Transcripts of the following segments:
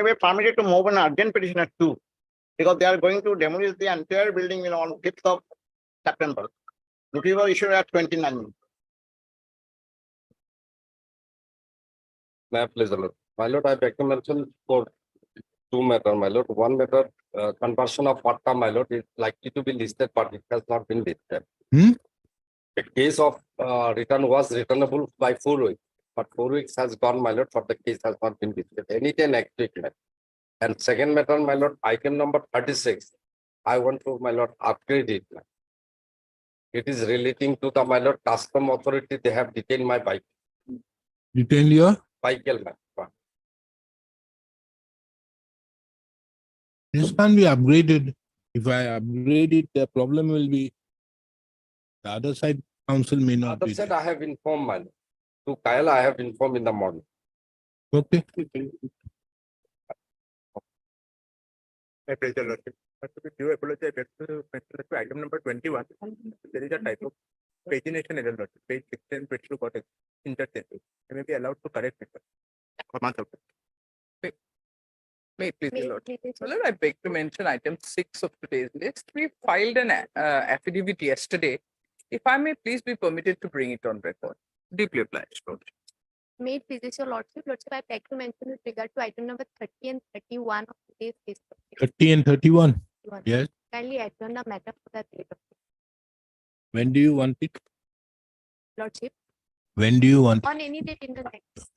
may be permitted to move an urgent petition at 2 because they are going to demolish the entire building on 5th of September. Notice was issued at 29. May I please, my lord, I beg to mention for two matters, my lord. One matter, conversion of patta, my lord, is likely to be listed, but it has not been listed. The case of return was returnable by 4 weeks, but 4 weeks has gone, my lord, for the case has not been listed. Anything next week, my lord. And second matter, my lord, item number 36. I want to, my lord, upgrade it. It is relating to the, my lord, custom authority. They have detained my bike. Detained your? Vehicle, my lord. This can be upgraded. If I upgrade it, the problem will be the other side council may not Other be side, there. I have informed, my lord. To Kyle, I have informed in the morning. Okay. Due apology, item number 21. There is a typo. Pagination error, Lord. Page 16, page 2 got interchanged. I may be allowed to correct it. May please, Lord. Lord, I beg to mention item 6 of today's list. We filed an affidavit yesterday. If I may please be permitted to bring it on record. Deeply obliged, Lord. May it please your lordship. Lordship, I beg to mention with regard to item number 30 and 31 of today's case. 30 and 31. Yes. Kindly adjourn the matter for that later. When do you want it? Lordship, When do you want it? on any date in the next.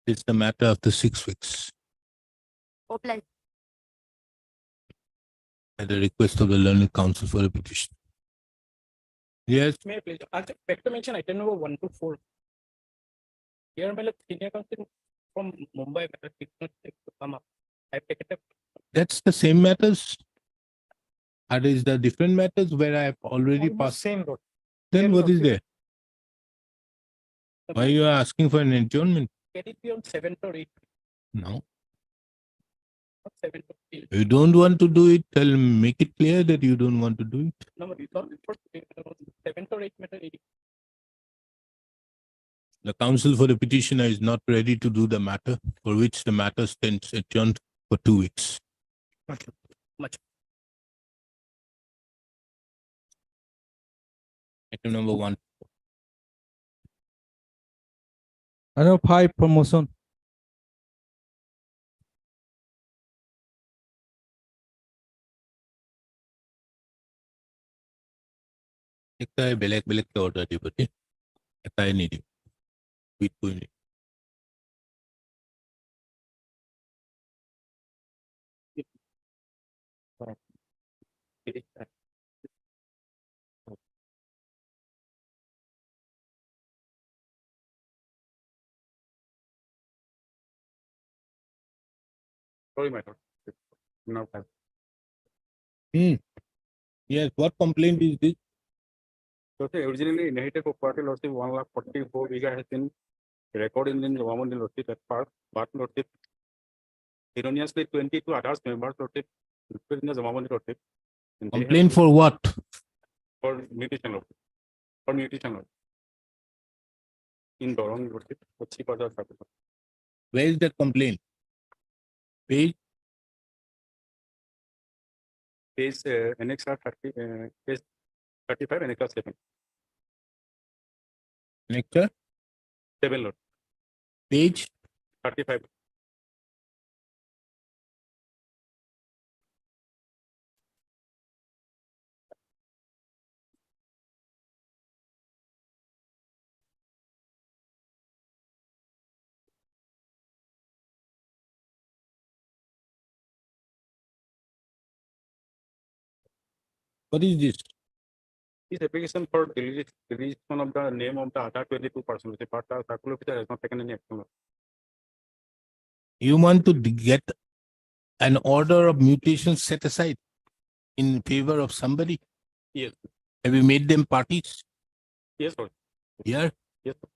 It's the matter of the 6 weeks. Obliged. At the request of the learned counsel for a petition. Yes. May I please? I beg to mention item number 1 to 4. Here, my senior counsel from Mumbai did not take to come up. I pick it up. That's the same matters. Or is the different matters where I have already Almost passed? same road. Then same what is road. there? Why you are asking for an adjournment? Can it be on 7th or 8th? No. Not 7th or 8th. You don't want to do it, make it clear that you don't want to do it. No, it's not for 7th or 8th matter. The counsel for the petitioner is not ready to do the matter for which the matter stands adjourned for 2 weeks. Much. Item number 1. I know 5 promotion. Ekta belek order dibati. Ekta need it. With going. Sorry, my lord. Now, Yes, what complaint is this? so originally inherited cooperative lordship 1,44 bigger has been recorded in the Government lordship at part, but lordship erroneously 22 others members lordship in the Government lordship. And they have Complaint for what? for mutation lordship. For mutation lordship. In Dorong lordship, Kochi Pada Sakuta. Where is that complaint? Page? Page NXR 30, page 35 and NXR 7. Nectar? 7 lord. Page? 35. What is this? This application for deletion of the name of the other 22%, but the circular officer has not taken any action. You want to get an order of mutation set aside in favor of somebody? Yes. Have you made them parties? Yes, sir. Here? Yes, sir.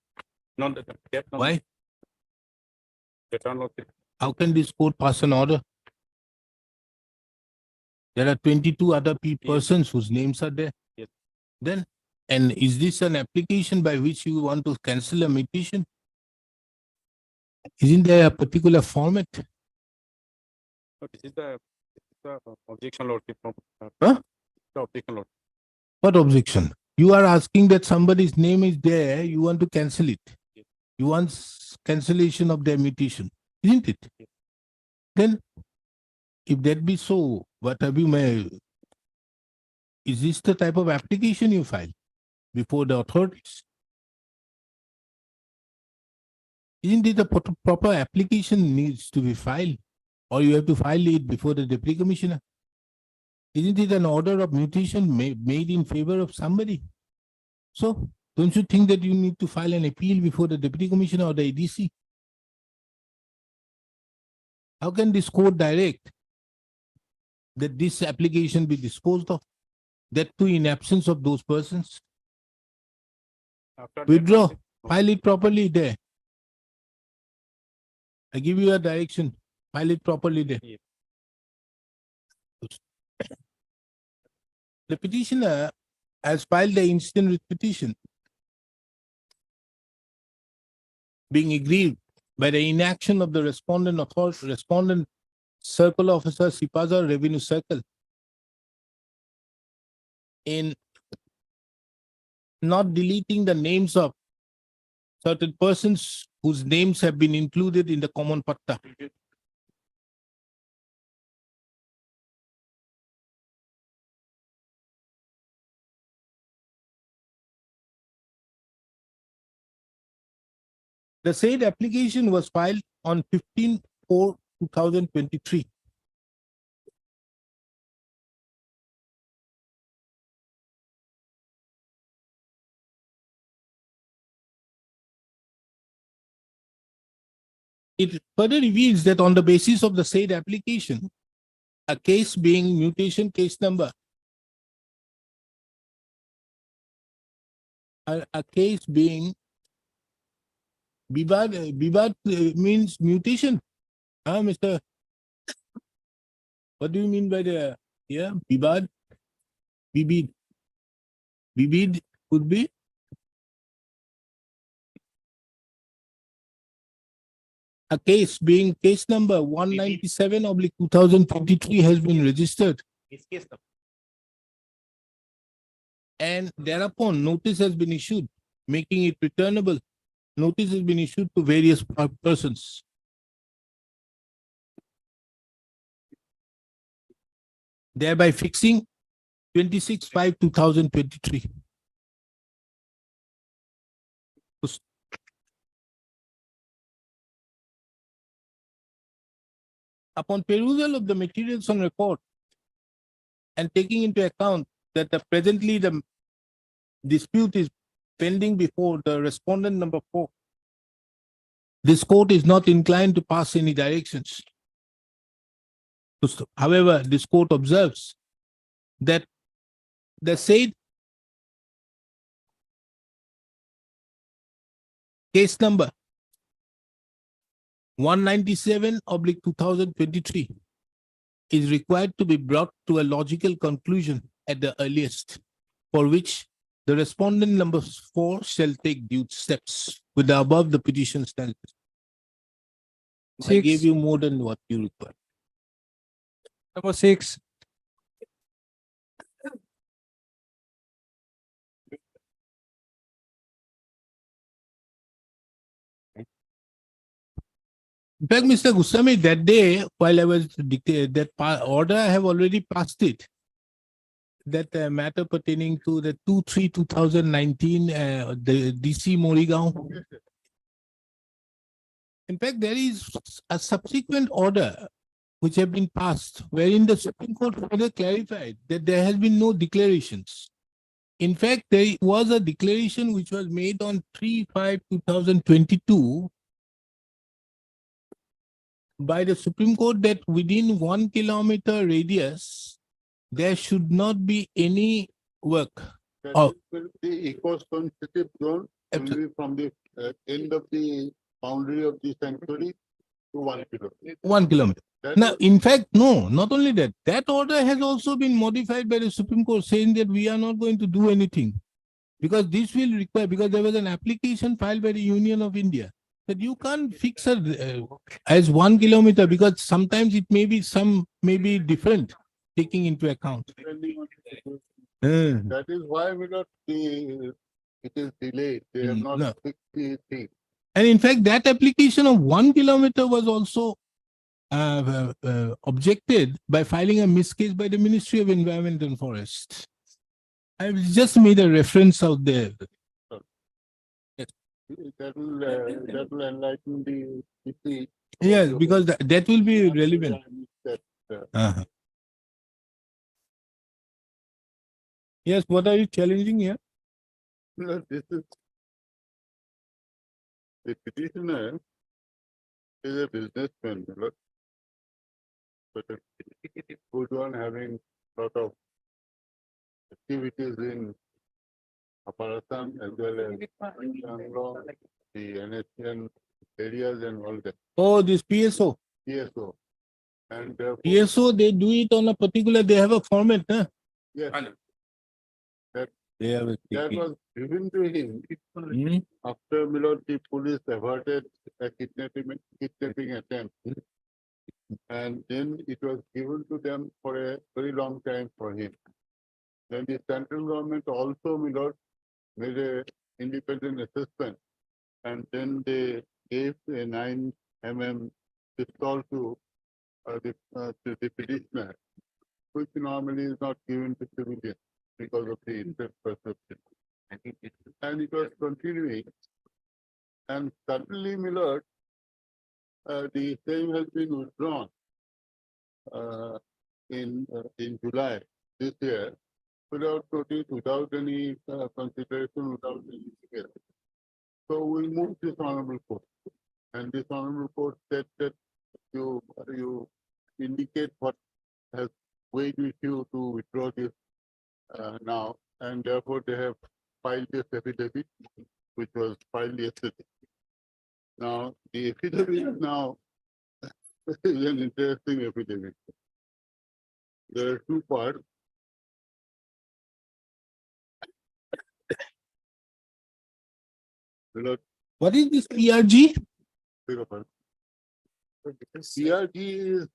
Not that. Why? Return of it. How can this court pass an order? There are 22 other persons whose names are there. Yes. Then, and is this an application by which you want to cancel a mutation? Isn't there a particular format? So this is the objection lordship from Huh? the objection lordship. What objection? You are asking that somebody's name is there, you want to cancel it. You want cancellation of their mutation, isn't it? Then, if that be so, what have you made? Is this the type of application you file before the authorities? Isn't it a proper application needs to be filed? Or you have to file it before the deputy commissioner? Isn't it an order of mutation made in favor of somebody? So, don't you think that you need to file an appeal before the deputy commissioner or the ADC? How can this court direct that this application be disposed of? That too in absence of those persons? After that, Withdraw, file it properly there. I give you a direction, file it properly there. Yes. The petitioner has filed the instant writ petition, being aggrieved by the inaction of the respondent circle officer, Sipaza Revenue Circle, in not deleting the names of certain persons whose names have been included in the common patta. The said application was filed on 15/4/2023. It further reveals that on the basis of the said application, a case being mutation case number, a case being Bibad means mutation. Mr. What do you mean by the Bibad? Bibid. Bibid could be a case being case number 197/2023 has been registered. And thereupon notice has been issued, making it returnable. Notice has been issued to various persons. Thereby fixing 26/5/2023. Upon perusal of the materials on record and taking into account that presently the dispute is pending before the respondent number 4, this court is not inclined to pass any directions. However, this court observes that the said case number 197/2023 is required to be brought to a logical conclusion at the earliest, for which the respondent number 4 shall take due steps with the above the petition standard. I 6. gave you more than what you require. Number 6. In fact, Mr. Goswami, that day, while I was dictating that order, I have already passed it. That matter pertaining to the 2/3/2019, the DC Morigaon. In fact, there is a subsequent order which have been passed, wherein the Supreme Court further clarified that there has been no declarations. In fact, there was a declaration which was made on 3/5/2022 by the Supreme Court that within 1 kilometer radius, there should not be any work. Oh. That will be eco-sensitive zone only from the end of the boundary of the sanctuary to 1 kilometer. 1 kilometer. That Now, was- in fact, no, not only that, that order has also been modified by the Supreme Court saying that we are not going to do anything because this will require, because there was an application filed by the Union of India That you can't fix it as 1 kilometer because sometimes it may be different, taking into account. depending on the situation. Uh, That is why we not it is delayed. They have not No. fixed the thing. And in fact, that application of 1 kilometer was also objected by filing a miscase by the Ministry of Environment and Forest. I just made a reference out there. That will enlighten the city. Yes, because that will be relevant. That, Uh-huh. Yes, what are you challenging here? no, this is the petitioner is a businessman, but a good one having lot of activities in Upper Assam as well as Bangalore, the NSN areas and all that. Oh, this PSO. PSO. And therefore, PSO, they do it on a particular, they have a format, huh? yes, They have a that was given to him Hmm? after the police averted a kidnapping attempt. And then it was given to them for a very long time for him. Then the central government also made a independent assessment. And then they gave a 9 mm pistol to the petitioner, which normally is not given to civilians because of the interest perception. And it was continuing. And suddenly, Millard, the same has been withdrawn in July this year without notice, without any consideration, without any care. So we moved this honorable court, and this honorable court said that you indicate what has weighed with you to withdraw this now, and therefore they have filed this affidavit, which was filed yesterday. Now, the affidavit now is an interesting affidavit. There are two parts. What is this PRG? CRG is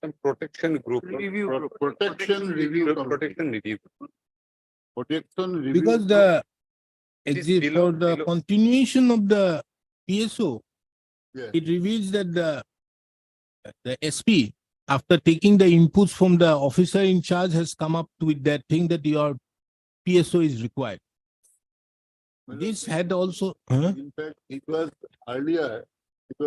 Some protection group. protection review. Protection review. Protection review. Because the It is exit below- for the below. continuation of the PSO, Yes. it reveals that the SP, after taking the inputs from the officer in charge, has come up with that thing that your PSO is required. This had also, huh? In fact, it was earlier, it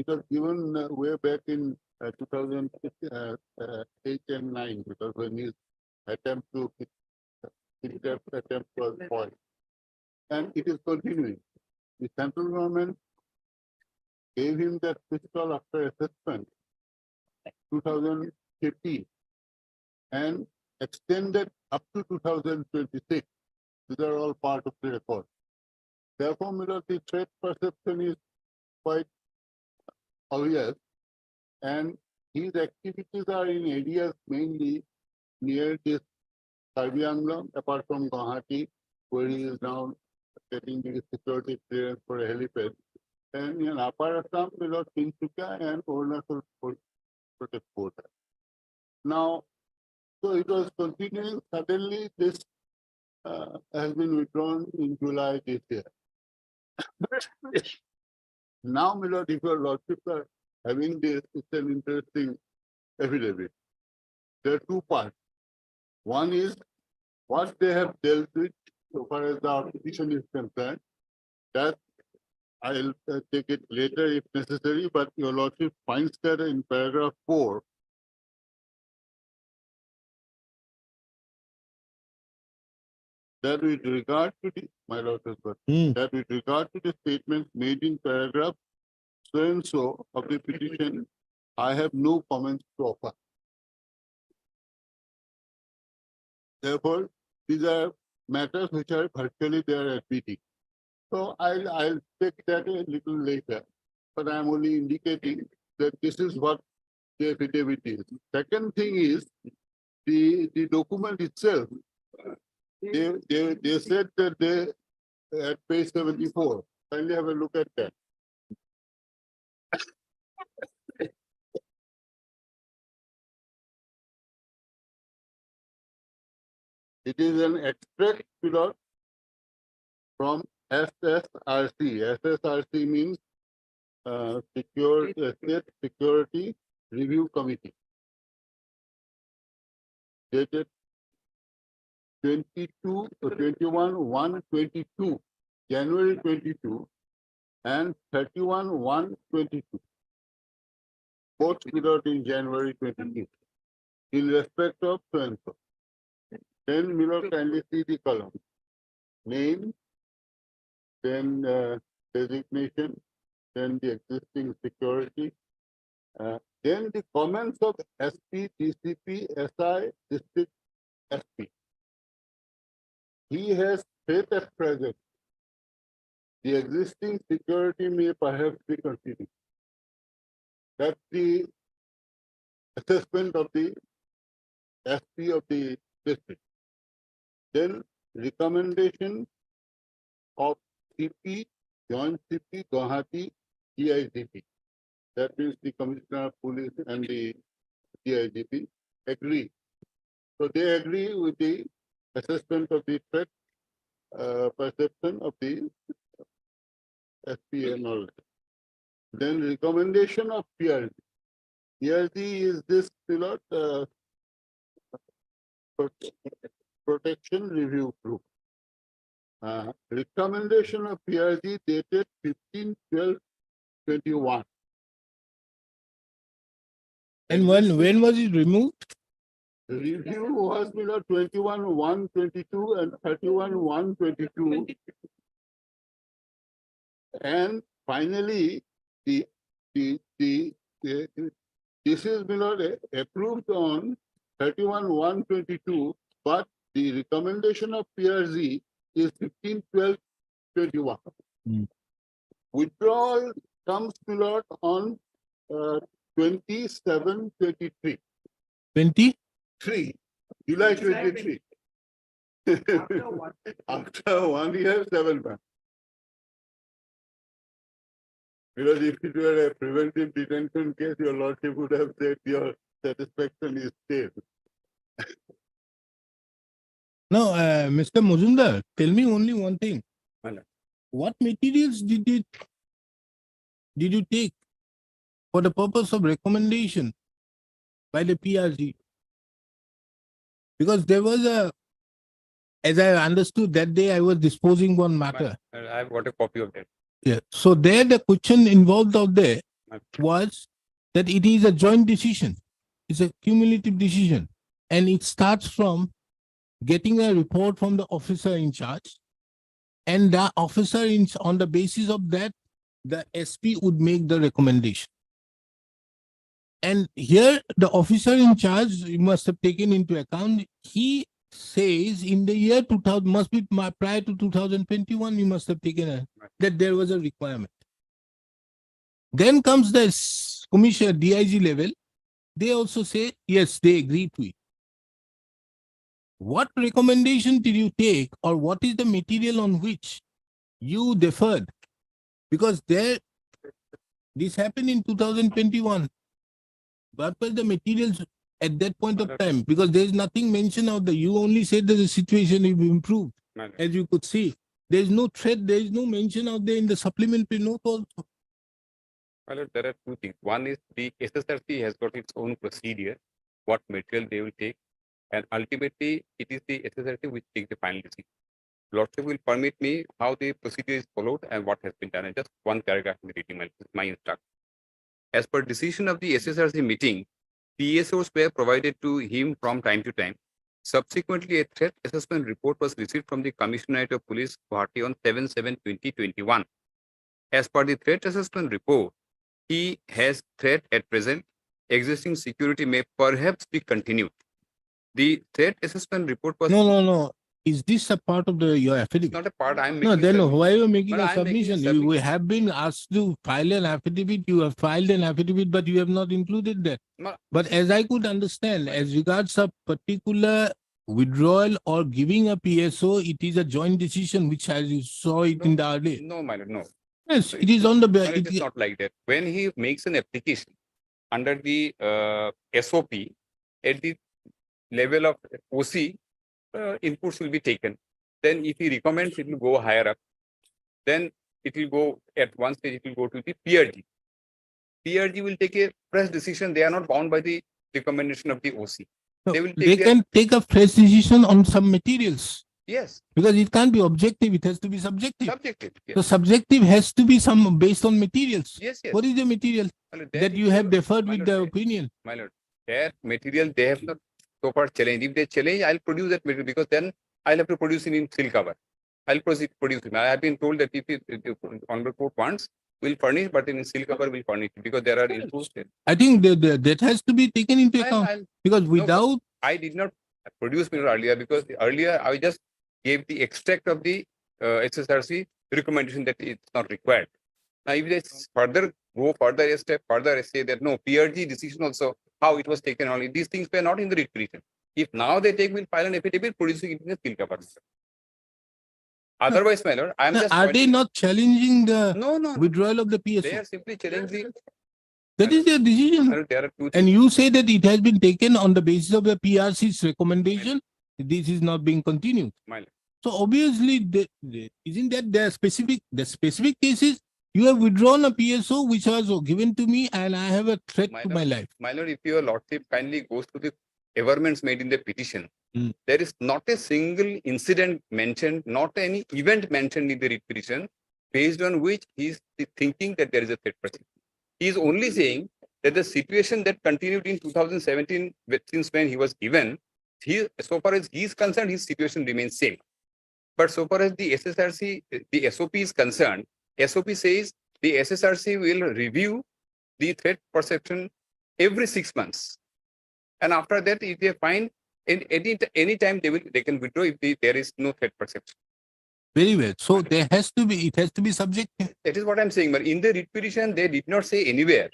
was given way back in 2008 and 9, because when his attempt to kidnap attempt was foiled. And it is continuing. The central government gave him that pistol after assessment 2015 and extended up to 2026. These are all part of the record. Therefore, Miller, the threat perception is quite obvious, and his activities are in areas mainly near this Karbi Anglong, apart from Guwahati, where he is now getting the security clearance for a helipad, and in Upper Assam, Miller, Tinsukia and Arunachal Protect Border. Now, so it was continuing. Suddenly, this has been withdrawn in July this year. Now, Miller, if your lordship are having this, it's an interesting affidavit. There are two parts. One is what they have dealt with so far as the arbitration is concerned. That I'll take it later if necessary, but your lordship finds that in paragraph 4, that with regard to the, my lordship, that with regard to the statements made in paragraph so and so of the petition, I have no comments to offer. Therefore, these are matters which are virtually there at meeting. So I'll take that a little later, but I'm only indicating that this is what the affidavit is. Second thing is the document itself. They said that they at page 74 Kindly have a look at that. It is an extract pillar from SSRC. SSRC means State Security Review Committee. Dated 21/1/22, January 22, and 31/1/22. Both period in January 22. In respect of so and so. Then Miller kindly see the column. Name, then designation, then the existing security, then the comments of SP, DCP, SI, district SP. He has faith at present. The existing security may perhaps be continued. That's the assessment of the SP of the district. Then recommendation of CP, Joint CP, Guwahati, DIGP. That means the Commissioner of Police and the DIGP agree. So they agree with the assessment of the threat perception of the SP and all. Then recommendation of PRG. PRG is this pilot protection review group. Recommendation of PRG dated 15/12/21. And when was it removed? The review was 21/1/22 and 31/1/22. And finally, this is approved on 31/1/22, but the recommendation of PRG is 15/12/21. Withdrawal comes on 27/23. 20? July 23. After 1 year, 7 months. Because if it were a preventive detention case, your lordship would have said your satisfaction is stale. No, Mr. Muzumdar, tell me only one thing. Hello. What materials did you take for the purpose of recommendation by the PRG? Because there was as I understood that day, I was disposing one matter. I've got a copy of that. Yeah. So there, the question involved out there was that it is a joint decision. It's a cumulative decision. And it starts from getting a report from the officer in charge. And the officer on the basis of that, the SP would make the recommendation. And here, the officer in charge, you must have taken into account, he says in the year 2000, must be prior to 2021, you must have taken that there was a requirement. Then comes the commissioner DIG level. They also say, yes, they agree to it. What recommendation did you take, or what is the material on which you deferred? Because this happened in 2021. What were the materials at that point of time? Because there is nothing mentioned out there. You only said that the situation will be improved. As you could see, there is no threat, there is no mention out there in the supplementary note also. Well, there are two things. One is the SSRC has got its own procedure, what material they will take, and ultimately it is the SSRC which takes the final decision. Lordship will permit me how the procedure is followed and what has been done. And just one paragraph in the reading, my instruction. As per decision of the SSRC meeting, PSOs were provided to him from time to time. Subsequently, a threat assessment report was received from the Commissionerate of Police, Guwahati on 7/7/2021. As per the threat assessment report, he has threat at present. Existing security may perhaps be continued. The threat assessment report was No. Is this a part of your affidavit? not a part I'm No, making. then why are you making But a I'm making a submission? We have been asked to file an affidavit. You have filed an affidavit, but you have not included that. No. But as I could understand, as regards a particular withdrawal or giving a PSO, it is a joint decision, which as you saw it in the earlier. No, my lord, no. Yes, it is on the, No, it is not like that. When he makes an application under the SOP, at the level of OC, inputs will be taken. Then if he recommends, it will go higher up. Then it will go at one stage, it will go to the PRG. PRG will take a fresh decision. They are not bound by the recommendation of the OC. They will take can take a fresh decision on some materials. Yes, Because it can't be objective, it has to be subjective. subjective. Yes, So subjective has to be some based on materials. yes. What is the material My lord, that is you have your- deferred my with lord, the they- opinion? My lord, their material they have not so far challenged. If they challenge, I'll produce that material because then I'll have to produce it in seal cover. I'll produce it. I have been told that if Honorable Court wants, we'll furnish, but in seal cover we'll furnish it because there are inputs. I think that has to be taken into account because without, I did not produce material earlier because earlier I just gave the extract of the SSRC recommendation that it's not required. Now, if they go further a step further, say that no PRG decision also how it was taken only these things were not in the writ petition. If now they take, we'll file an affidavit producing it in the seal cover. Otherwise, my lord, I am just. are they not challenging the No. withdrawal of the They PSO? are simply challenging. That is their decision. There are two And things. you say that it has been taken on the basis of the PRC's recommendation. This is not being continued. My lord. So obviously, isn't that the specific cases? You have withdrawn a PSO which was given to me and I have a threat My to my life. My lord, if your lordship kindly goes to the averments made in the petition, there is not a single incident mentioned, not any event mentioned in the writ petition, based on which he is thinking that there is a threat perception. He is only saying that the situation that continued in 2017, since when he was given, so far as he is concerned, his situation remains same. But so far as the SSRC, the SOP is concerned, SOP says the SSRC will review the threat perception every 6 months. And after that, if they find any time they can withdraw if there is no threat perception. Very well. So it has to be subjective. That is what I'm saying. But in the writ petition, they did not say anywhere.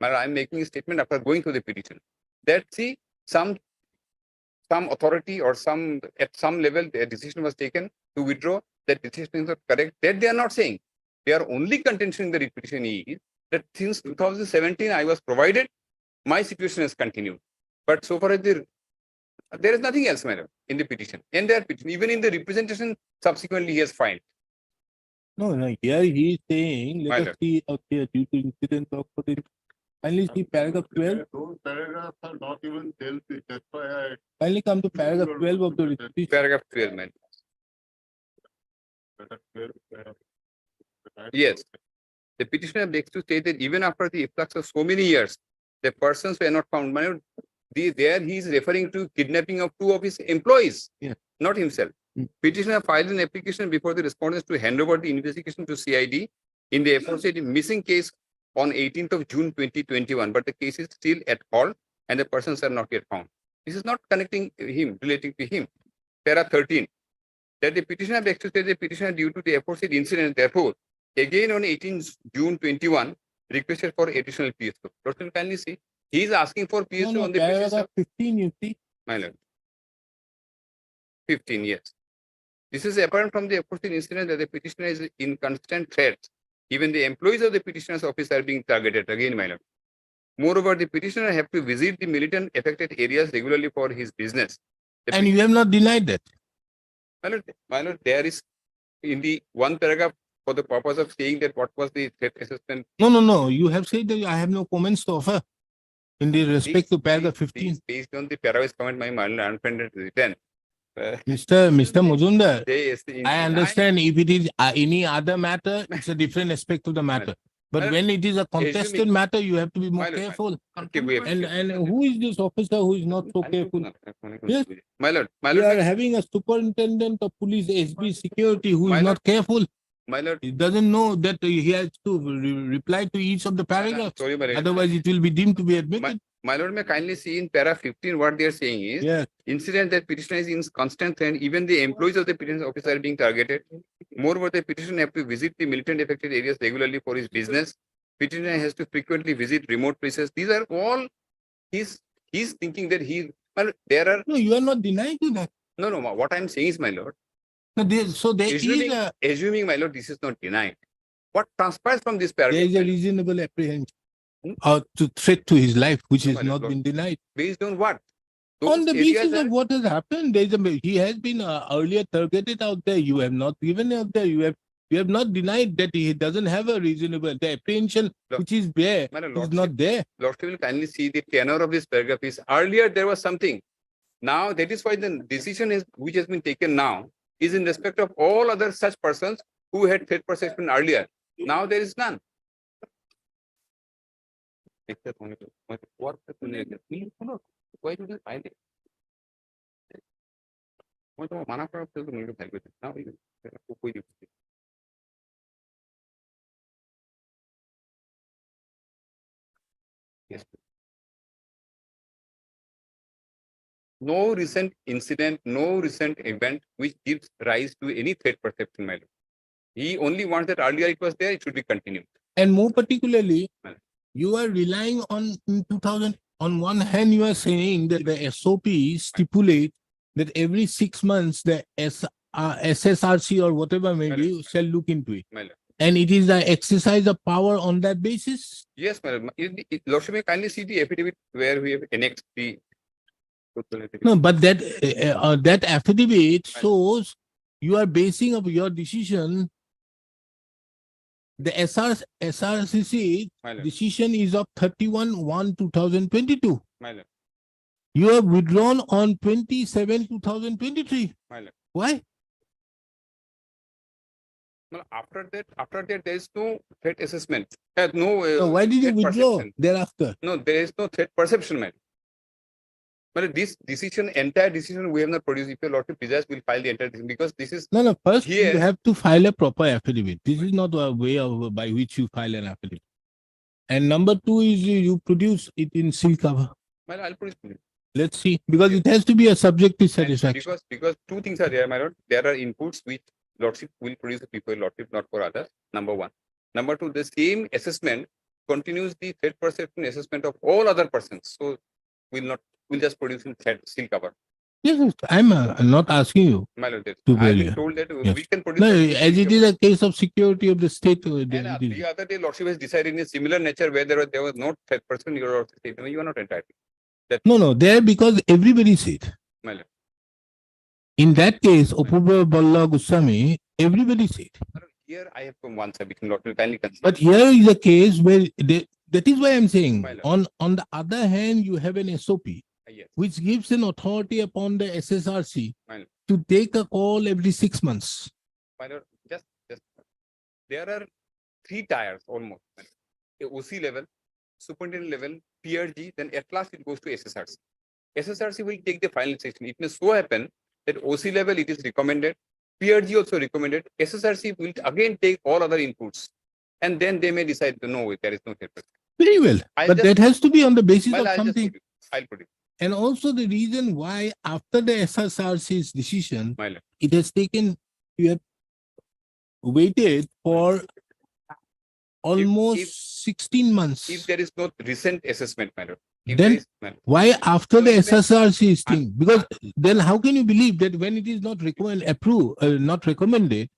But I'm making a statement after going through the petition that see some authority or at some level the decision was taken to withdraw. That decision is not correct. That they are not saying. Their only contention in the writ petition is that since 2017 I was provided, my situation has continued. But so far as there is nothing else, madam, in the petition. In their petition, even in the representation, subsequently he has filed. No. Here he is saying, My let us see, okay, due to incident of finally see paragraph 12. Those paragraphs are not even dealt with. That's why I. Finally come to paragraph 12 of the writ petition. Paragraph 12, man. Yes. The petitioner begs to state that even after the efflux of so many years, the persons were not found. There he is referring to kidnapping of 2 of his employees, not himself. Petitioner filed an application before the respondents to hand over the investigation to CID in the aforesaid missing case on 18th of June 2021, but the case is still at halt and the persons are not yet found. This is not connecting him, relating to him. Para 13, that the petitioner begs to state the petitioner due to the aforesaid incident, therefore, again on 18th June 21, requested for additional PSO. Lord, kindly see, he is asking for PSO on the basis of 15, you see. my lord. 15 years. This is apparent from the aforesaid incident that the petitioner is in constant threat. Even the employees of the petitioner's office are being targeted again, my lord. Moreover, the petitioner have to visit the militant affected areas regularly for his business. And you have not denied that. My lord, there is in the one paragraph for the purpose of saying that what was the threat assessment. No. You have said that I have no comments to offer in the respect to paragraph 15. Based on the paragraph comment, my friend has written. Mr. Mujumdar, Yes, I understand if it is any other matter, it's a different aspect of the matter. But when it is a contested matter, you have to be more careful. And who is this officer who is not so careful? Yes. My lord, We are having a superintendent of police SB security who is not careful. my lord. He doesn't know that he has to reply to each of the paragraphs. Sorry, my lord. Otherwise, it will be deemed to be admitted. My lord, may kindly see in para 15 what they are saying is incident that petitioner is in constant threat. Even the employees of the petition office are being targeted. Moreover, the petitioner have to visit the militant affected areas regularly for his business. Petitioner has to frequently visit remote places. These are all he's thinking that there are. No, you are not denying to that. No. What I'm saying is, my lord. So there is Assuming, my lord, this is not denied. What transpires from this There paragraph? is a reasonable apprehension Hmm? or to threat to his life, which No, has my not lord. been denied. Based on what? On the Those areas basis are- of what has happened, he has been earlier targeted out there. You have not given out there. You have not denied that he doesn't have a reasonable, the apprehension Look, which is there my is lordship, not there. Lordship will kindly see the tenor of this paragraph is earlier there was something. Now that is why the decision is which has been taken now is in respect of all other such persons who had threat perception earlier. Now there is none. Why do you find it? Now yes. No recent incident, no recent event which gives rise to any threat perception, my lord. He only wants that earlier it was there, it should be continued. And more particularly, Well. you are relying on in 2000. On one hand, you are saying that the SOP stipulate that every 6 months the SSRC or whatever may Well. be shall look into it. My lord. And it is the exercise of power on that basis. Yes, madam. Lordship may kindly see the affidavit where we have annexed the. No, but that affidavit shows you are basing of your decision. The SRCC My lord. decision is of 31/1/2022. My lord. You have withdrawn on 27/2023. My lord. Why? Well, after that, there is no threat assessment. No. So why did you threat withdraw perception. thereafter? No, there is no threat perception, madam. But this decision, entire decision, we have not produced. If your lordship desires, we'll file the entire decision because this is No. First, Here- you have to file a proper affidavit. This is not a way of by which you file an affidavit. And number two is you produce it in seal cover. well, I'll produce. Let's see, because it has to be a subjective And satisfaction. because two things are there, my lord. There are inputs which lordship will produce before lordship, not for others. Number one. Number two, the same assessment continues the threat perception assessment of all other persons. So we'll just produce in threat seal cover. Yes, I'm not asking you. My lord, To I've value. been told that Yes. we can produce. No, that in as seal it is cover. a case of security of the state. And the other day, lordship has decided in a similar nature where there was no threat person. You are not entitled. No, there because everybody said. My lord. In that case, Opubra Balla Goswami, everybody said. Here I have from one side, we can not kindly consider. But here is a case where that is why I'm saying My lord. on the other hand, you have an SOP Yes. which gives an authority upon the SSRC My lord. to take a call every 6 months. My lord, just there are three tiers almost. A OC level, superintendent level, PRG, then at last it goes to SSRC. SSRC will take the final decision. It may so happen that OC level it is recommended, PRG also recommended, SSRC will again take all other inputs. And then they may decide to no, there is no threat. Very well. I'll But just- that has to be on the basis Well, of I'll just something. put it. I'll put it. And also the reason why after the SSRC's decision, My lord. it has taken, you have waited for almost 16 months. If there is no recent assessment, my lord. If Then there is, my lord. Why after the So it may- SSRC's thing? Because then how can you believe that when it is not not recommended,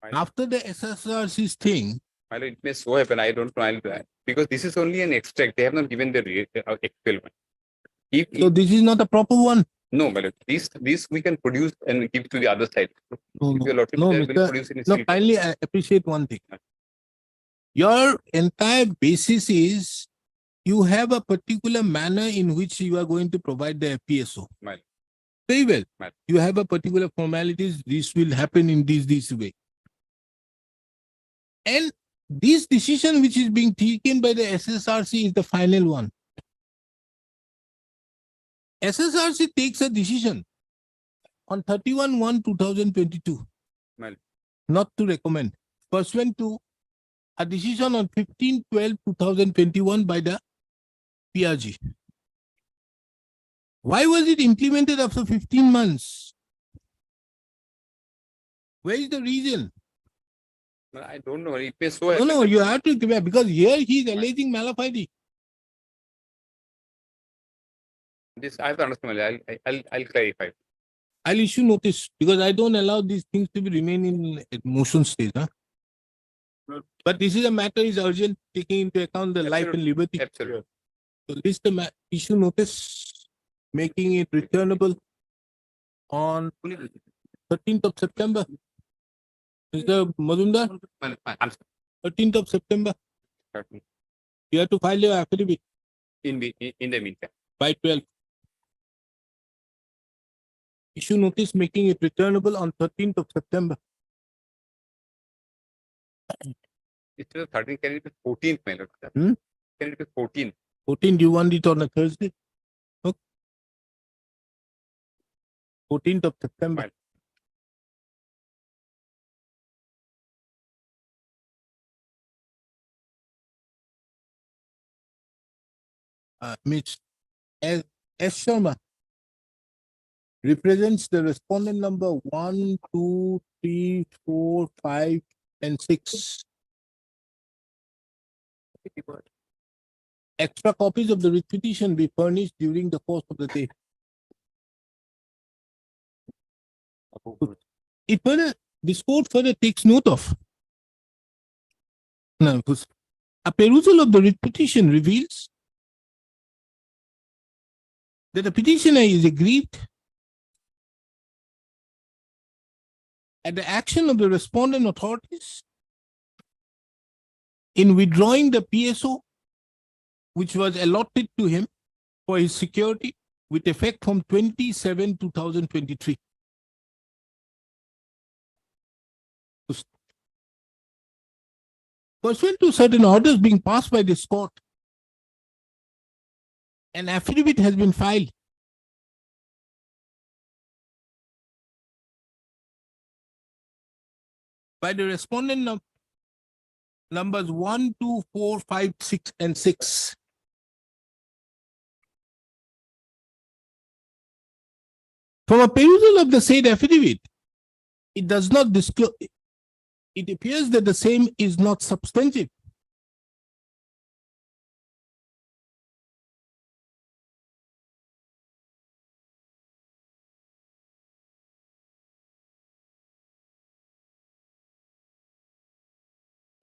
Right. after the SSRC's thing, My lord, it may so happen. I don't know. Because this is only an extract. They have not given the actual one. so this is not a proper one? No, my lord, this we can produce and give to the other side. No, If your lordship no, will Mr. produce in a No, seal. kindly appreciate one thing. Your entire basis is you have a particular manner in which you are going to provide the PSO. Right. Very well. Right. You have a particular formalities. This will happen in this way. And this decision which is being taken by the SSRC is the final one. SSRC takes a decision on 31/1/2022 Right. not to recommend, pursuant to a decision on 15/12/2021 by the PRG. Why was it implemented after 15 months? Where is the reason? I don't know. It may so No, happen. no, that- you have to give because here he is alleging malafide. This I have to understand. my lord. I'll clarify. I'll issue notice because I don't allow these things to be remain in motion stage. Huh? But this is a matter is urgent, taking into account the life and liberty. Absolutely. So list the issue notice, making it returnable on 13th of September. Mr. Mazumdar, 13th of September, you have to file your affidavit In the meantime. by 12. Issue notice making it returnable on 13th of September. Instead of 13, can it be 14th, my lord? Hmm? Can it be 14? 14, do you want it on a Thursday? Okay. 14th of September. Fine. Ms. S. Sharma represents the respondent number 1, 2, 3, 4, 5, and 6. Extra copies of the writ petition be furnished during the course of the day. It further, this court further takes note of. No, because a perusal of the writ petition reveals that the petitioner is aggrieved at the action of the respondent authorities in withdrawing the PSO which was allotted to him for his security with effect from 27/2023. Pursuant to certain orders being passed by this court, an affidavit has been filed by the respondent numbers 1, 2, 4, 5, 6, and 6. From a perusal of the said affidavit, it does not disclose. It appears that the same is not substantive.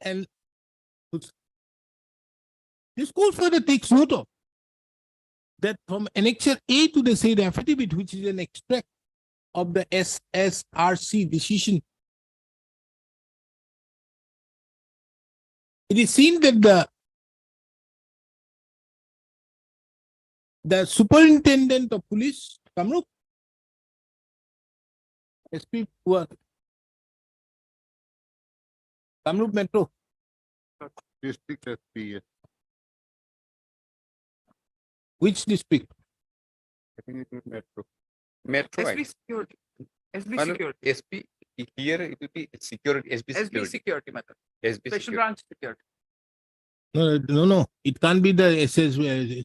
And this court further takes note of that from Annexure A to the said affidavit, which is an extract of the SSRC decision, it is seen that the superintendent of police, Kamrup, SP, Kamrup Metro, District SP. which district? I think it is Metro. Metro. SB security. SB My lord, security. SP, here it will be security, SB SB security. security method. SB Special security. branch security. No. It can't be the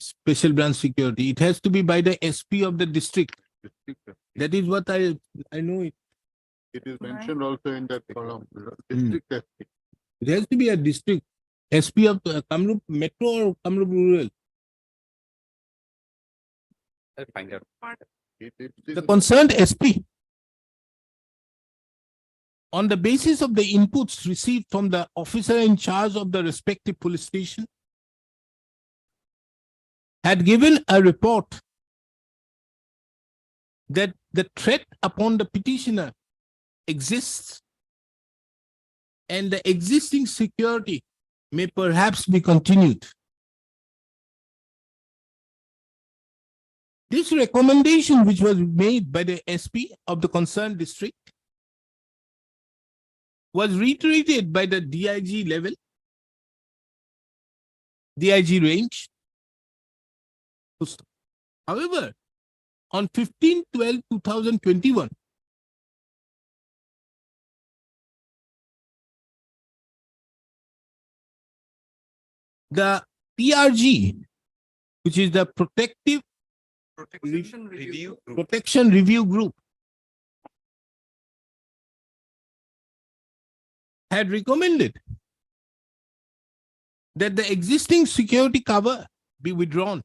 special branch security. It has to be by the SP of the district. District SP. That is what I know it. It is mentioned also in that column. Hmm. District SP. It has to be a district. SP of Kamrup Metro or Kamrup Rural. I'll find out. It is The concerned SP, on the basis of the inputs received from the officer in charge of the respective police station, had given a report that the threat upon the petitioner exists and the existing security may perhaps be continued. This recommendation, which was made by the SP of the concerned district, was reiterated by the DIG level, DIG range. However, on 15/12/2021, the PRG, which is the Protection review. Protection Review Group, had recommended that the existing security cover be withdrawn,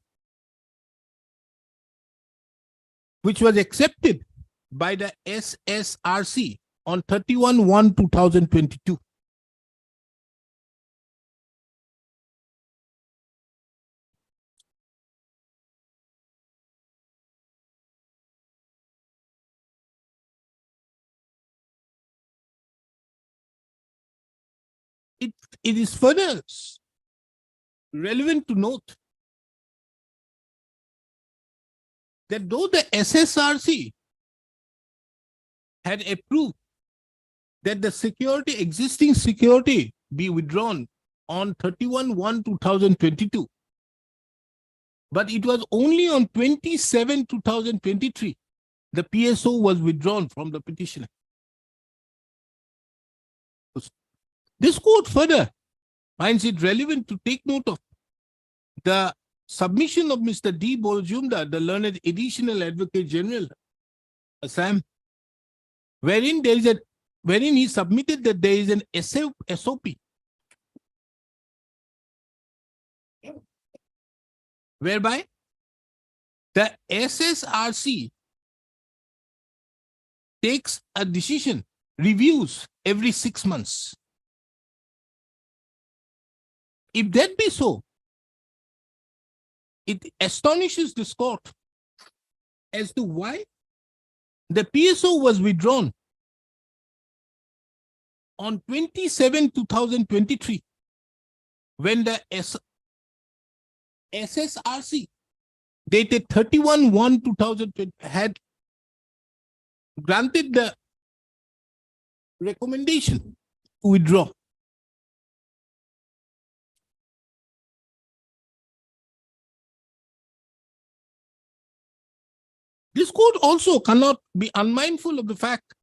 which was accepted by the SSRC on 31/1/2022. it is further relevant to note that though the SSRC had approved that the existing security be withdrawn on 31/1/2022, but it was only on 27/2023 the PSO was withdrawn from the petitioner. This court further finds it relevant to take note of the submission of Mr. D. Borjumda, the learned additional advocate general, Assam, wherein he submitted that there is an SOP whereby the SSRC takes a decision, reviews every 6 months. If that be so, it astonishes this court as to why the PSO was withdrawn on 27/2023 when the SSRC dated 31/1/2020 had granted the recommendation to withdraw. This court also cannot be unmindful of the fact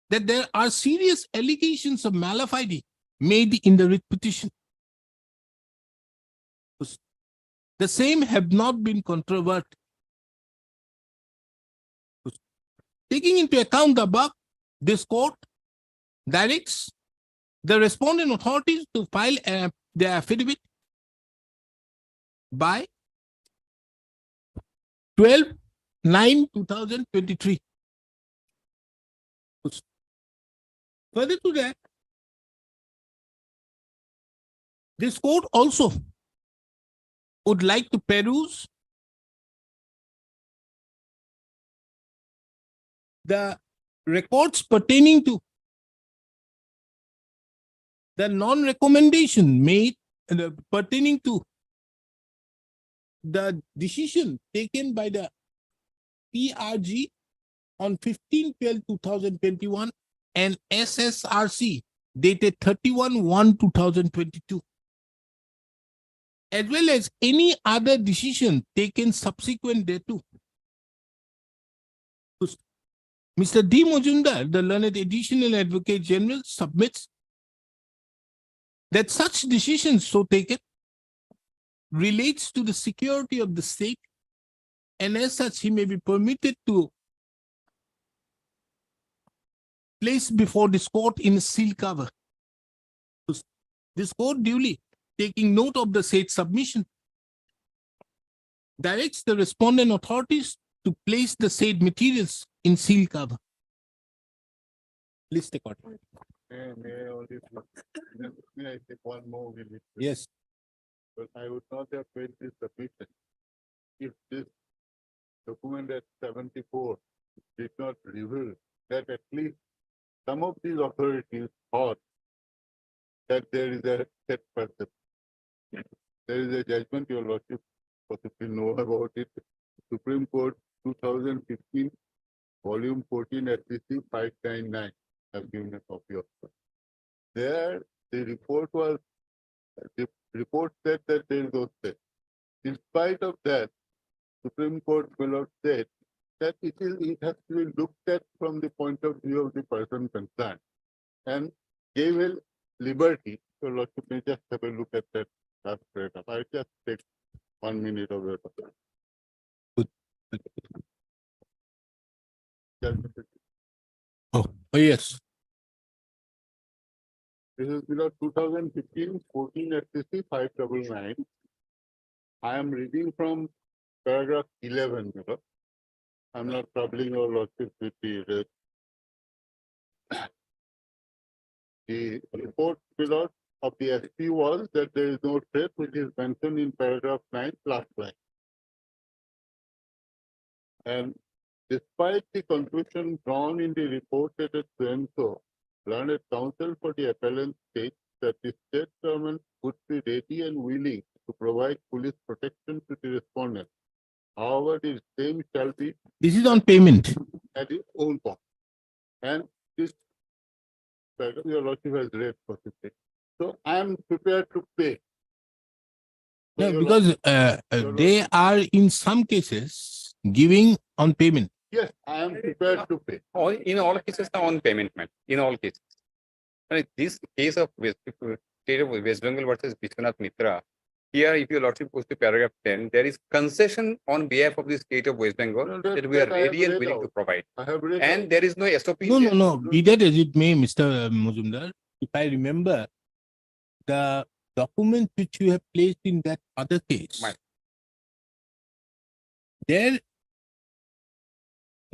that there are serious allegations of malafide made in the writ petition. The same have not been controverted. Taking into account the above, this court directs the respondent authorities to file their affidavit by 12/9/2023. Further to that, this court also would like to peruse the records pertaining to the non-recommendation made pertaining to the decision taken by the PRG on 15/12/2021 and SSRC dated 31/1/2022, as well as any other decision taken subsequent thereto. Mr. D. Mojumdar, the learned additional advocate general, submits that such decisions so taken relates to the security of the state, and as such he may be permitted to place before this court in a sealed cover. This court, duly taking note of the said submission, directs the respondent authorities to place the said materials in sealed cover. Please take on. May I take one more minute? Yes. But I would not have made this submission if this document at 74 did not reveal that at least some of these authorities thought that there is a set perception. There is a judgment, your lordship possibly know about it. Supreme Court 2015, volume 14, SCC 599. I've given a copy of it. There, the report said that there is no set. In spite of that, Supreme Court said that it has to be looked at from the point of view of the person concerned and gave a liberty. So lordship may just have a look at that last paragraph. I just take 1 minute of your time. Oh, yes. This is 2015 14 SCC 599. I am reading from paragraph 11. I'm not troubling your lordship with the report of the SP was that there is no threat, which is mentioned in paragraph 9 last line. And despite the conclusion drawn in the report that so learned counsel for the appellant state that the state government would be ready and willing to provide police protection to the respondent. However, the same shall be This is on payment. at its own cost. And this, your lordship has read possibly. So I am prepared to pay. So No, your because Your they are in some cases giving on payment. Yes, I am prepared to pay. In all cases, the on payment, man. In all cases. This case of State of West Bengal versus Vishwanath Mitra, here, if your lordship goes to paragraph 10, there is concession on behalf of the state of West Bengal No, that we are that I have ready and read willing to out. provide. I have read And out. there is no SOP. No. Be that as it may, Mr. Muzumdar, if I remember, the document which you have placed in that other case, Right. there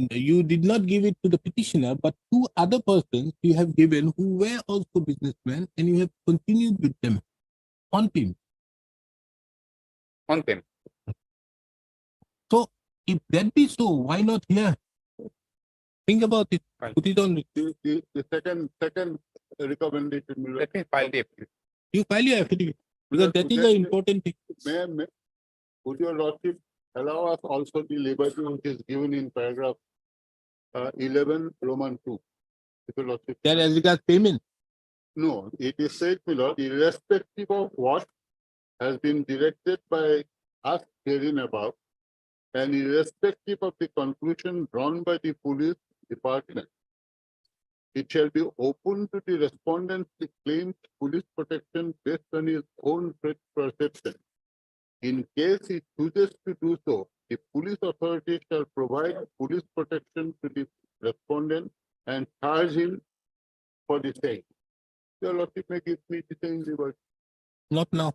you did not give it to the petitioner, but two other persons you have given who were also businessmen, and you have continued with them on payment. On payment. So, if that be so, why not here? Think about it. Fine. Put it on. The second recommendation. will- Let me file the application. You file your affidavit because that is the important thing. Would your lordship allow us also the liberty which is given in paragraph 11 Roman 2? If your lordship. That as regards payment. No, it is said, my lord, irrespective of what has been directed by us herein above, and irrespective of the conclusion drawn by the police department, it shall be open to the respondent to claim police protection based on his own perception. In case he chooses to do so, the police authority shall provide police protection to the respondent and charge him for the same. Your lordship may give me the same reward. Not now.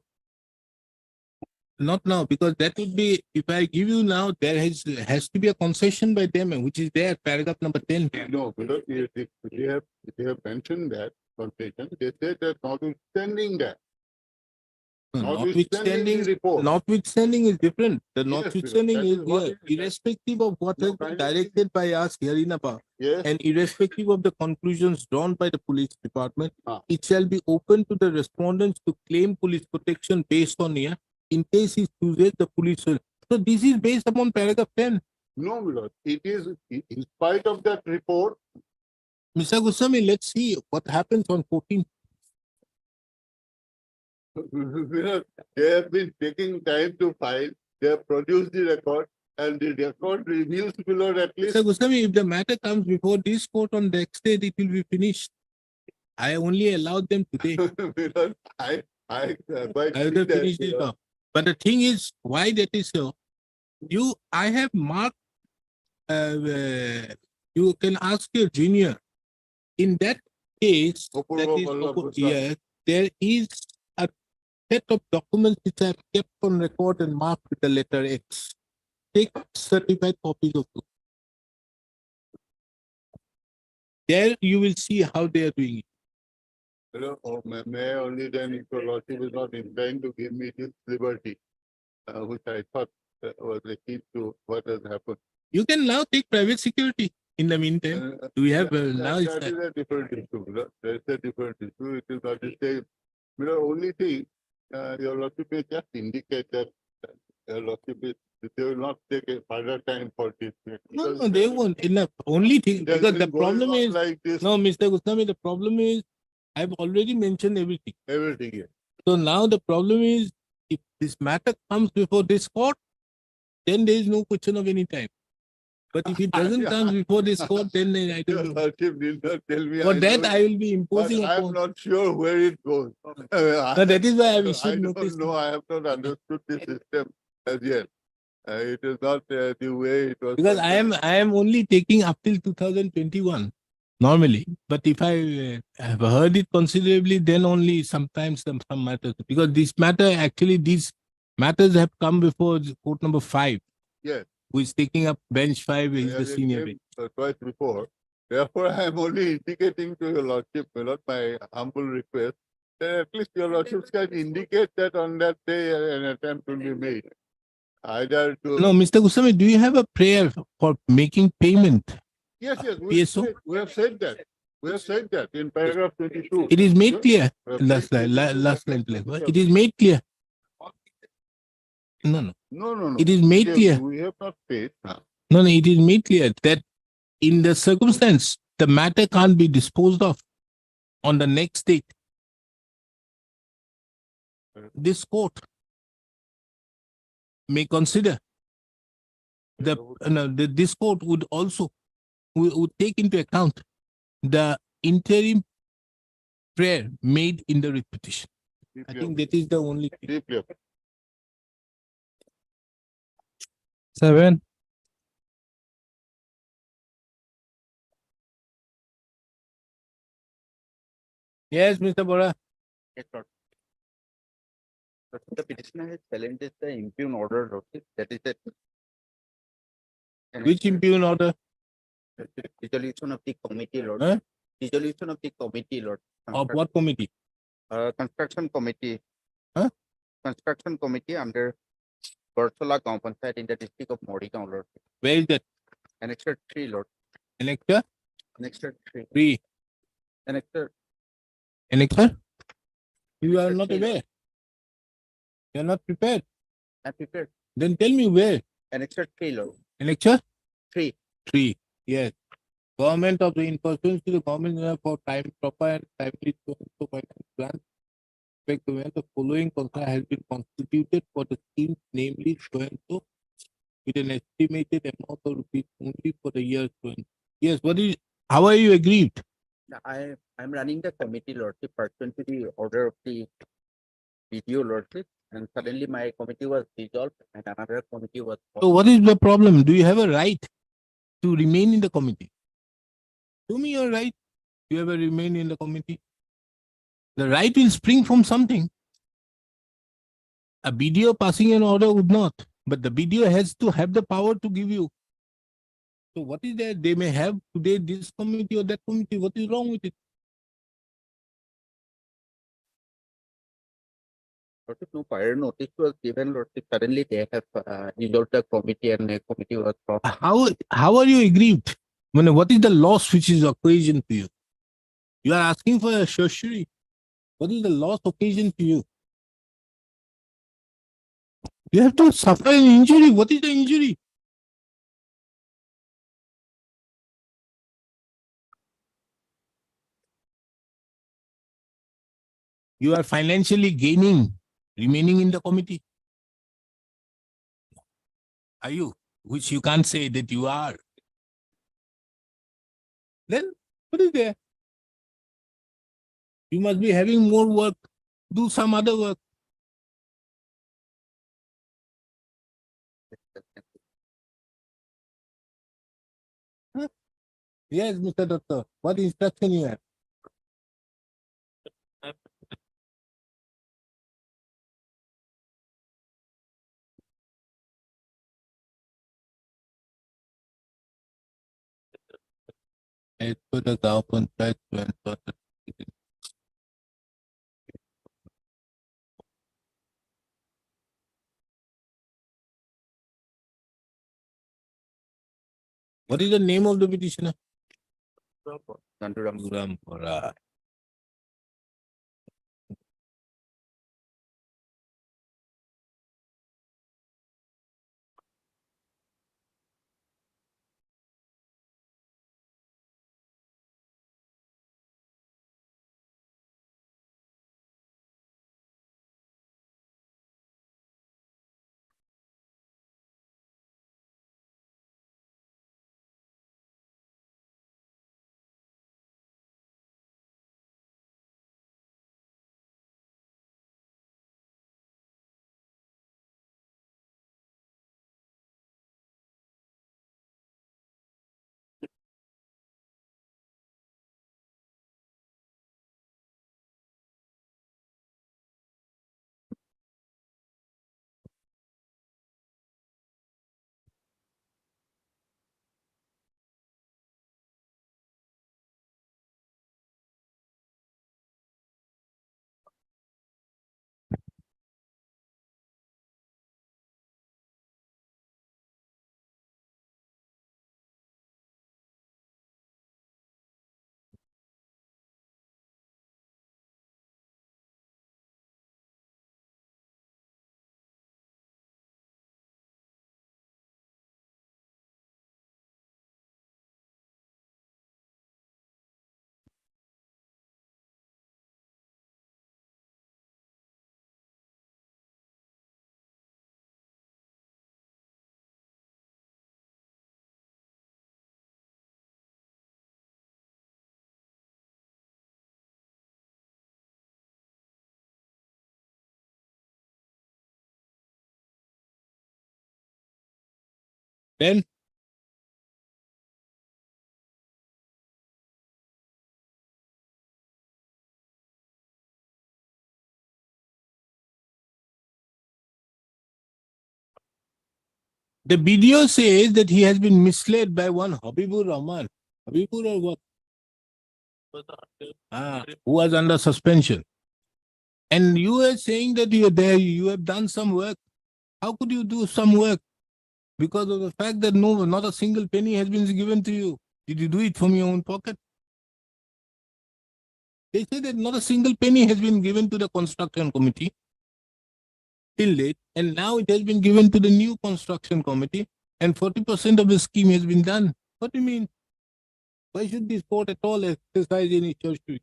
Not now, because that would be, if I give you now, there has to be a concession by them, which is there, paragraph number 10. No, because they have mentioned that concession. They say that notwithstanding that. Notwithstanding, the report. notwithstanding is different. The Yes, notwithstanding that is is what here, it is. irrespective of what No, has been kind of directed by us herein above, Yes, and irrespective of the conclusions drawn by the police department, Ah. it shall be open to the respondents to claim police protection based on here, in case he chooses the police. So this is based upon paragraph 10. no, my lord. It is in spite of that report. Mr. Goswami, let's see what happens on 14th. They have been taking time to file. They have produced the record, and the record reveals below at least. Mr. Goswami, if the matter comes before this court on the next day, it will be finished. I only allowed them today. I I would have finished it off. But the thing is, why that is so? I have marked. You can ask your junior. In that case, there is a set of documents which I have kept on record and marked with the letter X. Take certified copies of those. There you will see how they are doing it. May only then if your lordship is not inclined to give me this liberty, which I thought was the key to what has happened. You can now take private security. In the meantime, we have now. That is a different issue. That's a different issue. It is not the same. Only thing, your lordship may just indicate that your lordship is, they will not take a further time for this. No, they won't. Enough. Only thing, because the problem is, like this. no, Mr. Goswami, the problem is, I've already mentioned everything. Everything, yes. So now the problem is, if this matter comes before this court, then there is no question of any time. But if it doesn't come before this court, then I Your don't know. lordship did not tell me. For that, know, I will be imposing but I'm upon. not sure where it goes. No, that is why I I issued notice. don't know. I have not understood the system as yet. It is not the way it was. Because I am only taking up till 2021 normally. But if I have heard it considerably, then only sometimes some matters. Because this matter, actually, these matters have come before court number 5. Yes. Who is taking up bench 5 is the As it senior. came, twice before. Therefore, I am only indicating to your lordship, my humble request, that at least your lordship can indicate that on that day an attempt will be made. Either to. No, Mr. Goswami, do you have a prayer for making payment? Yes, PSO? we have said that. We have said that in paragraph 22. It is made clear. We have Last said line, last line, please. We have- It is made clear. No, no. No. It is made clear. We have not paid. No, it is made clear that in the circumstance, the matter can't be disposed of on the next date. This court may consider this court would also would take into account the interim prayer made in the writ petition. I think that is the only thing. Deeply. 7, Yes, Mr. Bora. Yes, Lord. But the petitioner has challenged the impugn order, Lordship. That is the Which impugn order? resolution of the committee, Lord. Huh? Resolution of the committee, Lord. Of what committee? Construction committee. Huh? Construction committee under Barsola Gaon Panchayat in the district of Morigaon, Lord. Where is that? Annexure 3, Lord. Annexure Annexure 3. 3. Annexure. Annexure? You are Annexure not 3, Lord. aware. You are not prepared. I'm prepared. Then tell me where. Annexure 3, Lord. Annexure 3. 3. Yes. Government of the in pursuance to the government for time proper and timely so finance plan. Expect when the following contract has been constituted for the scheme, namely so and so, with an estimated amount of rupees only for the year 20. Yes, how are you aggrieved? I'm running the committee, Lordship, pursuant to the order of the BDO, Lordship, and suddenly my committee was dissolved and another committee was So what is the problem? Do you have a right to remain in the committee? Show me your right. You have a remain in the committee. The right will spring from something. A BDO passing an order would not, but the BDO has to have the power to give you. So what is there? They may have today this committee or that committee. What is wrong with it? Lordship, no prior notice was given, Lordship. Suddenly they have dissolved the committee and the committee was formed. How are you aggrieved? What is the loss which is occasion to you? You are asking for a tertiary. What is the loss occasion to you? You have to suffer an injury. What is the injury? You are financially gaining, remaining in the committee. Are you? Which you can't say that you are. Then what is there? You must be having more work. Do some other work. Huh? Yes, Mr. Doctor. What instruction you have? As per the government right to ensure that what is the name of the petitioner? Nanduram. Rampura. Then the video says that he has been misled by one Habibur Rahman. Habibur or what? Who was under suspension. And you are saying that you are there, you have done some work. How could you do some work? Because of the fact that no, not a single penny has been given to you. Did you do it from your own pocket? They say that not a single penny has been given to the construction committee till date, and now it has been given to the new construction committee, and 40% of the scheme has been done. What do you mean? Why should this court at all exercise any judgment?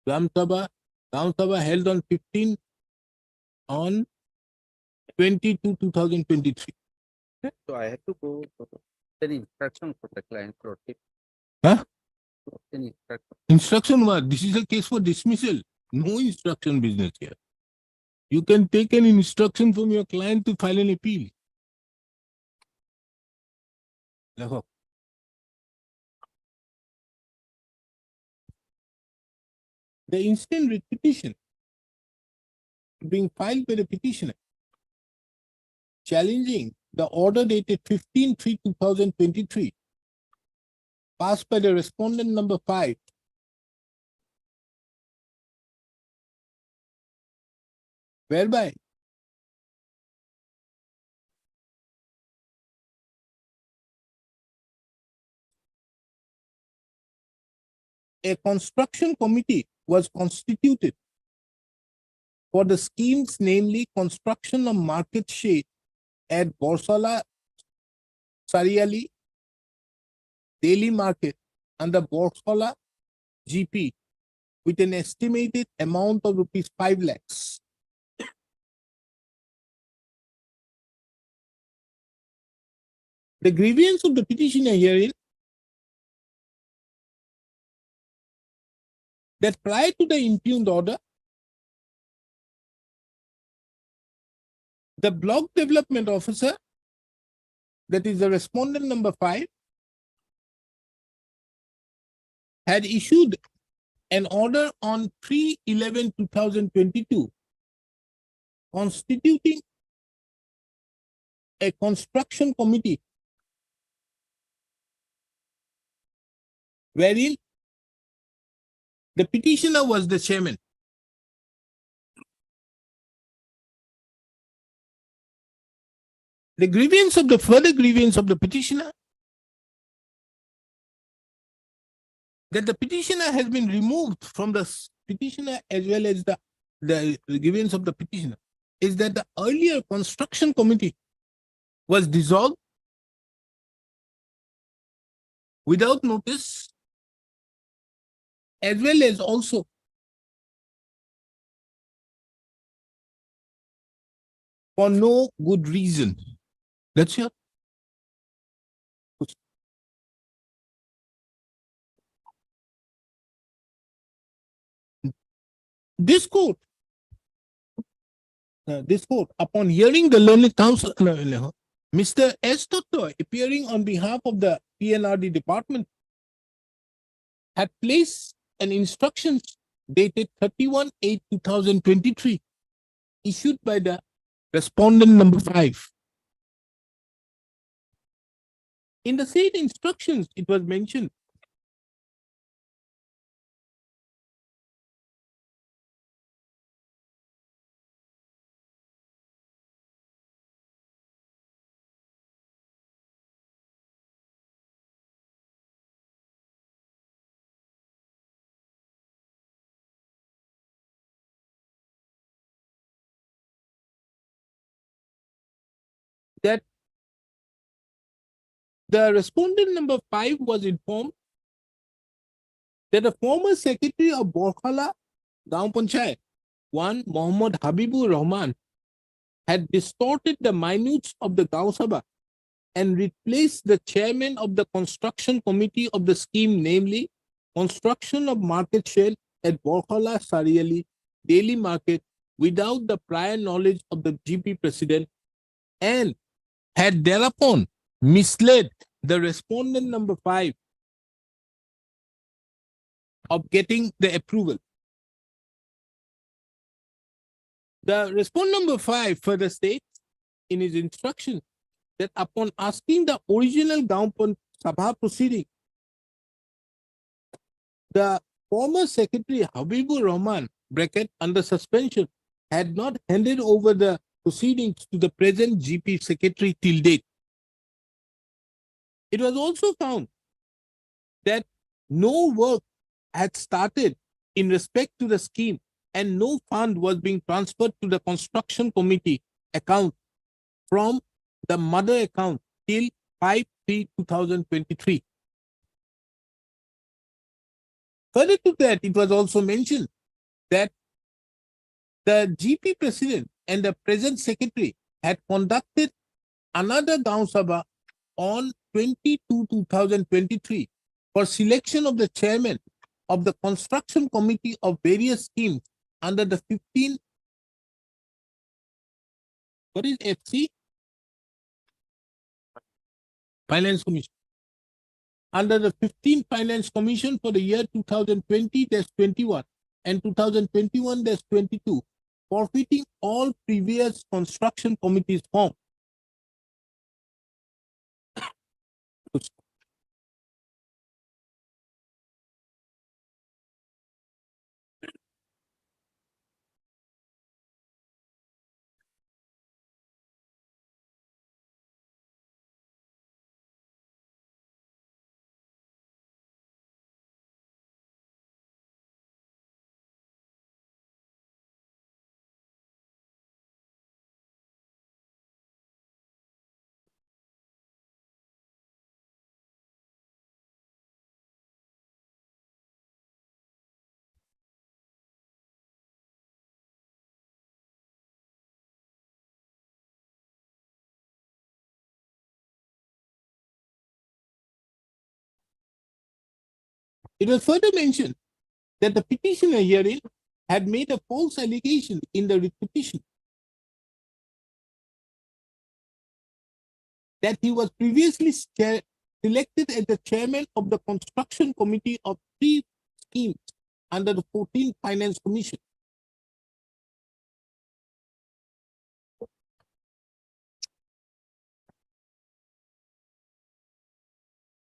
Ram Sabha held on 15 on 22/2023. So I have to go for any instruction for the client. Huh? Any instruction. Instruction what? This is a case for dismissal. No instruction business here. You can take an instruction from your client to file an appeal. Leho. The instant writ petition being filed by the petitioner challenging the order dated 15/3/2023 passed by the respondent number 5 whereby a construction committee was constituted for the schemes, namely construction of market shade at Borsala, Sariali, Daily Market and the Borsala GP with an estimated amount of rupees 5 lakhs. The grievance of the petitioner herein that prior to the impugned order, the block development officer, that is the respondent number 5, had issued an order on 3/11/2022 constituting a construction committee wherein the petitioner was the chairman. The further grievance of the petitioner, that the petitioner has been removed from the petitioner as well as the grievance of the petitioner, is that the earlier construction committee was dissolved without notice, as well as also for no good reason. That's your. This court, upon hearing the learned counsel, Mr. S. Toto, appearing on behalf of the PNRD department, had placed an instruction dated 31/8/2023 issued by the respondent number 5. In the said instructions, it was mentioned that the respondent number 5 was informed that the former secretary of Borkhala Gaon Panchayat, one Mohammad Habibur Rahman, had distorted the minutes of the Gaon Sabha and replaced the chairman of the construction committee of the scheme, namely construction of market shell at Borkhala Sariali Daily Market without the prior knowledge of the GP president and had thereupon misled the respondent number 5 of getting the approval. The respondent number 5 further states in his instruction that upon asking the original Gaumpan Sabha proceeding, the former secretary Habibur Rahman bracket under suspension had not handed over the proceedings to the present GP secretary till date. It was also found that no work had started in respect to the scheme and no fund was being transferred to the construction committee account from the mother account till 5/3/2023. Further to that, it was also mentioned that the GP president and the present secretary had conducted another Gaon Sabha on 22/2023 for selection of the chairman of the construction committee of various schemes under the 15. What is FC? Finance Commission. Under the 15th Finance Commission for the year 2020-21 and 2021-22, forfeiting all previous construction committees formed. It was further mentioned that the petitioner herein had made a false allegation in the writ petition that he was previously selected as the chairman of the construction committee of 3 schemes under the 14th Finance Commission.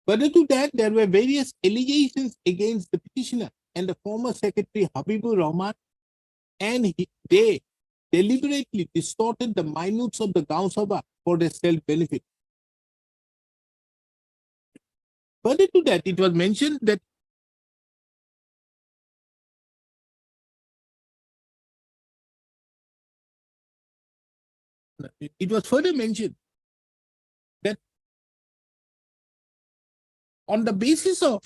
Further to that, there were various allegations against the petitioner and the former secretary Habibur Rahman, and they deliberately distorted the minutes of the Gaon Sabha for their self-benefit. Further to that, it was mentioned that on the basis of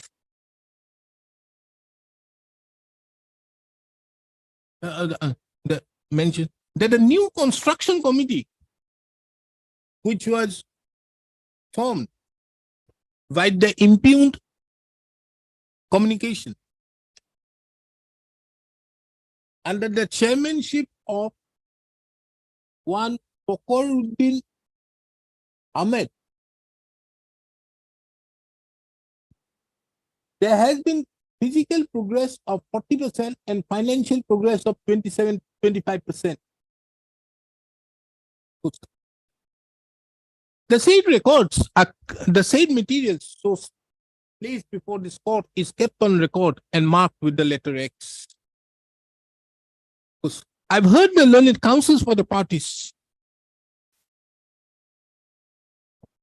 mentioned that a new construction committee, which was formed by the impugned communication under the chairmanship of one Fakhruddin Ahmed, there has been physical progress of 40% and financial progress of 25%. The said records are the said materials so placed before this court is kept on record and marked with the letter X. I've heard the learned counsels for the parties.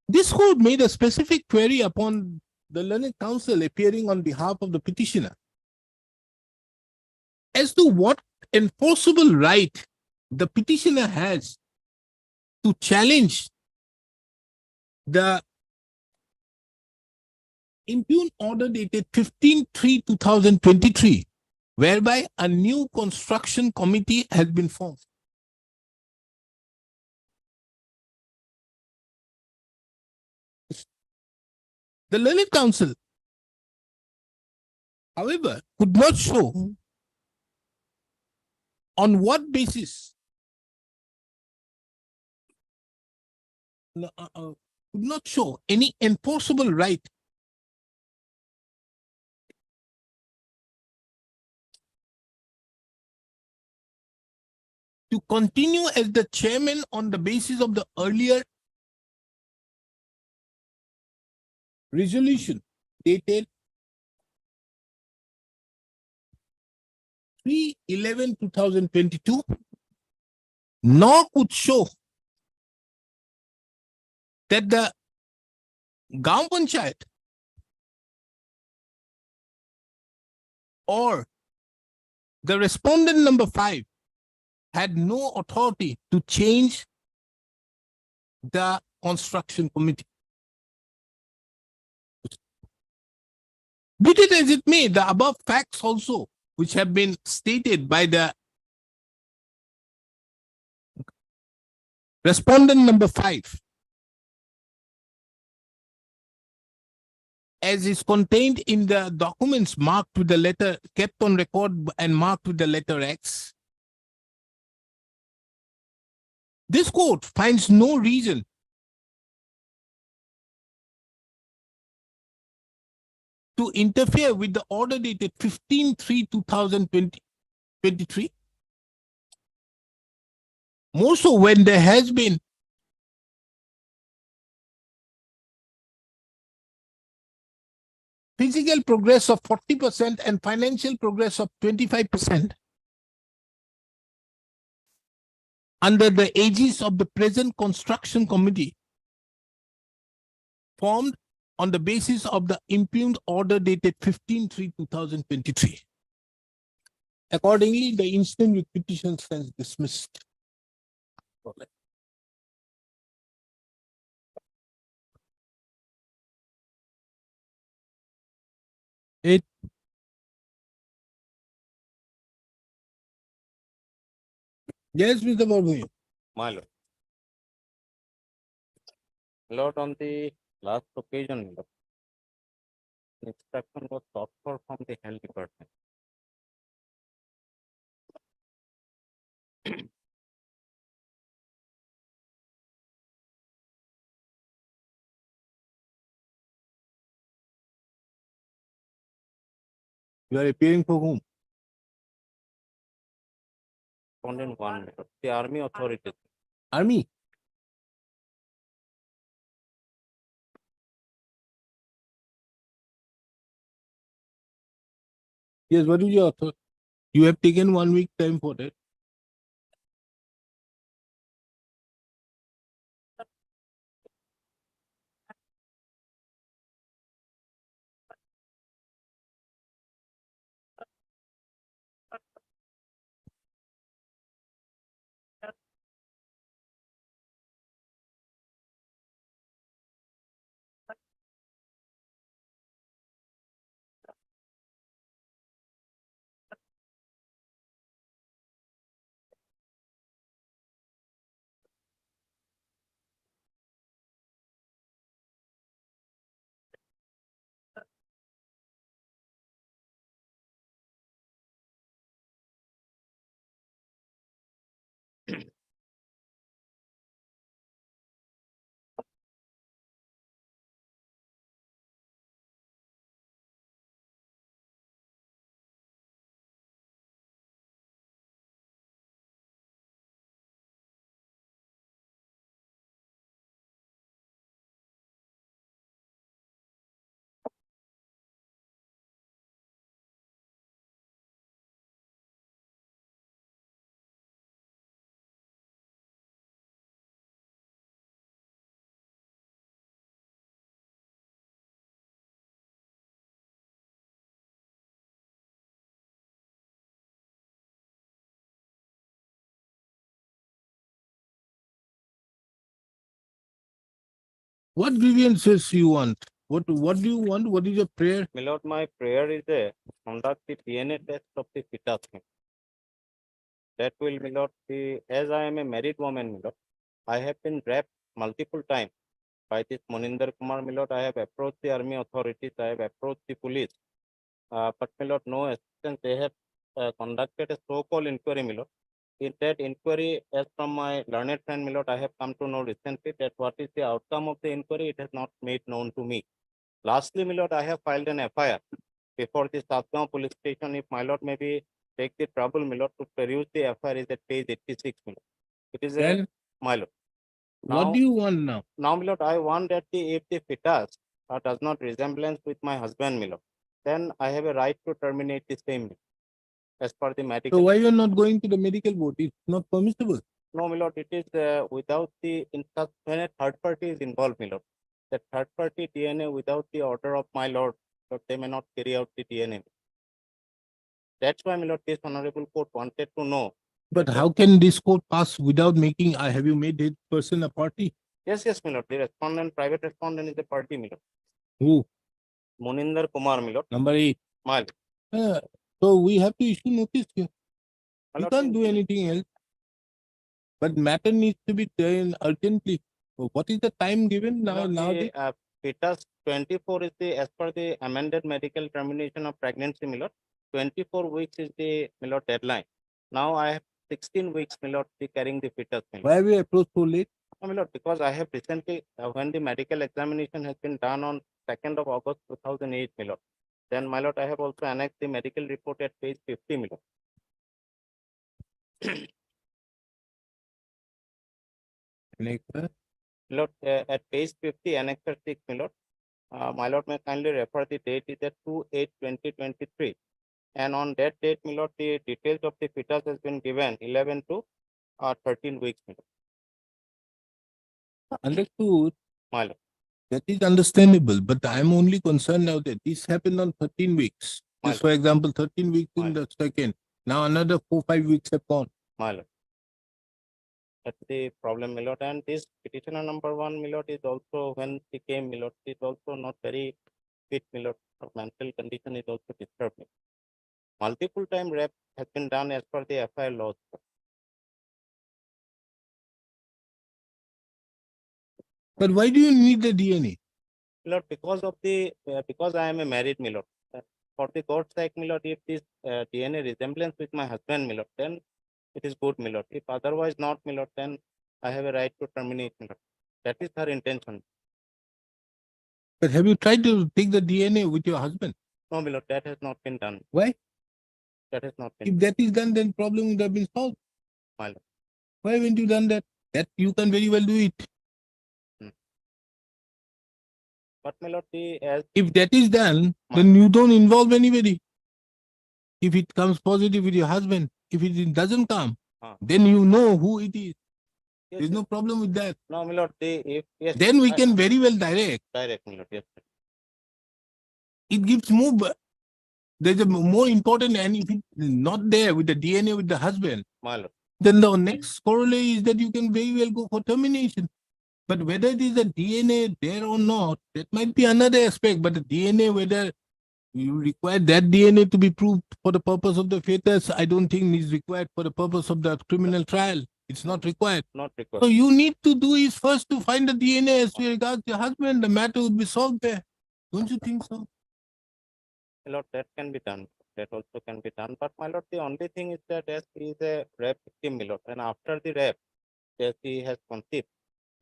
This court made a specific query upon the learned counsel appearing on behalf of the petitioner as to what enforceable right the petitioner has to challenge the impugned order dated 15/3/2023, whereby a new construction committee has been formed. The learned counsel, however, could not show on what basis? Could not show any enforceable right to continue as the chairman on the basis of the earlier resolution dated 3/11/2022, nor could show that the Gaon Panchayat or the respondent number 5 had no authority to change the construction committee. Be it as it may, the above facts also, which have been stated by the respondent number 5, as is contained in the documents marked with the letter, kept on record and marked with the letter X, this court finds no reason to interfere with the order dated 15/3/2023. More so when there has been physical progress of 40% and financial progress of 25% under the aegis of the present construction committee formed on the basis of the impugned order dated 15/3/2023. Accordingly, the instant with petition stands dismissed. It Yes, Mr. Babu. My lord. Lord, on the last occasion, the instruction was sought for from the health department. You are appearing for whom? Respondent 1, my lord. The army authorities. Army. Yes, what is your author? You have taken 1 week time for that. What grievances you want? What do you want? What is your prayer? My lord, my prayer is a conduct the DNA test of the fetus. That will, my lord, as I am a married woman, my lord, I have been raped multiple times by this Moninder Kumar, my lord. I have approached the army authorities, I have approached the police, but my lord, no assistance. They have conducted a so-called inquiry, my lord. in that inquiry, as from my learned friend, my lord, I have come to know recently that what is the outcome of the inquiry, it has not made known to me. Lastly, my lord, I have filed an FIR before the Satgaon police station. If my lord maybe take the trouble, my lord, to peruse the FIR is at page 86, my lord. It is a, Then my lord. what Now, do you want now? now, my lord, I want that if the fetus does not resemblance with my husband, my lord, then I have a right to terminate the same as per the So medical. why you are not going to the medical board? It's not permissible. No, my lord, it is without the, in fact, when a third party is involved, my lord, the third party DNA without the order of my lord, but they may not carry out the DNA. That's why, my lord, this honorable court wanted to know. But how can this court pass without making, have you made this person a party? Yes, my lord, the respondent, private respondent is the party, my lord. Who? Muninder Kumar, my lord. Number 8. My lord. So we have to issue notice here. My We lord, can't do anything else. But matter needs to be done urgently. So what is the time given my now? lord, Now the, fetus 24 is the, as per the amended medical termination of pregnancy, my lord. 24 weeks is the, my lord, deadline. Now I have 16 weeks, my lord, the carrying the fetus, my lord. why have you approached so late? No, my lord, because I have recently, when the medical examination has been done on 2nd of August 2008, my lord, then, my lord, I have also annexed the medical report at page 50, my lord. My lord, at page 50, annexure 6, my lord, may kindly refer the date is at 2/8/2023. And on that date, my lord, the details of the fetus has been given 11 to 13 weeks, my lord. Understood. My lord. That is understandable, but I am only concerned now that this happened on 13 weeks. My Just for example, 13 weeks My in the second. Now another 4-5 weeks have gone. My lord. That's the problem, my lord. And this petitioner number 1, my lord, is also, when she came, my lord, is also not very fit, my lord. Her mental condition is also disturbed. Multiple time rape has been done as per the FIR laws. But why do you need the DNA? My lord, because of the, because I am a married, my lord. For the God's sake, my lord, if this DNA resemblance with my husband, my lord, then it is good, my lord. If otherwise not, my lord, then I have a right to terminate, my lord. That is her intention. But have you tried to take the DNA with your husband? No, my lord, that has not been done. Why? That has not been If that is done, then problem would have been solved. my lord. Why haven't you done that? That you can very well do it. But my lord, as If that is done, My then you don't involve anybody. If it comes positive with your husband, if it doesn't come, then you know who it is. yes, There's yes. no problem with that. No, my lord, if yes, Then we can very well direct. direct, my lord, yes. It gives more, there's a more important, and if it's not there with the DNA with the husband, My lord. then the next corollary is that you can very well go for termination. But whether it is a DNA there or not, that might be another aspect. But the DNA, whether you require that DNA to be proved for the purpose of the fetus, I don't think is required for the purpose of the criminal trial. It's not required. Not required. So you need to do is first to find the DNA as regards your husband. The matter would be solved there. Don't you think so? My lord, that can be done. That also can be done. But my lord, the only thing is that as he is a rape victim, my lord, and after the rape, as he has conceived,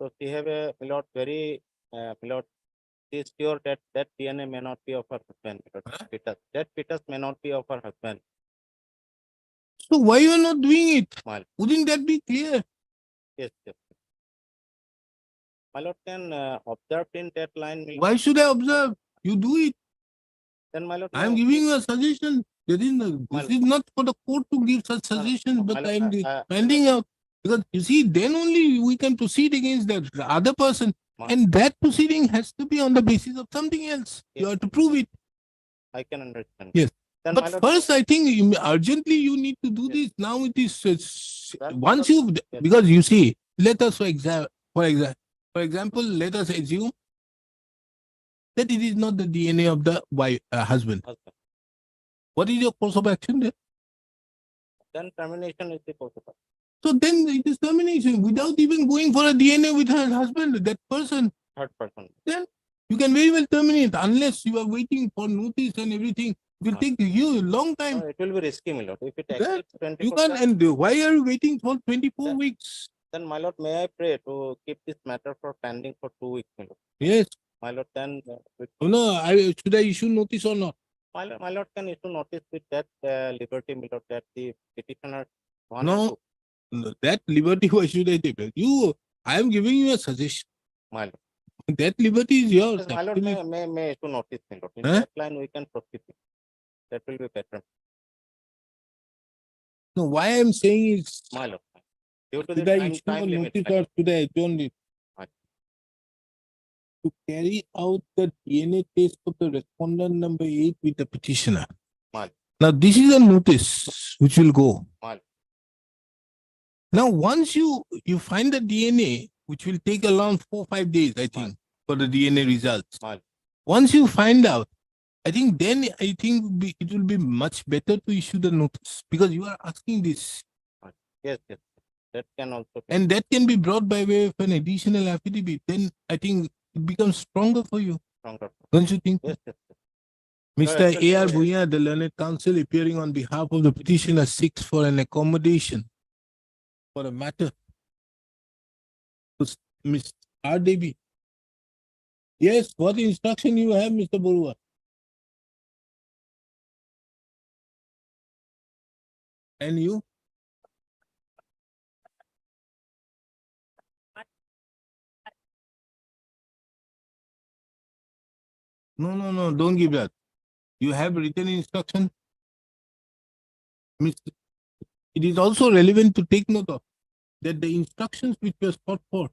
so she have a, my lord, very, my lord, she is sure that that DNA may not be of her husband. My lord. Fetus. That fetus may not be of her husband. So why you are not doing it? My lord. Wouldn't that be clear? Yes, yes. My lord, can observe in that line. My lord. Why should I observe? You do it. Then, my lord, I am no, giving you a suggestion. There is no, this is not for the court to give such suggestions, but I am finding out. Because you see, then only we can proceed against the other person. And that proceeding has to be on the basis of something else. You have to prove it. I can understand. Yes. Then, But my lord, first, I think urgently you need to do this. Now it is, That once my you, because you see, let us, for example, let us assume that it is not the DNA of the wife, husband. husband. What is your course of action there? Then termination is the possible. So then it is termination without even going for a DNA with her husband, that person. Third person. Then you can very well terminate unless you are waiting for notice and everything. It will take you a long time. It will be risky, my lord. If it That exceeds You 24 can't, hours, and why are you waiting for 24 Yeah. weeks? then my lord, may I pray to keep this matter for pending for 2 weeks, my lord. Yes. My lord, then Oh, no, should I issue notice or not? my lord can issue notice with that liberty, my lord, that the petitioner one No. and two, No, that liberty, why should I take? I am giving you a suggestion. my lord. That liberty is yours. Yes, my lord, Absolutely. may issue notice, my lord. In Huh? that line, we can proceed. That will be better, No, why I am saying is, my lord. Due to the should I time, issue time a limit, notice my lord. or should I adjourn it? Right. To carry out the DNA test of the respondent number 8 with the petitioner. Right. Now, this is a notice which will go. Right. Now, once you find the DNA, which will take around 4 or 5 days, I think, Right. for the DNA results. Right. Once you find out, I think it will be much better to issue the notice because you are asking this. Yes, yes. That can also be. And that can be brought by way of an additional affidavit. Then I think it becomes stronger for you. Stronger. Don't you think? Yes, yes. Mr. actually, A.R. Bhuya, the learned counsel appearing on behalf of the petitioner, seeks for an accommodation for a matter. Ms. R. Devi. Yes, what instruction you have, Mr. Borua? And you? No, don't give that. You have written instruction. It is also relevant to take note of that the instructions which were sought for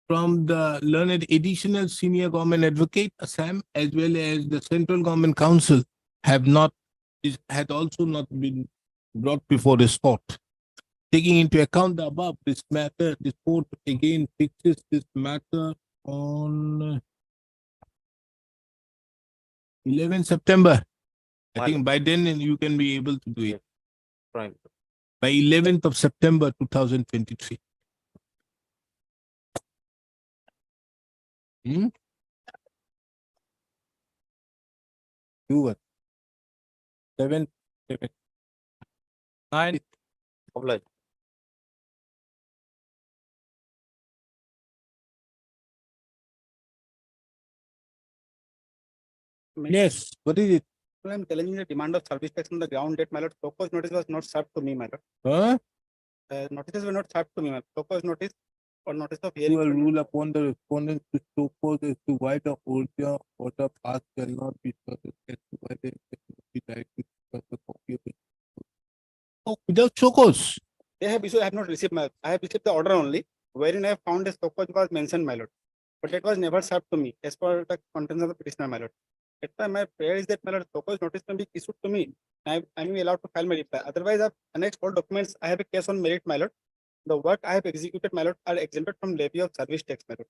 from the learned additional senior government advocate, Assam, as well as the central government council had also not been brought before this court. Taking into account the above, this court again fixes this matter on 11 September. I think by then you can be able to do it. Right. By 11th of September 2023. Do what? 7. 9. Oblige. Yes, what is it? I am challenging the demand of service tax on the ground that my lord, Toko's notice was not served to me, my lord. Huh? Notices were not served to me, my lord. Toko's notice or notice of To hearing. a rule upon the respondent to show cause as to why the order or the past shall not be subject as to why the be directed to the copy of it. Oh, without show cause. They have issued, I have not received my, I have received the order only, wherein I have found a Toko's was mentioned, my lord. But that was never served to me as per the contents of the petitioner, my lord. That's why my prayer is that my lord, Toko's notice can be issued to me. I am allowed to file my reply. Otherwise, I've annexed all documents. I have a case on merit, my lord. The work I have executed, my lord, are exempted from levy of service tax, my lord.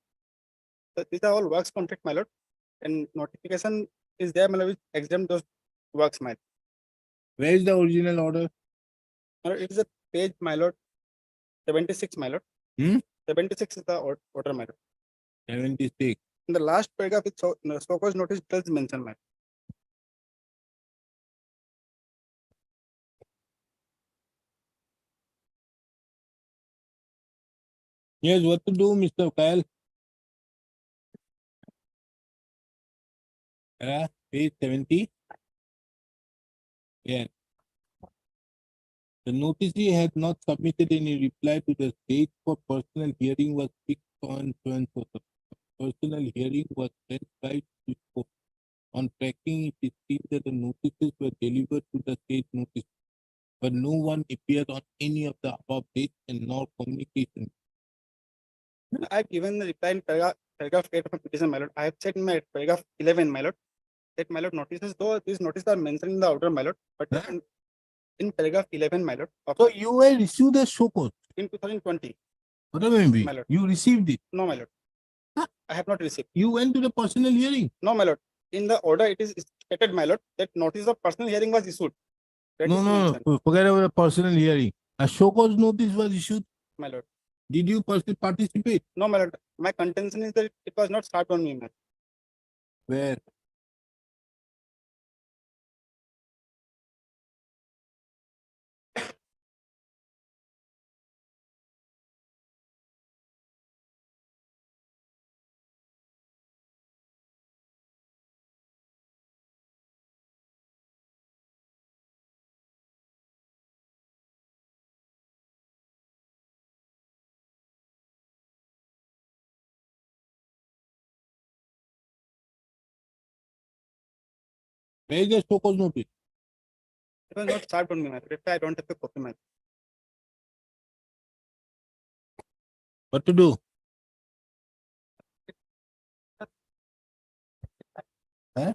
So these are all works contract, my lord, and notification is there, my lord, which exempt those works, my lord. Where is the original order? My lord, it is a page, my lord, 76, my lord. 76 is the order, my lord. 76. In the last paragraph, it's Toko's notice does mention, my lord. Yes, what to do, Mr. Kyle? Page 70. Yeah. The noticee had not submitted any reply to the date for personal hearing was fixed on 7th of September. Personal hearing was sent by the court. On tracking, it is seen that the notices were delivered to the state notice, but no one appeared on any of the above dates and nor communication. I have given the reply in paragraph 8 of my petition, my lord. I have said in my paragraph 11, my lord, that my lord notices, though these notices are mentioned in the order, my lord, but in paragraph 11, my lord, So you were issued a show cause. in 2020, What do you mean? My lord. You received it. no, my lord. I have not received. You went to the personal hearing. No, my lord. In the order, it is stated, my lord, that notice of personal hearing was issued. That is mentioned, Forget about the personal hearing. A show cause notice was issued. my lord. Did you participate? No, my lord. My contention is that it was not served on me, my lord. Where? Where is the show cause notice? It was not served on me, my lord. That's why I don't have the copy, my lord. What to do? Huh?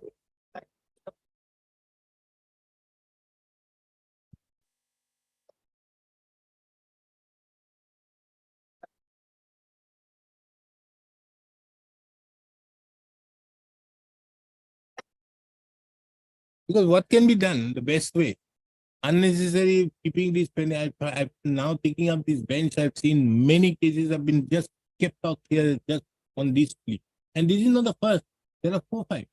Because what can be done the best way? Unnecessary keeping this pen. I've now taking up this bench. I've seen many cases have been just kept out here just on this plea. And this is not the first. There are 4, 5.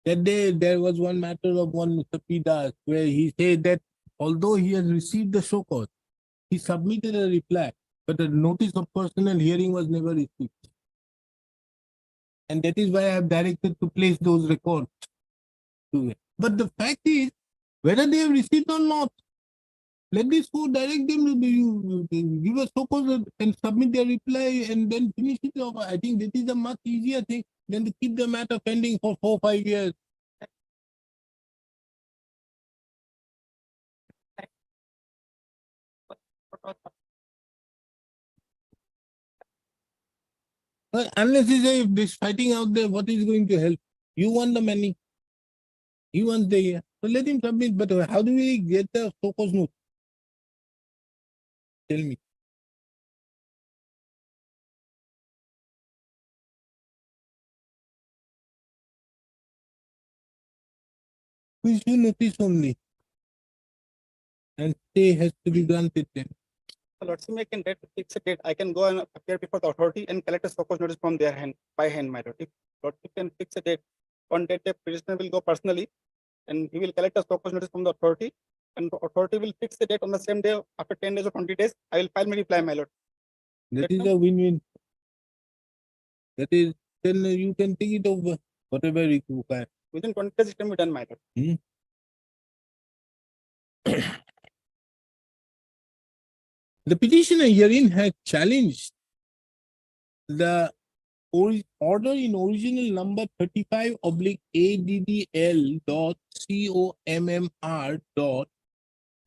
That day there was one matter of one Mr. P. Das where he said that although he has received the show cause, he submitted a reply, but the notice of personal hearing was never received. And that is why I have directed to place those records to it. But the fact is, whether they have received or not, let this go direct them to you give a show cause and submit their reply and then finish it off. I think that is a much easier thing than to keep the matter pending for 4, 5 years. But unless you say if this fighting out there, what is going to help? You want the money. He wants the year. So let him submit. But how do we get the show cause note? Tell me. We issue notice only. And stay has to be granted then. Lordship, I can fix a date. I can go and appear before the authority and collect a show cause notice from their hand, by hand, my lord. If Lordship can fix a date, on that day, prisoner will go personally and he will collect a show cause notice from the authority, and the authority will fix the date on the same day. After 10 days or 20 days, I will file my reply, my lord. That is a win-win. That is, then you can take it over, whatever you require. Within 20 days, it can be done, my lord. The petitioner herein had challenged the order in original number 35 oblique ADDL dot COMMR dot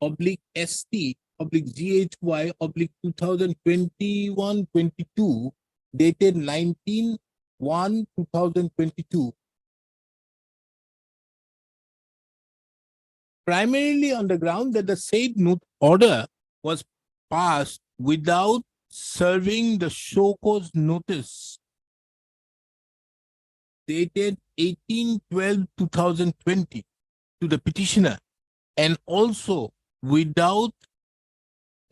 oblique ST oblique GHY oblique 2021-22 dated 19/1/2022. Primarily on the ground that the said order was passed without serving the show cause notice dated 18/12/2020 to the petitioner, and also without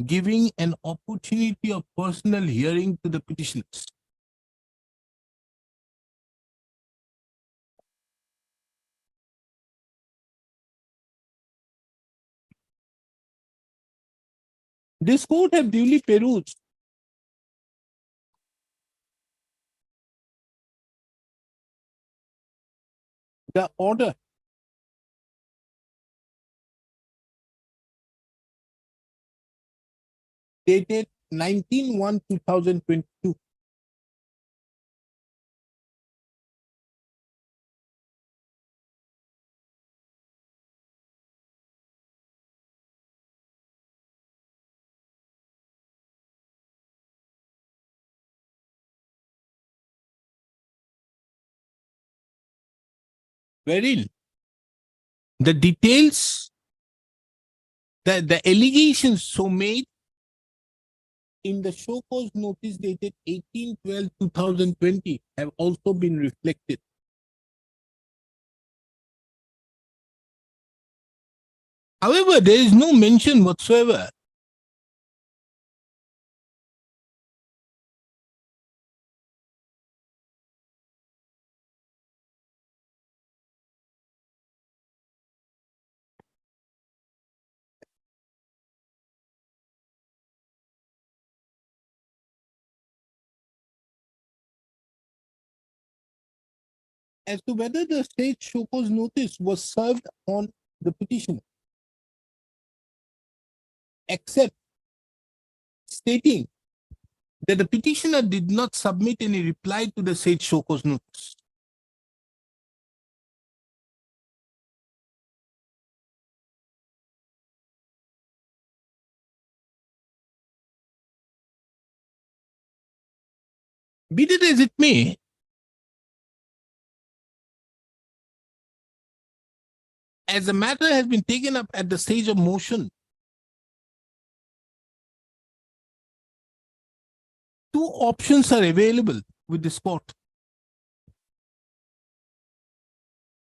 giving an opportunity of personal hearing to the petitioners. This court have duly perused the order dated 19/1/2022. Wherein the details, the allegations so made in the show cause notice dated 18/12/2020 have also been reflected. However, there is no mention whatsoever as to whether the state show cause notice was served on the petitioner, except stating that the petitioner did not submit any reply to the said show cause notice. Be that as it may, as the matter has been taken up at the stage of motion, two options are available with this court.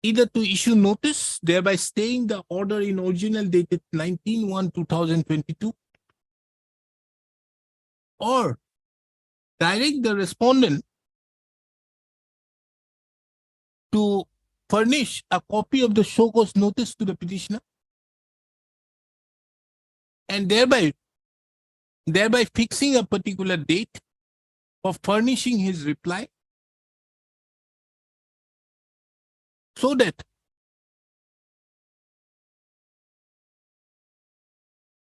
Either to issue notice, thereby staying the order in original dated 19/1/2022, or direct the respondent to furnish a copy of the show cause notice to the petitioner, and thereby fixing a particular date of furnishing his reply, so that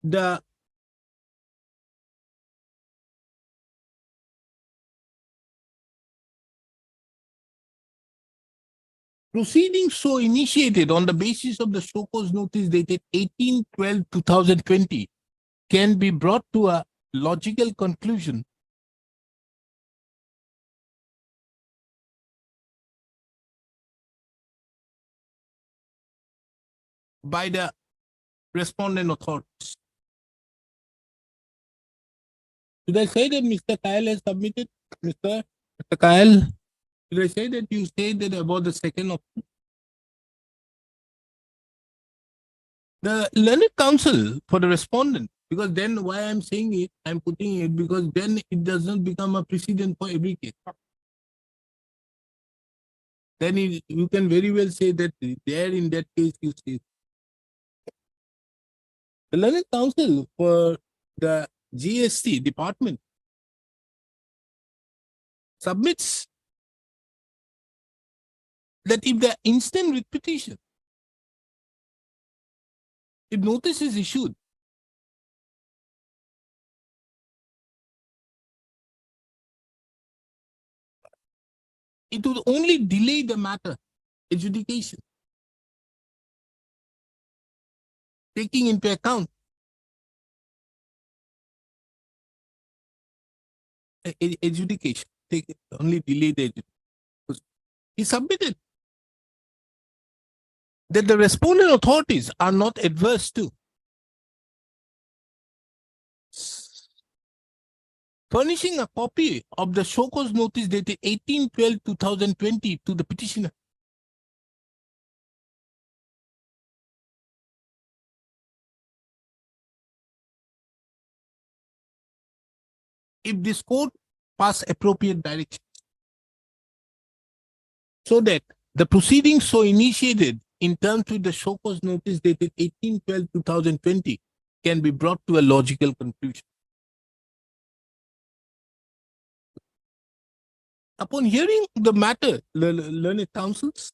the proceedings so initiated on the basis of the show cause notice dated 18/12/2020 can be brought to a logical conclusion by the respondent authorities. Should I say that Mr. Kyle has submitted? Mr. Kyle, should I say that you said that about the second option? The learned counsel for the respondent, because then why I'm saying it, I'm putting it because then it doesn't become a precedent for every case. Then you can very well say that there in that case you say. The learned counsel for the GST department submits that if the instant writ petition, if notice is issued, it would only delay the matter adjudication, taking into account adjudication, only delay the adjudication. He submitted that the respondent authorities are not adverse to furnishing a copy of the show cause notice dated 18/12/2020 to the petitioner. If this court pass appropriate direction, so that the proceedings so initiated in terms with the show cause notice dated 18/12/2020 can be brought to a logical conclusion. Upon hearing the matter, learned counsels,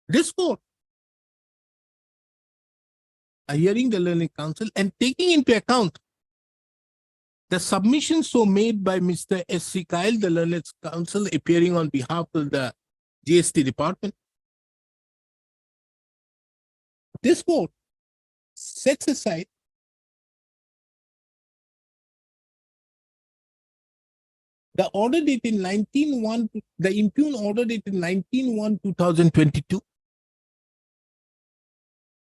this court, hearing the learned counsel and taking into account the submission so made by Mr. S.C. Kyle, the learned counsel appearing on behalf of the GST department, this court sets aside the order dated 19/1, the impugned order dated 19/1/2022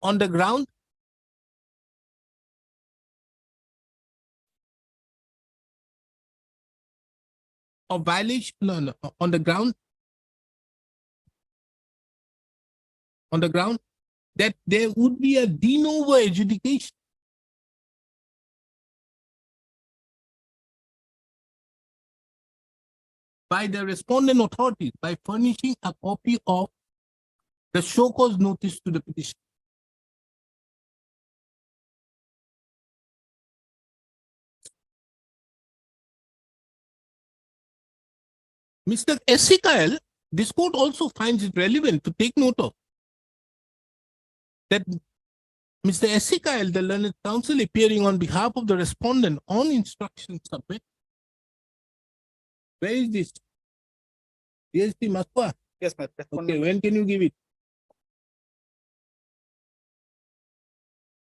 on the ground of violation, on the ground that there would be a de novo adjudication by the respondent authorities by furnishing a copy of the show cause notice to the petition. Mr. S.C. Kyle, this court also finds it relevant to take note of that Mr. S.C. Kyle, the learned counsel appearing on behalf of the respondent on instruction submit. Where is this? GST Maswa. Yes, my Okay, when can you give it?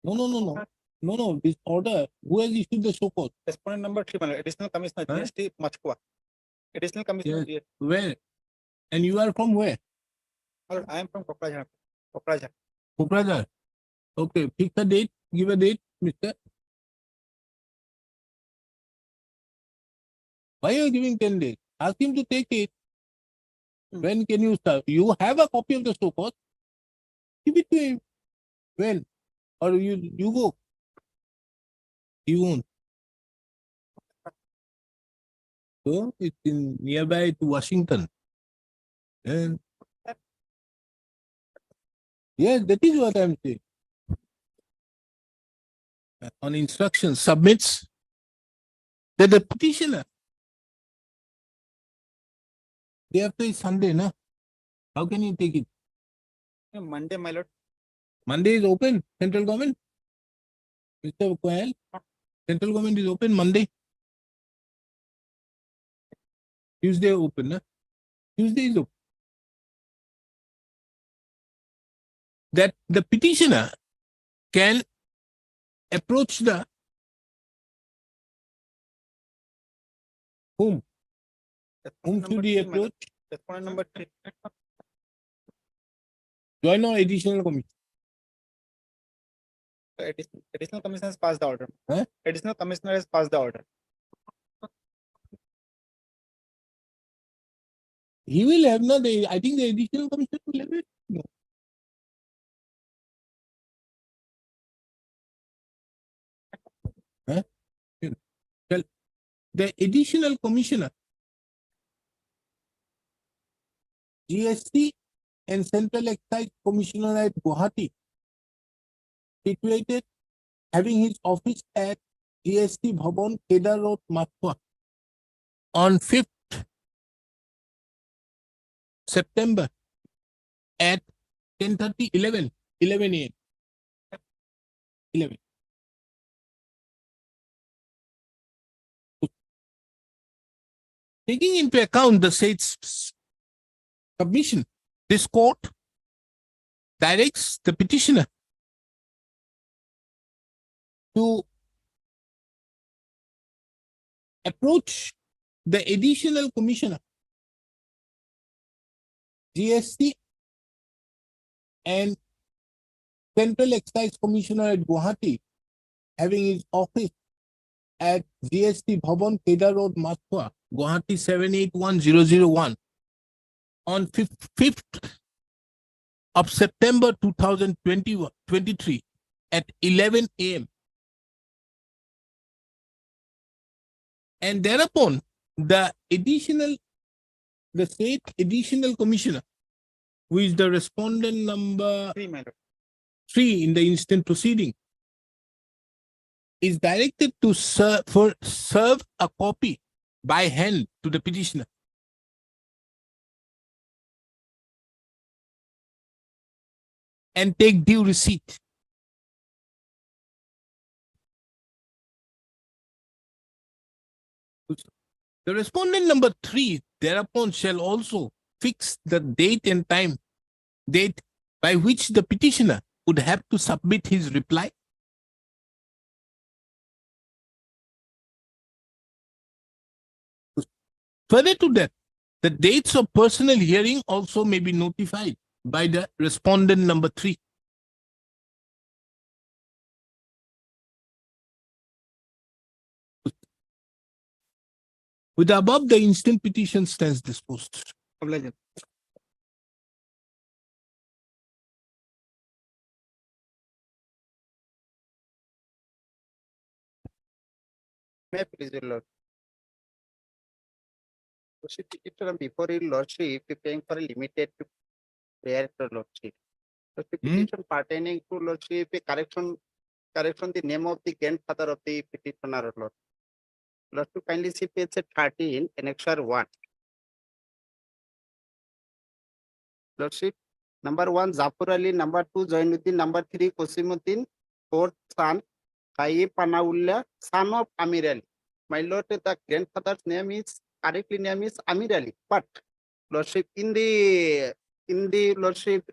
No. No, this order, who has issued the so called? Respondent number 3, my lord, additional commissioner, Huh? GST, Machkua. Additional commissioner, Yes. Where? And you are from where? my lord, I am from Cooperative. Cooperative. Koprajar. Okay, pick a date, give a date, mister. Why are you giving 10 days? Ask him to take it. When can you start? You have a copy of the so called. Give it to him. When? Or you go. You won't. So it's in nearby to Washington. And yes, that is what I'm saying. On instruction submits that the petitioner. Day after is Sunday, na? How can you take it? Monday, my lord. Monday is open, central government. Mr. Koel, central government is open Monday. Tuesday open, na? Tuesday is open. That the petitioner can approach the whom? Whom should he approach? Respondent number 3. Join or additional committee? Additional commissioner has passed the order. Huh? Additional commissioner has passed the order. He will have not. I think the additional commissioner will have it. No. Huh? Well, the additional commissioner, GST and Central Excise Commissioner at Guwahati, situated having his office at GST Bhavan, Kedar Road, Mathua, on 5th September at 10:30, 11 a.m. 11. Taking into account the state's submission, this court directs the petitioner to approach the additional commissioner, GST and Central Excise Commissioner at Guwahati, having his office at GST Bhavan, Kedar Road, Mathua, Guwahati 781001, on 5th of September 2023 at 11 a.m. And thereupon, the state additional commissioner, who is the respondent number 3, my lord. 3 in the instant proceeding, is directed to serve a copy by hand to the petitioner. And take due receipt. The respondent number 3 thereupon shall also fix the date and time, date by which the petitioner would have to submit his reply. Further to that, the dates of personal hearing also may be notified by the respondent number 3. With the above, the instant petition stands disposed. Obliged. May I please, your lord? Lordship, before your lordship, paying for a limited prayer to lordship. Lordship, petition pertaining to lordship, correction the name of the grandfather of the petitioner, lord. Lordship, kindly see page 13, annexure 1. Lordship, number 1, Zafur Ali, number 2, Zainuddin, number 3, Kosimuddin, 4th son, Tayyip Panaullah, son of Amir Ali. My lord, the grandfather's name is Amir Ali, but lordship, in the lordship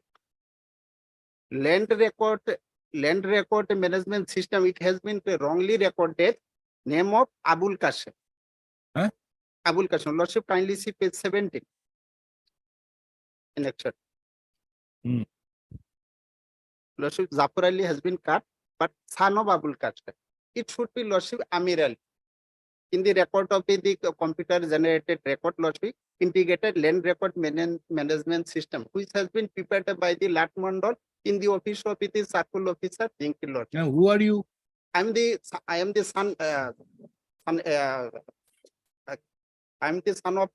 land record land record management system, it has been wrongly recorded name of Abul Qasim. Huh? Abul Qasim. Lordship, kindly see page 17. In action. Hmm. Lordship, Zafar Ali has been cut, but son of Abul Qasim. It should be Lordship Amir Ali. In the record of the computer generated record, Lordship, integrated land record management system, which has been prepared by the Lat Mandal in the office of the circle officer. Thank you, Lord. Now, who are you? I am the son. I am the son of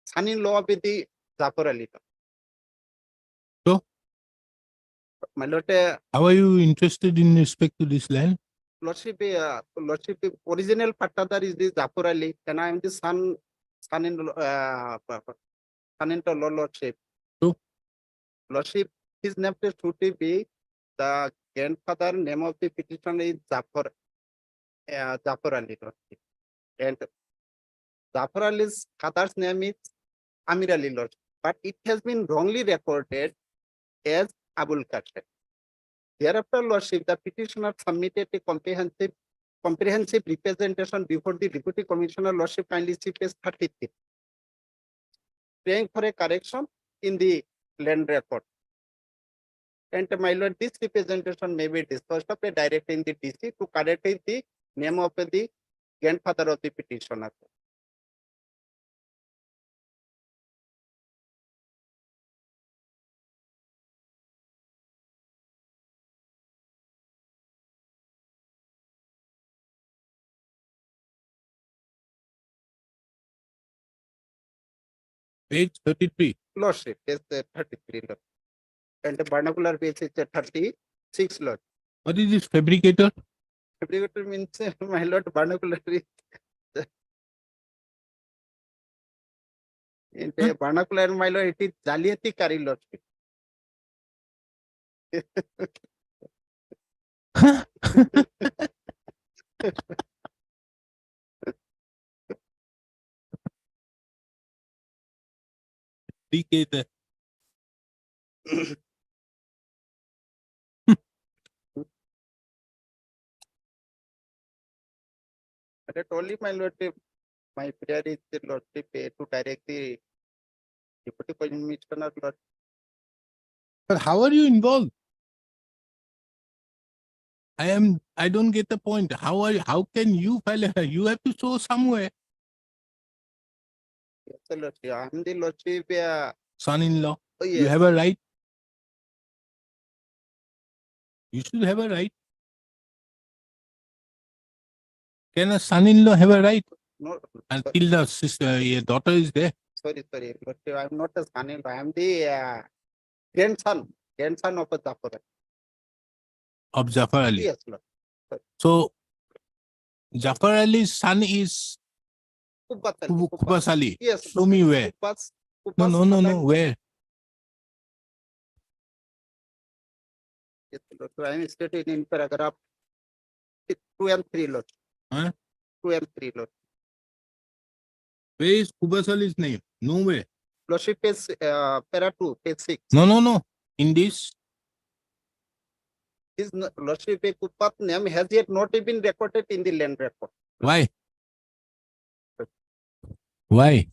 son-in-law of the Zafar Ali. So? My lord, How are you interested in respect to this land? Lordship, original Patadar is the Zafar Ali, and I am the son-in-law, Lordship. So? Lordship, his name should be the grandfather name of the petitioner is Zafar Ali, Lordship. And Zafar Ali's father's name is Amir Ali, Lordship. But it has been wrongly recorded as Abul Qasim. Thereafter, Lordship, the petitioner submitted a comprehensive representation before the Deputy Commissioner, Lordship, kindly see page 33, praying for a correction in the land record. And my lord, this representation may be disposed of by directing the DC to correct the name of the grandfather of the petitioner. Page 33. Lordship, is 33, Lord. And the vernacular base is 36, Lord. What is this fabricator? Fabricator means, my lord, vernacular is in the vernacular, my lord, it is Jaliyati Kari, Lordship. Fabricator. But only, my lord, my prayer is the Lordship to direct the Deputy Commissioner, Lord. But how are you involved? I don't get the point. How can you file you have to show somewhere? Yes, Lordship. I am the Lordship. Son-in-law. Oh, You yes. have a right. You should have a right. Can a son-in-law have a right? No, Until the sister, your daughter is there. sorry, Lordship. I am not a son-in-law. I am the grandson of a Zafar. Of Jafar Ali. Yes, Lord. So, Jafar Ali's son is Kubas Ali. Yes. Show me where. No. Where? Yes, Lord. So I am stated in paragraph 2 and 3, Lord. Huh? 2 and 3, Lord. Where is Kubas Ali's name? Nowhere. Lordship is para 2, page 6. No. In this, His Lordship Kupat name has yet not been recorded in the land record. why? Why?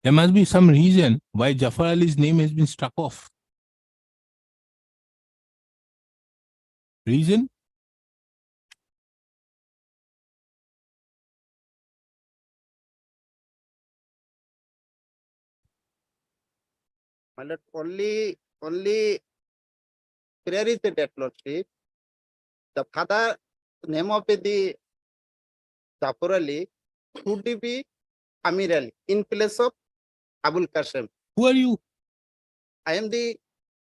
There must be some reason why Jafar Ali's name has been struck off. Reason? My lord, only prayer is that, Lordship. The father name of the Zafar Ali should be Amir Ali in place of Abul Qasim. Who are you? I am the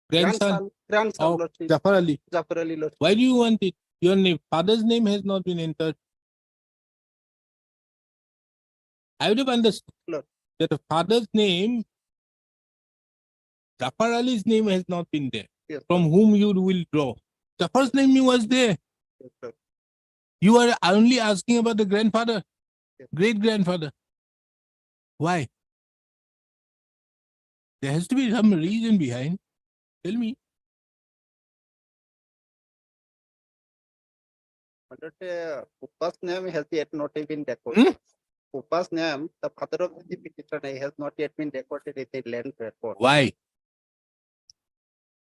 Grandson grandson, of Lordship. Jafar Ali. Zafar Ali, Lordship. Why do you want it? Your name, father's name has not been entered. I would have understood Lord. that the father's name, Jafar Ali's name has not been there. Yes, From Lord. whom you will draw. Jafar's name was there. Yes, Lord. You are only asking about the grandfather, Yes. great grandfather. Why? There has to be some reason behind. Tell me. But Upa's name has yet not been recorded. Upa's name, the father of the petitioner, has not yet been recorded in the land record. Why?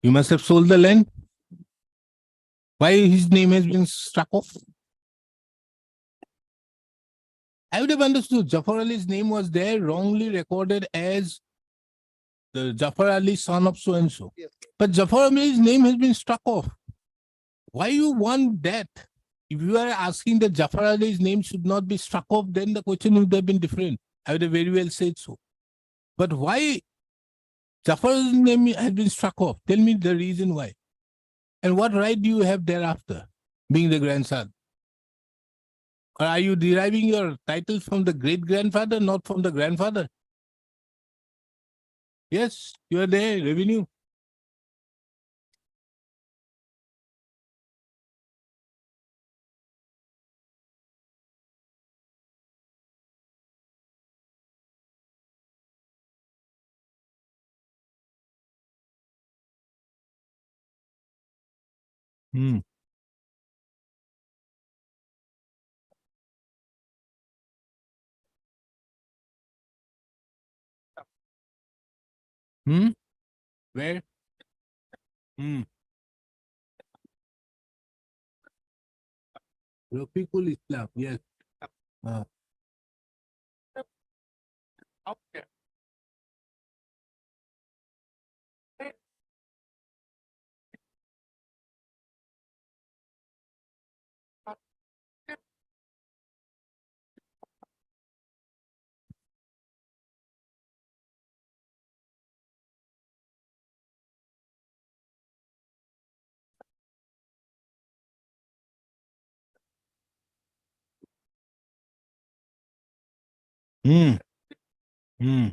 You must have sold the land. Why his name has been struck off? I would have understood Jafar Ali's name was there wrongly recorded as the Jafar Ali son of so-and-so. Yes. But Jafar Ali's name has been struck off. Why you want that? If you are asking that Jafar Ali's name should not be struck off, then the question would have been different. I would have very well said so. But why Jafar's name has been struck off? Tell me the reason why. And what right do you have thereafter, being the grandson? Or are you deriving your title from the great-grandfather, not from the grandfather? Yes, you are there, revenue. Hmm. Hmm? Where? Hmm. Rafiqul Islam, yes. Hmm. Hmm.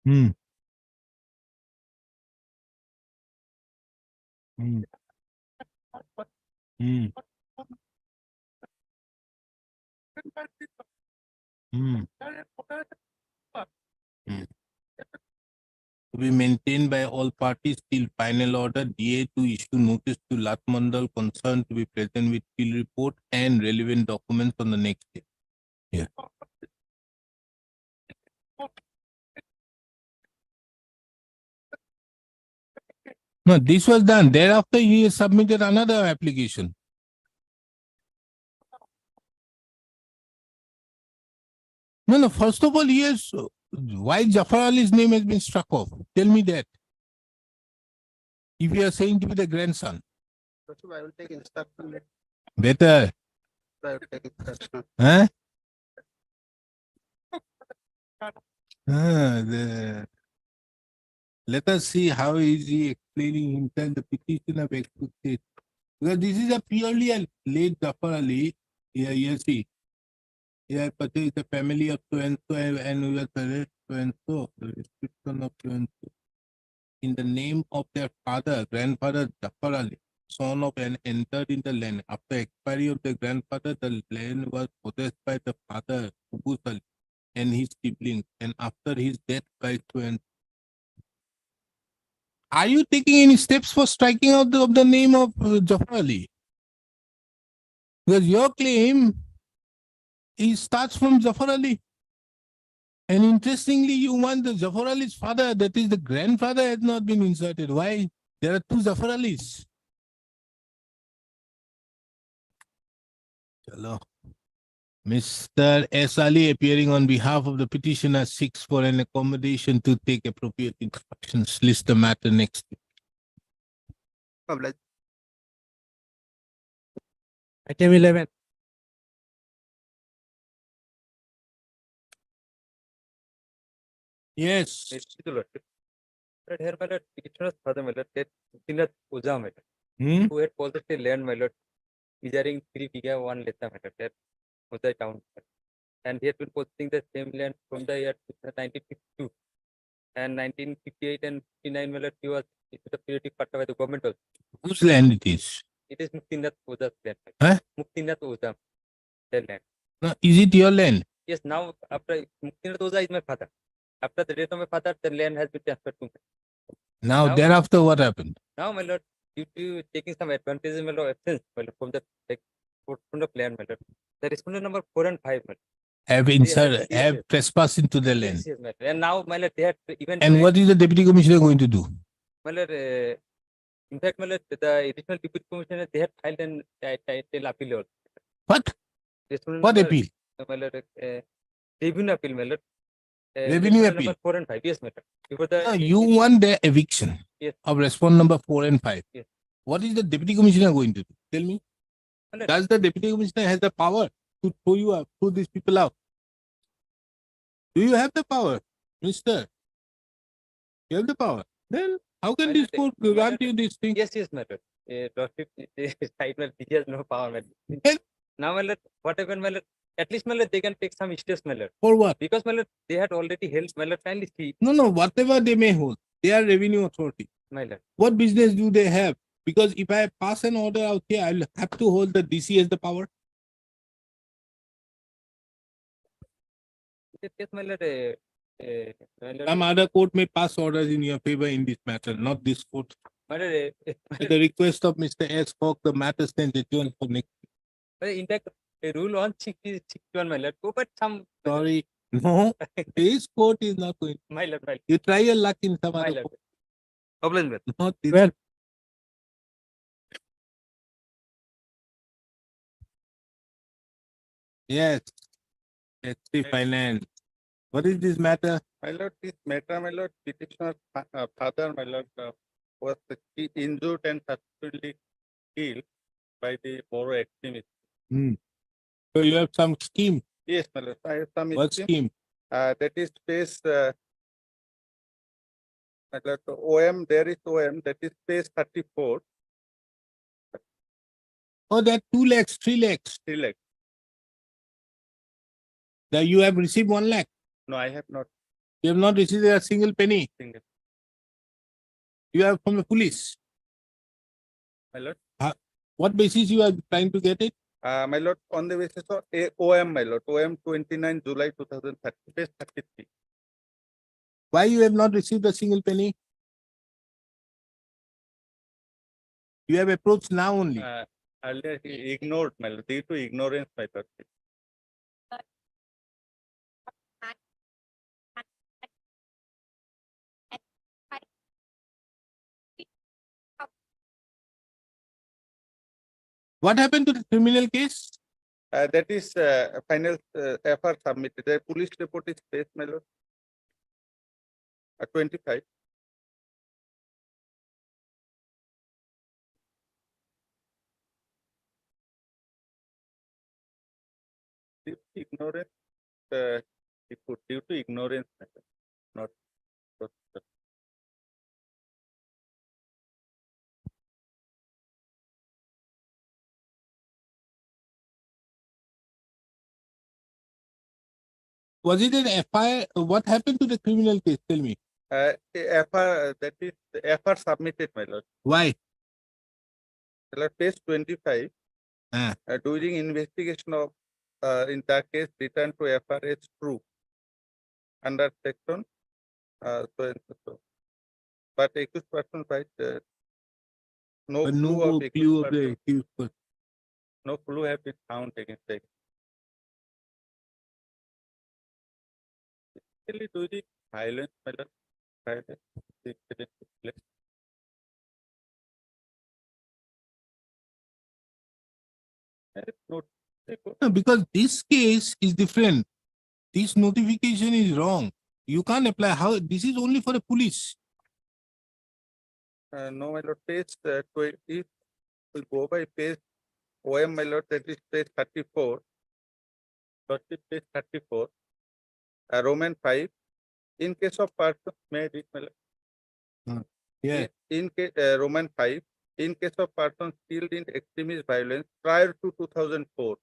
Hmm. Hmm. Hmm. Hmm. Hmm. To be maintained by all parties till final order, DA to issue notice to Lat Mandal concerned to be present with field report and relevant documents on the next day. Yeah. No, this was done. Thereafter, he has submitted another application. No, first of all, he has, why Jafar Ali's name has been struck off? Tell me that. If you are saying to be the grandson. I will take instruction. Better. I will take instruction. Huh? Let us see how is he explaining himself, the petition of Ex-gratia. Because this is a purely a late Jafar Ali. Yeah, you see. Yeah, but it's a family of so and so, and we are so and so, the description of so and so. In the name of their father, grandfather Jafar Ali, son of and entered in the land. After expiry of the grandfather, the land was possessed by the father, Ubus Ali, and his siblings, and after his death by so and so. Are you taking any steps for striking out of the name of Jafar Ali? Because your claim starts from Jafar Ali. And interestingly, you want the Jafar Ali's father, that is the grandfather, has not been inserted. Why? There are two Jafar Alis. Chalo. Mr. S. Ali, appearing on behalf of the petitioner, seeks for an accommodation to take appropriate instructions. List the matter next. Item 11. Yes. But here, my lord, petitioner's father, my lord, that Sinath Uza, my Hmm? lord, who had possessed a land, my lord, measuring 3 biga 1 lecta, my lord, that Uza town. And he had been possessing the same land from the year 1952. And 1958 and 59, my lord, he was issued a periodic patta by the government also. Whose land it is? It is Muktinath Uza's land. Huh? Muktinath Uza, their land. No, is it your land? Yes, now after Muktindrath Oza is my father. After the death of my father, the land has been transferred to me. Now, Now- thereafter, what happened? Now, my lord, due to taking some advantages, my lord, absence, my lord, from the plan, my lord, the respondent number 4 and 5, my lord. Have inserted, yes, have yes. trespassed into the land. Yes, yes, my lord. And now, my lord, they had even. And what is the deputy commissioner going to do? My lord, in fact, my lord, the additional deputy commissioner, they had filed an title appeal also. What? Respondent What number, appeal? My lord, revenue appeal, my lord. Revenue respondent appeal. number 4 and 5, yes, my lord. Before the. No, you want the eviction Yes. of respondent number 4 and 5. Yes. What is the deputy commissioner going to do? Tell me. My lord, Does the deputy commissioner has the power to throw you out, throw these people out? Do you have the power, mister? You have the power. Then how can My this lord, court grant you this thing? Yes, yes, my lord. Lordship, side, my lord, he has no power, my lord. Well- Now, my lord, what happened, my lord? At least, my lord, they can take some steps, my lord. For what? Because, my lord, they had already held, my lord, kindly see, No, whatever they may hold, they are revenue authority. my lord. What business do they have? Because if I pass an order out here, I'll have to hold the DC as the power. Yes, yes, my lord. My lord, Some other court may pass orders in your favor in this matter, not this court. my lord, At the request of Mr. S. Fogg, the matter stands adjourned for next. in fact, a rule on 61, my lord. Go, but some, Sorry. No, this court is not going. my lord, my lord. You try your luck in some My other lord. court. Obliged, my lord. Not this. Well, Yes. Taxi finance. What is this matter? My lord, this matter, my lord, petitioner's father, my lord, was injured and subsequently killed by the Moro extremists. So you have some scheme. Yes, my lord, I have some What scheme. scheme? That is space, my lord, OM, there is OM, that is space 34, Oh, that 2 lakhs, 3 lakhs. 3 lakh. That you have received 1 lakh. No, I have not You have not received a single penny. seen it, You have from the police. my lord. What basis you are trying to get it? My lord, on the basis of OM, my lord, OM 29 July 2030, space 33. Why you have not received a single penny? You have approached now only. Earlier he ignored, my lord, due to ignorance, my lord. What happened to the criminal case? That is final FR submitted. The police report is placed, my lord. 25. Due to ignorance, he put due to ignorance, my lord, not. Was it an FIR? What happened to the criminal case? Tell me. FR, that is the FR submitted, my lord. Why? My lord, page 25. Ah. During investigation of, in that case, returned to FR as true under section. So and so. But accused person, right? No But clue no of accused clue of person. the accused person. No clue have been found against the actually during violence, my lord, violence, the incident took place. Note, No, because this case is different. This notification is wrong. You can't apply. How? This is only for the police. no, my lord, page 20, if we go by page OM, my lord, that is page 34, page 34, Roman 5, in case of person, may I read, my lord? Yeah. In case, Roman 5, in case of persons killed in extremist violence prior to 2004,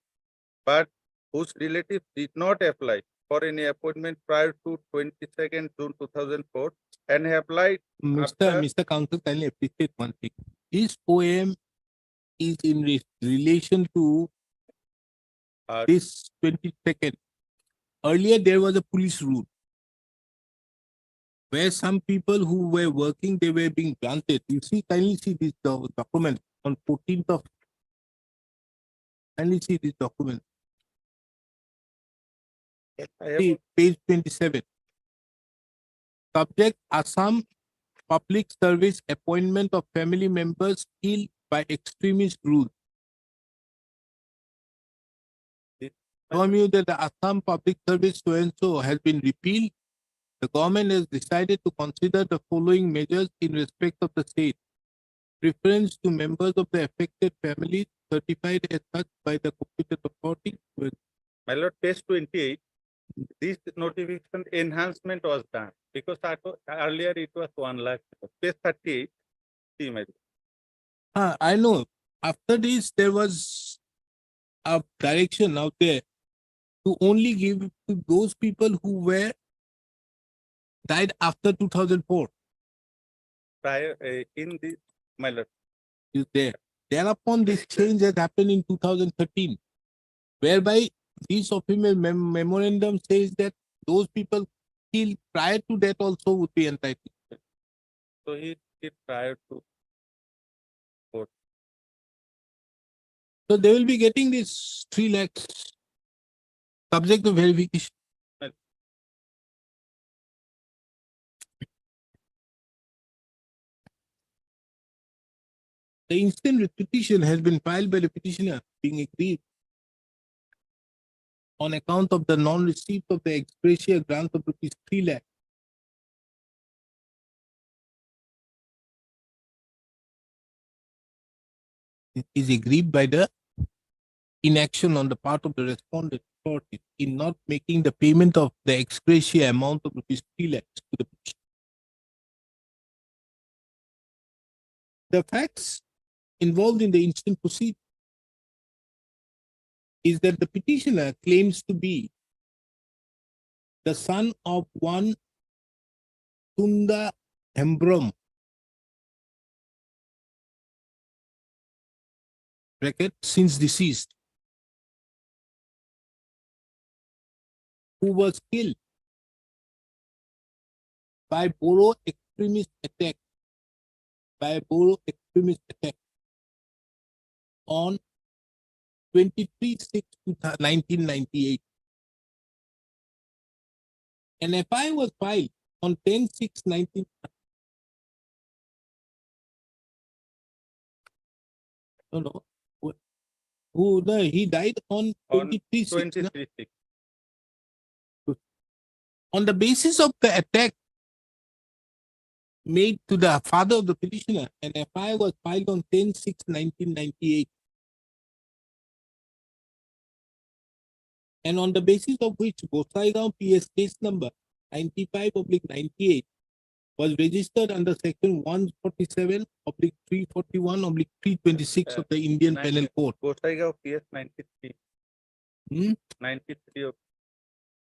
but whose relatives did not apply for any appointment prior to 22nd June 2004 and have applied after. Mr. Counsel, kindly appreciate one thing. This poem is in relation to Uh, this 22nd. Earlier, there was a police rule where some people who were working, they were being granted. You see, kindly see this document on 14th of, kindly see this document. Yes, I have See, page 27. Subject Assam Public Service appointment of family members killed by extremist rule. This- Inform you that the Assam Public Service so-and-so has been repealed. The government has decided to consider the following measures in respect of the state. Reference to members of the affected families certified as such by the competent authority. My lord, page 28, this notification enhancement was done because earlier it was 1 lakh. Page 38, see my lord. I know. After this, there was a direction out there to only give to those people who were died after 2004. Prior in the, my lord, Is there. Thereupon, this change has happened in 2013, whereby this official memorandum says that those people killed prior to that also would be entitled. so he did prior to So they will be getting this 3 lakhs subject to verification. The instant petition has been filed by the petitioner being agreed on account of the non-receipt of the ex-gratia grant of rupees 3 lakh. It is agreed by the inaction on the part of the respondent authority in not making the payment of the ex-gratia amount of rupees 3 lakhs to the petitioner. The facts involved in the instant proceeding is that the petitioner claims to be the son of one Tunda Hembrom, bracket, since deceased, who was killed by Boro extremist attack, on 23/6/1998. An FI was filed on 10/6/19. No. He died on 23/6. 23. On the basis of the attack made to the father of the petitioner, an FI was filed on 10/6/1998. And on the basis of which Gosaigaon PS case number 95/98 was registered under section 147/341/326 of the Indian Penal Code. Gosaigaon PS 93. Hmm? 93 of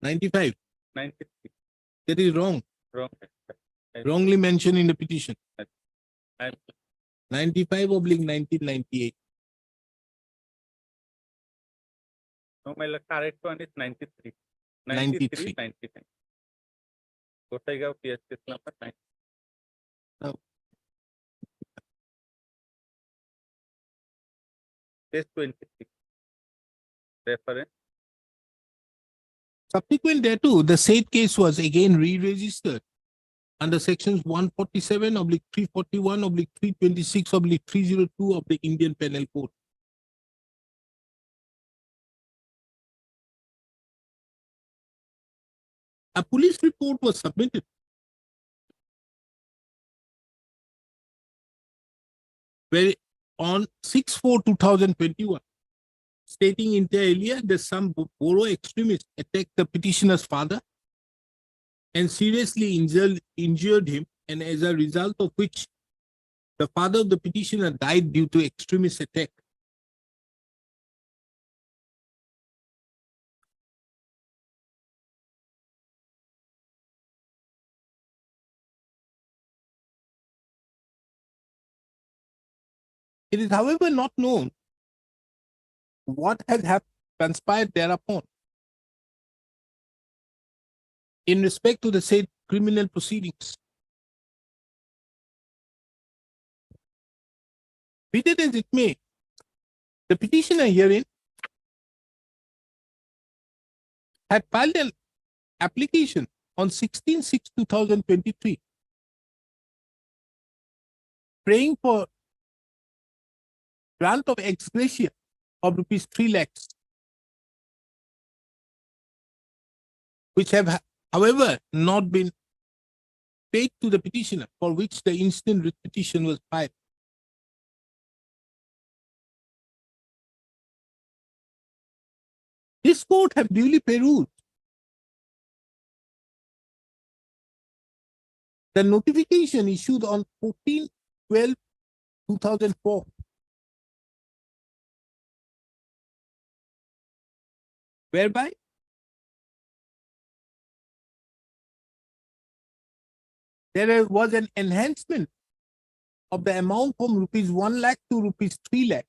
95. 93. That is wrong. Wrong. Wrongly mentioned in the petition. I'm 95/1998. no, my lord, correct one is 93. 93. 99. Gosaigaon PS case number 9. Now, Page 26. Reference. subsequent thereto, the said case was again re-registered under sections 147/341/326/302 of the Indian Penal Code. A police report was submitted where on 6/4/2021, stating inter alia that some Boro extremists attacked the petitioner's father and seriously injured him, and as a result of which the father of the petitioner died due to extremist attack. It is, however, not known what has transpired thereupon. in respect to the said criminal proceedings. Be that as it may, the petitioner herein had filed an application on 16/6/2023, praying for grant of ex-gratia of rupees 3 lakhs, which have, however, not been paid to the petitioner, for which the instant writ petition was filed. This court have duly perused the notification issued on 14/12/2004, whereby there was an enhancement of the amount from rupees 1 lakh to rupees 3 lakh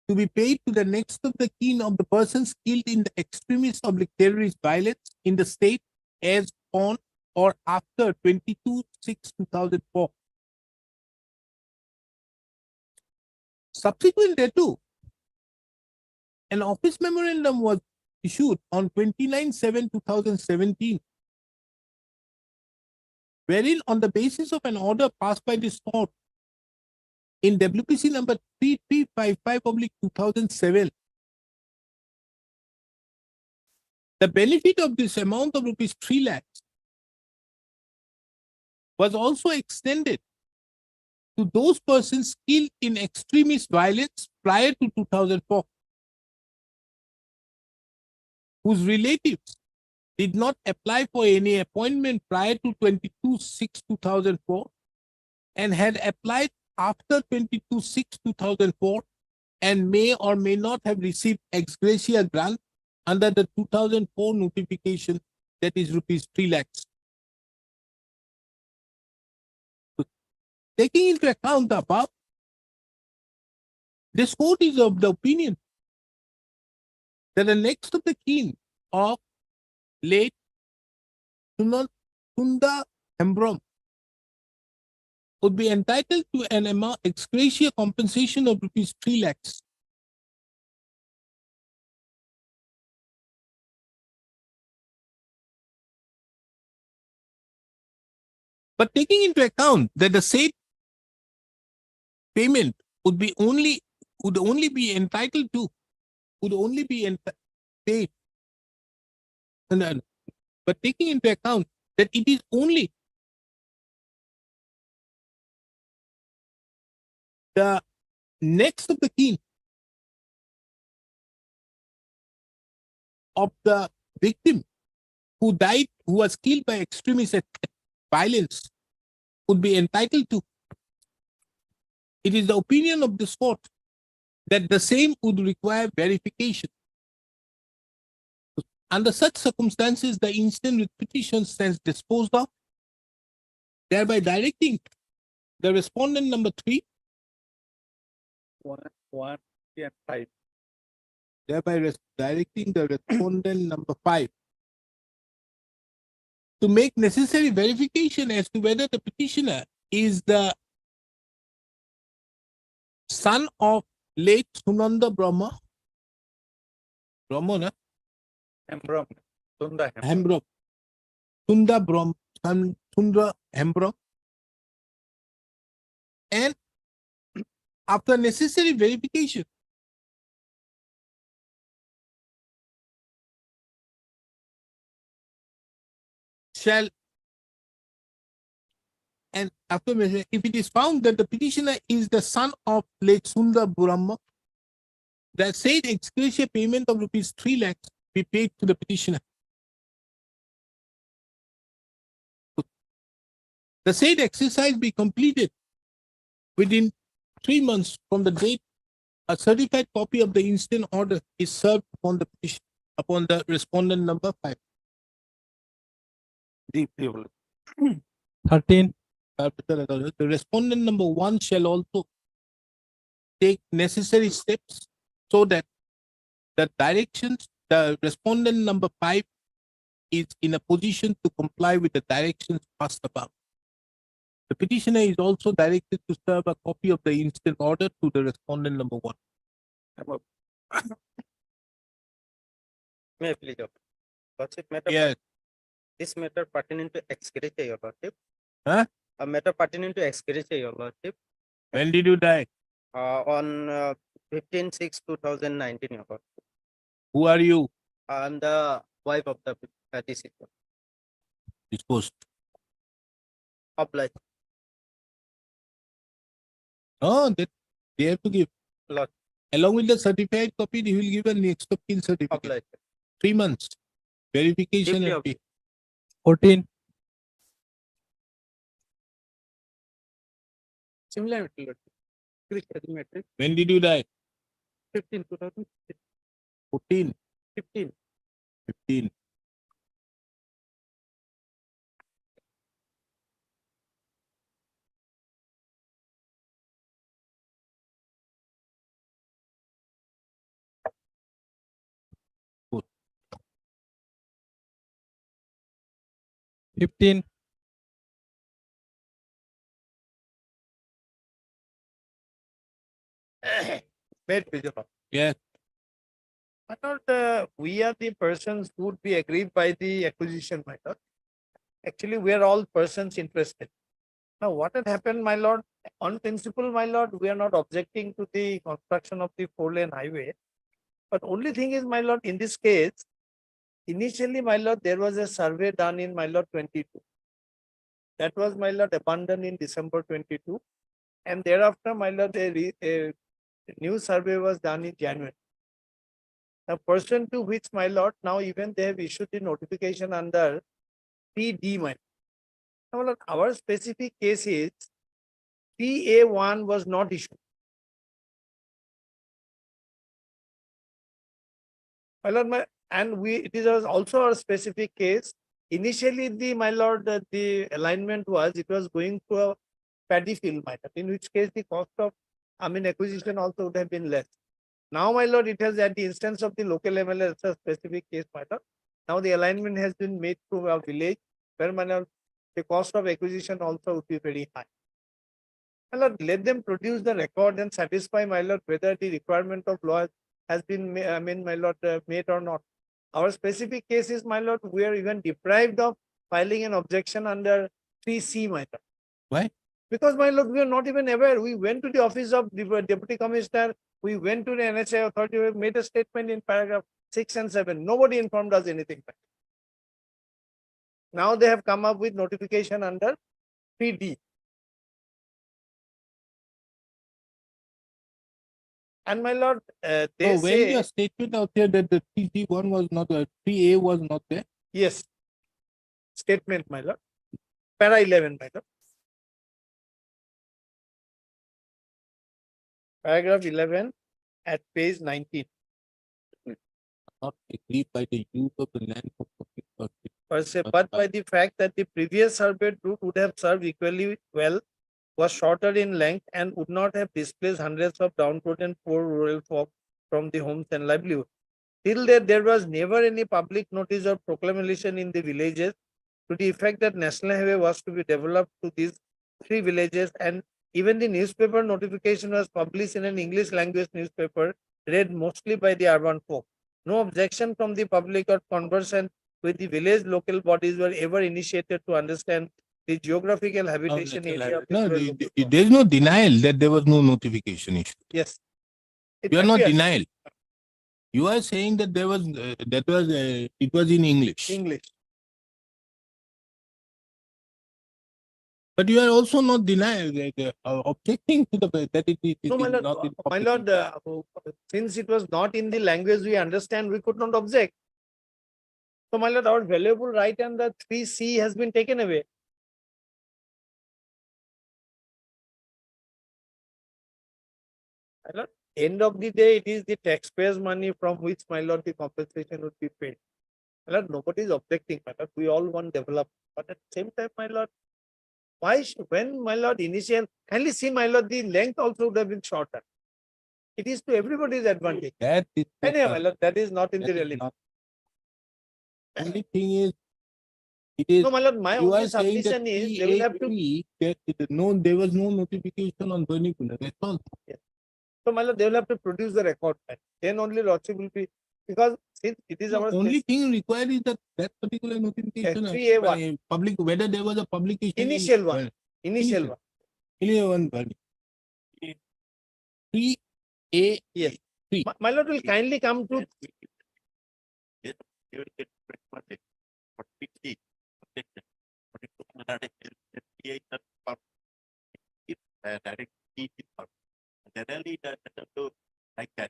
to be paid to the next of the kin of the persons killed in the extremist or terrorist violence in the state as on or after 22/6/2004. Subsequent thereto, an office memorandum was issued on 29/7/2017, wherein on the basis of an order passed by this court in WPC number 3355/2007, the benefit of this amount of rupees 3 lakhs was also extended to those persons killed in extremist violence prior to 2004, whose relatives did not apply for any appointment prior to 22/6/2004 and had applied after 22/6/2004 and may or may not have received ex-gratia grant under the 2004 notification, that is rupees 3 lakhs. Taking into account the above, this court is of the opinion that the next of the kin of late Sunda Hembrom would be entitled to an amount ex-gratia compensation of rupees 3 lakhs. But taking into account that the said payment would only be entitled to, paid. But taking into account that it is only the next of the kin of the victim who died, who was killed by extremist violence, would be entitled to, it is the opinion of this court that the same would require verification. Under such circumstances, the instant writ petition stands disposed of, thereby directing the respondent number 3, 1 and 5. thereby directing the respondent number 5 to make necessary verification as to whether the petitioner is the son of late Sunanda Brahma, Brahmana, Hembrom. Sunda Hembrom. Hembrom, Sunda Brahm, Sundra Hembrom, and after necessary verification, shall, and after if it is found that the petitioner is the son of late Sunda Brahma, the said ex-gratia payment of rupees 3 lakhs be paid to the petitioner. The said exercise be completed within 3 months from the date a certified copy of the instant order is served upon the petition, upon the respondent number 5. 13. The respondent number 1 shall also take necessary steps so that the directions, the respondent number 5 is in a position to comply with the directions passed above. The petitioner is also directed to serve a copy of the instant order to the respondent number 1. May I please, Your Lordship, matter Yes. this matter pertaining to ex-gratia, Your Lordship. Huh? A matter pertaining to ex-gratia, Your Lordship, When did you die? on 15/6/2019, Your Lordship. Who are you? I'm the wife of the deceased. Disposed. Obliged. Oh, that they have to give. Lord. Along with the certified copy, they will give a next of kin certificate. Obliged. 3 months. Verification Deeply and obliged. 14. Similar, Lordship. when did you die? 15/2015. 14, 15. 15. Good. 15. May I please, Your Lord? Yes. My lord, we are the persons who would be aggrieved by the acquisition, my lord. Actually, we are all persons interested. Now, what had happened, my lord, on principle, my lord, we are not objecting to the construction of the 4-lane highway. But only thing is, my lord, in this case, initially, my lord, there was a survey done in, my lord, 22. That was, my lord, abandoned in December 22. And thereafter, my lord, a new survey was done in January. Now, pursuant to which, my lord, now even they have issued the notification under PD, my lord. Now, my lord, our specific case is PA1 was not issued. My lord, it is also our specific case. Initially, my lord, the alignment was, it was going to a paddy field, my lord, in which case the cost of, acquisition also would have been less. Now, my lord, it has at the instance of the local MLA, it's a specific case, my lord. Now the alignment has been made to a village where, my lord, the cost of acquisition also would be very high. My lord, let them produce the record and satisfy, my lord, whether the requirement of law has been, my lord, made or not. Our specific case is, my lord, we are even deprived of filing an objection under 3C, my lord. Why? Because, my lord, we are not even aware. We went to the office of the Deputy Commissioner. We went to the NHA authority. We made a statement in paragraph 6 and 7. Nobody informed us anything. Now they have come up with notification under 3D. And, my lord, they So when say, your statement out there that the 3D1 was not there, 3A was not there? yes, statement, my lord. Para 11, my lord. Paragraph 11 at page 19. Not agreed by the use of the land for public purpose. But by the fact that the previous surveyed route would have served equally well, was shorter in length, and would not have displaced hundreds of downtrodden poor rural folk from the homes and livelihood. Till there was never any public notice or proclamation in the villages to the effect that national highway was to be developed to these 3 villages, and even the newspaper notification was published in an English language newspaper read mostly by the urban folk. No objection from the public or conversation with the village local bodies were ever initiated to understand the geographical habitation area. Of the No, rural local there is no denial that there was no notification issue. Yes. It You are not appears. denial. You are saying that there was it was in English. English. But you are also not denying objecting to the that it is No, my lord, not in my public. lord, since it was not in the language we understand, we could not object. So, my lord, our valuable right under 3C has been taken away. My lord, end of the day, it is the taxpayers' money from which, my lord, the compensation would be paid. My lord, nobody is objecting, my lord. We all want development. But at the same time, my lord, why when, my lord, initial, kindly see, my lord, the length also would have been shorter. It is to everybody's advantage. That is Anyway, my lord, that is not in the that is reality. not- only thing is It is, No, my lord, my you only are saying that submission is they will have to. there was no notification on vernacular. That's all. So, my lord, they will have to produce the record. Then only lordship will be, because since it is The our only thing required is that particular notification. 3A1. By public, whether there was a publication. Initial one. Initial one. Initial one. 3A. Yes. 3. My lord will kindly come to.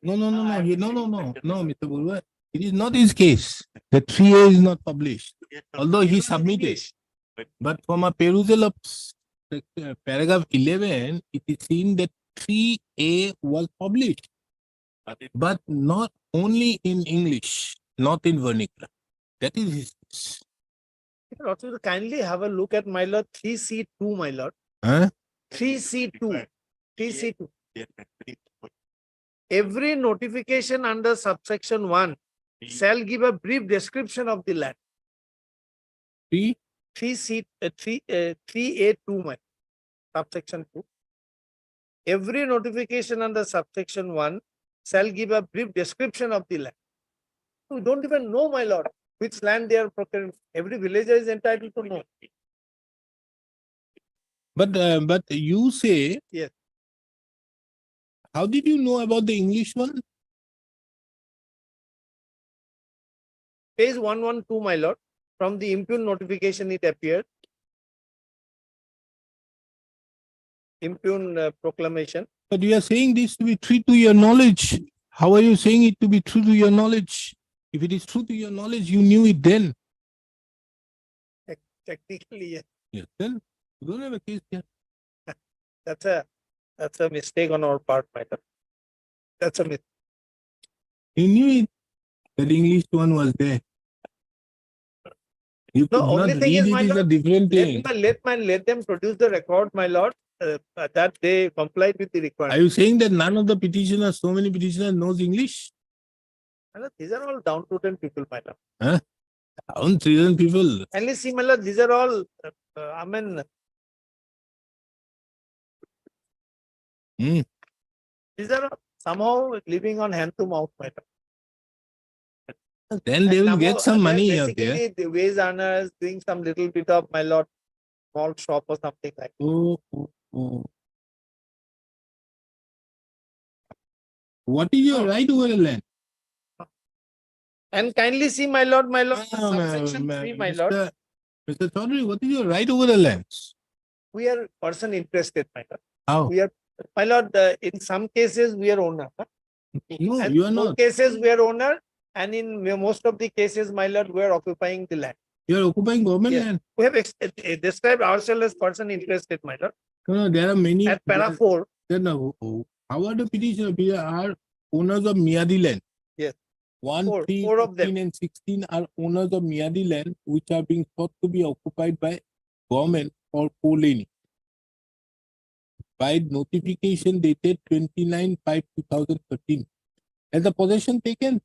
No, Mr. Bulwa. It is not his case. The 3A is not published. Although he submitted. But from a perusal of paragraph 11, it is seen that 3A was published. But not only in English, not in vernacular. That is his case. Also, will kindly have a look at my lord 3C2, my lord. Huh? 3C2. 3C2. Every notification under subsection 1 shall give a brief description of the land. 3A2, my subsection 2. Every notification under subsection 1 shall give a brief description of the land. We don't even know, my lord, which land they are procuring. Every villager is entitled to know. But you say, yes. How did you know about the English one? Page 112, my lord. From the impugn notification, it appeared. Impugn proclamation. But you are saying this to be true to your knowledge. How are you saying it to be true to your knowledge? If it is true to your knowledge, you knew it then. Technically, yes. Yes, then you don't have a case here. That's a mistake on our part, my lord. That's a mistake. You knew it. That English one was there. You could only not thing read is, it my is a lord, different thing. let them produce the record, my lord, that they complied with the Are requirement. you saying that none of the petitioners, so many petitioners knows English? These are all downtrodden people, my lord. Huh? Downtrodden people. At least see, my lord, these are all, I mean, these are somehow living on hand to mouth, my lord. Then they will get some money out there. Basically, the wage earners doing some little bit of, my lord, small shop or something like that. What is your right over the land? And kindly see, my lord, subsection 3, my lord. Mr. Chaudhary, what is your right over the lands? We are person interested, my lord. How? We are, my lord, in some cases we are owner. No, and you are in not. cases we are owner, and in most of the cases, my lord, we are occupying the land. You are occupying government land. We have described ourselves as person interested, my lord. No, there are many. At para 4. Then how are the petitioners? We are owners of Miyadi land. Yes. 1, 3, 15, and 16 are owners of Miyadi land, which are being thought to be occupied by government or co-laning. By notification dated 29/5/2013. Has the possession taken?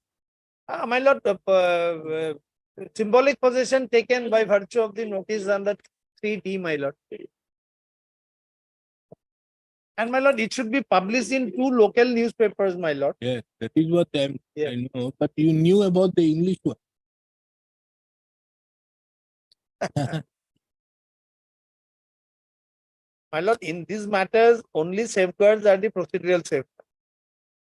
My lord, symbolic possession taken by virtue of the notice under 3D, my lord. And my lord, it should be published in 2 local newspapers, my lord. Yes, that is what I know. But you knew about the English one. My lord, in these matters, only safeguards are the procedural safeguards.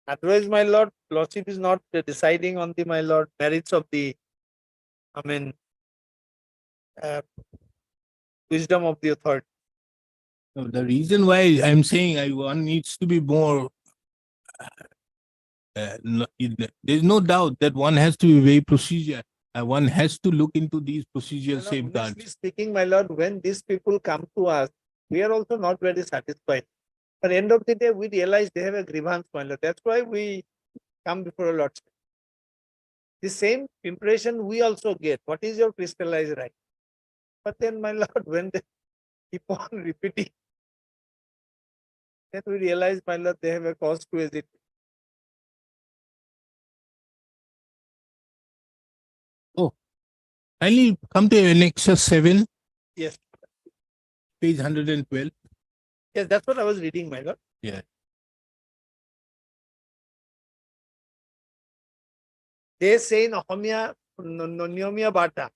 Otherwise, my lord, lordship is not deciding on the, my lord, merits of the, I mean, wisdom of the authority. No, the reason why I'm saying one needs to be more, there's no doubt that one has to be very procedure. One has to look into these procedural safeguards. Honestly speaking, my lord, when these people come to us, we are also not very satisfied. At the end of the day, we realize they have a grievance, my lord. That's why we come before a lordship. The same impression we also get. What is your crystallized right? But then, my lord, when they keep on repeating, then we realize, my lord, they have a cause to hesitate. Oh, Kindly come to Annexure 7, Yes, page 112. yes, that's what I was reading, my lord. Yeah. They say in Ahomia, Nyomiya Bata,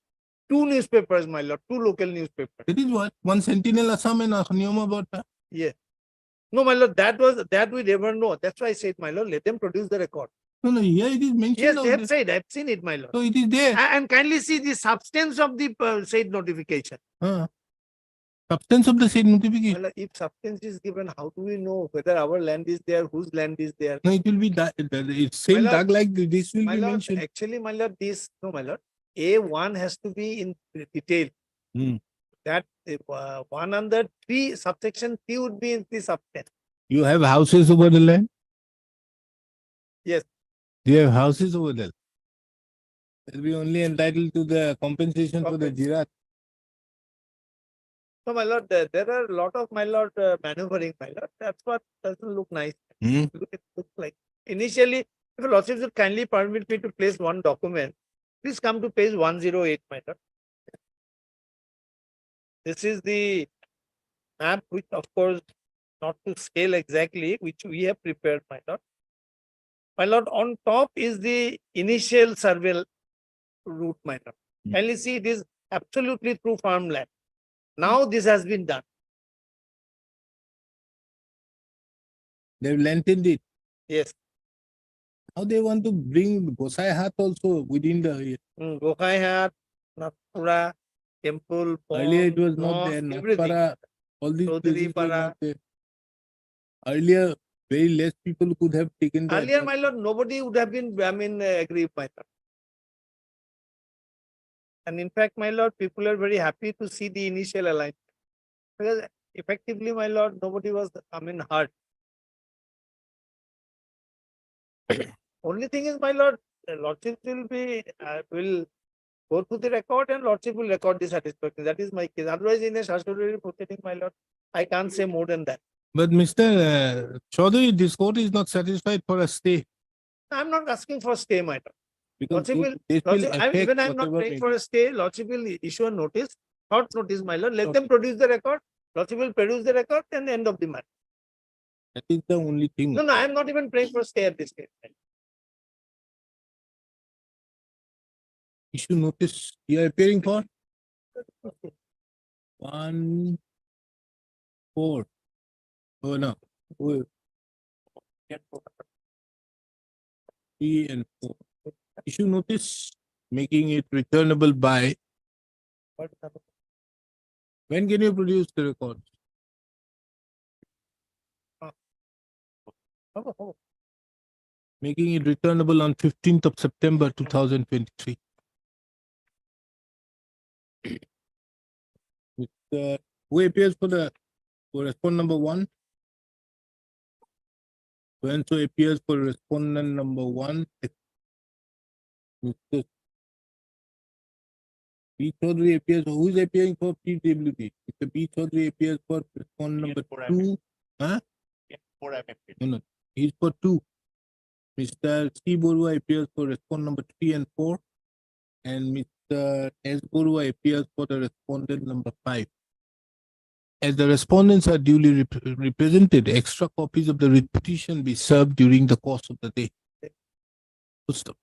two newspapers, my lord, two local newspapers. That is what? One Sentinel Assam and Nioma Bata. Yes. No, my lord, that we never know. That's why I said, my lord, let them produce the record. No, no, here it is mentioned. Yes, out they have there. said, I've seen it, my lord. So it is there. And kindly see the substance of the said notification. Substance of the said notification. Well, if substance is given, how do we know whether our land is there, whose land is there? No, it will be it's same My lord, tag like this will My be lord, mentioned. actually, my lord, my lord, A1 has to be in detail. Hmm. That 1 under 3, subsection 3 would be in the substance. You have houses over the land? Yes. You have houses over there. They'll be only entitled to the compensation for the giraffe. So, my lord, there are a lot of, my lord, maneuvering, my lord. That's what doesn't look nice. Hmm. It looks like. Initially, if your lordship would kindly permit me to place one document, please come to page 108, my lord. This is the map, which of course, not to scale exactly, which we have prepared, my lord. My lord, on top is the initial survey route, my lord. Kindly see, it is absolutely through farmland. Now this has been done. They've lengthened it. Yes. Now they want to bring Gosai Hat also within the. Gokai Hat, Nathpura, temple, Earlier it pond, was not there. mosque, everything. Nathpara, all these Chaudhary places were Para. not there. Earlier, very less people could have taken that. Earlier, my lord, nobody would have been, aggrieved, my lord. And in fact, my lord, people are very happy to see the initial alignment. Because effectively, my lord, nobody was, hurt. Only thing is, my lord, the lordship will will go through the record and lordship will record the satisfaction. That is my case. Otherwise, in a statutory proceeding, my lord, I can't say more than that. But Mr. Chaudhary, this court is not satisfied for a stay. I'm not asking for stay, my lord. Because Lordship this will affect even I'm not whatever praying may for be. a stay. Lordship will issue a notice, short notice, my lord. Let them produce the record. Lordship will produce the record and the end of the matter. That is the only thing. No, I'm not even praying for a stay at this stage. Issue notice you are appearing for? 1, 4. Oh no. 3 and 4. Issue notice making it returnable by. When can you produce the record? Making it returnable on 15th of September 2023. Who appears for respondent number 1? When so appears for respondent number 1, Mr. P. Chaudhary appears. Who is appearing for PWD? Mr. P. Chaudhary appears for respondent number 2. Huh? No, he's for 2. Mr. C. Borua appears for respondent number 3 and 4. And Mr. S. Borua appears for the respondent number 5. As the respondents are duly represented, extra copies of the writ petition be served during the course of the day. Full stop.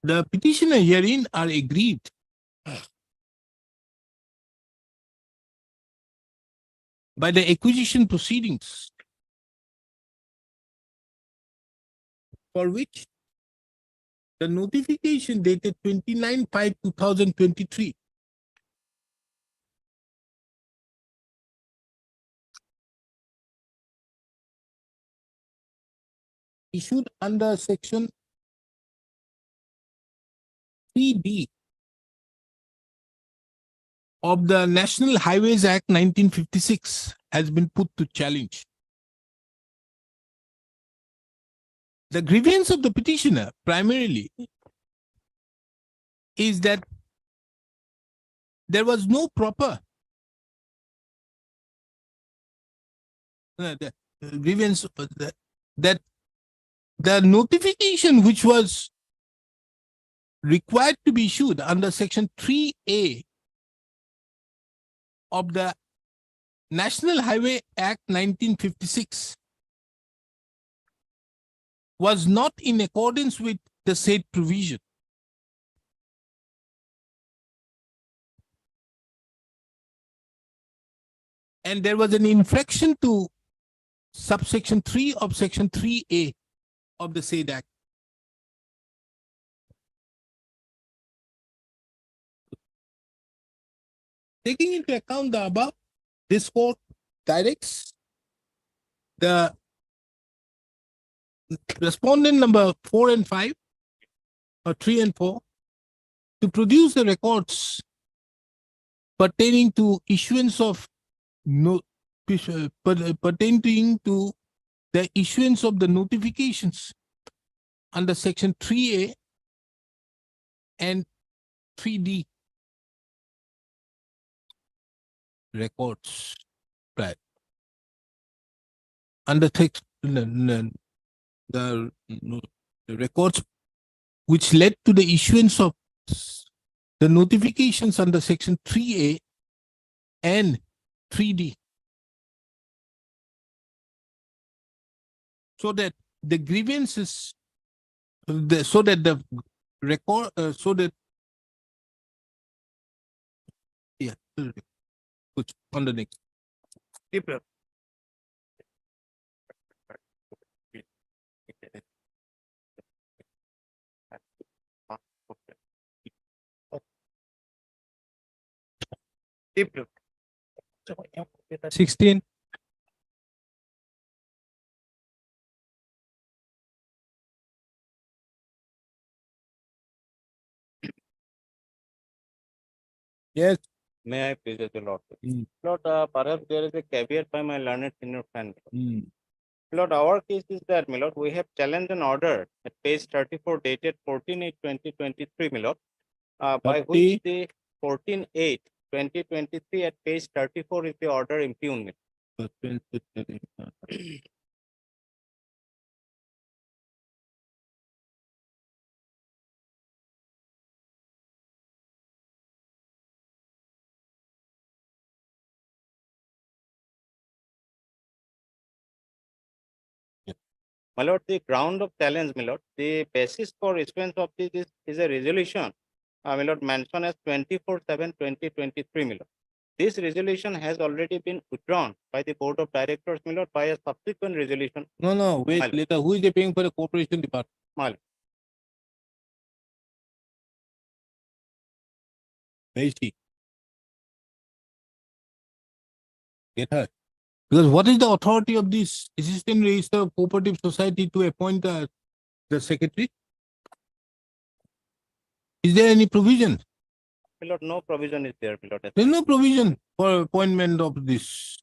The petitioner herein are aggrieved by the acquisition proceedings for which the notification dated 29/5/2023 issued under section 3D of the National Highways Act 1956 has been put to challenge. The grievance of the petitioner primarily is that there was no proper the grievance that the notification which was required to be issued under section 3A of the National Highway Act 1956 was not in accordance with the said provision. And there was an infraction to subsection 3 of section 3A of the said act. Taking into account the above, this court directs the respondent number 4 and 5 or 3 and 4 to produce the records pertaining to issuance of pertaining to the issuance of the notifications under section 3A and 3D records, right? Under text, the records which led to the issuance of the notifications under section 3A and 3D, so that the grievances, so that the record, so that, yeah, good, on the next. Deeper. Deeper. 16. Yes. May I please, your Lord? Mm. Lord, perhaps there is a caveat by my learned senior friend. Mm. Lord, our case is that, my Lord, we have challenged an order at page 34 dated 14/8/2023, my Lord, by which the 14/8/2023 at page 34 is the order impugned. My Lord, the ground of challenge, my Lord, the basis for issuance of this is a resolution, my Lord, mentioned as 24/7/2023, my Lord. This resolution has already been withdrawn by the Board of Directors, my Lord, by a subsequent resolution. No, wait, My Lord. later, who is paying for the corporation department? My Lord. Where is she? Get her. Because what is the authority of this assistant register of cooperative society to appoint the secretary? Is there any provision? My Lord, no provision is there, my Lord. There is no provision for appointment of this.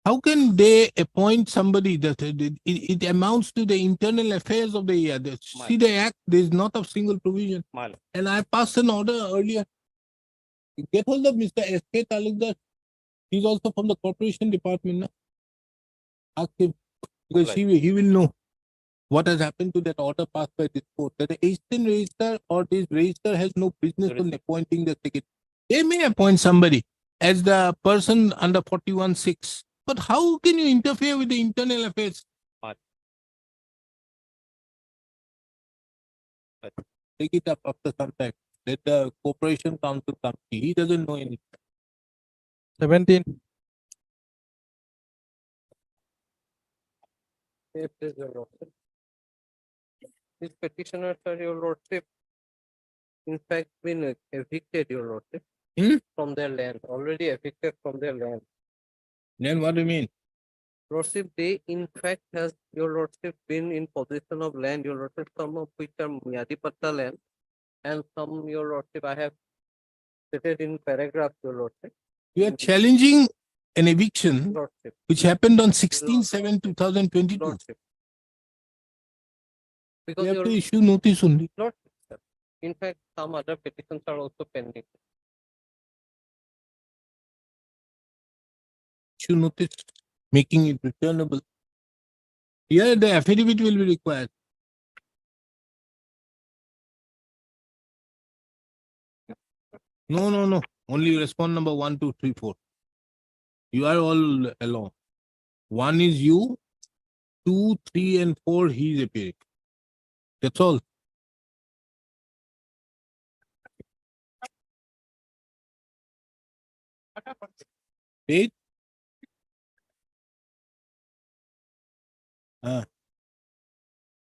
How can they appoint somebody that it amounts to the internal affairs of the year? See the act, there is not a single provision. My Lord. And I passed an order earlier. Get hold of Mr. S.K. Talukdar. He's also from the corporation department. No? Ask him, because Right. he will know what has happened to that order passed by this court. That the assistant register or this register has no business There is- on appointing the secretary. They may appoint somebody as the person under 41(6). But how can you interfere with the internal affairs? Right. Take it up after some time. Let the corporation council come. He doesn't know anything. 17. Yes, please, your lordship. These petitioners are, your lordship, in fact, been evicted, your lordship, Hmm? from their land, already evicted from their land. Then what do you mean? Lordship, they in fact has, your lordship, been in possession of land, your lordship, some of which are Myadipatta land, and some, your lordship, I have stated in paragraph, your lordship. You are challenging an eviction Lordship, which happened on 16/7/2022. lordship. You Because have your to issue notice only. lordship, sir. In fact, some other petitions are also pending. Issue notice, making it returnable. Here the affidavit will be required. No. Only respond number 1, 2, 3, 4. You are all along. 1 is you, 2, 3, and 4 he is appearing. That's all. Eight.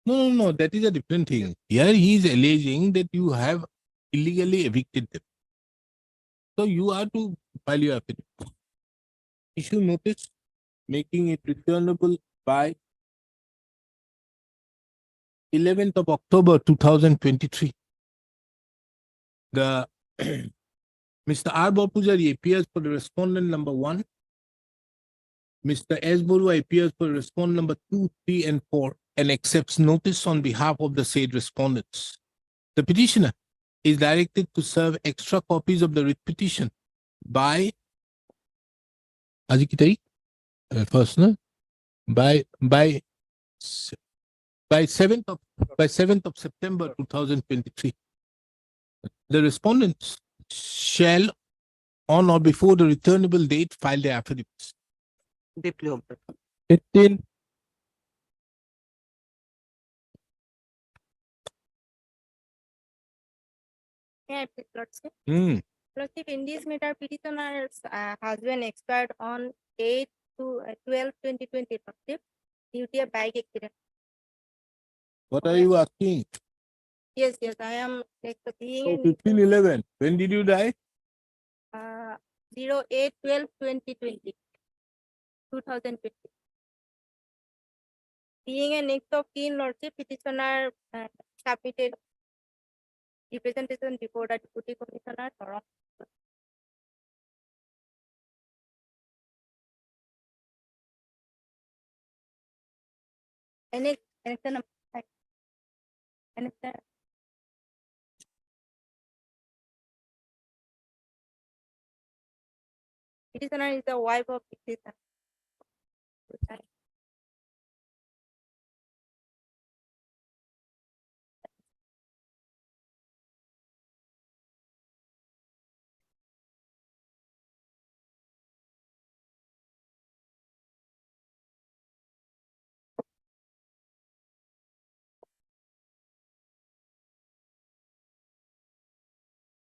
No. That is a different thing. Here he is alleging that you have illegally evicted them. So you are to file your affidavit. Issue notice making it returnable by 11th of October 2023. The Mr. R. Bapujari appears for the respondent number 1. Mr. S. Borua appears for respondent number 2, 3, and 4 and accepts notice on behalf of the said respondents. The petitioner is directed to serve extra copies of the writ petition by first, no? By 7th of September 2023. The respondents shall on or before the returnable date file their affidavits. Deeply observed. 15, Yeah, please, Lordship. Hmm. Lordship, in this matter, petitioner's husband expired on 8 to 12, 2020, Lordship, due to a bike accident. What are you asking? Yes, I am like being So in 1511. When did you die? 08, 12, 2020. 2020. Being a next of kin, Lordship, petitioner submitted representation before the Deputy Commissioner. Petitioner is the wife of petitioner.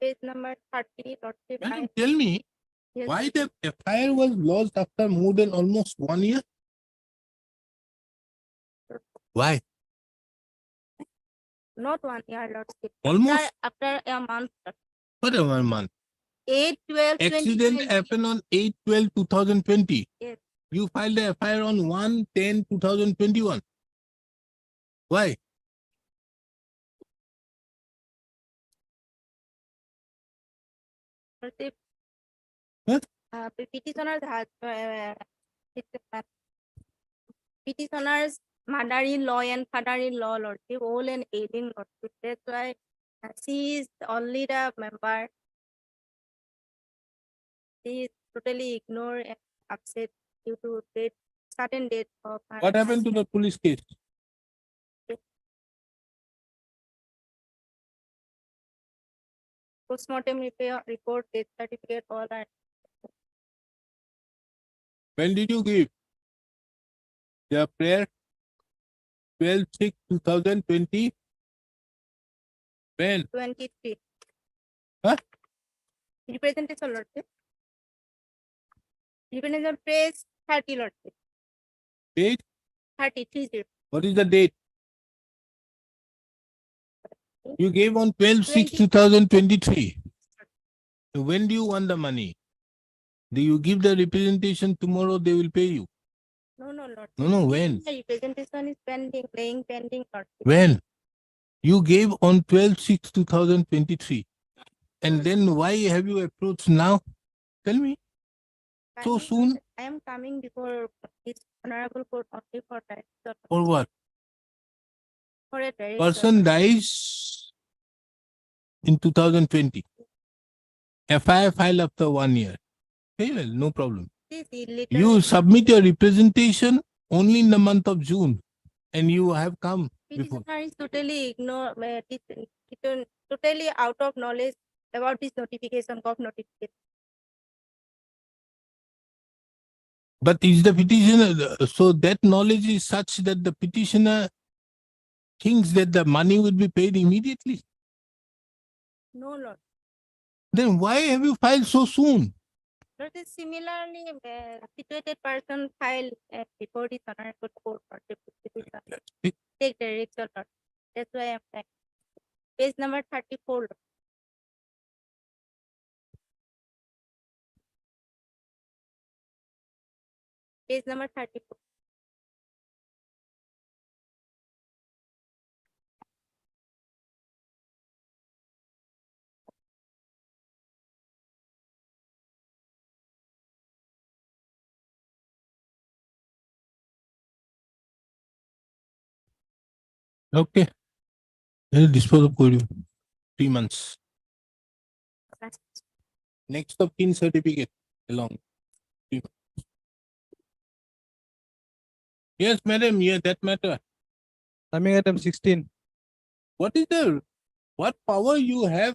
Page number 30, Lordship. Madam, tell me Yes, why the FIR was lost after more than almost 1 year? Why? not 1 year, Lordship. Almost After a month. what a 1 month. 8, 12, Accident 2020. happened on 8/12/2020. Yes. You filed the FIR on 1/10/2021. Why? Lordship. Huh? Petitioners has petitioners mother-in-law and father-in-law, Lordship, all and ailing, Lordship. That's why she is only the member. She is totally ignored and upset due to certain date of her. What happened to the police case? Postmortem report, death certificate, all that. When did you give the prayer? 12/6/2020. When? 23. Huh? Representation, Lordship. Representation page 30, Lordship. Date? 30, 30. What is the date? You gave on 12/6/2023. When do you want the money? Do you give the representation tomorrow? They will pay you. No, Lord. No. When? The representation is pending, pending, Lordship. When? You gave on 12/6/2023. And then why have you approached now? Tell me. So soon? I am coming before this honorable court only for that. For what? For a direct Person dies in 2020. FIR file after 1 year. Very well, no problem. This is You submit your representation only in the month of June. and you have come before. Petitioner is totally totally out of knowledge about this notification, COP notification. But is the petitioner, so that knowledge is such that the petitioner thinks that the money will be paid immediately? No, Lord. Then why have you filed so soon? Lord, is similarly situated person filed before this honorable court or the petition. Take direction, Lord. That's why I'm saying. Page number 34. Lord. Page number 34. Okay. I'll dispose of you. 3 months. Next of kin certificate along. 3 months. Yes, madam. Yeah, that matter. Coming item 16. What power you have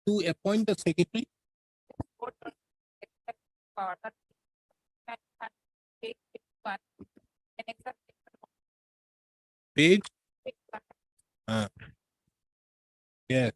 to appoint the secretary? Page? Yes.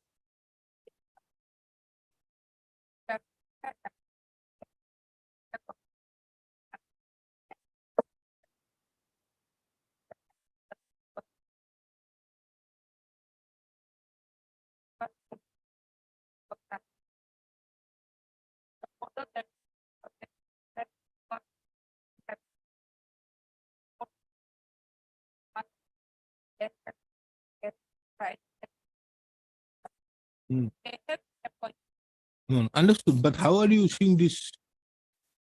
No, understood. But how are you seeing this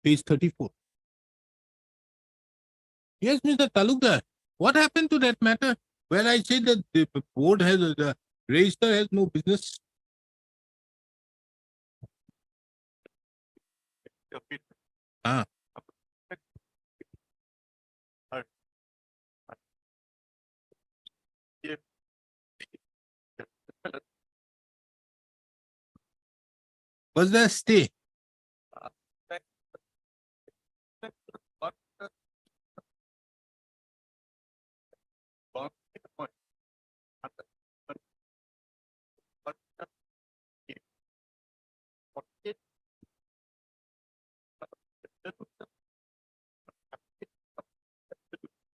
page 34? Yes, Mr. Talukdar. What happened to that matter where I said that the board has, the register has no business? Ah. Was there a stay?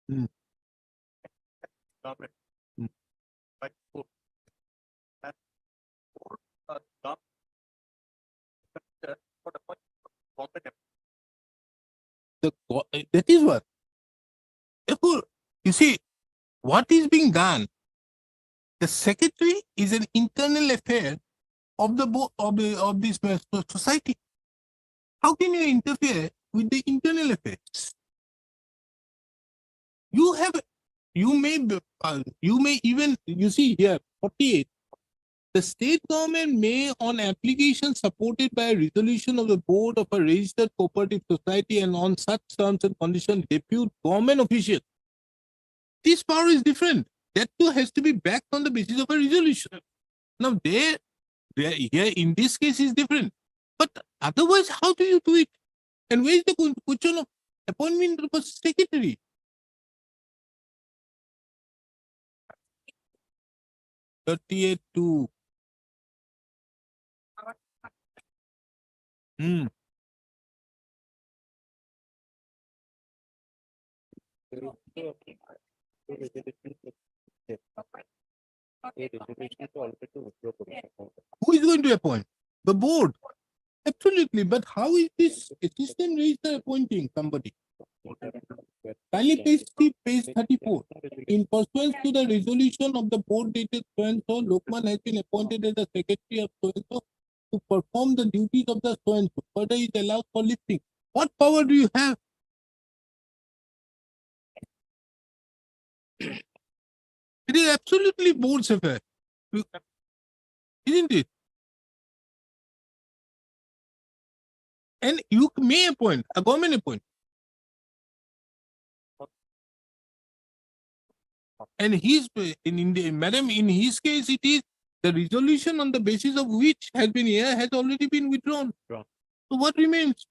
Hmm. Hmm. That is what. Therefore, you see, what is being done? The secretary is an internal affair of the of this society. How can you interfere with the internal affairs? You may even, you see here, 48. The state government may, on application supported by a resolution of the board of a registered cooperative society and on such terms and conditions, depute government official. This power is different. That too has to be backed on the basis of a resolution. Now, here in this case is different. But otherwise, how do you do it? And where is the question of appointment of a secretary? (38) to Who is going to appoint? The board. Absolutely. But how is this assistant register appointing somebody? Kindly page 34. In pursuance to the resolution of the board dated so and so, Lokman has been appointed as the secretary of so and so to perform the duties of the so and so. Further, it allows for lifting. What power do you have? It is absolutely board's affair. Isn't it? And you may appoint, a government appoint. And in India, madam, in his case, it is the resolution on the basis of which has been here has already been withdrawn. Withdrawn. So what remains?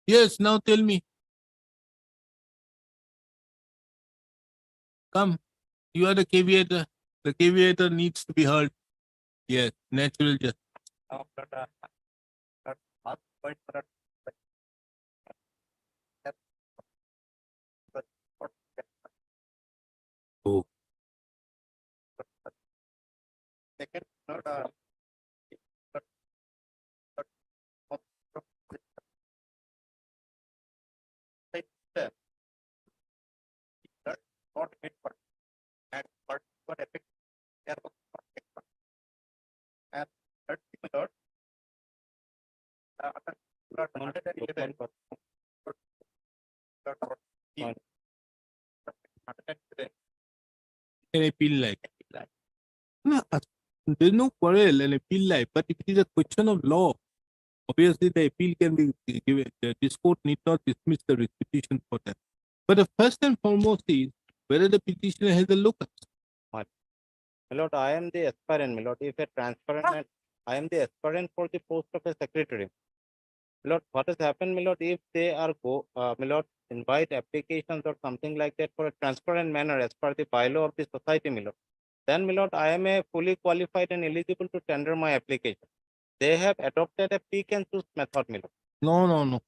Yes, now tell me. Come, you are the caveator. The caveator needs to be heard. Yes, natural justice. Oh. Second, not fit for and but what effect there was not fit for. And third similar An appeal like. No, there's no quarrel and appeal like, but if it is a question of law, obviously the appeal can be given. This court need not dismiss the petition for that. But the first and foremost is whether the petitioner has a locus. My lord, I am the aspirant, my lord. If a transparent, I am the aspirant for the post of a secretary. My lord, what has happened, my lord, if they are my lord, invite applications or something like that for a transparent manner as per the bylaw of the society, my lord, then, my lord, I am a fully qualified and eligible to tender my application. They have adopted a pick and choose method, my lord. No.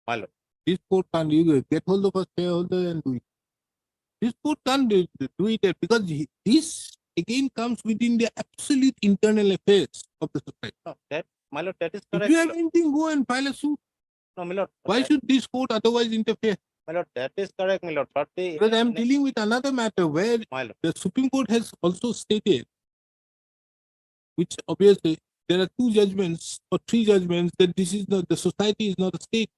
My lord. This court can't get hold of a shareholder and do it. This court can't do it because this again comes within the absolute internal affairs of the society. No, that, my lord, that is correct. If you have anything, go and file a suit. No, my lord. Why should this court otherwise interfere? My lord, that is correct, my lord. But because I am dealing with another matter where the Supreme Court has also stated, which obviously there are two judgments or three judgments that this is not, the society is not a state.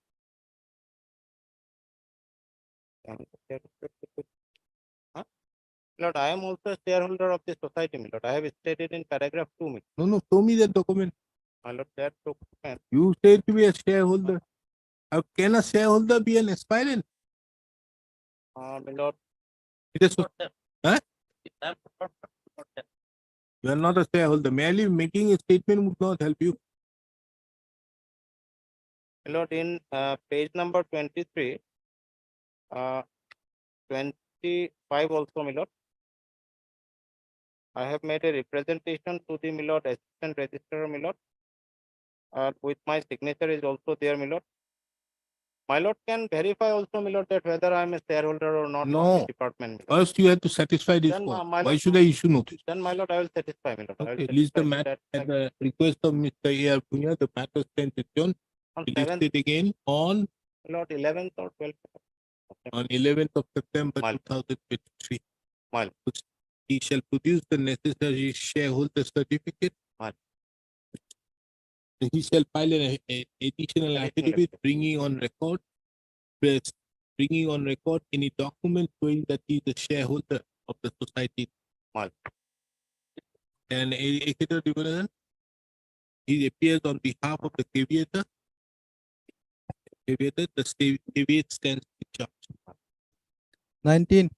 Lord, I am also a shareholder of the society, my lord. I have stated in paragraph 2. No, show me that document. My lord, that document. You said to be a shareholder. How can a shareholder be an aspirant? My lord. It is huh? You are not a shareholder. Merely making a statement would not help you. My lord, in page number 23, 25 also, my lord. I have made a representation to the my lord assistant registrar, my lord. With my signature is also there, my lord. My lord can verify also, my lord, that whether I am a shareholder or not. No. Of the department. First, you have to satisfy this court. Why should I issue notice? Then, my lord, I will satisfy, my lord. Okay, list the matter at the request of Mr. A.R. Punya, the matter stands adjourned. List it again on Lord, 11th or 12th. On 11th of September 2023. He shall produce the necessary shareholder certificate. He shall file an additional affidavit bringing on record any document showing that he is a shareholder of the society. And he appears on behalf of the caveator. The caveat stands in charge. 19.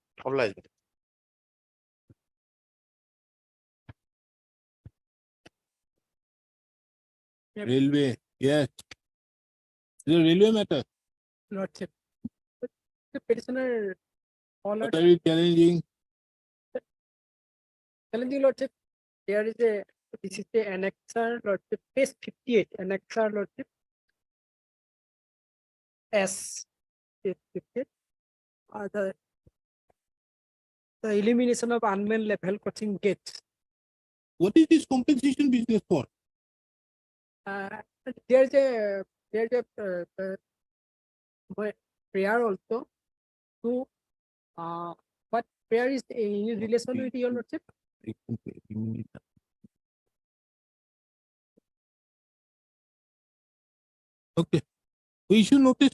Railway, yes. The railway matter. Lordship. The petitioner, What are you challenging? Lordship, there is a, this is the annexer, Lordship, page 58, annexer, Lordship. S, page 58. The elimination of unmanned level crossing gates. What is this compensation business for? There's a prayer also to but prayer is in relation with your lordship. Okay, we should notice.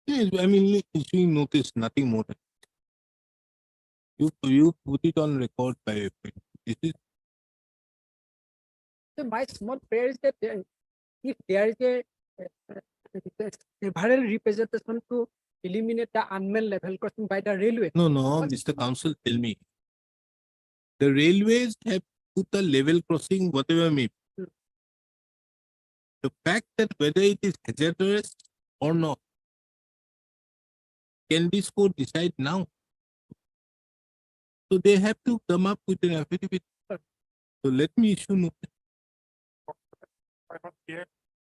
Yes, I mean, issuing notice, nothing more. You put it on record by this is So my small prayer is that if there is a several representation to eliminate the unmanned level crossing by the railway. no, Mr. Council, tell me. The railways have put a level crossing, whatever may be. The fact that whether it is hazardous or not, can this court decide now? So they have to come up with an affidavit. So let me issue notice.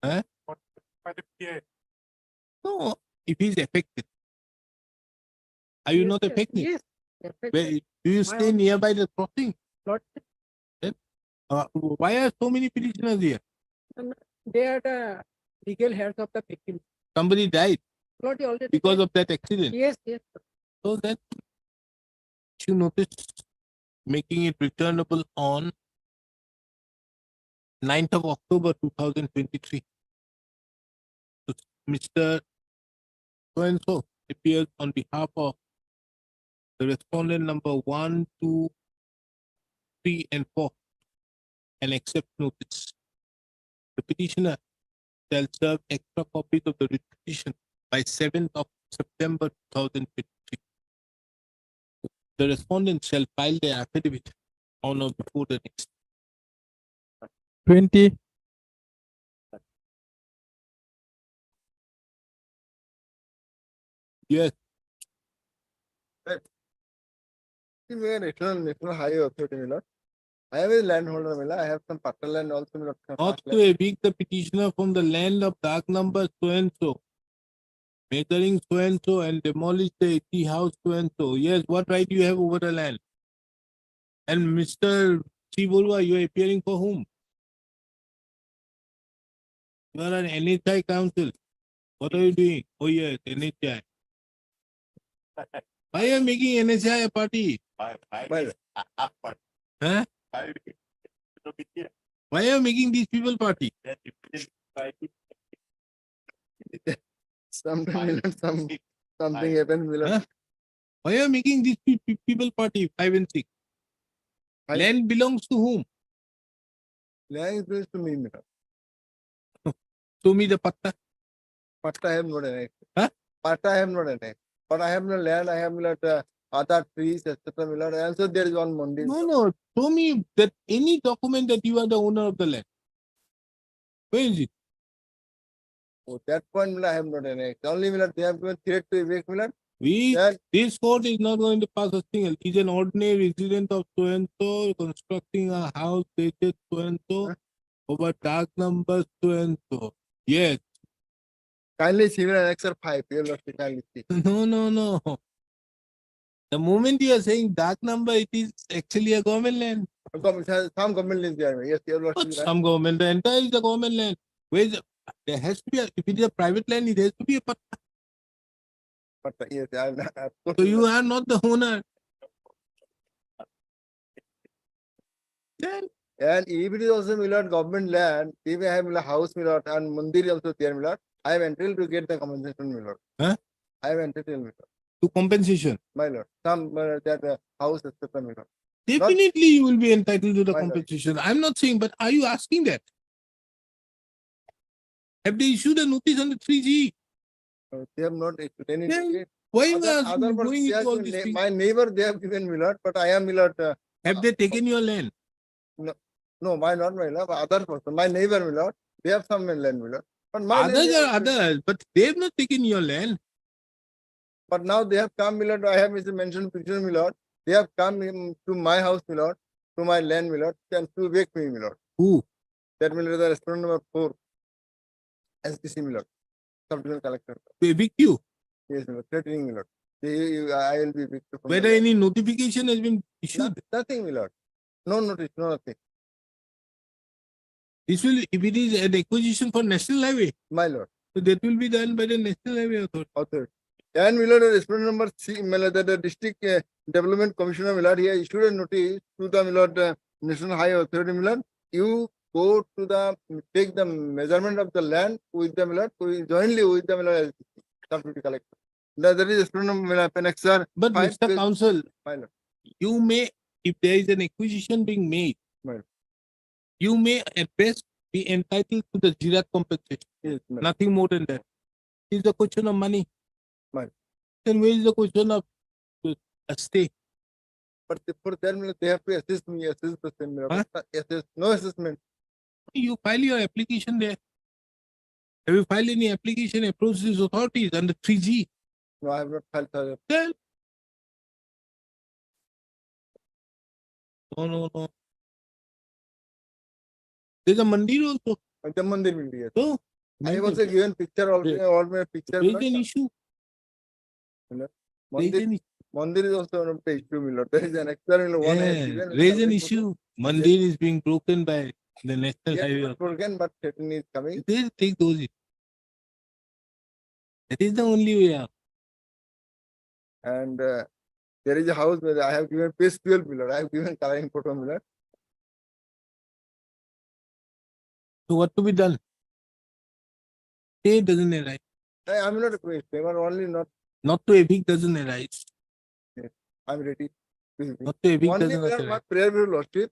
Huh? No, if he's affected. Are you Yes, not yes, affected? Yes. affected. Where, do you stay own- nearby the crossing? Lord, Why are so many petitioners here? they are the legal heirs of the victim. Somebody died Lord, already because said- of that accident. Yes, yes. So that issue notice making it returnable on 9th of October 2023. So Mr. So-and-so appears on behalf of the respondent number 1, 2, 3, and 4 and accept notice. The petitioner shall serve extra copies of the writ petition by 7th of September 2023. The respondent shall file their affidavit on or before the next. 20. Yes, National Highway Authority, my lord. I am a landholder, my lord. I have some paternal land also, my lord. not to evict the petitioner from the land of dark number so-and-so, measuring so-and-so and demolish the 80 house so-and-so. Yes, what right you have over the land? And Mr. Chibolwa, you are appearing for whom? You are an NHI council. What are you doing? Oh yes, NHI. Why are you making NHI a party? Huh? Why are you making these people party? Something happened, my lord. Huh? Why are you making these people party 5 and 6? Land belongs to whom? Land is belongs to me, my lord. Show me the patta. Patta I have not an act. Huh? Patta I have not an act. But I have no land, I have not other trees, etc. my lord. Also there is one mandir. No. Show me that any document that you are the owner of the land. Where is it? Oh, that point, my lord, I have not an act. Only, my lord, they have given threat to evict, my lord. That This court is not going to pass a single. He's an ordinary resident of so-and-so, constructing a house dated so-and-so, over dark numbers so-and-so. Yes. kindly civil annexure 5, your lord, kindly see. No. The moment you are saying dark number, it is actually a government land. Some government is there. Yes, your lord. But some government, the entire is a government land. There has to be if it is a private land, it has to be a patta. But yes, So you are not the owner. Then and if it is also my lord, government land, if I have a house, my lord, and mandir also there, my lord, I am entitled to get the compensation, my lord. Huh? I am entitled, my lord. to compensation. My lord. Some that house, etc. my lord. Definitely you will be entitled to the Why not? compensation. I'm not saying, but are you asking that? Have they issued a notice on the 3G? They have not issued any Then ticket. why you Other are person, going they into have all given these na- things? my neighbor, they have given, my lord, but I am, my lord. Have they taken your land? No, my not my lord, other person, my neighbor, my lord, they have some land, my lord. But my land, Others they are have given. others, but they have not taken your land. But now they have come, my lord. I have mentioned picture, my lord. They have come to my house, my lord, to my land, my lord, and to evict me, my lord. Who? That will be the restaurant number 4, SPC, my lord, sub-division collector. To evict you? Yes, my lord, threatening, my lord. I will be evicted from Whether the any notification has been issued? nothing, my lord. No notice, no nothing. This will, if it is an acquisition for national highway, My lord, so that will be done by the National Highway Authority. authority. And my lord, restaurant number 6, my lord, the district development commissioner, my lord, he has issued a notice to the, my lord, National Highway Authority, my lord. You go to the, take the measurement of the land with the, my lord, jointly with the, my lord, sub-duty collector. There is restaurant number, my lord, appendix, sir. But Five Mr. page- Counsel, My lord. You may, if there is an acquisition being made, Right. you may at best be entitled to the Jirat compensation. Yes, madam. Nothing more than that. It's a question of money. Right. Then where is the question of a stay? But for that, they have to assist me, assist the same. Huh? Assist, no assessment. You file your application there. Have you filed any application approach these authorities under 3G? No, I have not filed. Then no. There's a mandir also. The mandir will be yes. So I have also given picture also, all my picture. there is an issue. There is Mandir, an issue. mandir is also one of the issue. Milord. There is an external one. I have Yeah, given. there is an issue. Mandir is being broken by the national Yes, highway. not broken, but certain is coming. They take those issues. That is the only way out. And there is a house where I have given page 12 Milord. I have given coloring photo Milord. So what to be done? Stay doesn't arise. I am not a question. They were only Not to evict doesn't arise. I'm ready. Not to evict Only doesn't Milord, my arise. prayer will lost it.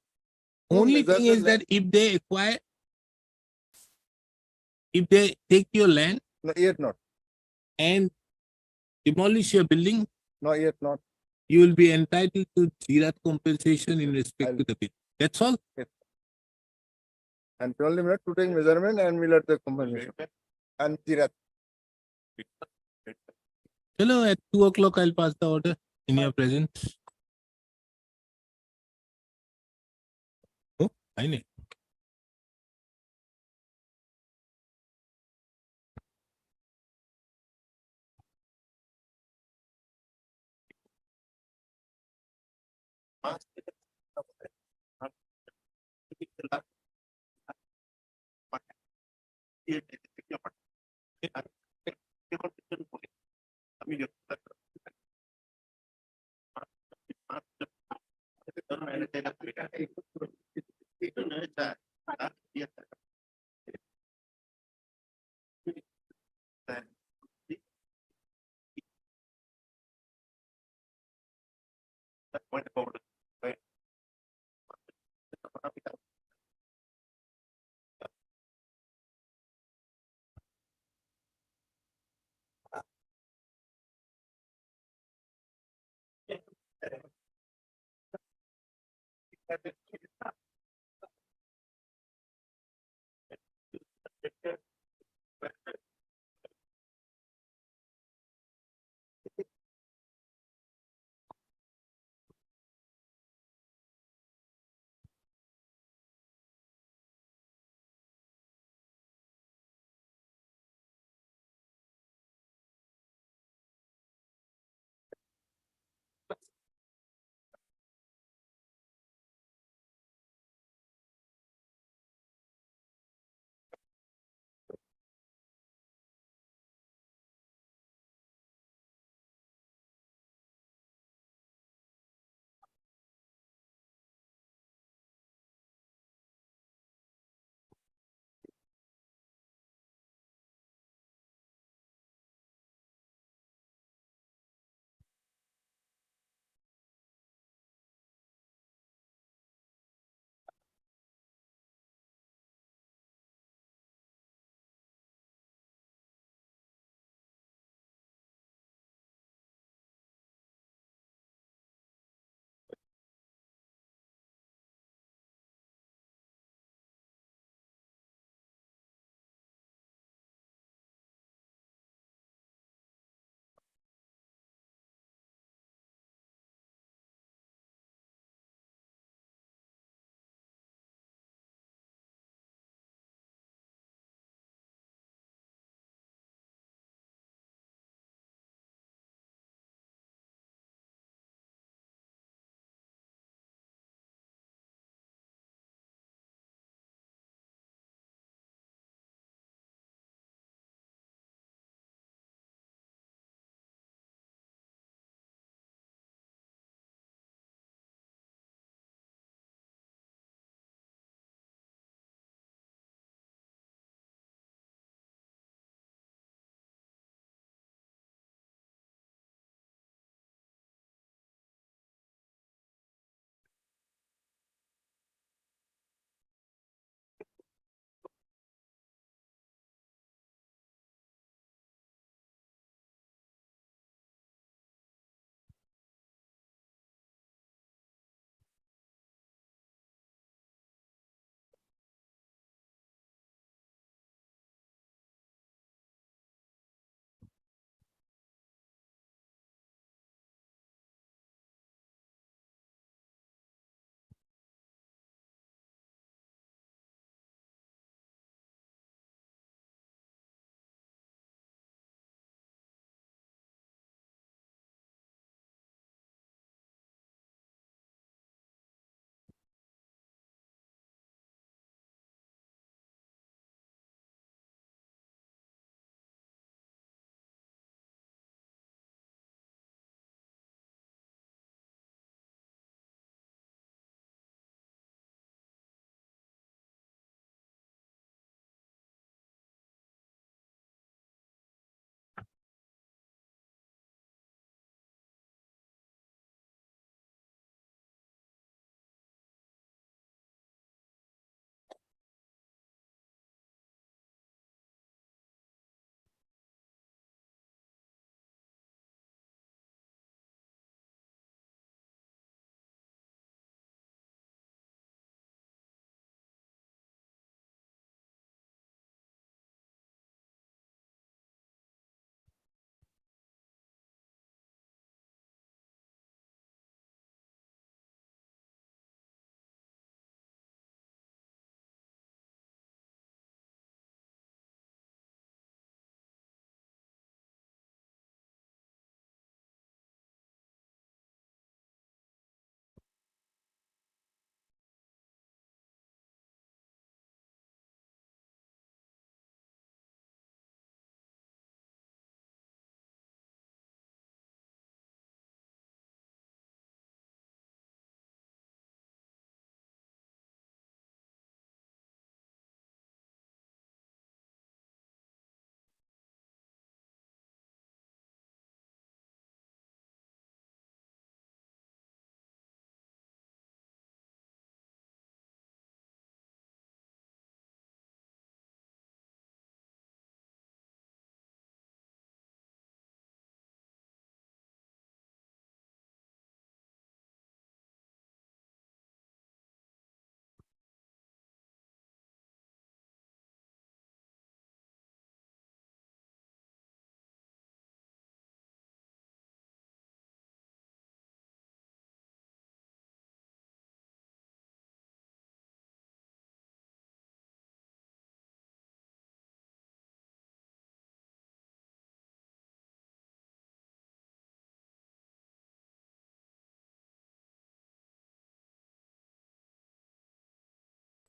Only thing is that if they acquire, if they take your land No, yet not. and demolish your building, No, yet not. you will be entitled to Jirat compensation in respect I'll- to the bill. That's all. And only Milord to take measurement and Milord the compensation. And Jirat. Hello, at 2 o'clock I'll pass the order in your presence. Oh, I know.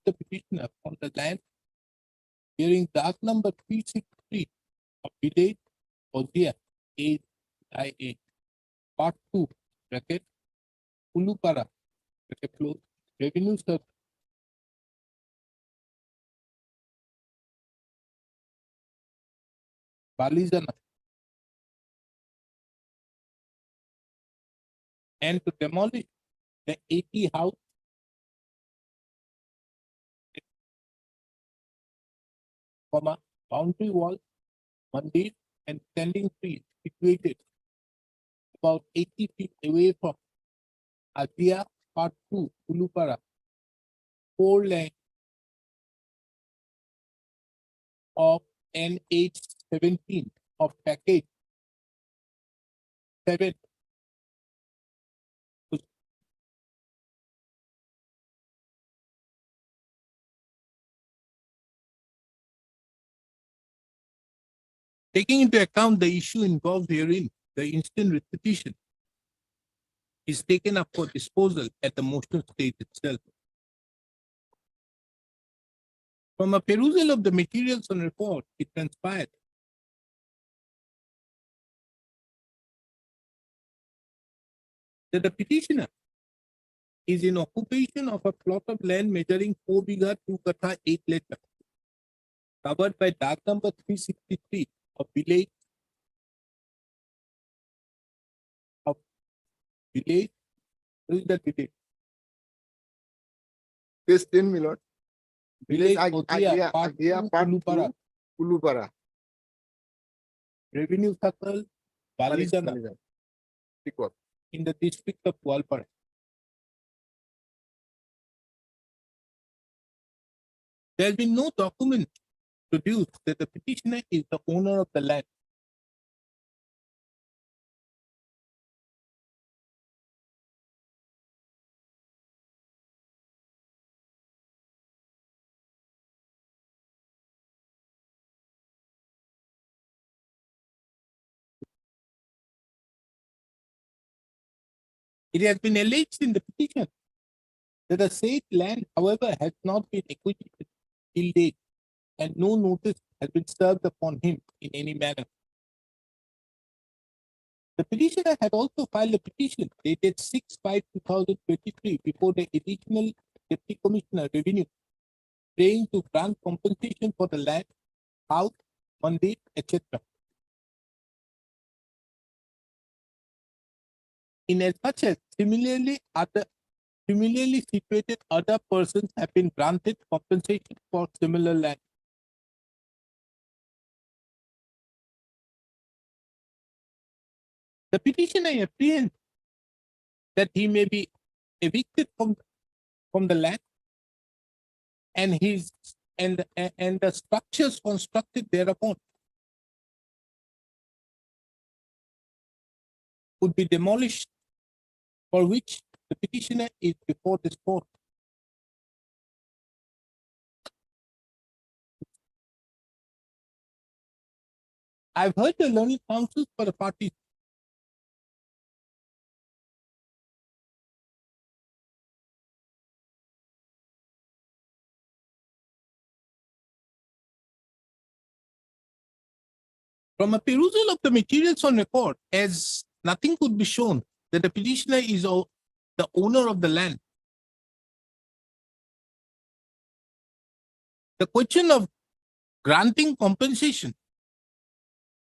the petitioner on the land bearing dark number 363 of village Ozia, age IA, part 2, bracket, Ulupara, bracket close, revenue service. Balizana, and to demolish the 80 house comma boundary wall, mandir and standing trees situated about 80 feet away from Adia Part 2, Ulupara, 4 lane of NH 17 of package 7. Taking into account the issue involved herein, the instant restitution is taken up for disposal at the motion stage itself. From a perusal of the materials on report, it transpired that the petitioner is in occupation of a plot of land measuring 4 bigha 2 katha 8 letter, covered by dark number 363 of village what is that village? This 10 million. Village Agia, part Agia, 2, part Ulupara. 2, Ulupara. Revenue circle, Balizana, Equal. in the district of Walpara. There has been no document produced that the petitioner is the owner of the land. It has been alleged in the petition that the said land, however, has not been acquitted till date, and no notice has been served upon him in any manner. The petitioner had also filed a petition dated 6/5/2023 before the additional Deputy Commissioner Revenue, praying to grant compensation for the land, house, mandir, etc. In as much as similarly situated other persons have been granted compensation for similar land. The petitioner apprehends that he may be evicted from the land and the structures constructed thereupon would be demolished, for which the petitioner is before this court. I've heard the learned counsels for the parties. From a perusal of the materials on record, as nothing could be shown that the petitioner is the owner of the land, the question of granting compensation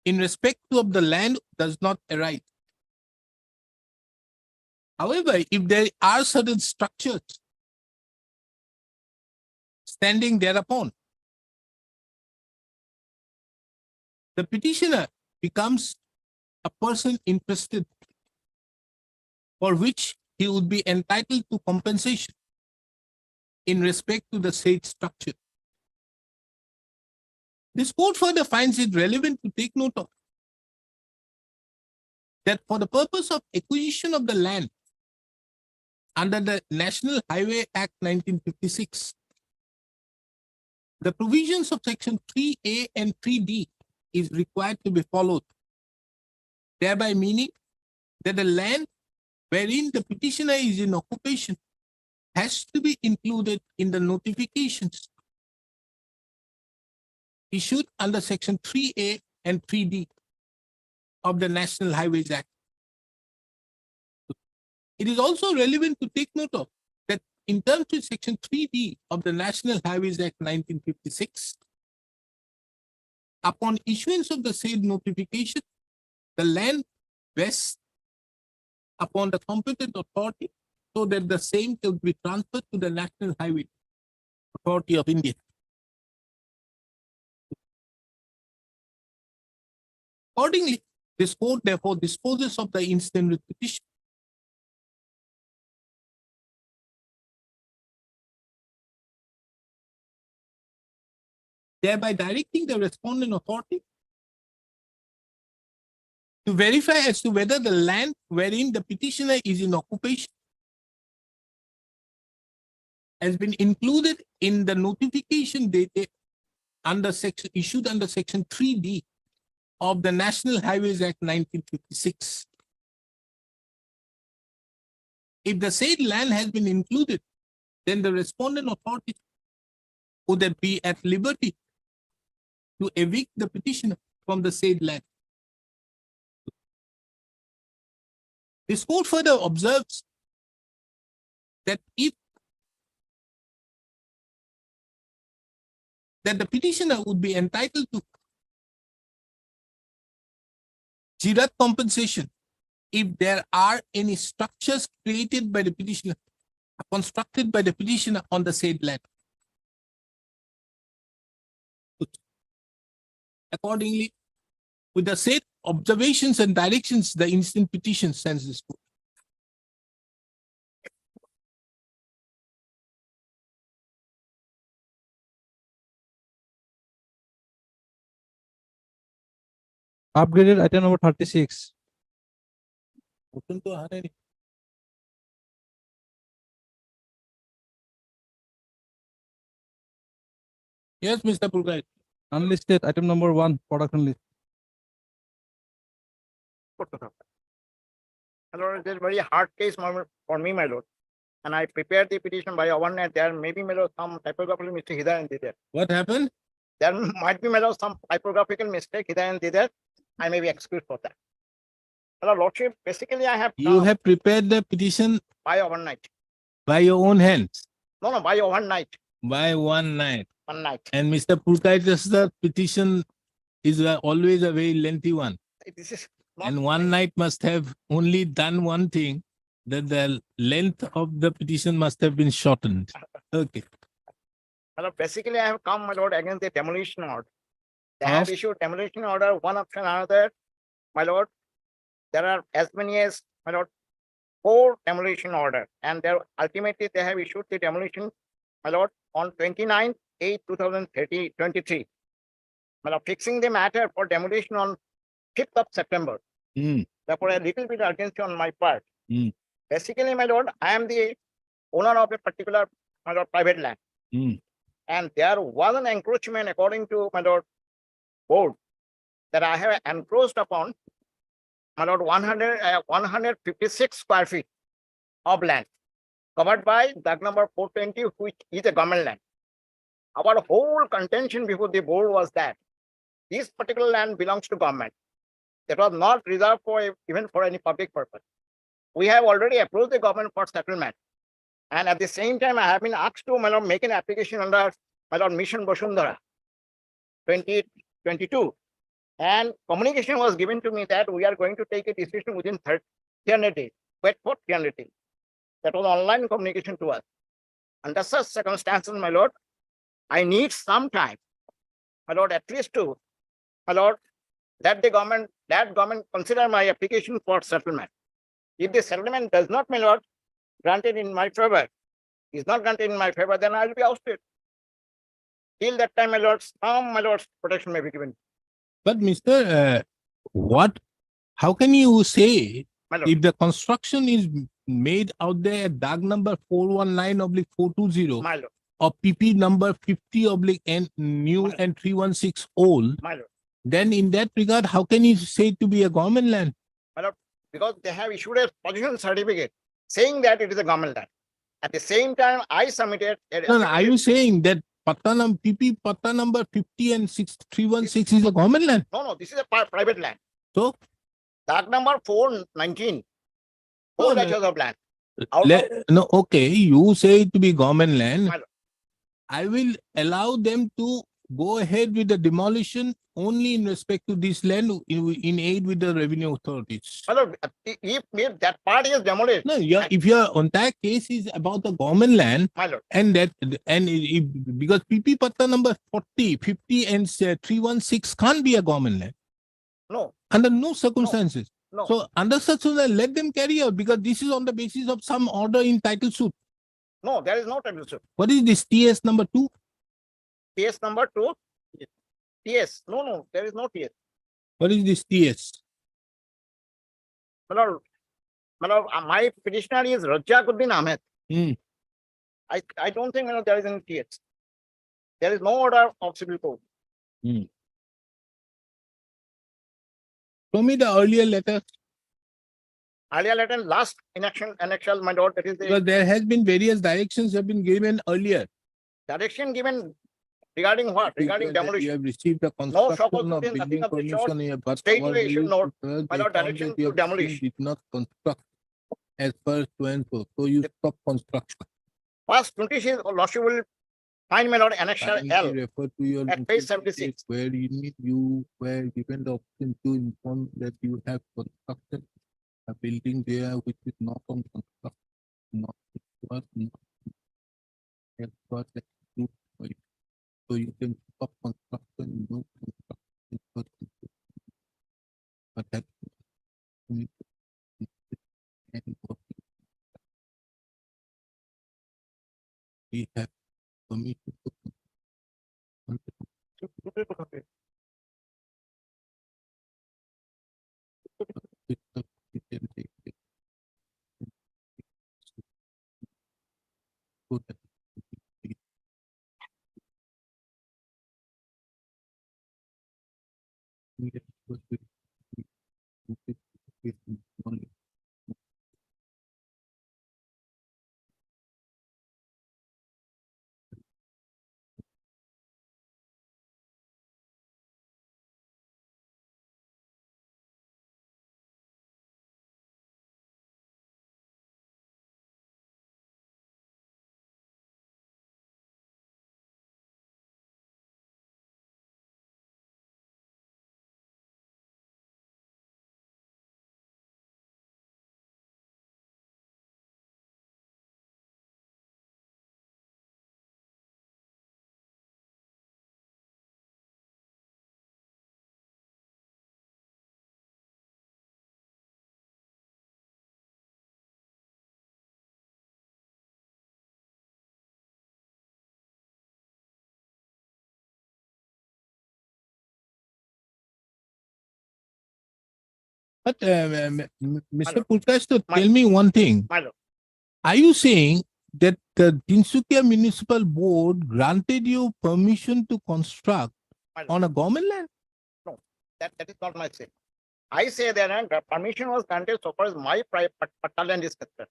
in respect of the land does not arise. However, if there are certain structures standing thereupon, the petitioner becomes a person interested, for which he would be entitled to compensation in respect to the said structure. This court further finds it relevant to take note of that for the purpose of acquisition of the land under the National Highway Act 1956, the provisions of section 3A and 3D is required to be followed, thereby meaning that the land wherein the petitioner is in occupation has to be included in the notifications issued under section 3A and 3D of the National Highways Act. It is also relevant to take note of that in terms of section 3D of the National Highways Act 1956, upon issuance of the said notification, the land vests upon the competent authority so that the same could be transferred to the National Highway Authority of India. Accordingly, this court therefore disposes of the instant writ petition. Thereby directing the respondent authority to verify as to whether the land wherein the petitioner is in occupation has been included in the notification dated under section issued under section 3D of the National Highways Act 1956. If the said land has been included, then the respondent authority would be at liberty to evict the petitioner from the said land. This court further observes that if the petitioner would be entitled to Jirat compensation if there are any structures created by the petitioner, constructed by the petitioner on the said land. Accordingly, with the said observations and directions, the instant petition sends this court. Upgraded item number 36. Yes, Mr. Pulgai. Unlisted item number 1, production list. My lord, it is very hard case for me, my lord. And I prepared the petition by overnight. There may be, my lord, some typographical mistake here and there. What happened? There might be, my lord, some typographical mistake here and there. I may be excused for that. My lordship, basically I have You have prepared the petition by overnight. by your own hands, No, by overnight. by one night. One night. And Mr. Pulkaitis, the petition is always a very lengthy one. This is not And one night must have only done one thing, that the length of the petition must have been shortened. Okay. My lord, basically I have come, my lord, against the demolition order. They have Of? issued demolition order, one option another. My lord, there are as many as, my lord, 4 demolition order, and ultimately they have issued the demolition, my lord, on 29/8/2023. My lord, fixing the matter for demolition on 5th of September. Therefore, a little bit urgency on my part. Basically, my lord, I am the owner of a particular, my lord, private land. And there was an encroachment according to, my lord, board, that I have encroached upon, my lord, 156 square feet of land covered by DAG number 420, which is a government land. Our whole contention before the board was that this particular land belongs to government. It was not reserved for even for any public purpose. We have already approached the government for settlement. And at the same time, I have been asked to, my lord, make an application under, my lord, Mission Bosundhara 2022. And communication was given to me that we are going to take a decision within 300 days. Wait for 300 days. That was online communication to us. Under such circumstances, my lord, I need some time, my lord, at least to, my lord, that government consider my application for settlement. If the settlement does not, my lord, granted in my favor, is not granted in my favor, then I will be ousted. Till that time, my lord, some, my lord's protection may be given. But Mr. How can you say My lord, if the construction is made out there at DAG number 419/420 my lord, or PP number 50/N new and 316 old, my lord, then in that regard, how can you say it to be a government land? my lord, because they have issued a possession certificate saying that it is a government land. At the same time, I submitted. No, no, are you saying that PP Pata number 50 and 6316 is a government land? No, this is a private land. So? That number 419. No, 4 no. acres of land. Out of- No, okay, you say it to be government land. My lord. I will allow them to go ahead with the demolition only in respect to this land in aid with the revenue authorities. My lord, if that part is demolished. No, if your entire case is about the government land, My lord. Because PP Patta number 40, 50 and 316 can't be a government land. No. Under no circumstances. No. So under such circumstances, let them carry out because this is on the basis of some order in title suit. No, there is no title suit. What is this TS number 2? TS number 2. TS. No, there is no TS. What is this TS? My lord, my petitioner is Rajakuddin Ahmed. I don't think there is any TS. There is no order of civil code. Show me the earlier letter. Earlier letter, last annexal, my lord, that is the Because there has been various directions have been given earlier. direction given regarding what? Regarding You demolition. have received a No shock construction of of nothing building of the sort. permission here, but State our will issue rules note, because my they lord, found direction that your to demolish. did not construct as per so and so. So you stop construction. First notice is lordship will find, my lord, annexure Kindly L refer to your at page notice 76. where you were given the option to inform that you have constructed a building there which is not on construction, not it was not as per the approved by you. So you can stop construction, no construction. But that and we have permission to But Mr. Pulkasto, tell me one thing. My lord. Are you saying that the Tinsukia Municipal Board granted you permission to construct on a government land? No, that is not my say. I say that permission was granted so far as my private land is concerned.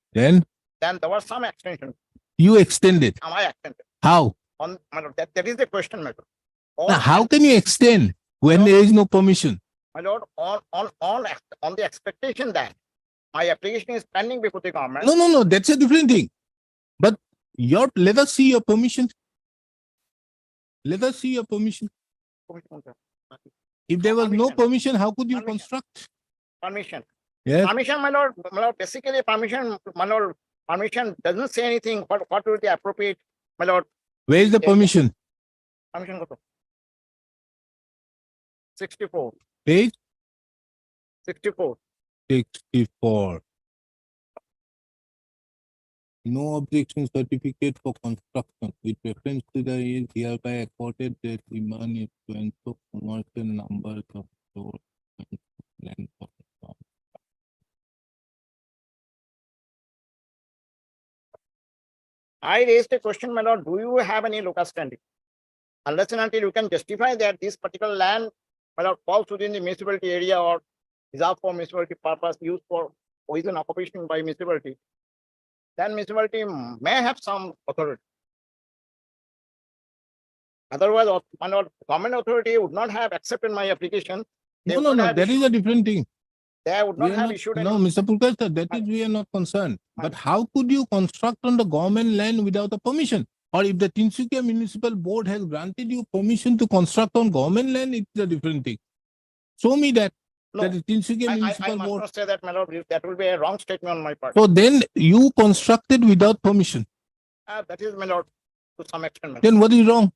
Then there was some extension. You extended. I extended. How? My lord, that is the question, my lord. Now, how can you extend when there is no permission? My lord, on the expectation that my application is pending before the government. No, that's a different thing. But let us see your permission. Let us see your permission. If there was no permission, how could you construct? Permission. Yes. Permission, my lord, basically permission, my lord, permission doesn't say anything. What would be appropriate, my lord? Where is the permission? Permission go to 64. Page 64. 64. No objection certificate for construction with reference to the is hereby accorded that the money to and so commercial numbers of stores and land of the farm. I raised a question, my lord, do you have any locus standing? Unless and until you can justify that this particular land, my lord, falls within the municipality area or is up for municipality purpose, used for poison occupation by municipality, then municipality may have some authority. Otherwise, my lord, government authority would not have accepted my application. They No, would no, not no, have that is issued- a different thing. They would We not are have not, issued no, any. Mr. Pulkar, sir, that is, Fine. we are not concerned. Fine. But how could you construct on the government land without a permission? Or if the Tinsukia Municipal Board has granted you permission to construct on government land, it's a different thing. Show me that, No, that is Tinsukia I Municipal must Board. not say that, my lord, that will be a wrong statement on my part. So then you constructed without permission. That is, my lord, to some extent. my lord. Then what is wrong?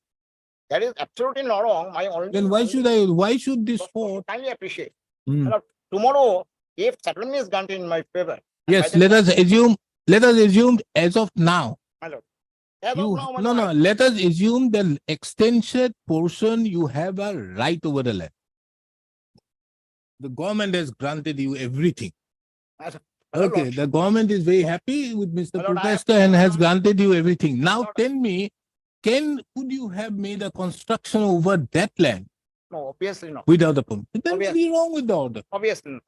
That is absolutely not wrong. My only. Then why should this Lord, court? kindly appreciate. Hmm. My lord, tomorrow, if settlement is granted in my favor. and by Yes, the let time- us assume as of now. My lord. As of You, now, my no, lord, no, let us assume the extension portion, you have a right over the land. The government has granted you everything. my lord, Okay, the government is very happy with Mr. My lord, I have- Pulkar and has granted you everything. Now Lord- tell me, could you have made a construction over that land No, obviously not. without the permit? Then what Obviously. is wrong with the order? Obviously not.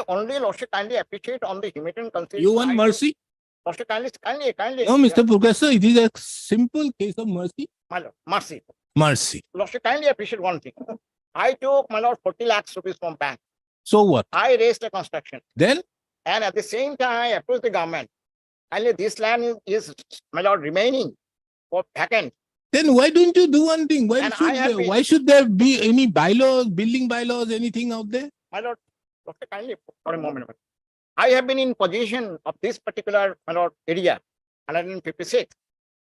Only Lordship kindly appreciate on the humanitarian consideration. You want mercy? Lordship kindly. No, Mr. Pulkar, sir, it is a simple case of mercy. My lord, mercy. Mercy. Lordship kindly appreciate one thing. I took, my lord, 40 lakhs rupees from bank. So what? I raised a construction. Then And at the same time, I approached the government. And this land is, my lord, remaining for vacant. why don't you do one thing? And I have been- Why should there be any bylaws, building bylaws, anything out there? My lord, Lordship kindly for a moment. I have been in possession of this particular, my lord, area, 156,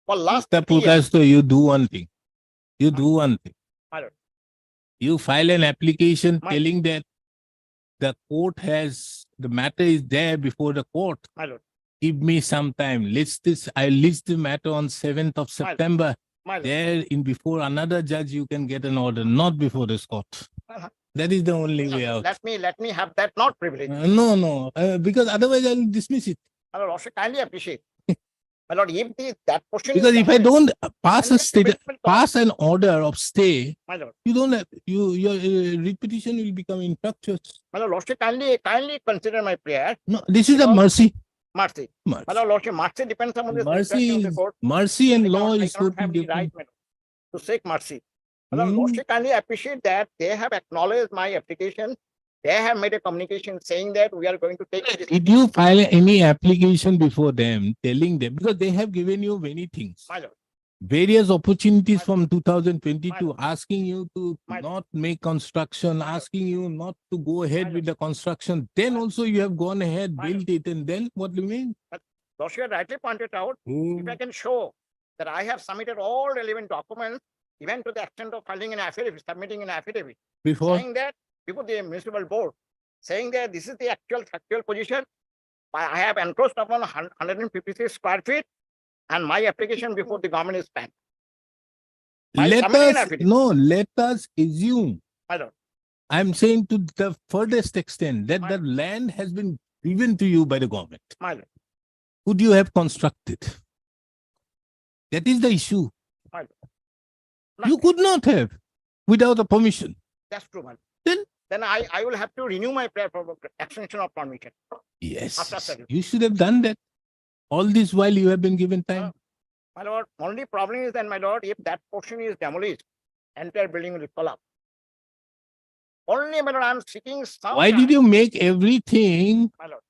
for last Mr. 30 years. Pulkar, you do one thing. You do one thing. My lord. You file an application My- telling that the court has, the matter is there before the court. My lord, Give me some time. I list the matter on 7th of September. my lord. There in before another judge, you can get an order, not before this court. Uh-huh. That is the only way out. Let me have that not privilege. No, because otherwise I'll dismiss it. My lord, also kindly appreciate. My lord, if that portion. is Because if I damaged, don't pass then a the state, development cost- pass an order of stay, My lord, you don't have, your writ petition will become infructuous. my lord, Lordship kindly consider my prayer. No, this is a Because- mercy. Mercy. Mercy. My lord, Lordship, mercy depends on the Mercy discretion of the is, court. mercy and I law cannot- I is cannot totally have the different. right, my lord, to seek mercy. My lord, Hmm. Lordship kindly appreciate that they have acknowledged my application. They have made a communication saying that we are going to take this. Did you file any application before them, telling them, because they have given you many things, My lord, various opportunities My- from 2022, lord. asking you to My- not make construction, lord. asking you not to go ahead My with the construction. Then My- also you have gone ahead, My built it, and then what do you mean? Lordship rightly pointed out, if I can show that I have submitted all relevant documents, even to the extent of filing an affidavit, submitting an affidavit, Before, saying that before the municipal board, saying that this is the actual factual position. I have encroached upon 156 square feet and my application before the government is spent. By let submitting an us, affidavit. no, let us assume, My lord, I'm saying to the furthest extent that My- the land has been given to you by the government. my lord, Could you have constructed? That is the issue. my lord. You could not have without a permission. That's true, my lord. Then- Then I will have to renew my prayer for extension of permission. Yes, After settlement. you should have done that. All this while you have been given time. My lord, only problem is then, my lord, if that portion is demolished, entire building will collapse. Only, my lord, I am seeking some. Why did you make everything My lord,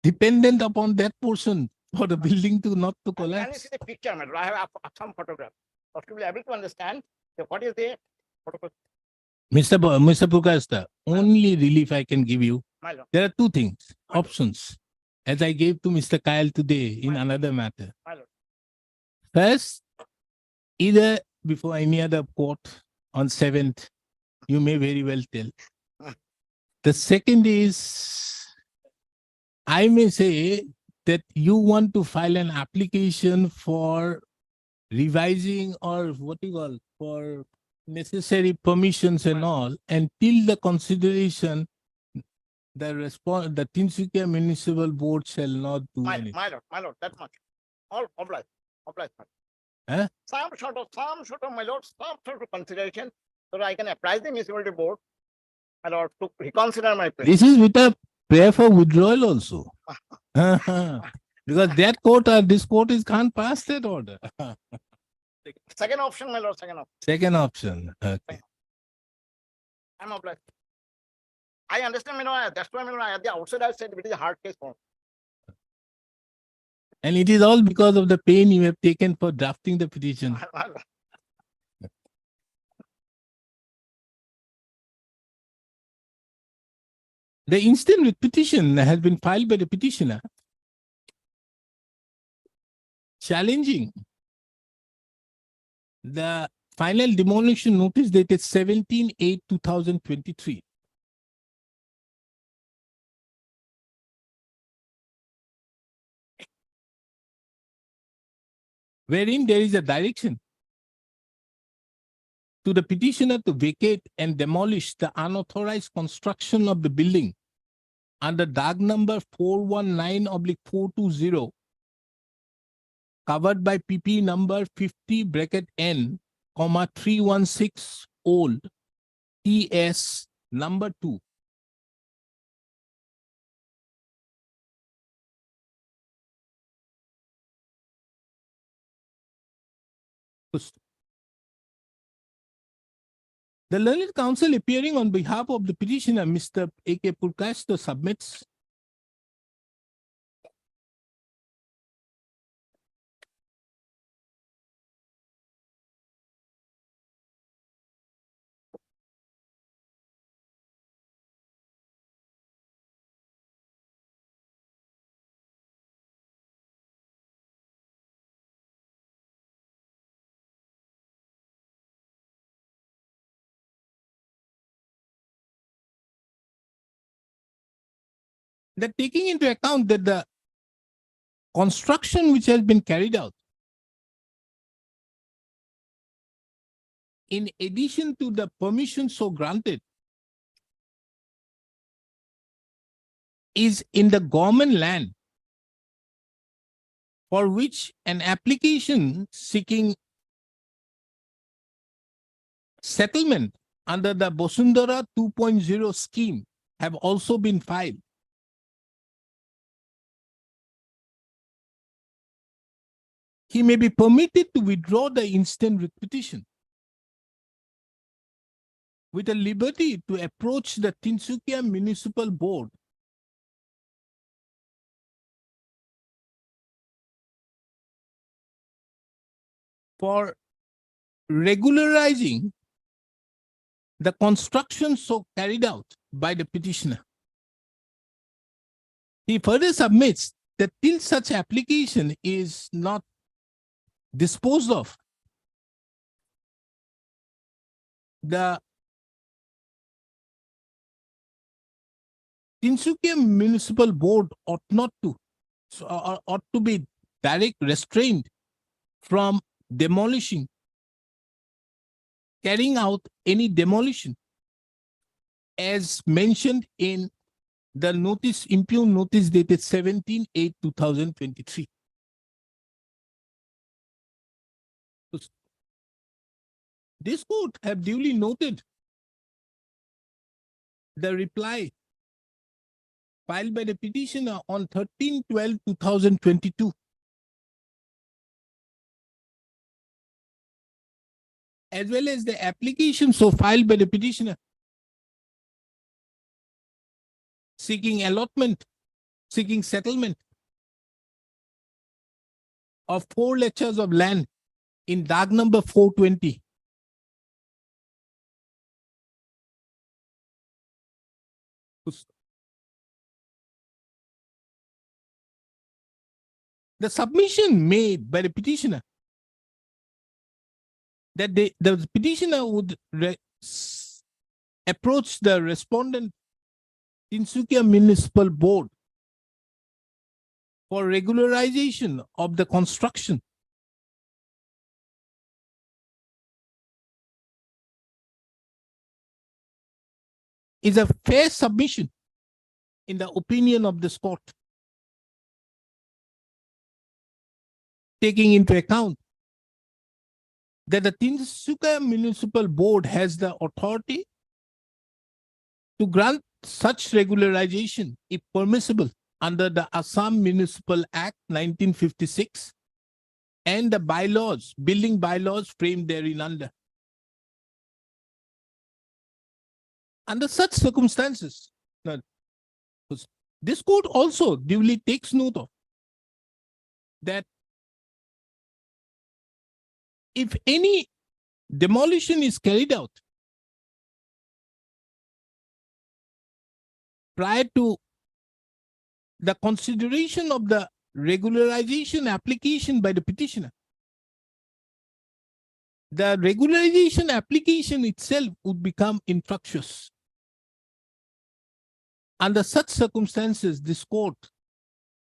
dependent upon that portion for the building to not to can you collapse? see the picture, my lord? I have some photograph. But to be able to understand that what is the photograph, Mr. Pukasta, only relief I can give you. my lord, There are two things, My lord. options, as I gave to Mr. Kyle today in My- another matter. my lord. First, either before any other court on 7th, you may very well tell. The second is, I may say that you want to file an application for revising or what you call, for necessary permissions and all, until the consideration, the Tinsukia Municipal Board shall not do anything. My lord, that much. All obliged, my lord. Huh? Some sort of, my lord, some sort of consideration, so that I can apply the municipality board, my lord, to reconsider my plea. This is with a prayer for withdrawal also. Because that court or this court can't pass that order. Second option, my lord, second option. Second option. Okay. I'm obliged. I understand, my lord, that's why, my lord, at the outset I said it is a hard case for me. And it is all because of the pain you have taken for drafting the petition. The instant writ petition has been filed by the petitioner challenging the final demolition notice dated 17/8/2023. Wherein there is a direction to the petitioner to vacate and demolish the unauthorized construction of the building under DAG number 419/420, covered by PP number 50(N, 316 old TS number 2. The learned counsel appearing on behalf of the petitioner, Mr. A.K. Purkasto, submits that taking into account that the construction which has been carried out, in addition to the permission so granted, is in the government land, for which an application seeking settlement under the Bosundara 2.0 scheme have also been filed. He may be permitted to withdraw the instant writ petition with a liberty to approach the Tinsukia Municipal Board for regularizing the construction so carried out by the petitioner. He further submits that till such application is not disposed of, the Tinsukia Municipal Board ought not to, ought to be restrained from carrying out any demolition as mentioned in the impugned notice dated 17/8/2023. This court have duly noted the reply filed by the petitioner on 13/12/2022, as well as the application so filed by the petitioner seeking settlement of 4 lectures of land in DAG number 420. The submission made by the petitioner that the petitioner would approach the respondent Tinsukia Municipal Board for regularization of the construction is a fair submission in the opinion of this court, taking into account that the Tinsukia Municipal Board has the authority to grant such regularization if permissible under the Assam Municipal Act 1956 and the bylaws, building bylaws framed therein under. Under such circumstances, now, this court also duly takes note of that if any demolition is carried out prior to the consideration of the regularization application by the petitioner, the regularization application itself would become infructuous. Under such circumstances, this court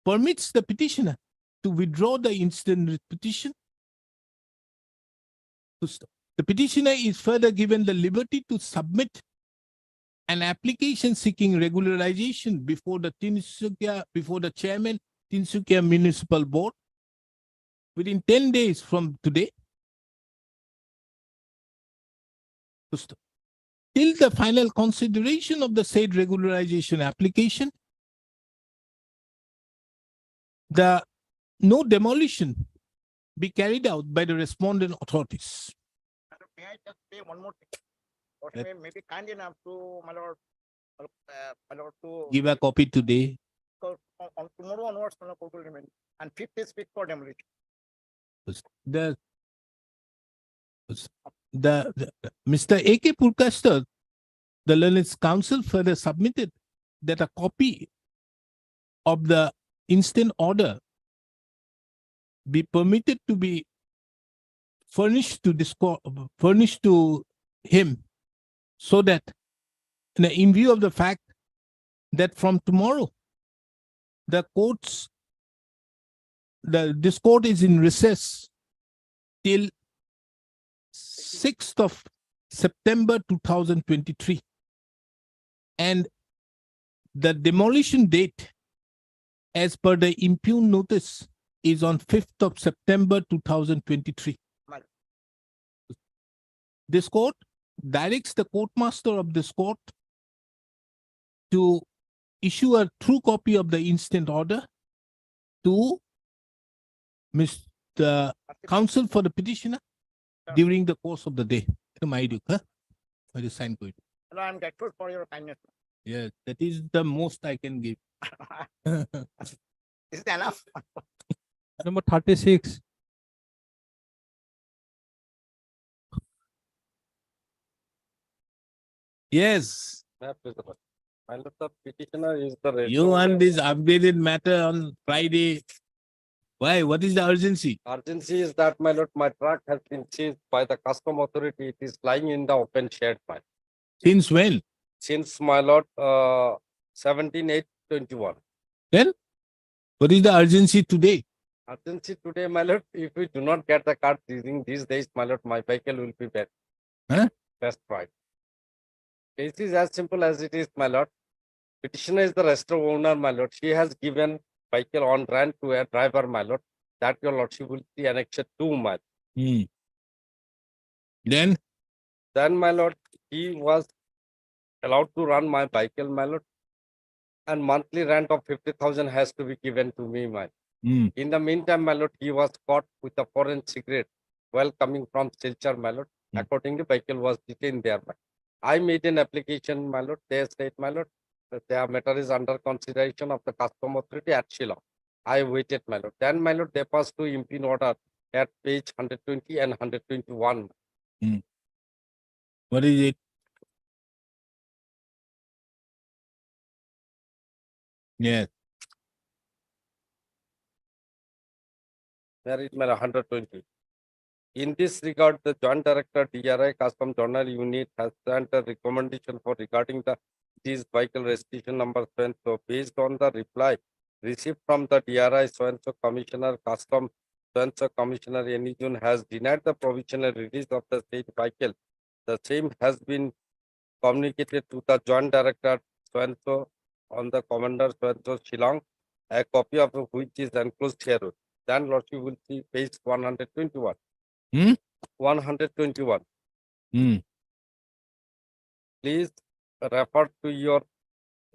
permits the petitioner to withdraw the incident petition. The petitioner is further given the liberty to submit an application seeking regularization before the chairman, Tinsukia Municipal Board within 10 days from today, till the final consideration of the said regularization application, no demolition be carried out by the respondent authorities. May I just say one more thing? Or Let- may be kind enough to, my lord, to Give a copy today. on tomorrow onwards, my lord, court will remain. And 5th is fixed for demolition. Mr. A.K. Purkastar, the Learned Council further submitted that a copy of the instant order be permitted to be furnished to him, so that in view of the fact that from tomorrow this court is in recess till 6th of September 2023, and the demolition date as per the impugned notice is on 5th of September 2023. This court directs the courtmaster of this court to issue a true copy of the instant order to Mr. Counsel for the petitioner during the course of the day. I just sign it. Hello, I'm grateful for your kindness. Yes, that is the most I can give. Is it enough? Number 36. Yes, My lord, the petitioner is the. you want this updated matter on Friday. Why? What is the urgency? Urgency is that, my lord, my truck has been seized by the custom authority. It is lying in the open shed, my. Since when? Since, my lord, 17/8/21. Then, what is the urgency today? Urgency today, my lord, if we do not get the card using these days, my lord, my vehicle will be back. Huh? Best price. Case is as simple as it is, my lord. Petitioner is the restaurant owner, my lord. She has given vehicle on rent to a driver, my lord. That your lordship will see annexed 2, my lord. Then, my lord, he was allowed to run my vehicle, my lord. And monthly rent of 50,000 has to be given to me, my lord. In the meantime, my lord, he was caught with a foreign cigarette while coming from Silchar, my lord. Accordingly, vehicle was detained there. I made an application, my lord. They said, my lord, that their matter is under consideration of the custom authority at Shillong. I waited, my lord. Then, my lord, they passed to impugned order at page 120 and 121. What is it? Yes. There is my 120. In this regard, the Joint Director DRI Custom Journal Unit has sent a recommendation for regarding this vehicle restitution number 7. So based on the reply received from the DRI so-and-so Commissioner Custom so-and-so Commissioner Enijun has denied the provisional release of the state vehicle. The same has been communicated to the Joint Director so-and-so on the Commander so-and-so Shillong, a copy of which is enclosed here. Then Lordship will see page 121. 121. Please refer to your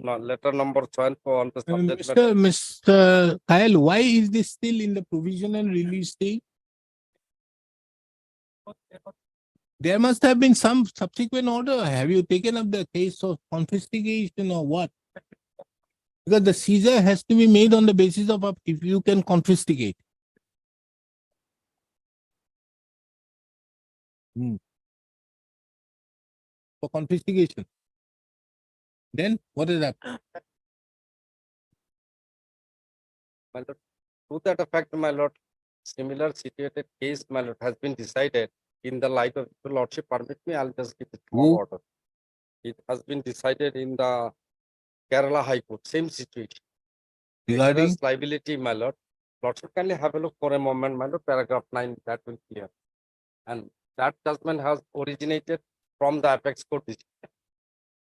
letter number 12 on the subject matter. Mr. Kyle, why is this still in the provision and release stage? There must have been some subsequent order. Have you taken up the case of confiscation or what? Because the seizure has to be made on the basis of if you can confiscate. For confiscation. Then what is that? My lord, to that effect, my lord, similar situated case, my lord, has been decided in the light of the lordship. Permit me, I'll just give a small Who? order. It has been decided in the Kerala High Court, same situation. Regarding? Vigorous liability, my lord. Lordship, kindly have a look for a moment, my lord, paragraph 9, that will clear. And that judgment has originated from the apex court decision.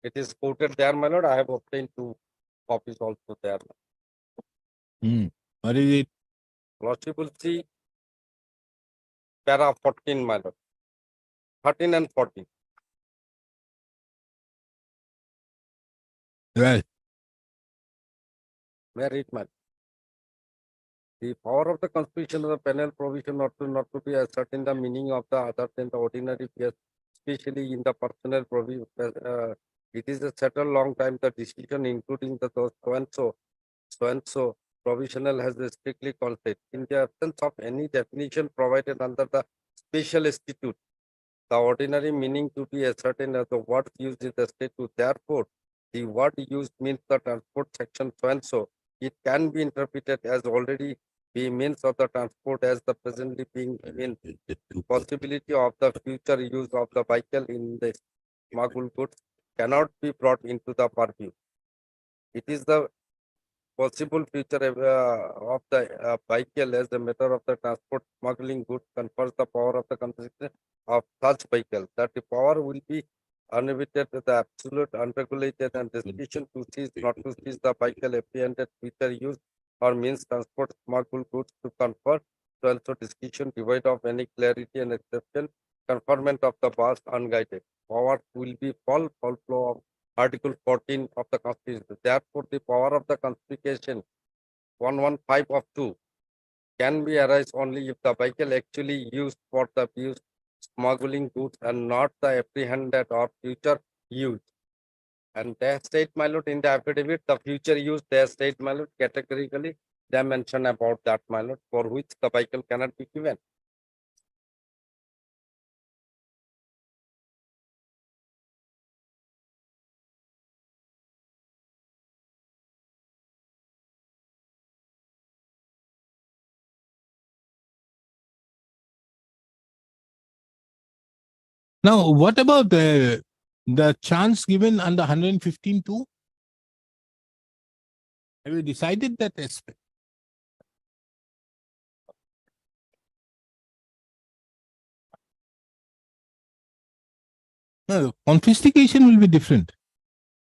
It is quoted there, my lord. I have obtained 2 copies also there. What is it? Lordship will see para 14, my lord. 13 and 14. Well, May I read, my lord? The power of the constitution of the penal provision not to be ascertain the meaning of the other than the ordinary case, especially in the personal provision. It is a settled long time the decision, including the so and so provisional has strictly considered. In the absence of any definition provided under the special institute, the ordinary meaning to be ascertained as the word used in the statute. Therefore, the word used means the transport section so and so. It can be interpreted as already be means of the transport as the presently being means. Possibility of the future use of the vehicle in the smuggled goods cannot be brought into the purview. It is the possible future of the vehicle as a matter of the transport smuggling goods confers the power of the confiscation of such vehicle. That the power will be uninhibited, the absolute, unregulated, and discretion to seize, not to seize the vehicle apprehended future use or means transport smuggled goods to confer, to also discretion devoid of any clarity and exception, conferment of the past unguided. Power will be full flow of Article 14 of the Constitution. Therefore, the power of the confiscation 115 of 2 can be arise only if the vehicle actually used for the use smuggling goods and not the apprehended or future use. And they state, my lord, in the affidavit, the future use, they state, my lord, categorically, they mention about that, my lord, for which the vehicle cannot be given. Now, what about the chance given under 115(2)? Have you decided that aspect? No, confiscation will be different.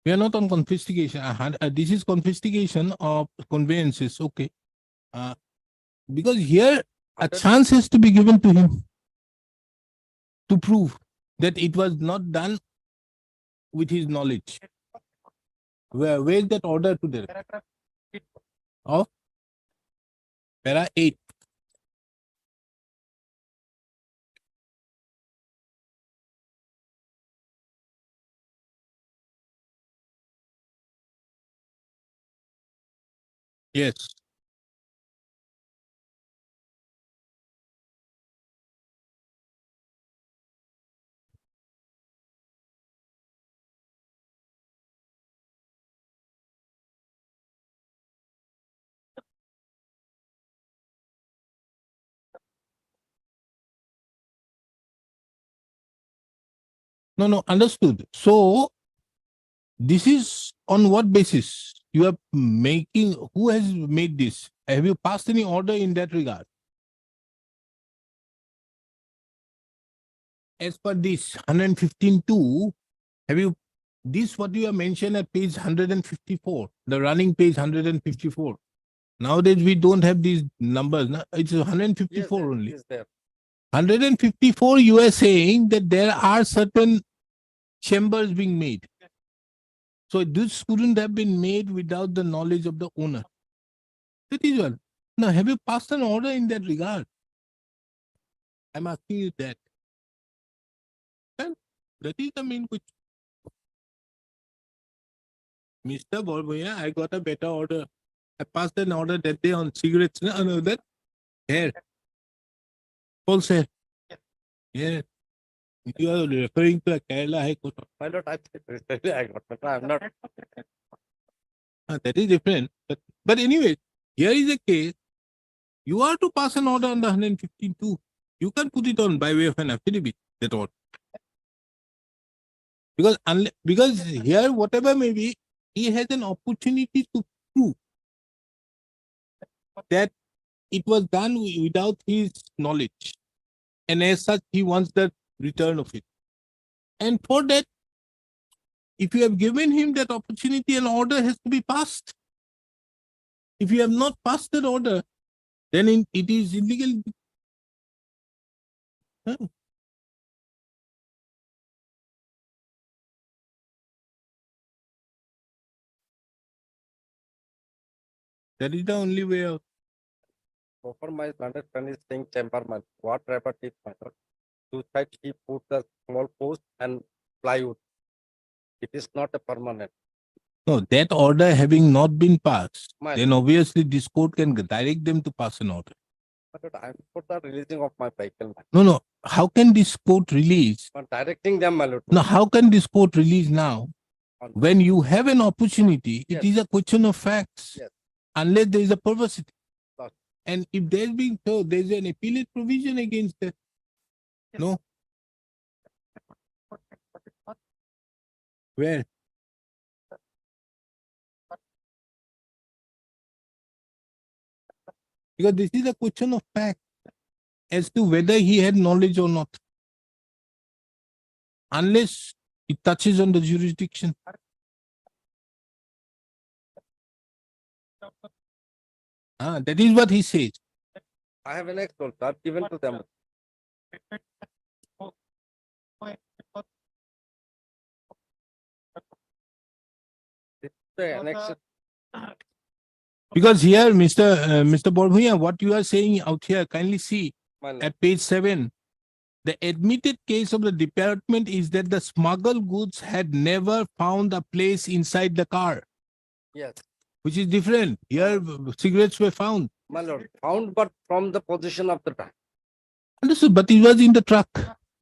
We are not on confiscation. This is confiscation of conveyances. Okay. Because here a chance has to be given to him to prove that it was not done with his knowledge. Where is that order to the of para 8? Yes. No, understood. So this is on what basis you are making? Who has made this? Have you passed any order in that regard? As per this 115(2), have you this what you have mentioned at page 154, the running page 154? Nowadays we don't have these numbers. It's 154 only. Is there. 154, you are saying that there are certain chambers being made. So this couldn't have been made without the knowledge of the owner. That is one. Now, have you passed an order in that regard? I'm asking you that. Well, that is the main question. Mr. Borboya, I got a better order. I passed an order that day on cigarettes. No, that hair. False hair. Yeah. You are referring to a Kerala High Court. My lord, I got better. I'm not. That is different. But anyway, here is a case. You are to pass an order under 115.2. You can put it on by way of an affidavit, that order. Because here, whatever may be, he has an opportunity to prove that it was done without his knowledge. And as such, he wants the return of it. And for that, if you have given him that opportunity, an order has to be passed. If you have not passed that order, then it is illegal. Huh? That is the only way out. So for my understanding, saying temperament, what rubber is my lord? Two sides he put the small post and plywood. It is not a permanent. No, that order having not been passed, My then obviously this court can direct them to pass an order. But I'm for the releasing of my vehicle. No. How can this court release? But directing them, my lord. No, how can this court release now? When you have an opportunity, it is a question of facts. Yes. Unless there is a perversity. Yes. And if there's been so, there's an appellate provision against that. No. Where? Because this is a question of fact as to whether he had knowledge or not. Unless it touches on the jurisdiction. That is what he says. I have an ex I've given to them. It's the annex. Because here, Mr. Borbhuya, what you are saying out here, kindly see My lord. at page 7. The admitted case of the department is that the smuggled goods had never found a place inside the car, Yes, which is different. Here, cigarettes were found. my lord. Found, but from the position of the truck. Understood, but he was in the truck.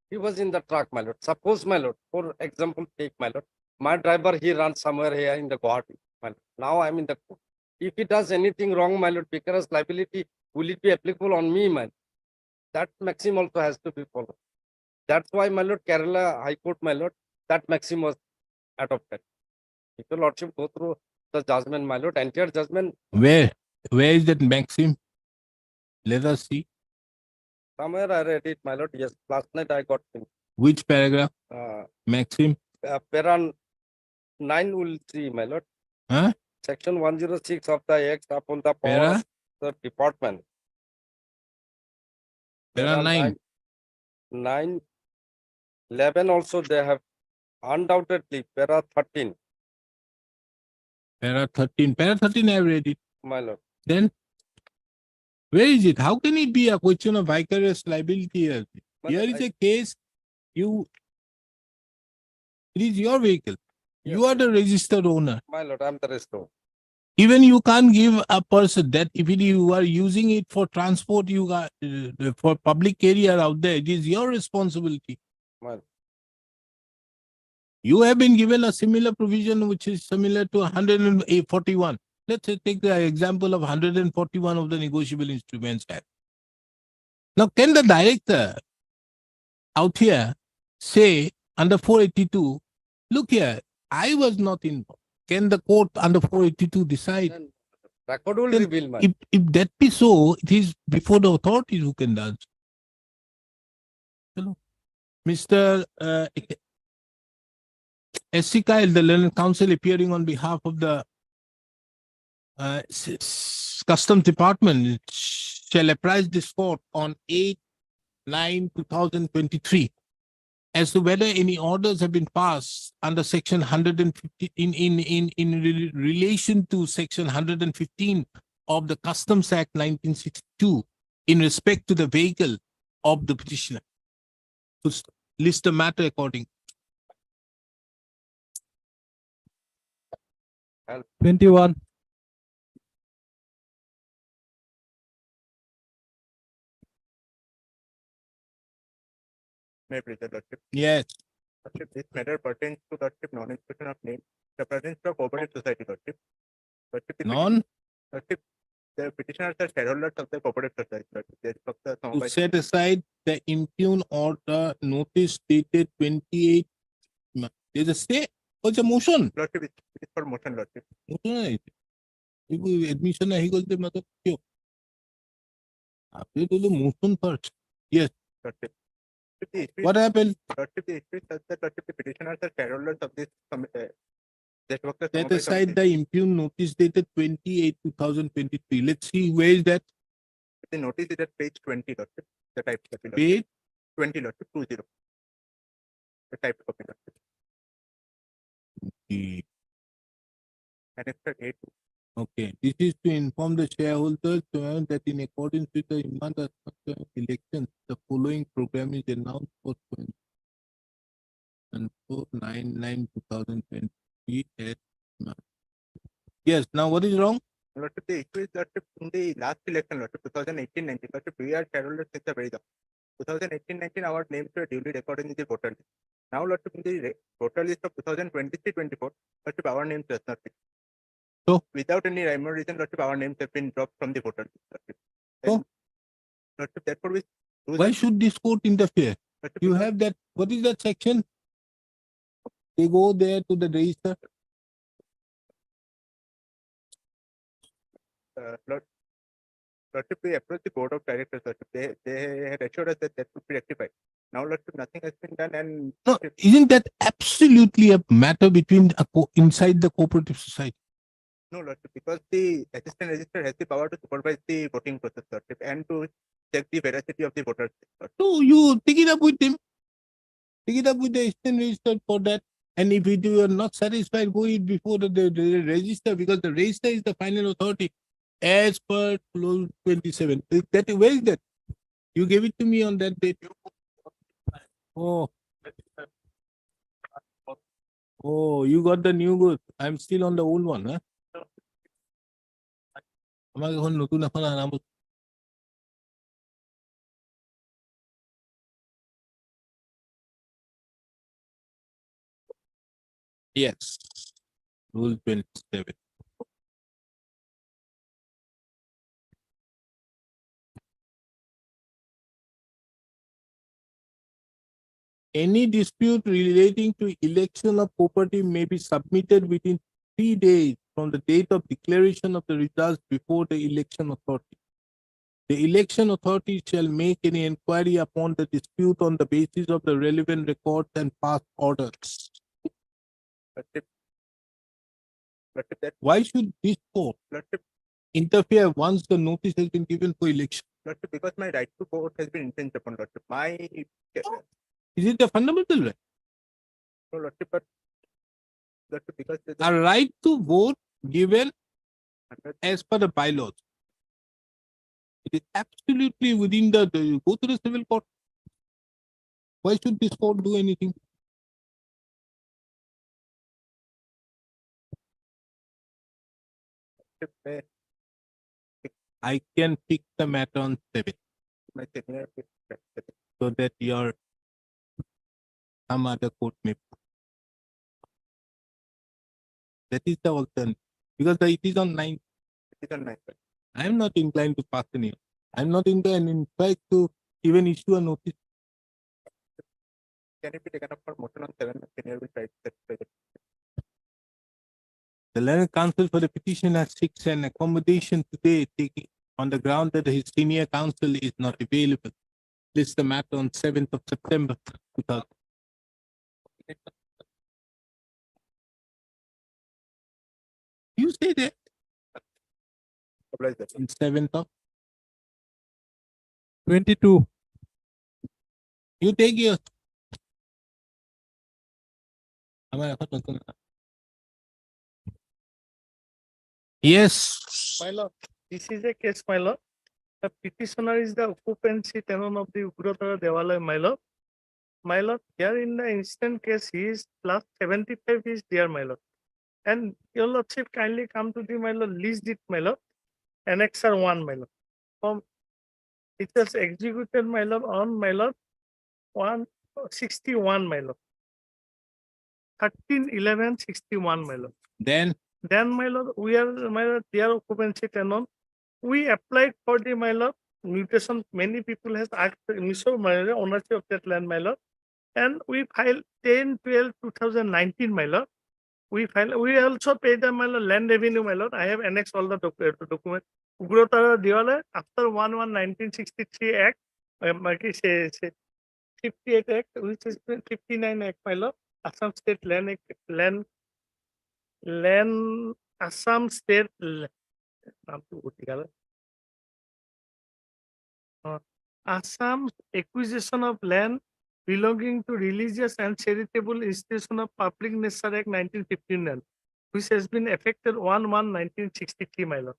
He was in the truck, my lord. Suppose, my lord, for example, take my lord. My driver, he runs somewhere here in the Guwahati. My lord. Now I'm in the court. If he does anything wrong, my lord, because liability, will it be applicable on me, man? That maxim also has to be followed. That's why, my lord, Kerala High Court, my lord, that maxim was adopted. If your lordship go through the judgment, my lord, entire judgment, Where is that maxim? Let us see. somewhere I read it, my lord. Yes, last night I got it. Which paragraph? Maxim? Para 9 will see, my lord. Huh? Section 106 of the Act upon the power Para? of the department. Para 9. 9, 11 also they have undoubtedly para 13, Para 13. Para 13 I have read it. my lord. Then, where is it? How can it be a question of vicarious liability here? But Here is I- a case, it is your vehicle. You Yes, are the registered owner. my lord, I'm the restorer. Even you can't give a person that if you are using it for transport, you got for public carrier out there, it is your responsibility. My lord. You have been given a similar provision which is similar to 141. Let's say take the example of 141 of the Negotiable Instruments Act. Now, can the director out here say under 482, look here, I was not involved. Can the court under 482 decide? Then record will Then reveal, my If that be so, it is before the authorities who can dance. Hello. Mr. S.C. Kyle, the learned counsel appearing on behalf of the Customs Department, shall apprise this court on 8/9/2023 as to whether any orders have been passed under section 150 in relation to section 115 of the Customs Act 1962 in respect to the vehicle of the petitioner. To list the matter according. 21. May I please, Your Lordship? Yes. Lordship, this matter pertains to Lordship non-inspection of name, the presence of cooperative society, Lordship. Lordship, the Non Lordship, the petitioners are shareholders of the cooperative society, Lordship. They are the to Samavai- set aside the impugned order notice dated 28. There's a stay. What's a motion? Lordship, it is for motion, Lordship. Motion है. ये admission नहीं करते मतलब क्यों? आपने तो motion first. Yes. Lordship. The issue What happened? Lordship, the issue is such that Lordship, the petitioners are shareholders of this that work the Set Samavai aside Committee. the impugned notice dated 28, 2023. Let's see where is that The notice is at page 20, Lordship. The type copy, Lordship. page. 20, Lordship, 20. The type copy, Lordship. Annexed 8. Okay, this is to inform the shareholders that in accordance with the elections, the following program is announced for 4/9/2020. Yes, now what is wrong? Lordship, the issue is that in the last election, Lordship, 2018-19, Lordship, we are shareholders since the very top. 2018-19, our names were duly recorded in the voter list. Now, Lordship, in the voter list of 2023-24, Lordship, our names does not fit. So? Without any rhyme or reason, Lordship, our names have been dropped from the voter list, Lordship. So? And, Lordship, therefore, we Why should this court interfere? Lordship, You because- have that, what is that section? They go there to the register. Lordship, we approached the board of directors, Lordship. They had assured us that that would be rectified. Now, Lordship, nothing has been done, and No, isn't that absolutely a matter between inside the cooperative society? no, Lordship, because the assistant registrar has the power to supervise the voting process, Lordship, and to check the veracity of the voters. Lordship. So you take it up with him. Take it up with the assistant registrar for that. And if you are not satisfied, go it before the register, because the register is the final authority as per clause 27. Where is that? You gave it to me on that date. Oh. Oh, you got the new good. I'm still on the old one, huh? আমাকে এখন নতুন এখন আনাবো। Yes. Rule 27. Any dispute relating to election of property may be submitted within 3 days from the date of declaration of the results before the election authority. The election authority shall make any inquiry upon the dispute on the basis of the relevant records and past orders. Lordship, that Why should this court Lordship, interfere once the notice has been given for election? Lordship, because my right to vote has been infringed upon, Lordship. Is it a fundamental right? No, Lordship, but Lordship, because the A right to vote given as per the bylaws. It is absolutely within the go to the civil court. Why should this court do anything? Lordship, I can fix the matter on 7 my senior, so that your some other court may. That is the alternative. Because it is on 9. it is on my side. I am not inclined to pass any. I am not inclined, in fact, to even issue a notice. Can it be taken up for motion on 7? Senior will try to satisfy that. The learned counsel for the petition has fixed an accommodation today, taking on the ground that his senior counsel is not available. List the matter on 7th of September 2000. You say that Oblige that. in 7th of. 22. You take your Yes. My lord, this is a case, my lord. The petitioner is the occupancy tenant of the Ugrotara Devalaya, my lord. My lord, here in the instant case, he is plus 75 is there, my lord. And your lordship kindly come to the, my lord, list it, my lord. Annexer 1, my lord. From it was executed, my lord, on, my lord, 161, my lord. 13/11/61, my lord. Then Then, my lord, we are, my lord, their occupancy tenant. We applied for the, my lord, mutation. Many people has asked my lord, ownership of that land, my lord. And we filed 10/12/2019, my lord. We also paid the, my lord, land revenue, my lord. I have annexed all the document. Ugrotara Diwala, after 1/1/1963 Act, 58 Act, which is 59 Act, my lord. Assam State Land Assam State Assam acquisition of land belonging to religious and charitable institution of public nature Act 1959, which has been effected 1/1/1963, my lord.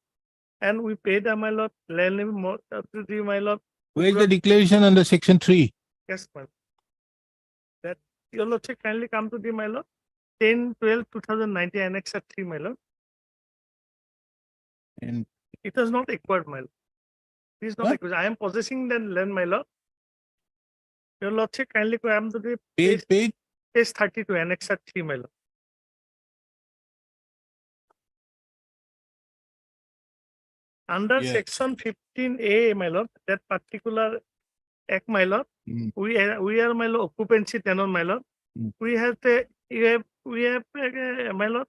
And we paid a, my lord, land to the, my lord. where is the declaration under section 3? Yes, my lord. That your lordship kindly come to the, my lord. 10/12/2019 Annex 3, my lord. And It was not acquired, my lord. It is not What? acquired. I am possessing the land, my lord. Your lordship kindly come to the page, page 32 Annex 3, my lord. Under Yes. section 15A, my lord, that particular act, my lord, Mm. we are, my lord, occupancy tenant, my lord. Mm. We have my lord,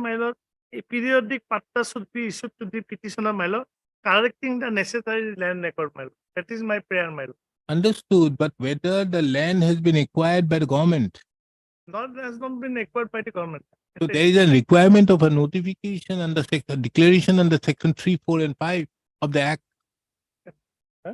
my lord, a periodic patta should be issued to the petitioner, my lord, correcting the necessary land record, my lord. That is my prayer, my lord. Understood, but whether the land has been acquired by the government. Not has not been acquired by the government. So there is a requirement of a notification under section declaration under section 3, 4, and 5 of the Act. Huh?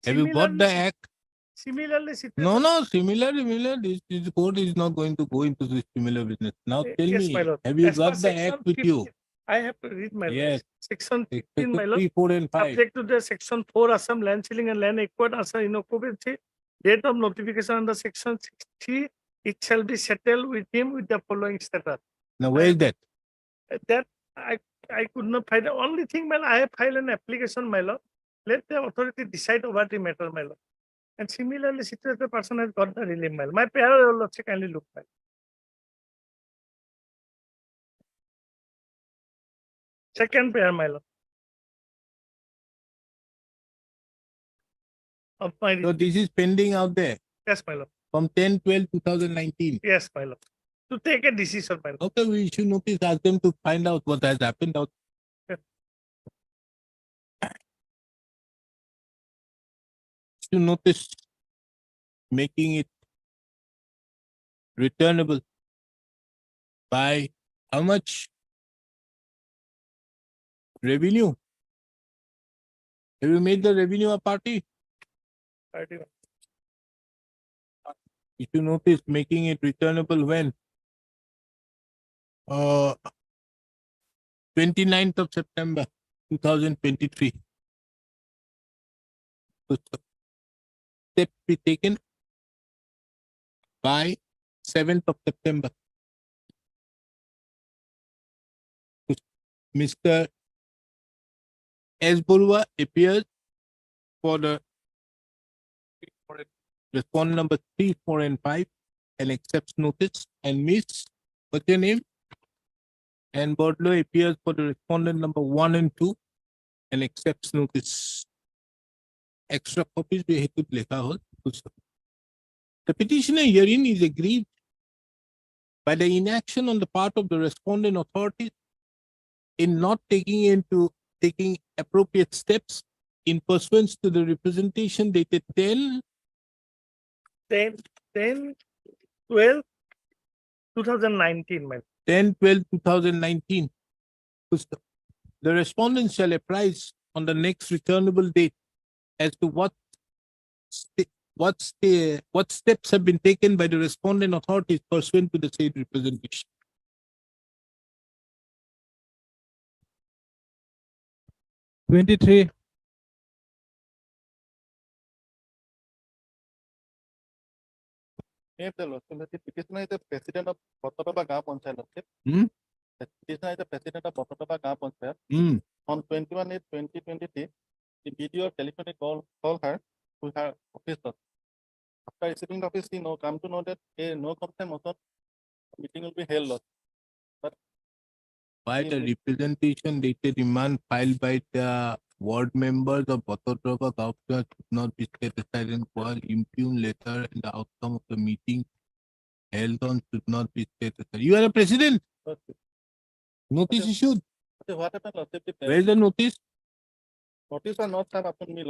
Have you got the Similarly- Act? Similarly, No, similar. This court is not going to go into this similar business. Now tell yes, my me, lord. have you As per got the section Act with you? 15 I have to read my lord. Yes. Section 15, Section my lord. 3, 4, and 5. Subject to the section 4 Assam land ceiling and land acquired as in occupancy, date of notification under section 60, it shall be settled with him with the following status. Now where is that? That I could not find. The only thing, my lord, I have filed an application, my lord. Let the authority decide over the matter, my lord. And similarly, situated person has got the relief, my lord. My prayer, lord, kindly look, my lord. Second prayer, my lord. Of my So this is pending out there yes, my lord. from 10/12/2019. Yes, my lord. To take a decision, my lord. Okay, we issue notice, ask them to find out what has happened out. Issue notice, making it returnable by how much revenue? Have you made the revenue a party? Issue notice, making it returnable when? 29th of September 2023. So, step be taken by 7th of September. Mr. S. Borua appears for the respondent number 3, 4, and 5 and accepts notice. And Miss, what's your name? And Bordlo appears for the respondent number 1 and 2 and accepts notice. Extra copies we have to lekha ho. The petitioner herein is aggrieved by the inaction on the part of the respondent authorities in not taking appropriate steps in pursuance to the representation dated 10/12/2019, my lord. 10/12/2019. The respondent shall apprise on the next returnable date as to what what steps have been taken by the respondent authorities pursuant to the said representation? Twenty-three. If the petitioner is the president of Bottoba Gaon Panchayat, Hmm? the petitioner is the president of Bottoba Gaon Panchayat. Hmm. On 21/8/2023, the video telephone call her to her office. After receiving the office, she come to know that a no complaint motion meeting will be held. By the representation dated demand filed by the ward members of Bottoba Gaon should not be set aside and while impugn letter and the outcome of the meeting held on should not be set aside. You are a president. Notice issued. What happened? Where is the notice? Notice or not have upon me.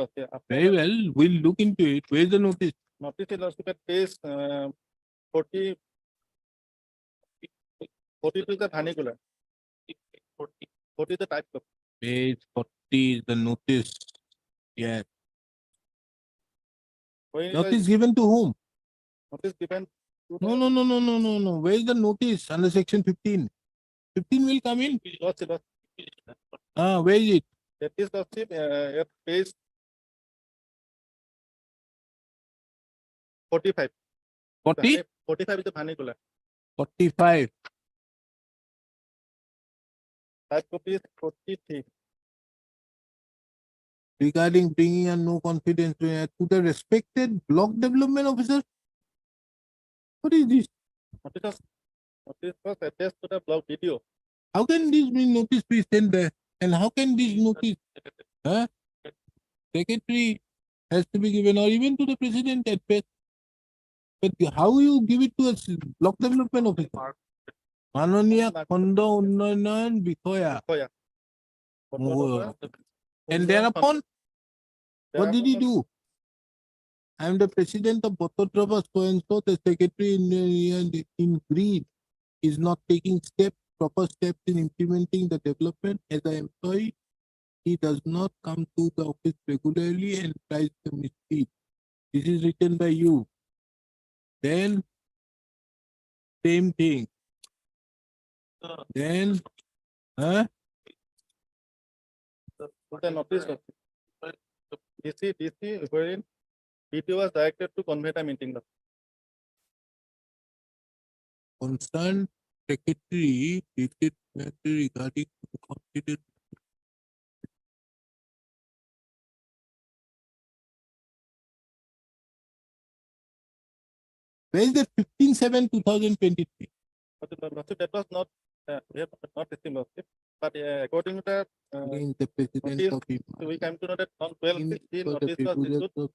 Very well. We'll look into it. Where is the notice? Notice is at page 40. 42 is the vernacular. 40 is the type of. Page 40 is the notice. Yes. Notice given to whom? Notice given. No. Where is the notice under section 15? 15 will come in. Where is it? That is at page 45. 40? 45 is the vernacular. 45. Type copy is 43. Regarding bringing a no confidence to the respected block development officer. What is this? Notice was attached to the blog video. How can this be notice be sent there? And how can this notice? Secretary has to be given or even to the president at best. But how you give it to a block development officer? Manoniya Kondo Unnayan Bikoya. And thereon, what did he do? I am the president of Bottoba so and so, the secretary in green is not taking proper steps in implementing the development as an employee. He does not come to the office regularly and tries to mislead. This is written by you. Then, same thing. Then, The notice DC wherein DTO was directed to convey the meeting. concerned secretary dated regarding the confidence. Where is the 15/7/2023? But that was not we have not received notice. But according to The president notice, of we came to know that on 12/16 notice was issued to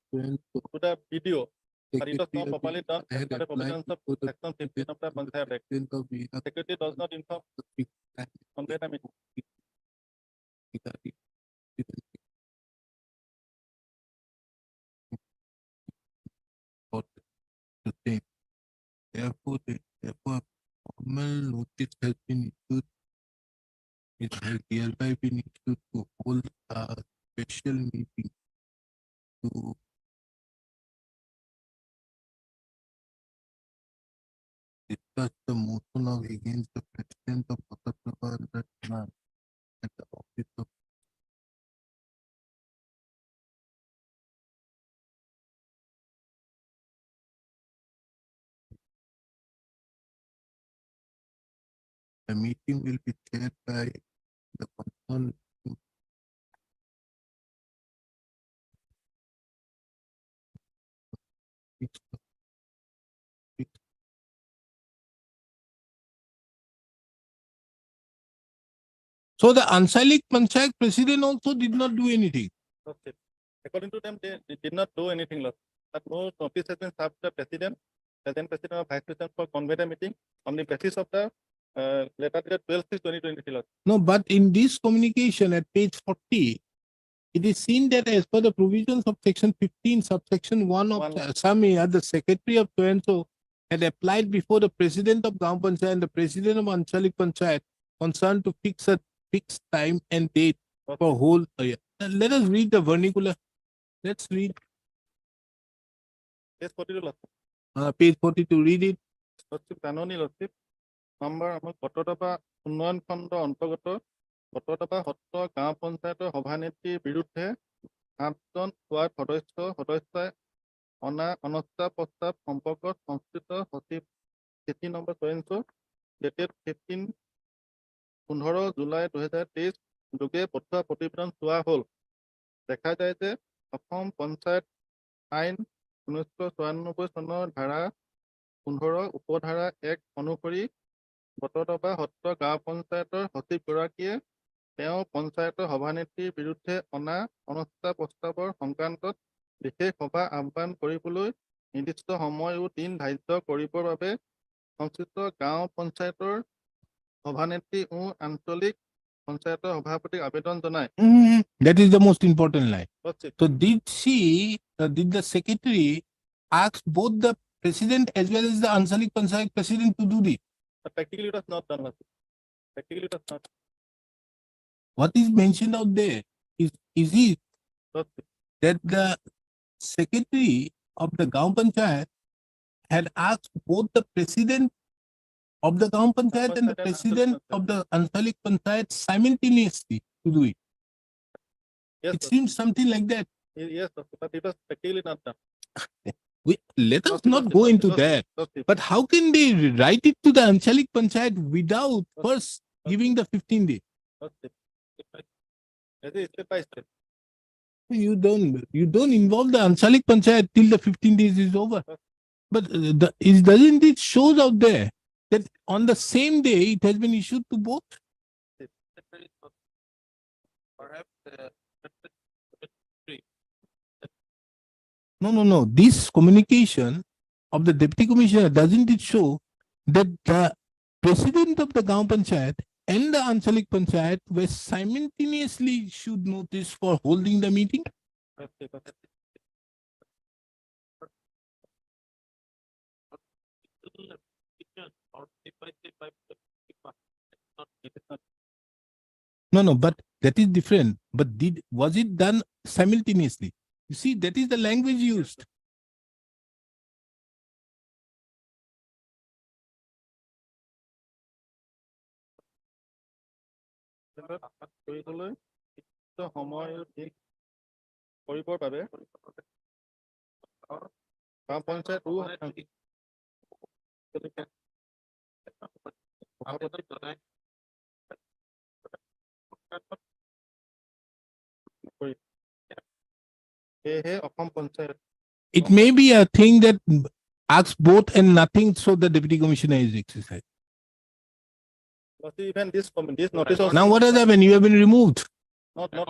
the video. But it was not properly done as per the provisions of section 15 of the Panchayat Act. Secretary does not inform on that meeting. The same. Therefore, formal notice has been issued. It has hereby been issued to hold a special meeting to discuss the motion of against the president of Cooperative and the demand at the office of the meeting will be chaired by the concerned. So the Ansalik Panchayat president also did not do anything. Okay. According to them, they did not do anything. But no notice has been served to the president, the then president or vice president for convey the meeting on the basis of the letter dated 12/6/2023. No, but in this communication at page 40, it is seen that as per the provisions of section 15, subsection 1 of Assami, the secretary of so and so had applied before the president of Gaon Panchayat and the president of Anchalik Panchayat concerned to fix a fixed time and date for whole year. Let us read the vernacular. Let's read. Page 42 Lachit. Page 42, read it. Lachit জাননী Lachit number আমাৰ কটকটপা উন্নয়ন খণ্ড অন্তৰ্গত কটকটপা সত্ৰ গাঁও পঞ্চায়তৰ সভানেত্ৰীৰ বিৰুদ্ধে 8জন ward সদস্যই অনা অনাস্থা প্ৰস্তাৱ সম্পৰ্কত সংশ্লিষ্ট সচিব চিঠি নম্বৰ 44 dated 15 জুলাই 2023 যোগে পঠোৱা প্ৰতিবেদন চোৱা হ'ল। দেখা যায় যে অসম পঞ্চায়ত আইন 1994 চনৰ ধাৰা 15 উপধাৰা 1 অনুসৰি কটকটপা সত্ৰ গাঁও পঞ্চায়তৰ সচিবগৰাকীয়ে তেওঁ পঞ্চায়তৰ সভানেত্ৰীৰ বিৰুদ্ধে অনা অনাস্থা প্ৰস্তাৱৰ সংক্ৰান্তত বিশেষ সভা আহ্বান কৰিবলৈ নিৰ্দিষ্ট সময় ও দিন ধাৰ্য কৰিবৰ বাবে সংশ্লিষ্ট গাঁও পঞ্চায়তৰ সভানেত্ৰী ও আঞ্চলিক পঞ্চায়তৰ সভাপতিক আবেদন জনায়। That is the most important line. Lachit So did the secretary ask both the president as well as the Ansalik Panchayat president to do this? But practically it was not done. Lasith. Practically it was not. What is mentioned out there is it Lasith. that the secretary of the Gaon Panchayat had asked both the president of the Gaon Panchayat and the president of the Ansalik Panchayat simultaneously to do it. Yes, It Lasith. seems something like that. Yes, Lasith, but it was practically not done. Let us Lasith, not Lasith, go Lasith, into Lasith, that. Lasith. But how can they write it to the Anchalik Panchayat without first giving the 15 days? Lasith. As a step by step. You don't involve the Anchalik Panchayat till the 15 days is over. But doesn't it shows out there that on the same day it has been issued to both? Perhaps No. This communication of the deputy commissioner, doesn't it show that the president of the Gaon Panchayat and the Anchalik Panchayat were simultaneously issued notice for holding the meeting? No, but that is different. But was it done simultaneously? You see, that is the language used. কৰিবলৈ সময় দিন কৰিবৰ বাবে গাঁও পঞ্চায়ত সেয়েহে অসম panchayat It may be a thing that asks both and nothing, so the deputy commissioner is exercised. But even this notice also Now what has happened? You have been removed. not Now,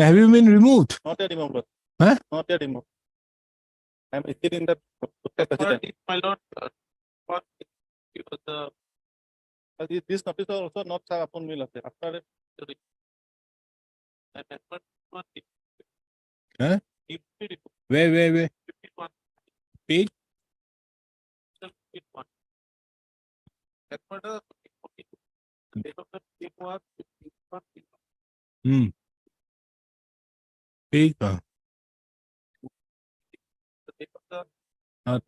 have you been removed? not yet removed. Huh? Not yet removed. I am still in the president. My lord, But this notice also not served upon me. Lasith. After it, Huh? Where? Page? Page?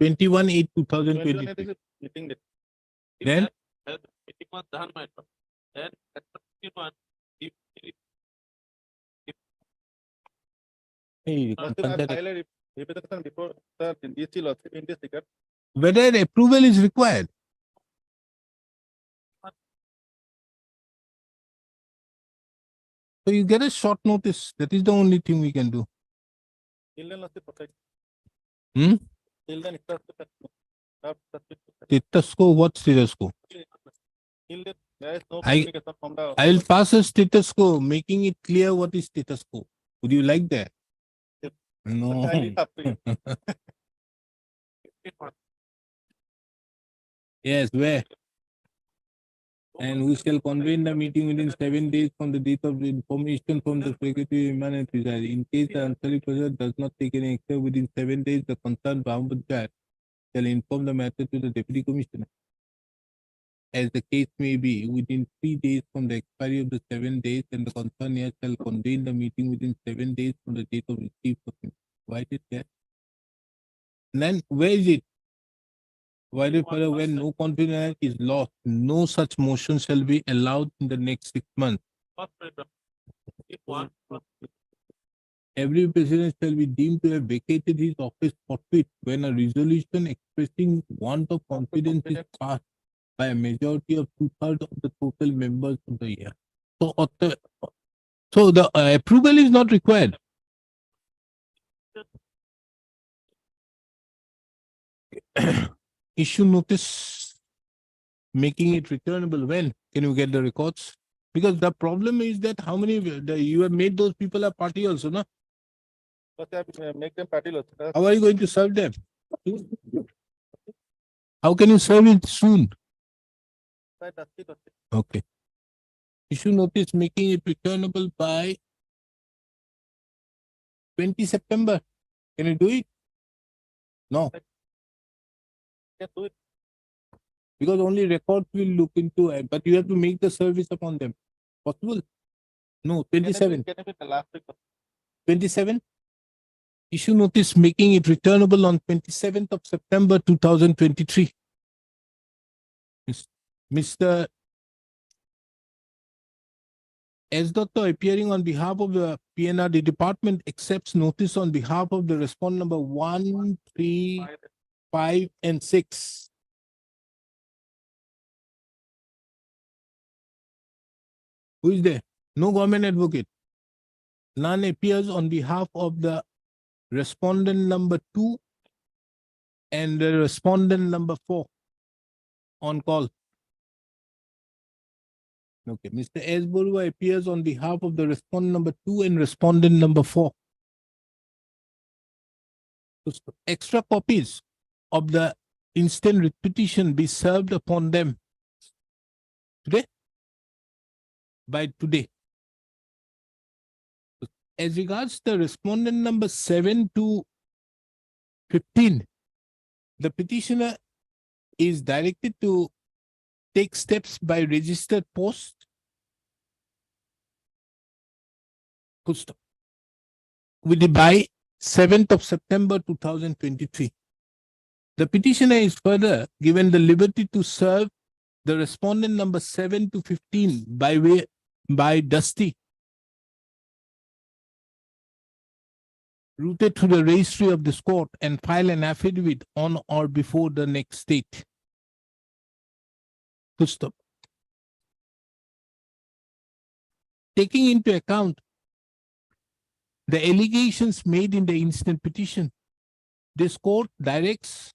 21/8/2023. meeting date. Then? Hey, Lasith, I filed a representation before the DC Lasith in this regard. whether approval is required. So you get a short notice. That is the only thing we can do. Till then, Lasith, protect. Hmm? Till then, it has to Status quo, what status quo? Till then, there is no I- communication from the. I will pass a status quo, making it clear what is status quo. Would you like that? Yep. No. I leave up to you. Yes, where? And who shall convene the meeting within 7 days from the date of the information from the Secretary Humanity. In case the Ansalik Panchayat does not take any action within 7 days, the concerned Gaon Panchayat shall inform the matter to the Deputy Commissioner. As the case may be, within 3 days from the expiry of the 7 days, and the concerned year shall convene the meeting within 7 days from the date of receipt of it. Write it there. Then where is it? Why do further when no confidence is lost, no such motion shall be allowed in the next 6 months. Every president shall be deemed to have vacated his office forthwith when a resolution expressing want of confidence is passed by a majority of 2/3 of the total members of the year. So the approval is not required. Issue notice making it returnable when? Can you get the records? Because the problem is that how many you have made those people a party also, no? Make them party lots. How are you going to serve them? How can you serve it soon? Okay. Issue notice making it returnable by 20 September. Can you do it? No. Do it. Because only records will look into it, but you have to make the service upon them. Possible? No, 27. 27? Issue notice making it returnable on 27th of September 2023. Mr. S. Dotto appearing on behalf of the PNRD department accepts notice on behalf of the respondent number 1, 3, 5, and 6. Who is there? No government advocate. None appears on behalf of the respondent number 2 and the respondent number 4 on call. Okay, Mr. S. Borua appears on behalf of the respondent number 2 and respondent number 4. So extra copies of the instant writ petition be served upon them today, by today. As regards the respondent number 7 to 15, the petitioner is directed to take steps by registered post by 7th of September 2023. The petitioner is further given the liberty to serve the respondent number 7 to 15 by Dusty, routed to the registry of this court and file an affidavit on or before the next date. Full stop. Taking into account the allegations made in the instant petition, this court directs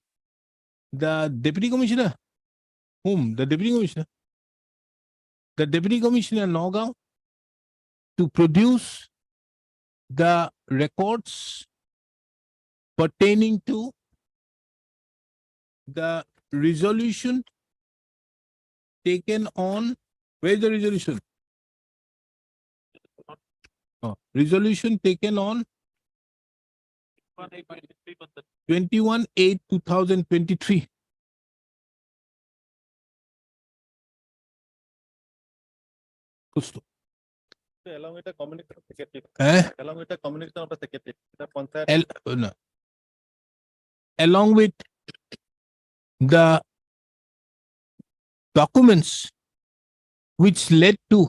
the Deputy Commissioner, whom? The Deputy Commissioner? The Deputy Commissioner Nagaon to produce the records pertaining to the resolution taken on, where is the resolution? Oh, resolution taken on 21/8/2023. Along with the communication of secretary. Eh? Along with the communication of the secretary. The contact. No. Along with the documents which led to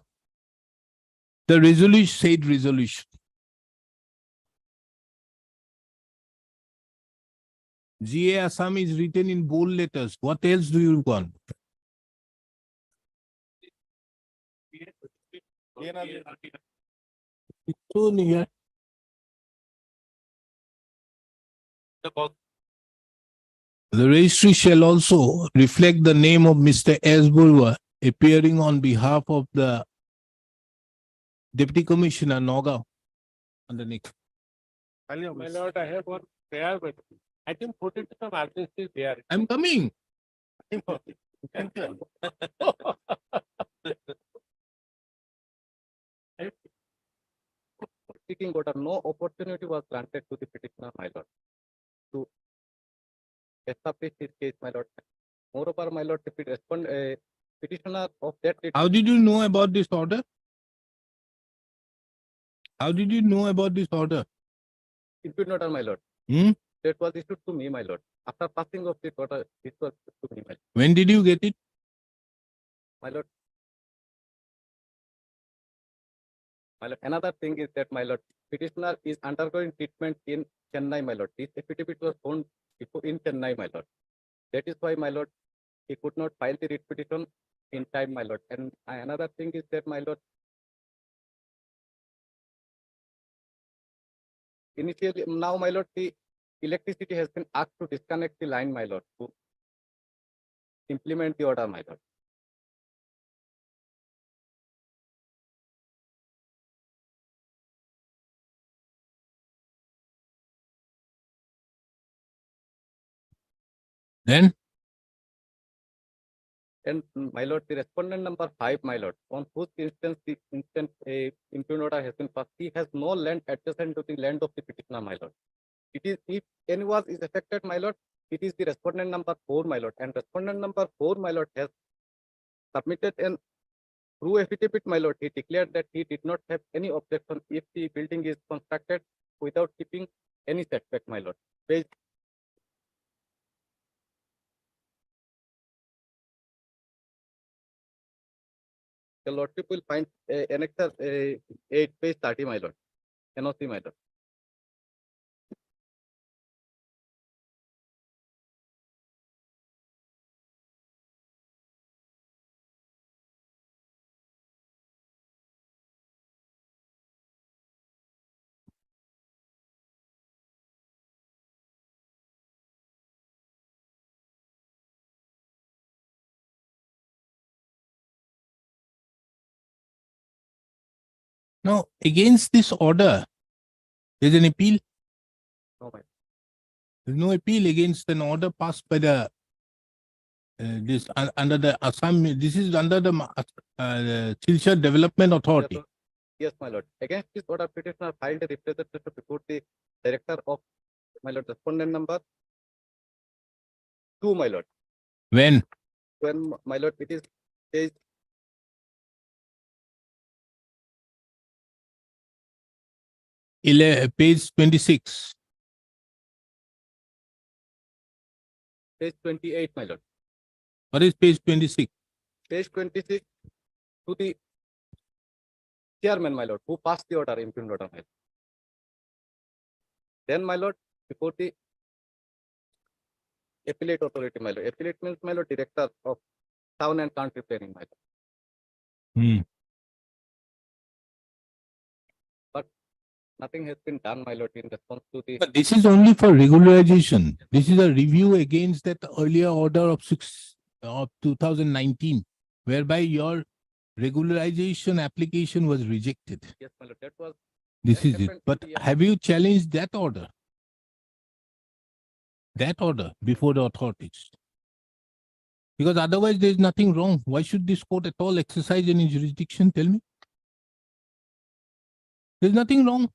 the resolution, said resolution. GA Assam is written in bold letters. What else do you want? It's so near. The registry shall also reflect the name of Mr. S. Burwa appearing on behalf of the Deputy Commissioner Nagaon on the next. My lord, I have one prayer, but I think put it to some urgency there. I'm coming. Speaking order, no opportunity was granted to the petitioner, my lord, to establish his case, my lord. Moreover, my lord, the petitioner of that. How did you know about this order? How did you know about this order? It did not, my lord. Hmm? that was issued to me, my lord. After passing of this order, this was issued to me, my lord. When did you get it? My lord. My lord, another thing is that, my lord, petitioner is undergoing treatment in Chennai, my lord. This affidavit was found in Chennai, my lord. That is why, my lord, he could not file the writ petition in time, my lord. And another thing is that, my lord, initially, now, my lord, the electricity has been asked to disconnect the line, my lord, to implement the order, my lord. Then? And my lord, the respondent number 5, my lord, on whose instance the impugn order has been passed, he has no land adjacent to the land of the petitioner, my lord. It is, if anyone is affected, my lord, it is the respondent number 4, my lord. And respondent number 4, my lord, has submitted an true affidavit, my lord. He declared that he did not have any objection if the building is constructed without keeping any setback, my lord. Page the lordship will find annexer 8, page 30, my lord. NOC, my lord. Now, against this order, there's an appeal. No, my lord. There's no appeal against an order passed by the under the Assam. This is under the Silchar Development Authority. Yes, my lord. Against this order, petitioner filed a representation before the director of, my lord, respondent number 2, my lord. When? When, my lord, it is page Page 26. page 28, my lord. What is page 26? Page 26 to the chairman, my lord, who passed the order, impugned order, my lord. Then, my lord, before the appellate authority, my lord. Appellate means, my lord, director of town and country planning, my lord. Hmm. But nothing has been done, my lord, in response to the. But this is only for regularization. This is a review against that earlier order of 2019, whereby your regularization application was rejected. Yes, my lord, that was. This that is it. happened in But the year- have you challenged that order? That order before the authorities? Because otherwise there is nothing wrong. Why should this court at all exercise any jurisdiction? Tell me. There's nothing wrong.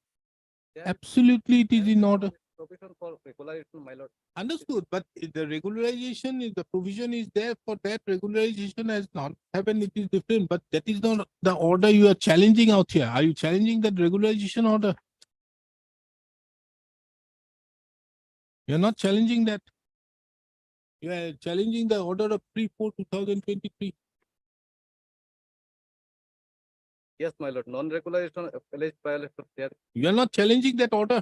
there is- Absolutely, it is there in no order. Provision for regularization, my lord. Understood, but the regularization is, the provision is there for that. Regularization has not happened, it is different, but that is not the order you are challenging out here. Are you challenging that regularization order? You're not challenging that. You are challenging the order of 3/4/2023. Yes, my lord, non-regularization of alleged violation there. You are not challenging that order.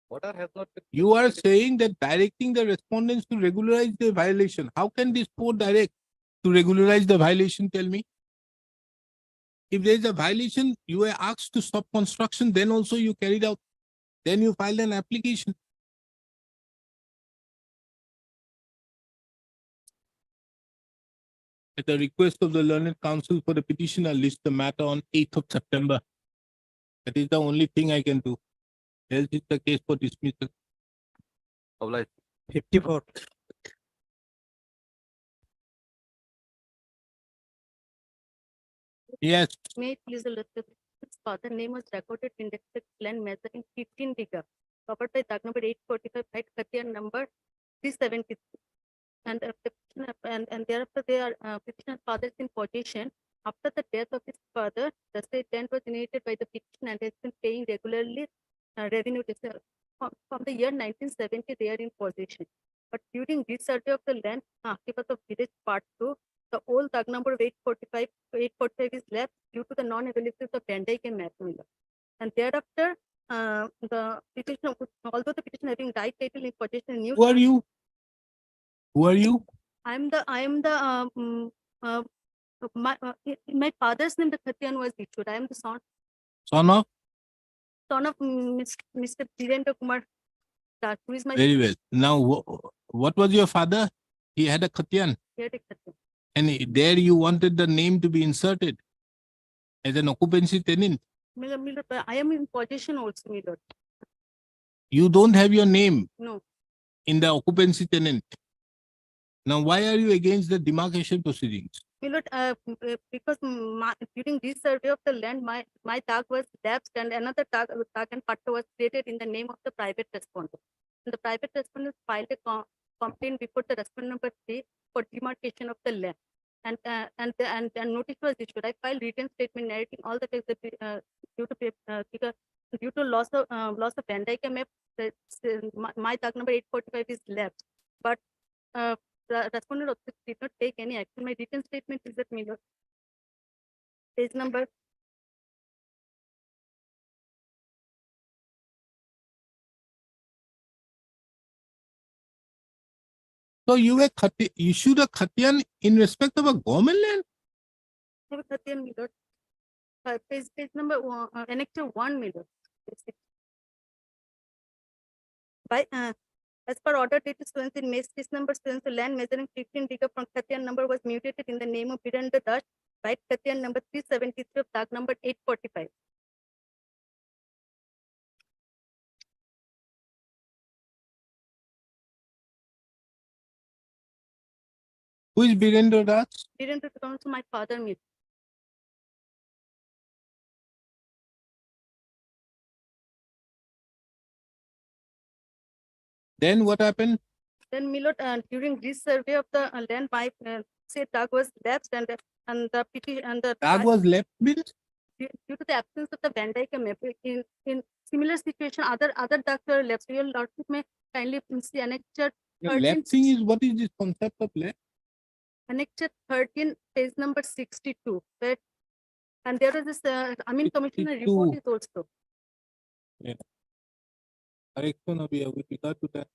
Order has not been. You are saying that directing the respondents to regularize the violation. How can this court direct to regularize the violation? Tell me. If there is a violation, you were asked to stop construction, then also you carried out. Then you filed an application. At the request of the learned counsel for the petitioner, list the matter on 8th of September. That is the only thing I can do. Else is the case for dismissal. Obliged. 54. Yes. May it please the lordship, his father name was recorded in district land measuring 15 digger, covered by tag number 845, right, Khatir number 373. And the petitioner, and thereafter they are petitioner's father is in possession. After the death of his father, the state land was inherited by the petitioner and has been paying regularly revenue from the year 1970, they are in possession. But during this survey of the land, Akibat of village part 2, the old tag number of 845 is left due to the non-availability of the Van Dyke and map. And thereafter, the petition, although the petition having right title in possession, new. Who are you? Who are you? I am the in my father's name, the Khatian was issued. I am the son Son of? of Mr. Dhirendra Kumar Das, who is my Very well. Now, what was your father? He had a Khatian. caretaker. And there you wanted the name to be inserted as an occupancy tenant. I am in possession also, my lord. You don't have your name No, in the occupancy tenant. Now, why are you against the demarcation proceedings? my lord, because during this survey of the land, my tag was lapsed and another tag and patta was created in the name of the private respondent. And the private respondent filed a complaint before the respondent number 3 for demarcation of the land. And notice was issued. I filed written statement narrating all the facts that due to loss of Van Dyke map, my tag number 845 is lapsed. But the respondent also did not take any action. My written statement is that page number. So you were issued a Khatian in respect of a government land? Page number annexure 1 million. By as per order dated students in May, case number students, the land measuring 15 digger from Khatian number was mutated in the name of Virendra Das by Khatian number 373 of tag number 845. Who is Birendra Das? Virendra is also my father. Then what happened? Then Milot, during this survey of the land, my say tag was lapsed and the petition and the Tag was left means? due to the absence of the Van Dyke map. In similar situation, other tags were left. So your lordship may kindly see annexure 13. Left thing is, what is this concept of left? Annexure 13, page number 62. Where, and there is this, Commissioner report is also. Yeah. Correction of with regard to that.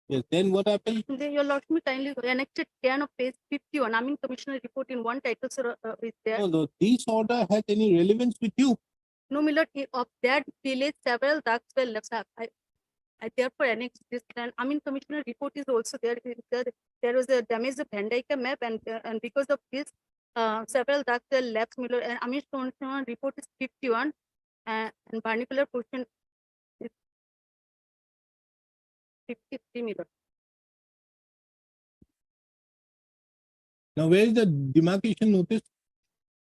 Yes, then what happened? Then your lordship may kindly annexed 10 of page 51. Commissioner report in one title, sir, is there. No, this order has any relevance with you? No, Milord, of that village, several tags were left. I therefore annexed this plan. Commissioner report is also there. There was a damage of Van Dyke map, and because of this, several tags were left. Milord, and Commissioner report is 51, and particular portion is 53, Milord. Now, where is the demarcation notice?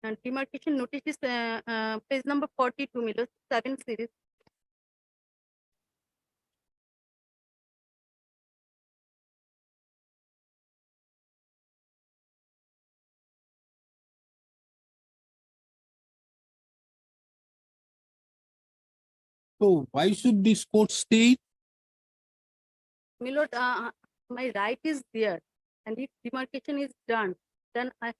And demarcation notice is page number 42, Milord, 7 series. So why should this court stay? Milord, my right is there, and if demarcation is done, then I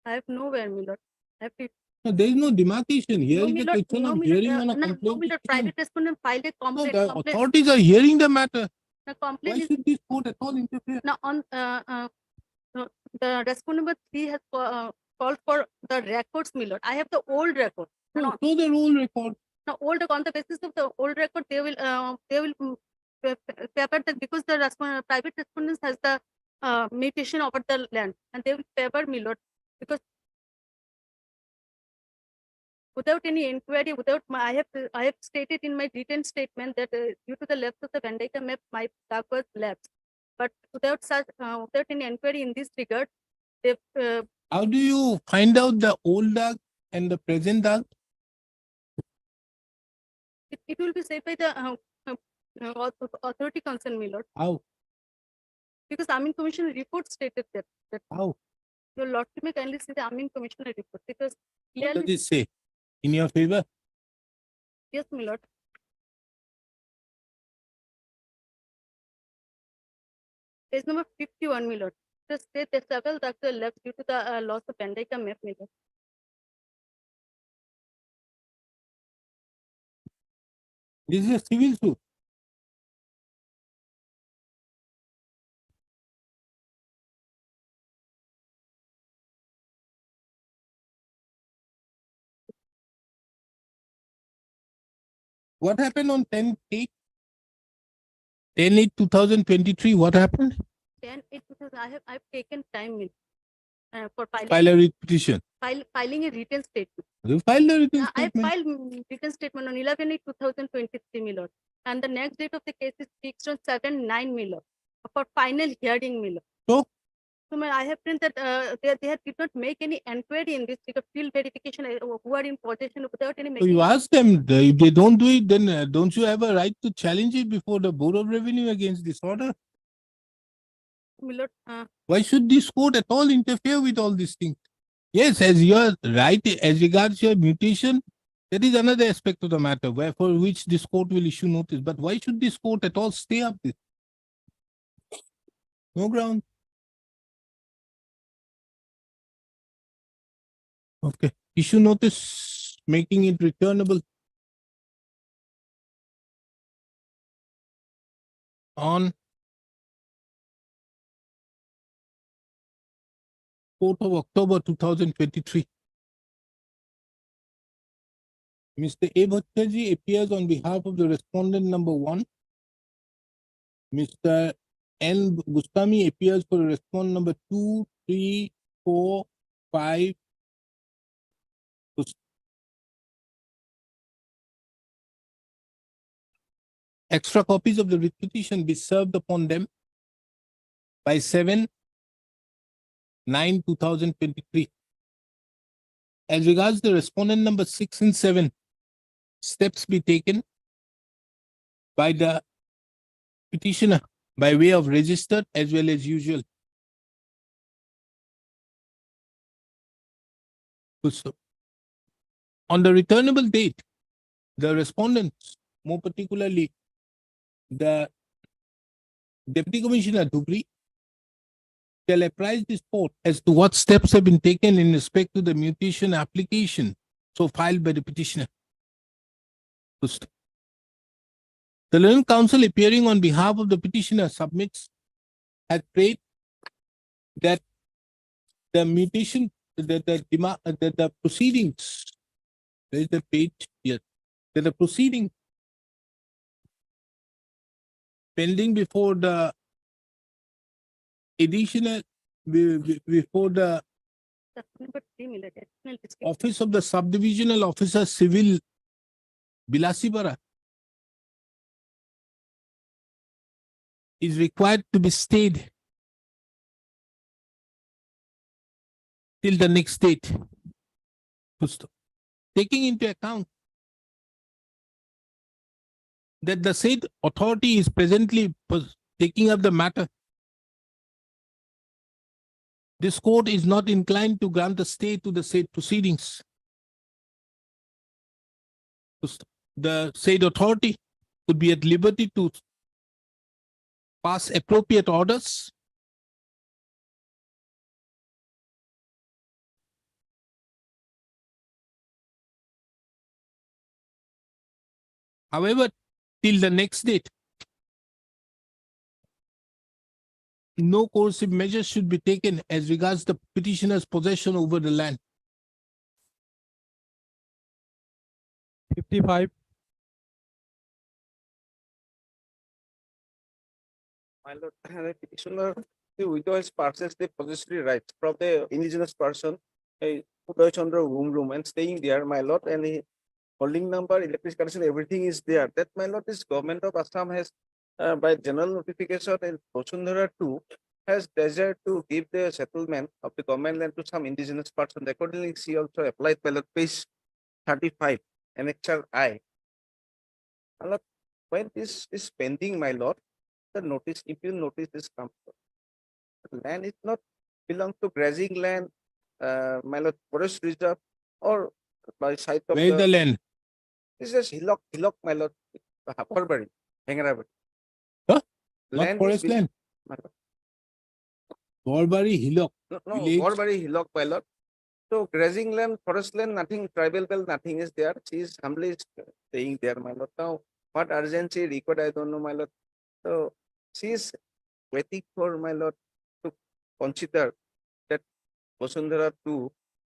have nowhere, Milord. I have to. No, there is no demarcation. Here No, is the Milord, question no, of Milord, hearing on a no, complaint. Milord, private respondent filed a No, complaint. the authorities are hearing the matter. The Why complaint is should this court at all interfere? now on the respondent number 3 has called for the records, Milord. I have the old record. No, so the rule record. Now, on the basis of the old record, they will paper that because the private respondent has the mutation over the land, and they will paper, Milord. because without any inquiry, I have stated in my written statement that due to the lapse of the Venn diagram map, my tag was lapsed. But without any inquiry in this regard, they've How do you find out the old DAG and the present DAG? it will be said by the authority concerned, my lord, How? because Amin Commission report stated that. How? Your lord, may kindly see the Amin Commissioner report, because What clearly, does it say? In your favor? yes, my lord. Page number 51, my lord. The state that several doctors left due to the loss of Venn diagram map, my lord. This is a civil suit. What happened on 10/8? 10/8/2023, what happened? Then it because I've taken time for File a petition. filing a written statement. You filed a written I statement. filed written statement on 11/8/2023, my lord, and the next date of the case is fixed on 7/9, my lord, for final hearing, my lord. So? So I have printed that they did not make any inquiry in this because field verification who are in possession without any. So you ask them, if they don't do it, then don't you have a right to challenge it before the Board of Revenue against this order? My lord, Why should this court at all interfere with all these things? Yes, as your right, as regards your mutation, that is another aspect of the matter, for which this court will issue notice. But why should this court at all stay up this? No ground. Okay. Issue notice, making it returnable on 4th of October 2023. Mr. A. Bhattacharjee appears on behalf of the respondent number 1. Mr. N. Gustami appears for respondent number 2, 3, 4, 5. Extra copies of the writ petition be served upon them by 7/9/2023. As regards the respondent number 6 and 7, steps be taken by the petitioner by way of registered as well as usual. On the returnable date, the respondents, more particularly the Deputy Commissioner Dubri, shall apprise this court as to what steps have been taken in respect to the mutation application so filed by the petitioner. The learned counsel appearing on behalf of the petitioner submits has prayed that the mutation, the proceedings, there is the page here, that the proceeding pending before the additional, before the number 3, my lord, additional district. Office of the Subdivisional Officer Civil, Bilasibara, is required to be stayed till the next date. Taking into account that the said authority is presently taking up the matter, this court is not inclined to grant a stay to the said proceedings. The said authority could be at liberty to pass appropriate orders however, till the next date, no coercive measures should be taken as regards the petitioner's possession over the land. 55. My lord, the petitioner the widow has purchased the possessory rights from the indigenous person, a Chandra room and staying there, my lord, and the holding number, electric connection, everything is there. That, my lord, this government of Assam has, by general notification, and Vasundhara 2 has desired to give the settlement of the government land to some indigenous person. Accordingly, she also applied, my lord, page 35, annexure I. My lord, when this is pending, my lord, the notice, if you notice this comes, land is not belong to grazing land, my lord, forest reserve, or by side of Where is the land? this is hillock, my lord, Harbury, Hengarabari. Huh? Not Land is forest land. my lord. Borbari Hillock. No, Village. Harbury, hillock, my lord. So grazing land, forest land, nothing, tribal belt, nothing is there. She is humbly staying there, my lord. Now, what urgency required, I don't know, my lord. So she is waiting for, my lord, to consider that Vasundhara 2,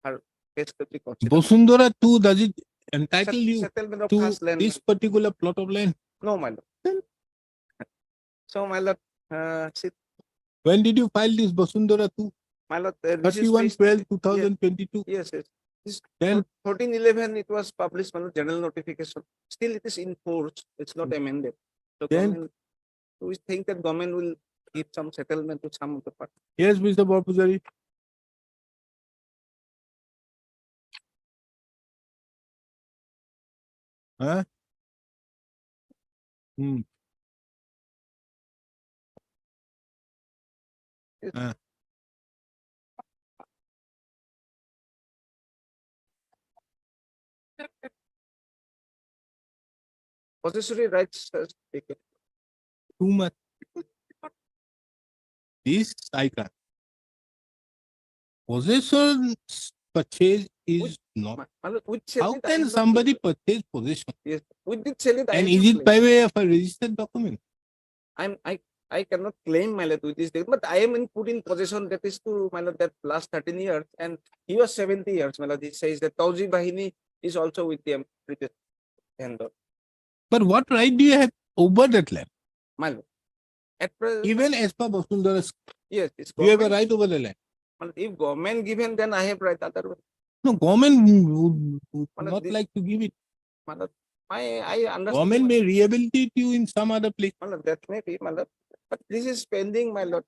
her case to be considered. Vasundhara 2, does it entitle you Settlement of to first land. this particular plot of land? No, my lord. So, my lord, she, When did you file this Vasundhara 2? my lord, this is 31/12/2022. yes, yes. This Then 1411 it was published, my lord, general notification. Still, it is in force. It's not amended. So, Then- government, we think that government will give some settlement to some of the parties. yes, Mr. Borpuzari. Huh? Hmm. Ah. Possessory rights has taken. Too much. This I can't. Possession purchase is not. My lord, we sell How it, I can am not somebody doing- purchase possession? Yes, we did sell it. I And am is not it by claiming. way of a registered document? I cannot claim, my lord, with this date, but I am in put in possession, that is to, my lord, that last 13 years, and he was 70 years, my lord. He says that Tauji Bahini is also with them, with it. And But what right do you have over that land? my lord, at present, Even as per Vasundhara, yes, it's you have a government. right over the land. My lord, if government given, then I have right. Otherwise, No, government would Well, not this- like to give it. my lord, I understand. Government may rehabilitate you in some other place. My lord, that may be, my lord, but this is pending, my lord.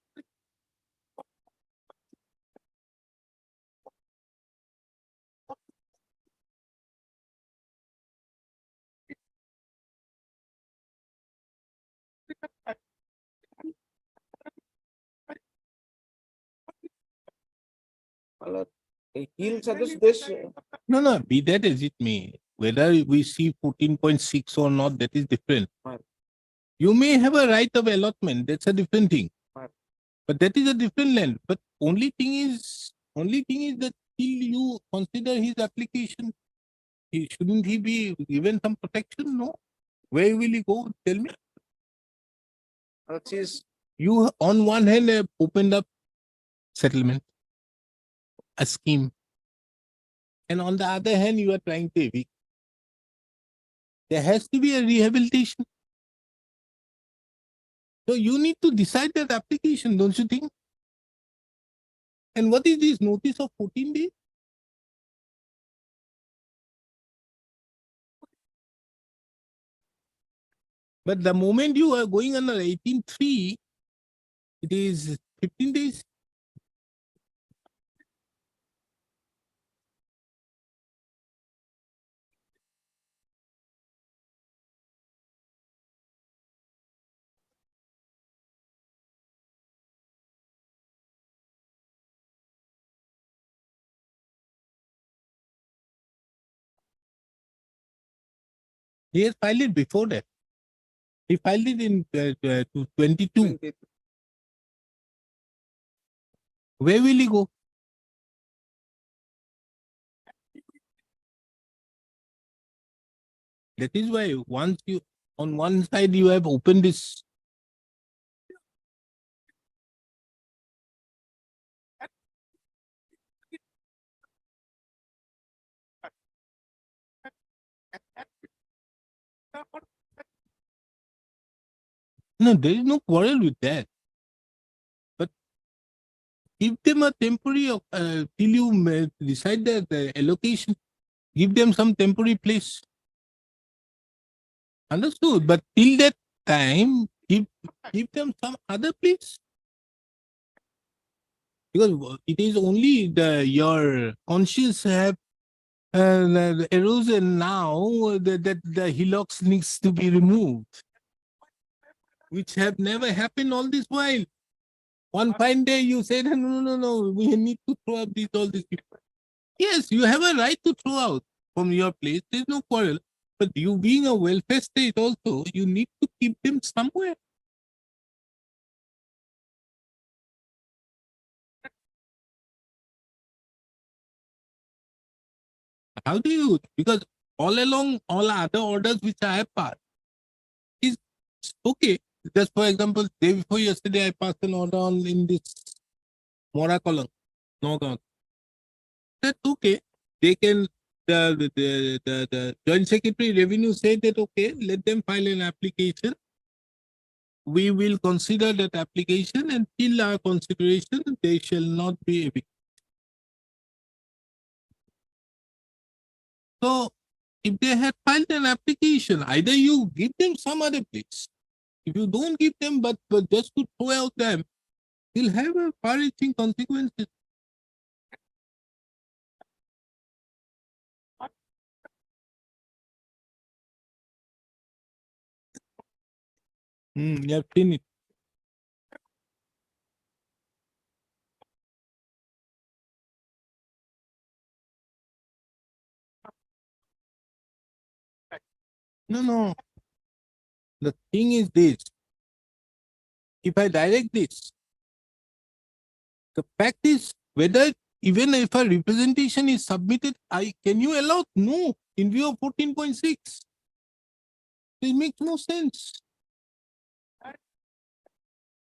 My lord, he'll suggest this. No, be that as it may, whether we see 14.6 or not, that is different. Right. You may have a right of allotment, that's a different thing. Right. But that is a different land. But only thing is that till you consider his application, shouldn't he be given some protection? No. Where will he go? Tell me. She is, You, on one hand, have opened up settlement, a scheme. And on the other hand, you are trying to evict. There has to be a rehabilitation. So you need to decide that application, don't you think? And what is this notice of 14 days? But the moment you are going under 18.3, it is 15 days. He has filed it before that. He filed it in 22. Where will he go? That is why once you, on one side, you have opened this. No, there is no quarrel with that. But Give them a temporary, till you decide the allocation, give them some temporary place. Understood? But till that time, give them some other place. Because it is only your conscience have the erosion now that the hillocks needs to be removed, which have never happened all this while. One fine day you said, no, we need to throw up all these people. Yes, you have a right to throw out from your place. There's no quarrel. But you being a welfare state also, you need to keep them somewhere. How do you? Because all along, all other orders which I have passed is okay. Just for example, day before yesterday, I passed an order on in this Mora column. No, that's okay. They can. The Joint Secretary Revenue said that okay, let them file an application. We will consider that application, and till our consideration, they shall not be evicted. So, if they had filed an application, either you give them some other place. If you don't give them, but just to throw out them, you'll have a far-reaching consequences. You have seen it. No. The thing is this. If I direct this, the fact is whether even if a representation is submitted, can you allow? No, in view of 14.6. It makes no sense.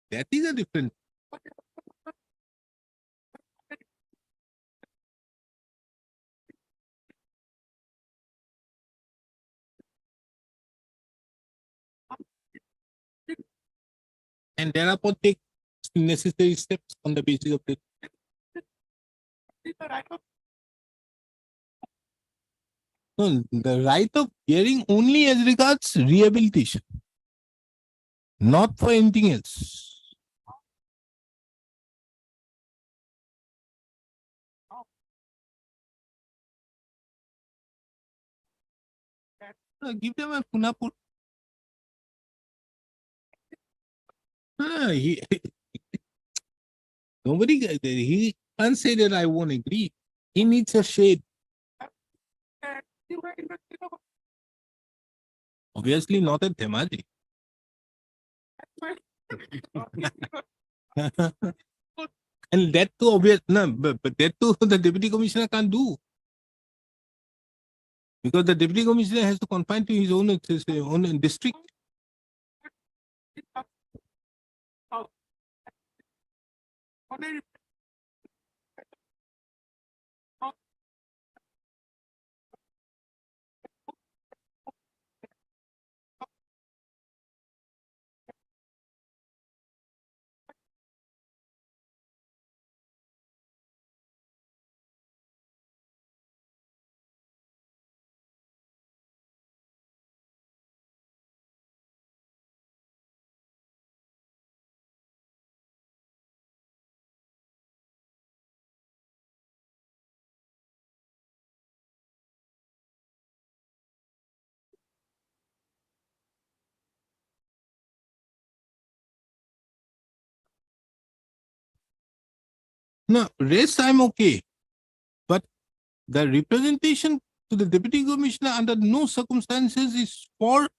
That is a difference. And thereupon take necessary steps on the basis of it. No, the right of hearing only as regards rehabilitation, not for anything else. Give them a Punapur. He can't say that I won't agree. He needs a shade. Obviously not at Dhemaji. And that too obvious, no, but that too the deputy commissioner can't do. Because the deputy commissioner has to confine to his own district. No, rest I'm okay. But the representation to the deputy commissioner under no circumstances is for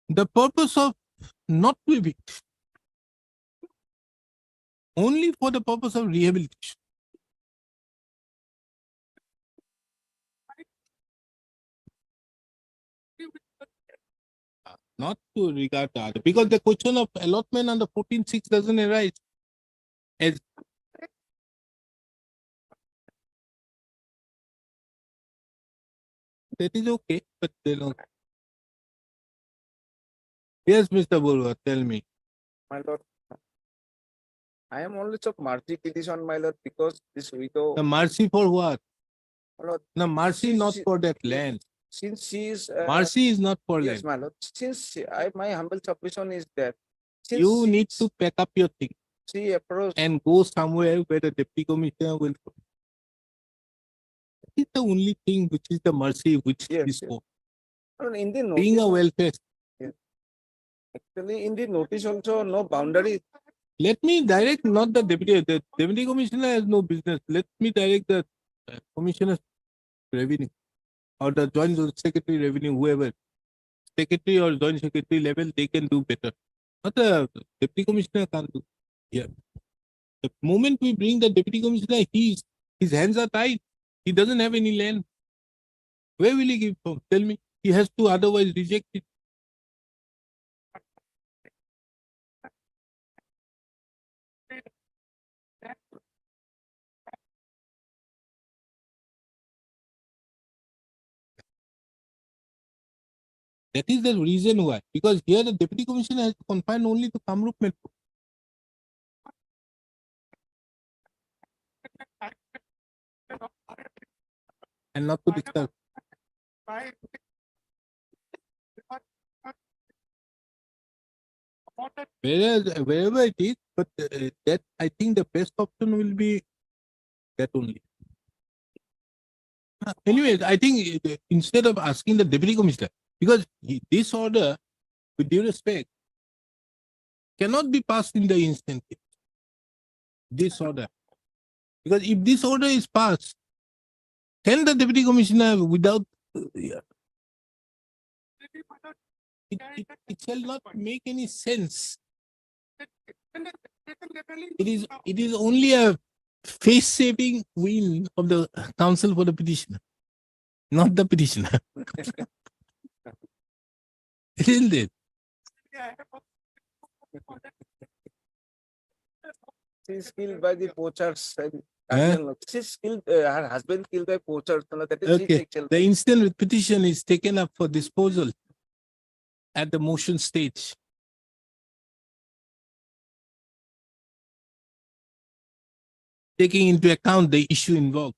the purpose of not to evict. Only for the purpose of rehabilitation. Not to regard the other. Because the question of allotment under 14.6 doesn't arise. As that is okay, but they don't. Yes, Mr. Burwa, tell me. My lord, I am only of mercy petition, my lord, because this widow. The mercy for what? My lord, No, mercy not she- for that land. since she is. Mercy is not for Yes, land. my lord. My humble submission is that. Since You need to pack up your thing she approached. and go somewhere where the deputy commissioner will. That is the only thing which is the mercy which Yes, is yes. for. In the Being a notice, welfare. actually, in the notice also no boundary. Let me direct not the deputy commissioner has no business. Let me direct the commissioner revenue or the joint secretary revenue, whoever. Secretary or joint secretary level, they can do better. Not the deputy commissioner can't do. Yeah. The moment we bring the deputy commissioner, his hands are tied. He doesn't have any land. Where will he give from? Tell me. He has to otherwise reject it. That is the reason why. Because here the deputy commissioner has to confine only to Kamrup Metro. And not to disturb. Wherever it is, but that I think the best option will be that only. Anyways, I think instead of asking the deputy commissioner, because this order, with due respect, cannot be passed in the instant. This order. Because if this order is passed, then the deputy commissioner without it shall not make any sense. It is only a face-saving win of the counsel for the petitioner, not the petitioner. Isn't it? She is killed by the poachers. Huh? She's killed. Her husband killed by poachers. That is Okay. The instant petition is taken up for disposal at the motion stage. Taking into account the issue involved.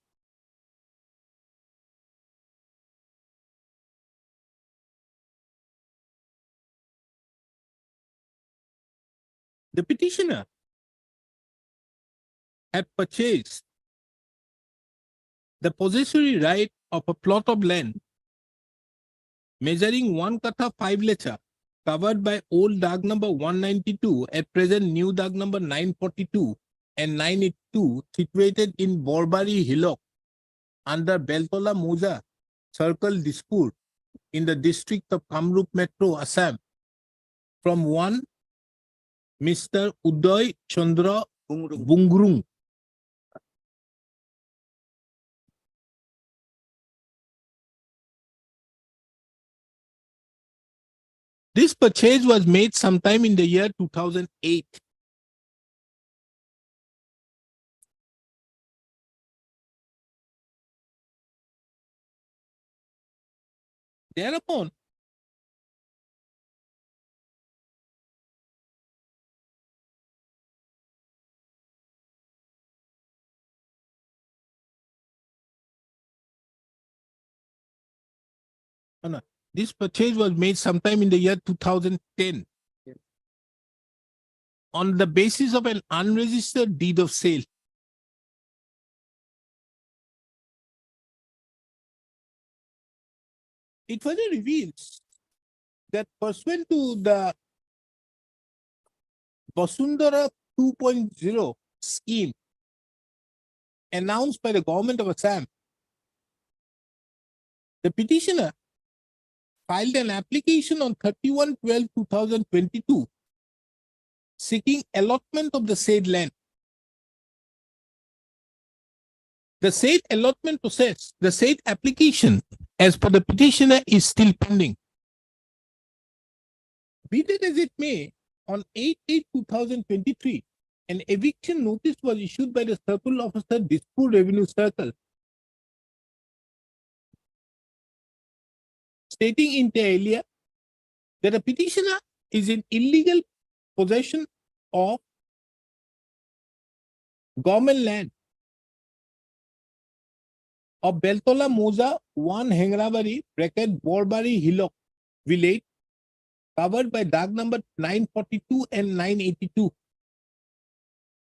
The petitioner had purchased the possessory right of a plot of land measuring 1 katha 5 lecha covered by old Dag number 192, at present new Dag number 942 and 982, situated in Borbari Hillock under Beltola Moja Circle, Dispur, in the district of Kamrup Metro, Assam, from one Mr. Uday Chandra Bungrung. This purchase was made sometime in the year 2008. Thereupon, this purchase was made sometime in the year 2010 on the basis of an unregistered deed of sale. It further reveals that pursuant to the Vasundhara 2.0 scheme announced by the government of Assam, the petitioner filed an application on 31/12/2022 seeking allotment of the said land. The said allotment process, the said application, as per the petitioner, is still pending. Be that as it may, on 8/8/2023, an eviction notice was issued by the Circle Officer, Dispur Revenue Circle, stating inter alia that a petitioner is in illegal possession of government land of Beltola Moza, 1 Hengrabari, bracket Borbari Hillock village, covered by dark number 942 and 982.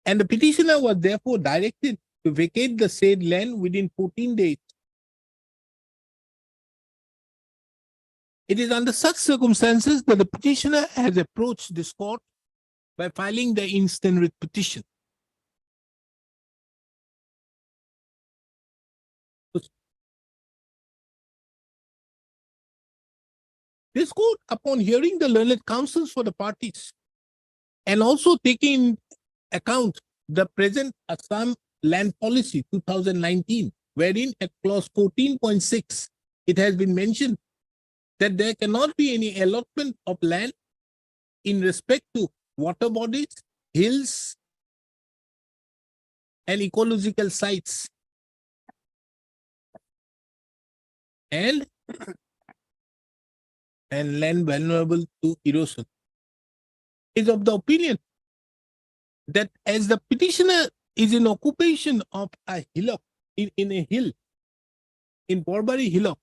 And the petitioner was therefore directed to vacate the said land within 14 days. It is under such circumstances that the petitioner has approached this court by filing the instant writ petition. This court, upon hearing the learned counsels for the parties and also taking into account the present Assam Land Policy 2019, wherein at clause 14.6, it has been mentioned that there cannot be any allotment of land in respect to water bodies, hills, and ecological sites. And land vulnerable to erosion. Is of the opinion that as the petitioner is in occupation of a hillock, in a hill, in Borbari Hillock,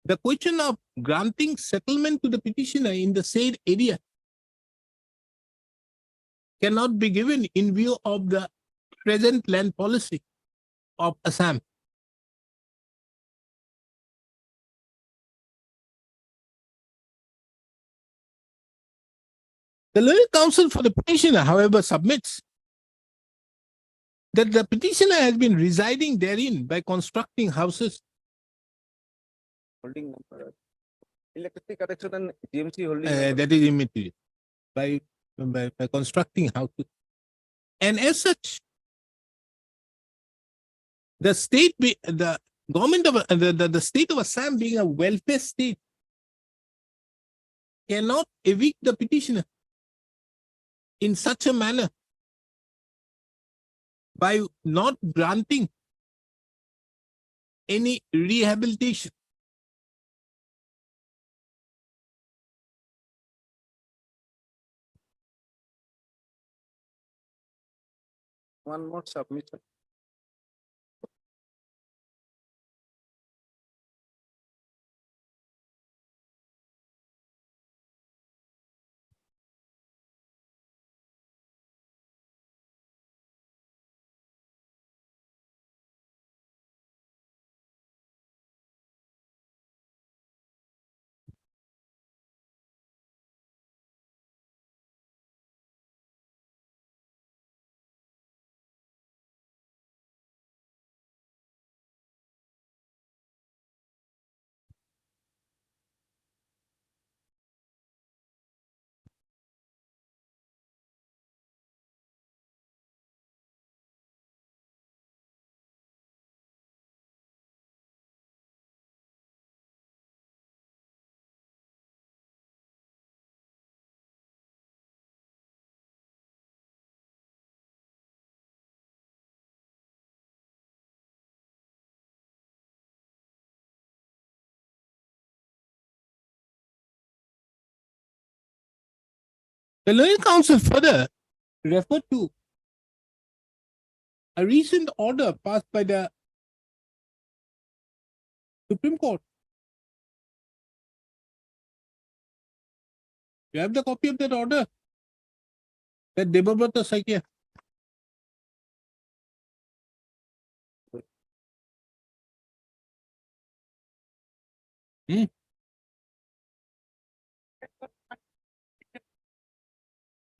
the question of granting settlement to the petitioner in the said area cannot be given in view of the present land policy of Assam. The learned counsel for the petitioner, however, submits that the petitioner has been residing therein by constructing houses. Holding number. Electricity connection and GMC holding. That is immaterial. By constructing houses. And as such, the state, the government of the state of Assam being a welfare state cannot evict the petitioner in such a manner by not granting any rehabilitation. One more submission. The learned counsel further referred to a recent order passed by the Supreme Court. You have the copy of that order? That Debabrata Sakya.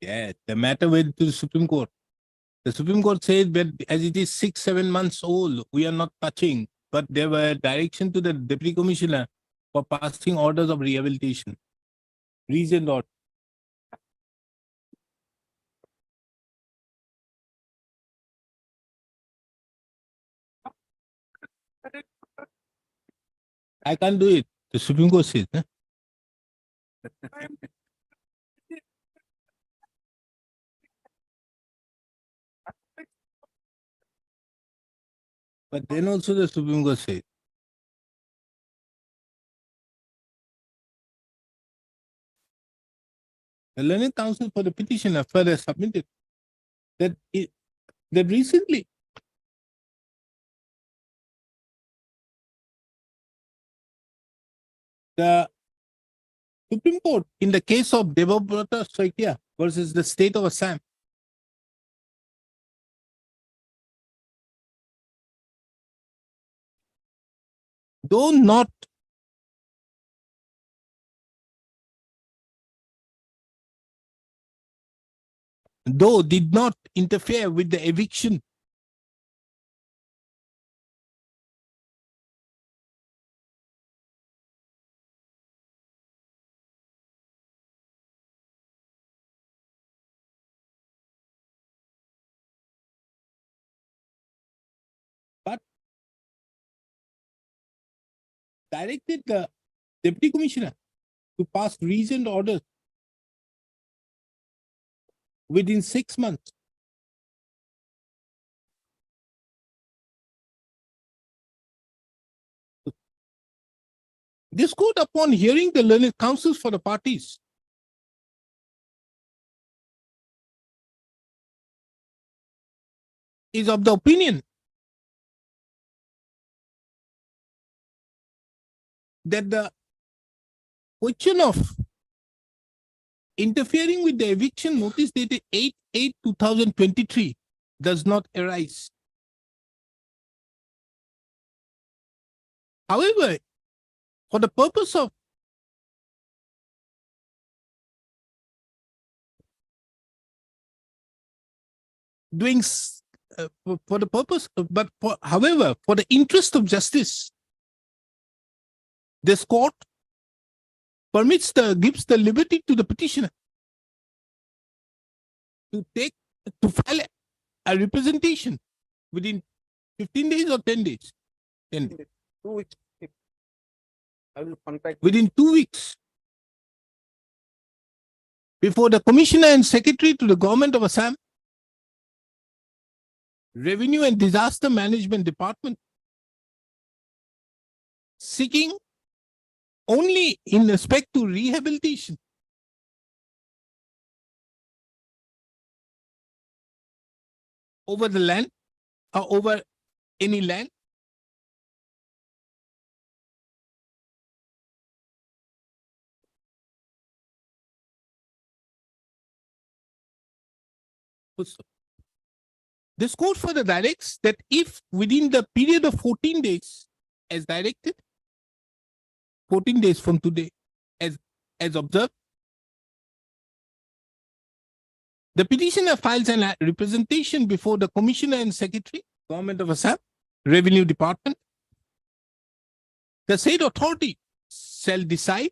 Yeah, the matter went to the Supreme Court. The Supreme Court said that as it is 6-7 months old, we are not touching, but there were direction to the Deputy Commissioner for passing orders of rehabilitation. Reason order. I can't do it. The Supreme Court says. Huh? But then also the Supreme Court says. The learned counsel for the petitioner further submitted that recently the Supreme Court in the case of Debabrata Saikia versus the state of Assam though did not interfere with the eviction but directed the deputy commissioner to pass reasoned orders within 6 months. This court, upon hearing the learned counsels for the parties, is of the opinion that the question of interfering with the eviction notice dated 8/8/2023 does not arise. However, for the purpose of doing for the purpose of, however, for the interest of justice, this court gives the liberty to the petitioner to file a representation within 15 days or 10 days. 2 weeks. I will contact Within 2 weeks before the commissioner and secretary to the government of Assam, Revenue and Disaster Management Department, seeking only in respect to rehabilitation over the land or over any land this court further directs that if within the period of 14 days as directed, 14 days from today as observed, the petitioner files a representation before the commissioner and secretary, government of Assam, Revenue Department, the said authority shall decide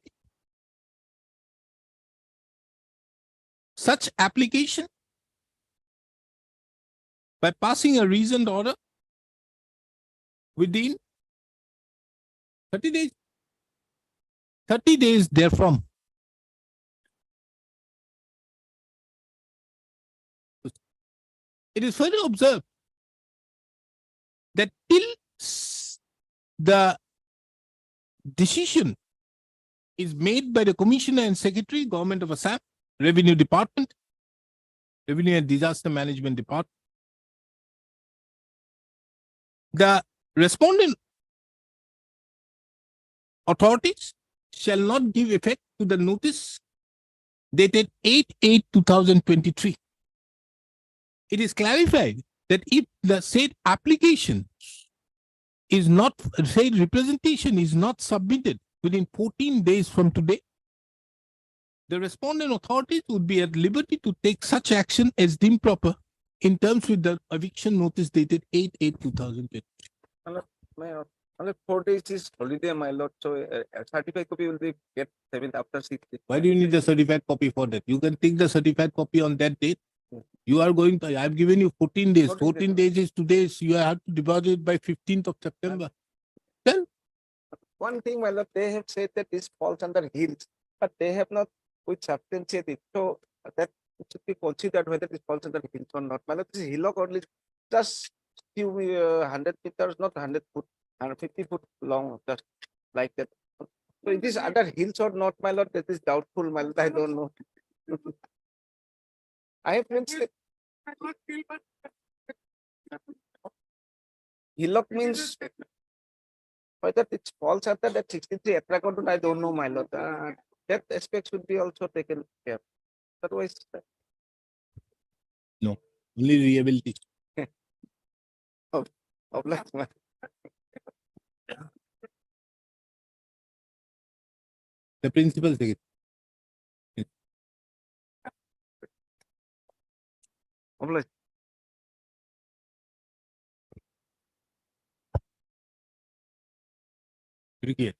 such application by passing a reasoned order within 30 days. 30 days therefrom. It is further observed that till the decision is made by the commissioner and secretary, government of Assam, Revenue Department, Revenue and Disaster Management Department, the respondent authorities shall not give effect to the notice dated 8/8/2023. It is clarified that if the said application is not, said representation is not submitted within 14 days from today, the respondent authorities would be at liberty to take such action as deemed proper in terms with the eviction notice dated 8/8/2023. Only 4 days is holiday, my lord. So a certified copy will be get 7th after 6 days. Why do you need a certified copy for that? You can take the certified copy on that date. You are going to, I've given you 14 days. 14 days is today. So you have to deposit it by 15th of September. Then One thing, my lord, they have said that this falls under hills, but they have not with substantiated it. So that should be considered whether this falls under hills or not. My lord, this is hillock only just few 100 meters, not 100 foot, 150 foot long, just like that. So it is under hills or not, my lord, that is doubtful, my lord. I don't know. I have mentioned Hillock means whether it falls under that 63 account, I don't know, my lord. That aspect should be also taken care. Otherwise, No, only rehabilitation. obliged, The principal secretary. obliged. Cricket.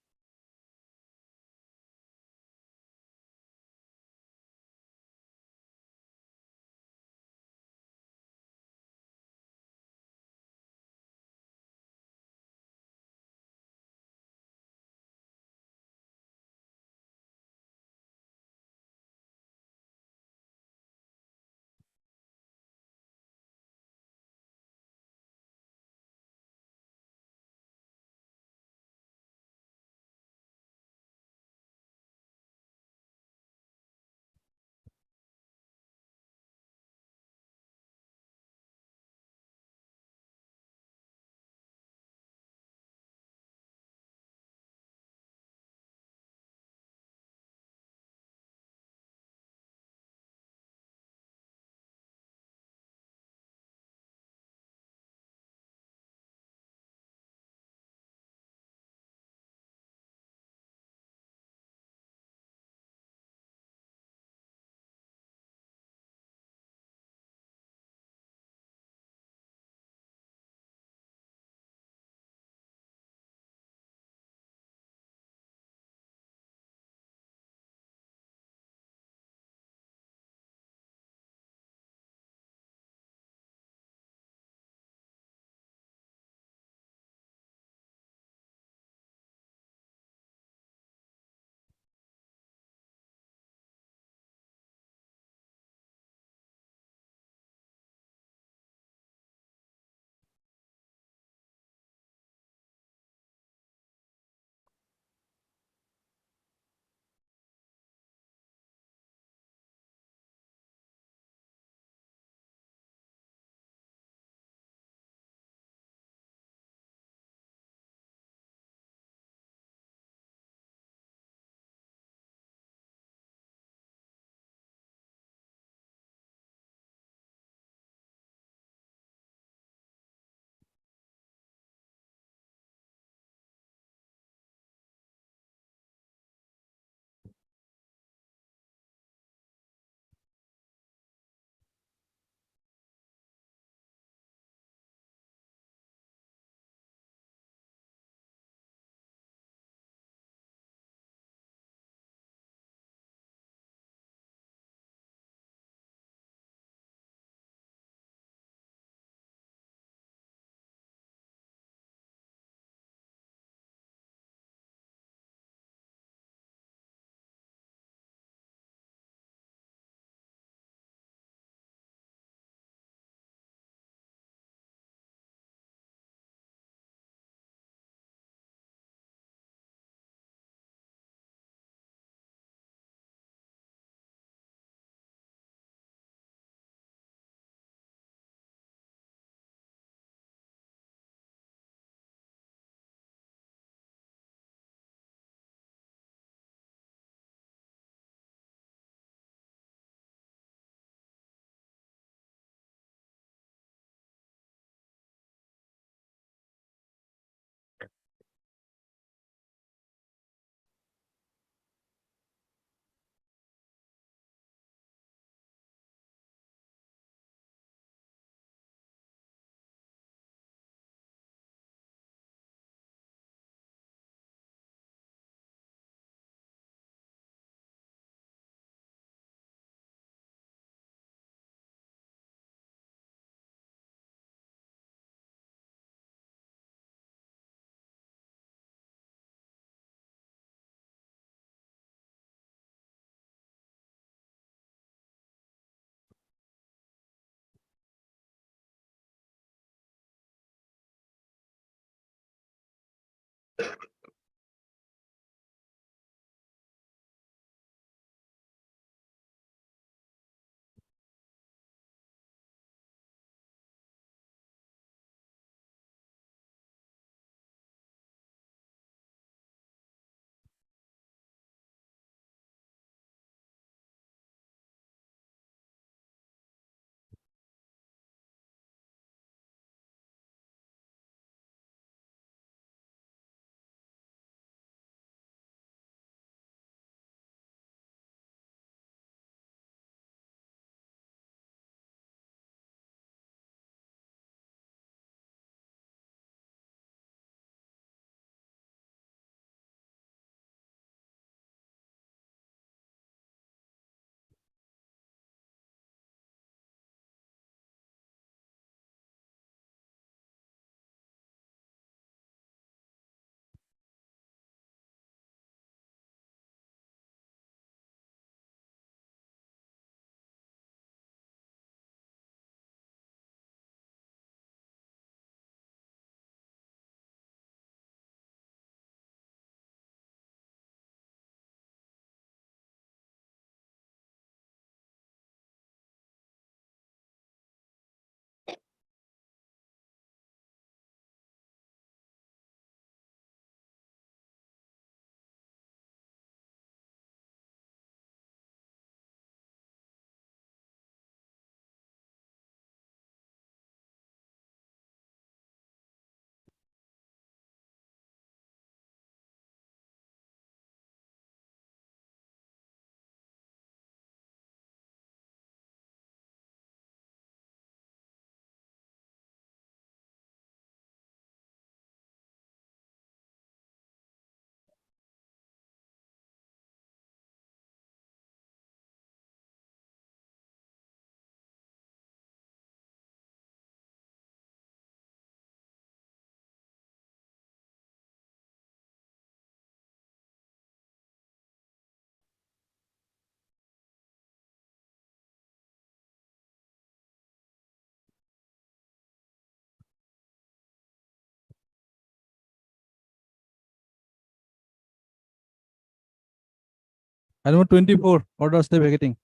Item number 24, order stay vacating.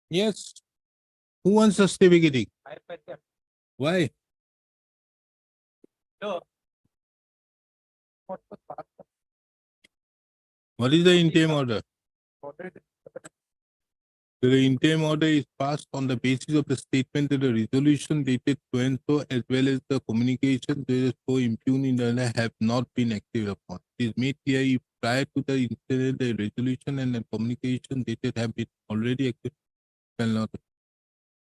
Yes. Who wants a stay vacating? Why? What is the interim order? The interim order is passed on the basis of the statement that the resolution dated so and so, as well as the communication so impugned in the have not been acted upon. It is made clear if prior to the incident, the resolution and the communication dated have been already acted, shall not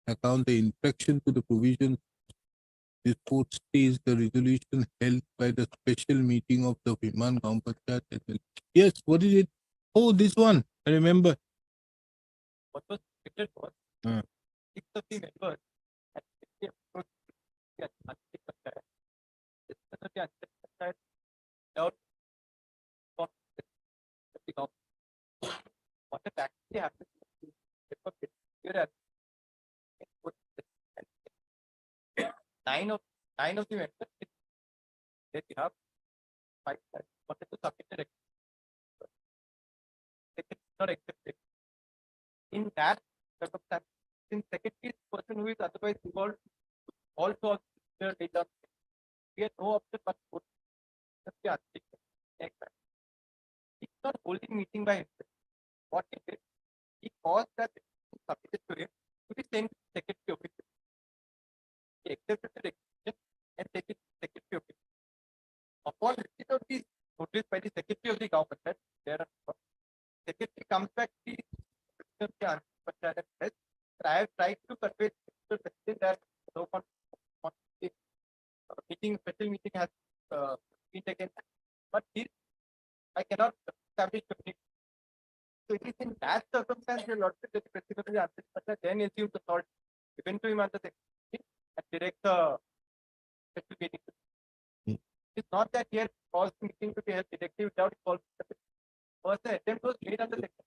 account the infraction to the provisions. This court stays the resolution held by the special meeting of the Viman Gaon Panchayat as well. Yes, what is it? Oh, this one. I remember. What was stated was Hmm. 6 of the members had strictly approached the Antik Panchayat. This is the Antik Panchayat without the government. What had actually happened is it was here at 9 of the members they have wanted to submit the they did not accept it. In that circumstance, since secretary is the person who is otherwise involved also of the data, we had no option but to just the Antik Panchayat. He's not holding meeting by himself. What he did, he caused that submitted to him to be sent to secretary office. He accepted the requisition and taken to secretary office. Upon receipt of the notice by the secretary of the government, thereafter, secretary comes back to the Panchayat and says, I have tried to convey to the president that no one meeting, special meeting has been taken, but here I cannot establish the. So it is in that circumstance the lordship that the president of the Antik Panchayat then assumes authority, given to him as the secretary, and direct the special meeting. It's not that he had caused the meeting to be held directly without involving the secretary. First, the attempt was made on the secretary.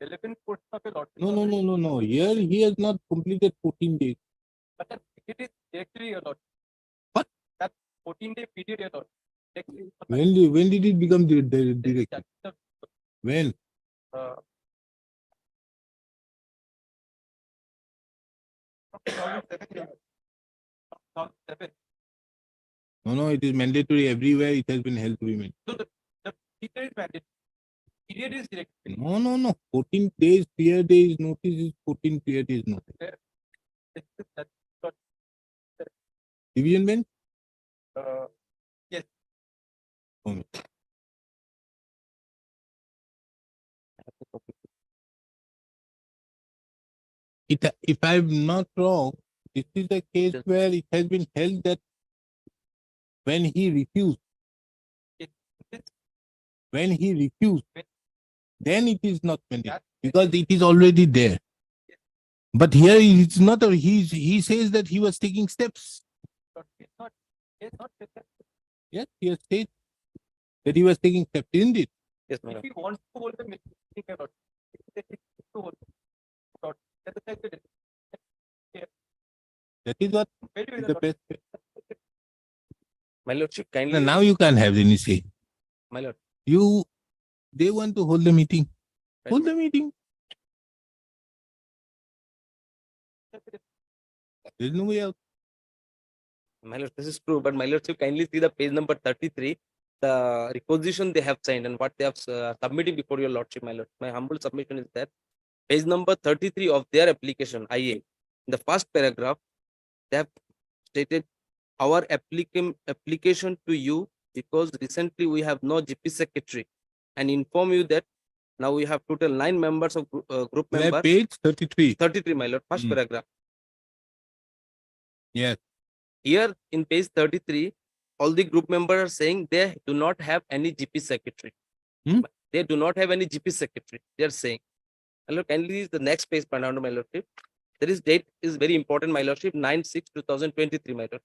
11 portion of a lordship. No. Here he has not completed 14 days. But that period is directly your lordship. What? That 14-day period your lordship. Directly. When did it become directive? When? Uh, 2007. 2007. No, it is mandatory everywhere. It has been held to be mandatory. So the period is mandatory. Period is directly. No. 14 days, clear days notice is 14 clear days notice. That's what, Division bench? yes. Oh. If I'm not wrong, this is a case where it has been held that when he refused, then it is not mandatory because it is already there. But here it's not. He says that he was taking steps. Yes, he has said that he was taking steps, isn't it? Yes, if he wants to hold the meeting about that is what is the best. My lordship, kindly. Now you can't have any say. My lord. They want to hold the meeting. Right. Hold the meeting. There's no way out. My lord, this is true, but my lordship, kindly see the page number 33, the requisition they have signed and what they have submitted before your lordship, my lord. My humble submission is that page number 33 of their application, IA, in the first paragraph, they have stated our application to you because recently we have no GP secretary and inform you that now we have total 9 members of group Where members. page 33. 33, my lord, first paragraph. Yes. Here in page 33, all the group members are saying they do not have any GP secretary. They do not have any GP secretary. They are saying. My lord, kindly the next page, my lordship. There is date is very important, my lordship, 9/6/2023, my lord.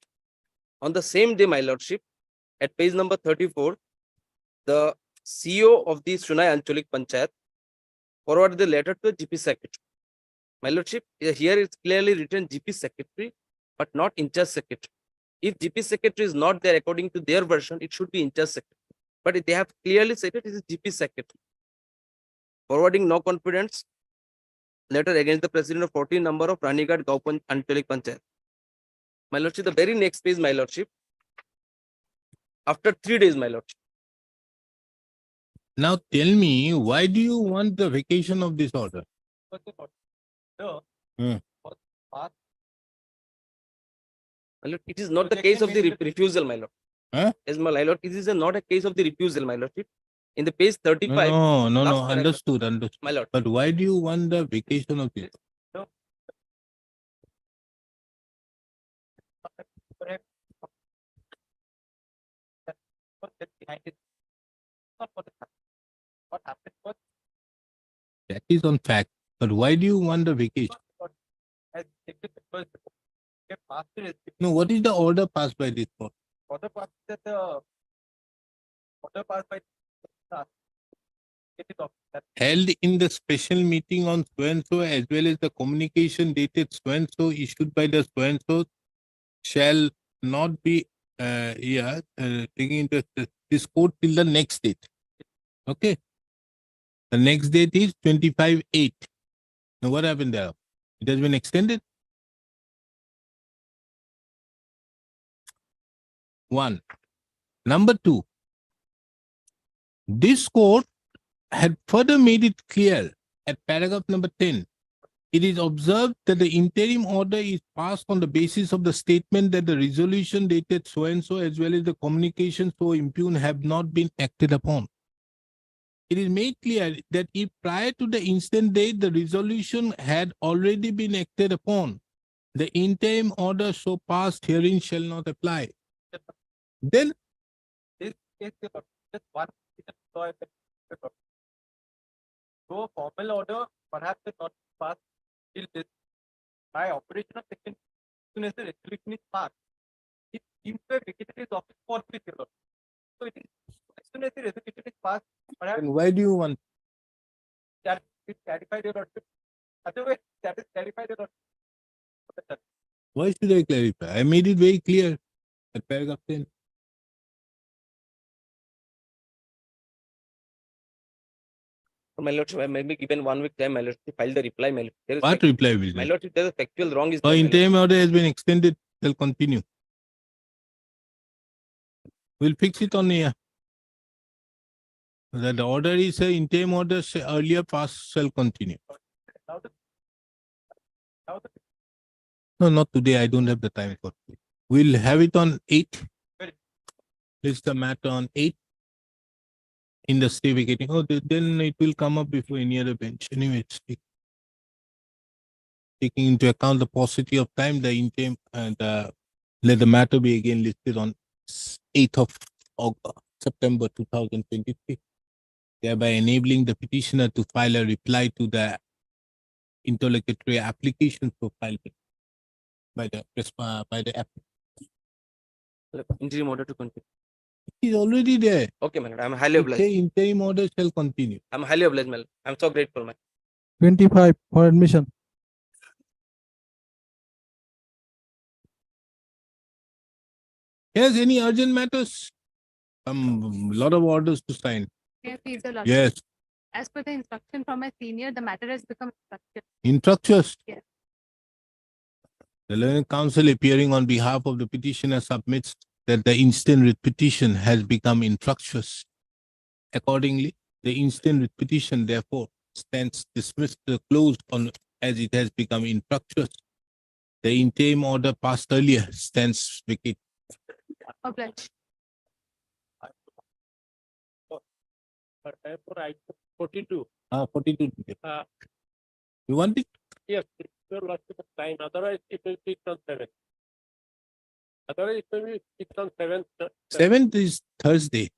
On the same day, my lordship, at page number 34, the CEO of the Sunai Ancholik Panchayat forwarded the letter to the GP Secretary. My Lordship, here it's clearly written GP Secretary, but not in-charge Secretary. If GP Secretary is not there according to their version, it should be in-charge Secretary. But they have clearly said it is GP Secretary. Forwarding no confidence letter against the President of 14 number of Ranighat Gaupan Ancholik Panchayat. My Lordship, the very next page, my Lordship, after 3 days, my Lordship. Now tell me, why do you want the vacation of this order? Hmm. My Lord, it is not the case of the refusal, my Lord. Huh? Yes, my Lord, it is not a case of the refusal, my Lordship. In the page 35. No, last paragraph. understood. My Lord. But why do you want the vacation of this? No. What happened was, That is on fact. But why do you want the vacation? No, what is the order passed by this court? Order passed by Held in the special meeting on so-and-so, as well as the communication dated so-and-so issued by the so-and-so shall not be taking into this court till the next date. Okay. The next date is 25/8. Now what happened there? It has been extended. One. Number two, this court had further made it clear at paragraph number 10. It is observed that the interim order is passed on the basis of the statement that the resolution dated so-and-so as well as the communication so impugned have not been acted upon. It is made clear that if prior to the instant date the resolution had already been acted upon, the interim order so passed herein shall not apply. Then this case, just one so formal order perhaps will not pass till this. By operation of section, as soon as the resolution is passed, it seems to have vacated his office for 3 years. So it is, as soon as the resolution is passed, perhaps then why do you want? that is clarified your lordship. Otherwise, that is clarified your lordship. Why should I clarify? I made it very clear at paragraph 10. My lordship, I may be given 1 week time, my lordship, to file the reply, my lordship. There is What reply will my you? lordship, there is a factual wrong is The there, my interim order has been extended, shall continue. We'll fix it on here. The order is a interim order earlier passed shall continue. lordship. Now the No, not today. I don't have the time for it. We'll have it on 8. List the matter on 8. In the stay vacating. Oh, then it will come up before any other bench. Anyway, it's taking into account the paucity of time, the interim and let the matter be again listed on 8th of September 2023, thereby enabling the petitioner to file a reply to the interlocutory application for filed by the applicant. interim order to continue. It is already there. Okay, my lord, I'm highly It obliged. say interim order shall continue. I'm highly obliged, my lord. I'm so grateful, my 25 for admission. Yes, any urgent matters? Lot of orders to sign. Yes, please, your lordship. Yes, As per the instruction from my senior, the matter has become structured. infructuous. Yes. The learned counsel appearing on behalf of the petitioner submits that the instant writ petition has become infructuous. Accordingly, the instant writ petition therefore stands dismissed closed on as it has become infructuous. The interim order passed earlier stands vacated. Obliged. For item 42. 42. You want it? Yes, it's your lordship of time. Otherwise, it will be on 7th. Otherwise, it will be fixed on 7th. 7th is Thursday.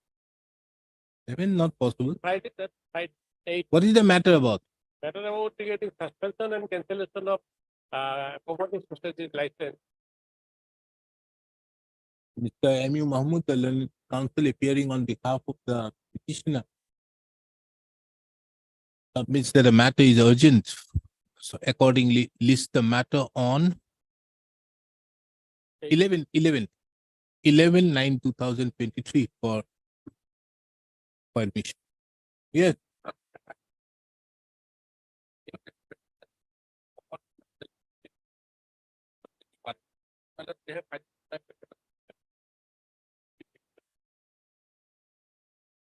7th not possible. Friday, that Friday, 8. What is the matter about? Matter about getting suspension and cancellation of cooperative society license. Mr. M.U. Mahmood, the learned counsel appearing on behalf of the petitioner, That means that the matter is urgent. So accordingly, list the matter on 11/9/2023 for admission. Yes.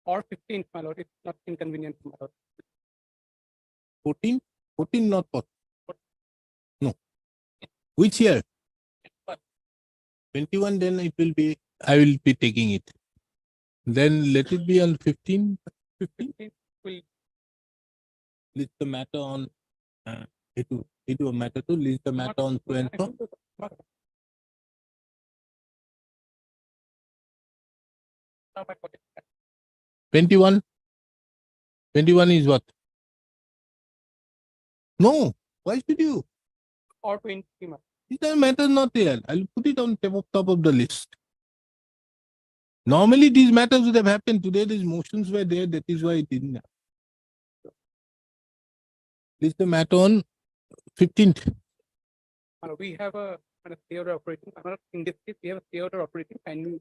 Or 15th, my lord, it's not inconvenient, my lord. 14? 14 not possible. No. Which year? 21, then it will be, I will be taking it. Then let it be on 15. 15? Will List the matter on, it will a matter to list the matter on so and so. 21. 21 is what? No. Why should you? or 20, my lord. This matter is not there. I'll put it on top of the list. Normally these matters would have happened. Today these motions were there. That is why it didn't happen. List the matter on 15th. My lord, we have a stay order operating. My lord, in this case, we have a stay order operating and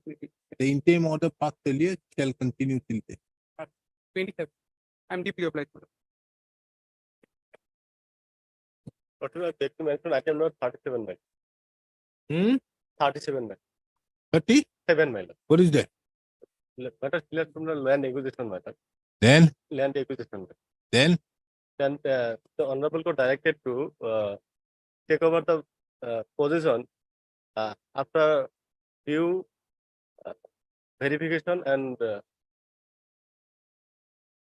The interim order passed earlier shall continue till then. 27. I'm deeply obliged, my lord. What will I take to mention? Item number 37, my Hmm? 37, my 30? 7, my What is that? matter clear from the land acquisition matter. Then? Land acquisition matter. Then? Then the Honorable Court directed to take over the position after due verification and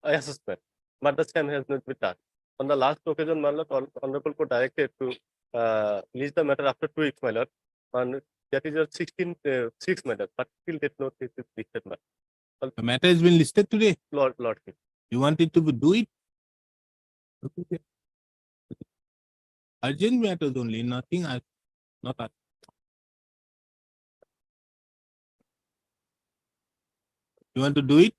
assessment. But the same has not been done. On the last occasion, my lord, Honorable Court directed to list the matter after 2 weeks, my lord. And that is your 16 6 matter, but still did not is listed matter. The matter has been listed today. Lord. You wanted to do it? Okay. Urgent matters only, nothing else. Not us. You want to do it?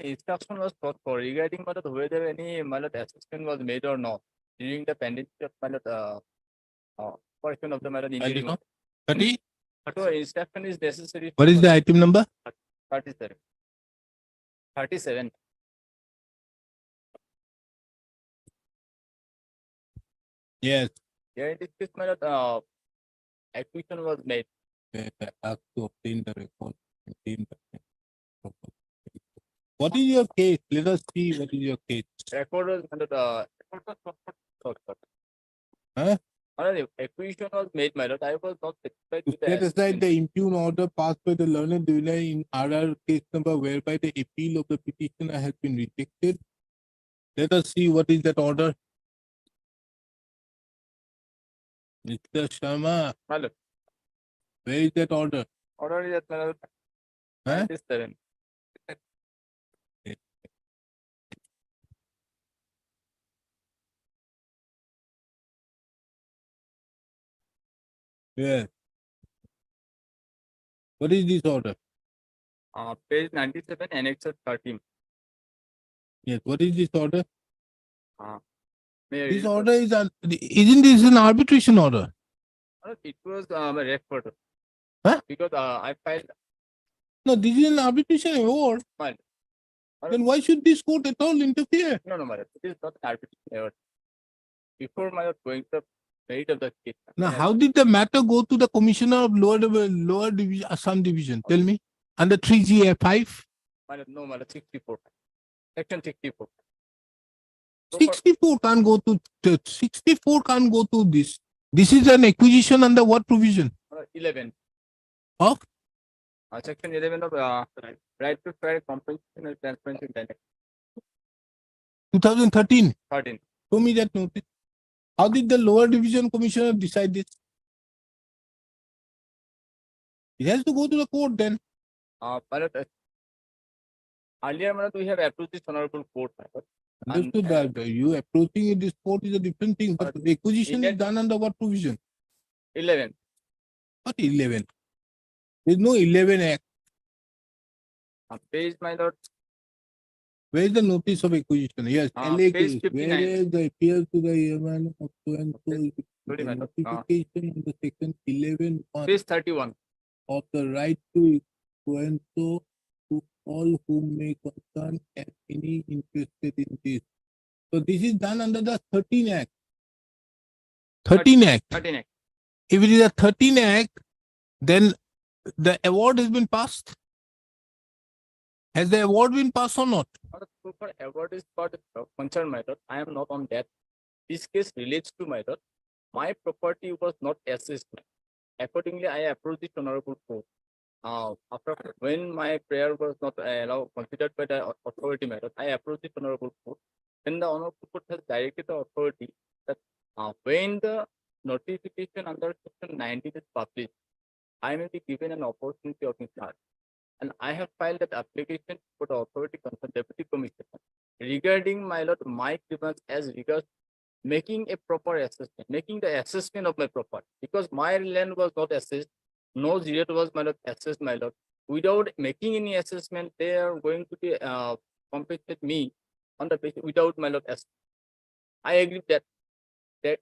Instruction was sought for regarding whether any assessment was made or not during the pendency of portion of the matter. I don't know. 30? So instruction is necessary. What is the item number? 37. 37. Yes. Yeah, in this case, acquisition was made. Ask to obtain the record. What is your case? Let us see what is your case. Record was Huh? Acquisition was made, my lord. I was not satisfied To with the set aside assessment. the impugn order passed by the learned tribunal in RR case number whereby the appeal of the petitioner has been rejected. Let us see what is that order. Mr. Sharma, My lord, where is that order? order is at my lord. Huh? 97. Yes. What is this order? Page 97, Annex 13. Yes. What is this order? May I This read it? order is isn't this an arbitration order? It was a record. Huh? Because I filed. No, this is an arbitration award. Fine. Then why should this court at all interfere? No, my lord. It is not arbitration error. Before my lord going to the merit of the case. Now, how did the matter go to the commissioner of lower division, Assam division? Tell me. Under 3GA5? My lord, no, my lord, 64. Section 64. 64 can't go to 64 can't go to this. This is an acquisition under what provision? 11. Of? Section 11 of right to fair compensation and transparency directives. 2013. 13. Show me that notice. How did the lower division commissioner decide this? It has to go to the court then. My lord, earlier, my lord, we have approved this honorable court. My lord. Understood that you approaching in this court is a different thing, but the acquisition is done under what provision? 11. What 11? There is no 11 Act. Page, my lord, Where is the notice of acquisition? Yes, LA page case. 59. Whereas the appears to the airman of so and so Okay. is Sorry, the madam. notification in the section 11(1) Page 31. of the right to so and so to all whom may concern and any interested in this. So this is done under the 13 Act. 13 Act. 13 Act. If it is a 13 Act, then the award has been passed. Has the award been passed or not? So for award is for the concern matter. I am not on that. This case relates to matter. My property was not assessed. Accordingly, I approached the honorable court. After when my prayer was not considered by the authority matter, I approached the honorable court. Then the honorable court has directed the authority that when the notification under section 19 is published, I may be given an opportunity of inquiry. And I have filed that application for the authority concerned deputy commissioner regarding my grievance as regards making a proper assessment, making the assessment of my property, because my land was not assessed, no zero was assessed, my lord. Without making any assessment, they are going to be compensate me on the basis without my lord assessment. I agree that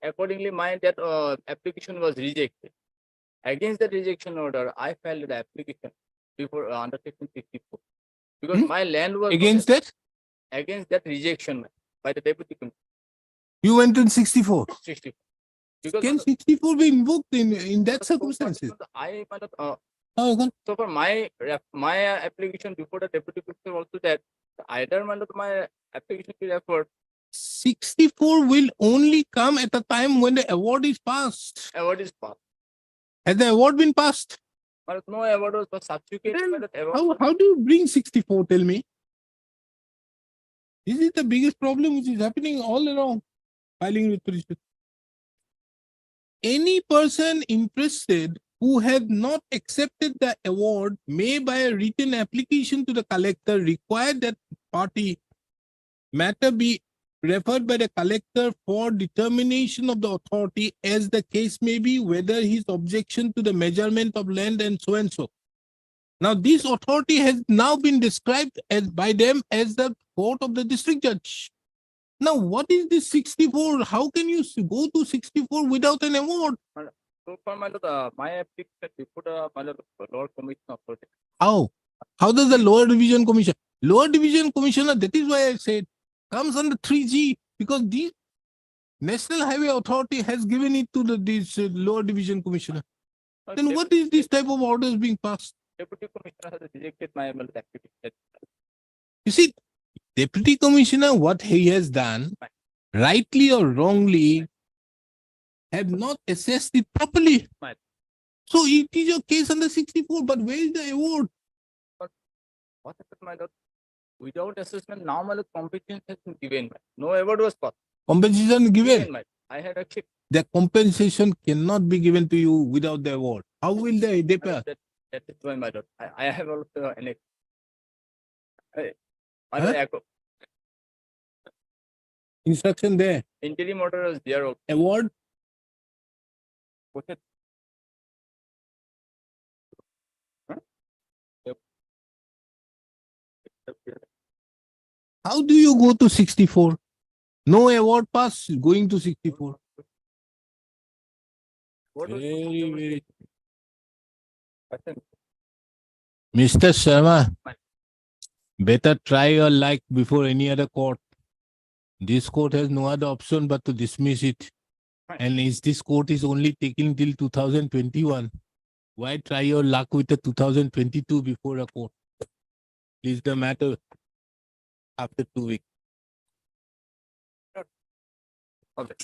accordingly my application was rejected. Against the rejection order, I filed the application before under section 54 because my land was Against that? against that rejection by the deputy commissioner. You went in 64. 64. Because Can 64 be invoked in that circumstances? I Oh, so for my application before the deputy commissioner also that either my application be referred 64 will only come at the time when the award is passed. award is passed. Has the award been passed? But no award was subsequent by that award. How do you bring 64? Tell me. This is the biggest problem which is happening all around filing with petition. Any person interested who has not accepted the award may by a written application to the collector require that party matter be referred by the collector for determination of the authority as the case may be, whether his objection to the measurement of land and so and so. Now this authority has now been described as by them as the court of the district judge. Now what is this 64? How can you go to 64 without an award? So for my application before the lower commission authority. How? How does the lower division commission? Lower division commissioner, that is why I said, comes under 3G because the National Highway Authority has given it to this lower division commissioner. Then what is this type of orders being passed? Deputy commissioner has rejected my application. You see, deputy commissioner, what he has done, rightly or wrongly, have not assessed it properly. Right. So it is your case under 64, but where is the award? What happened, my lord? Without assessment, now my compensation has been given. No award was passed. Compensation given. I had accepted. The compensation cannot be given to you without the award. How will they pay? That is why, my lord. I have also an Instruction there. interim order is there. Award. Okay. How do you go to 64? No award pass, going to 64. Very. Mr. Sharma, better try your luck before any other court. This court has no other option but to dismiss it. And this court is only taking till 2021. Why try your luck with the 2022 before a court? Is the matter after 2 weeks. Okay.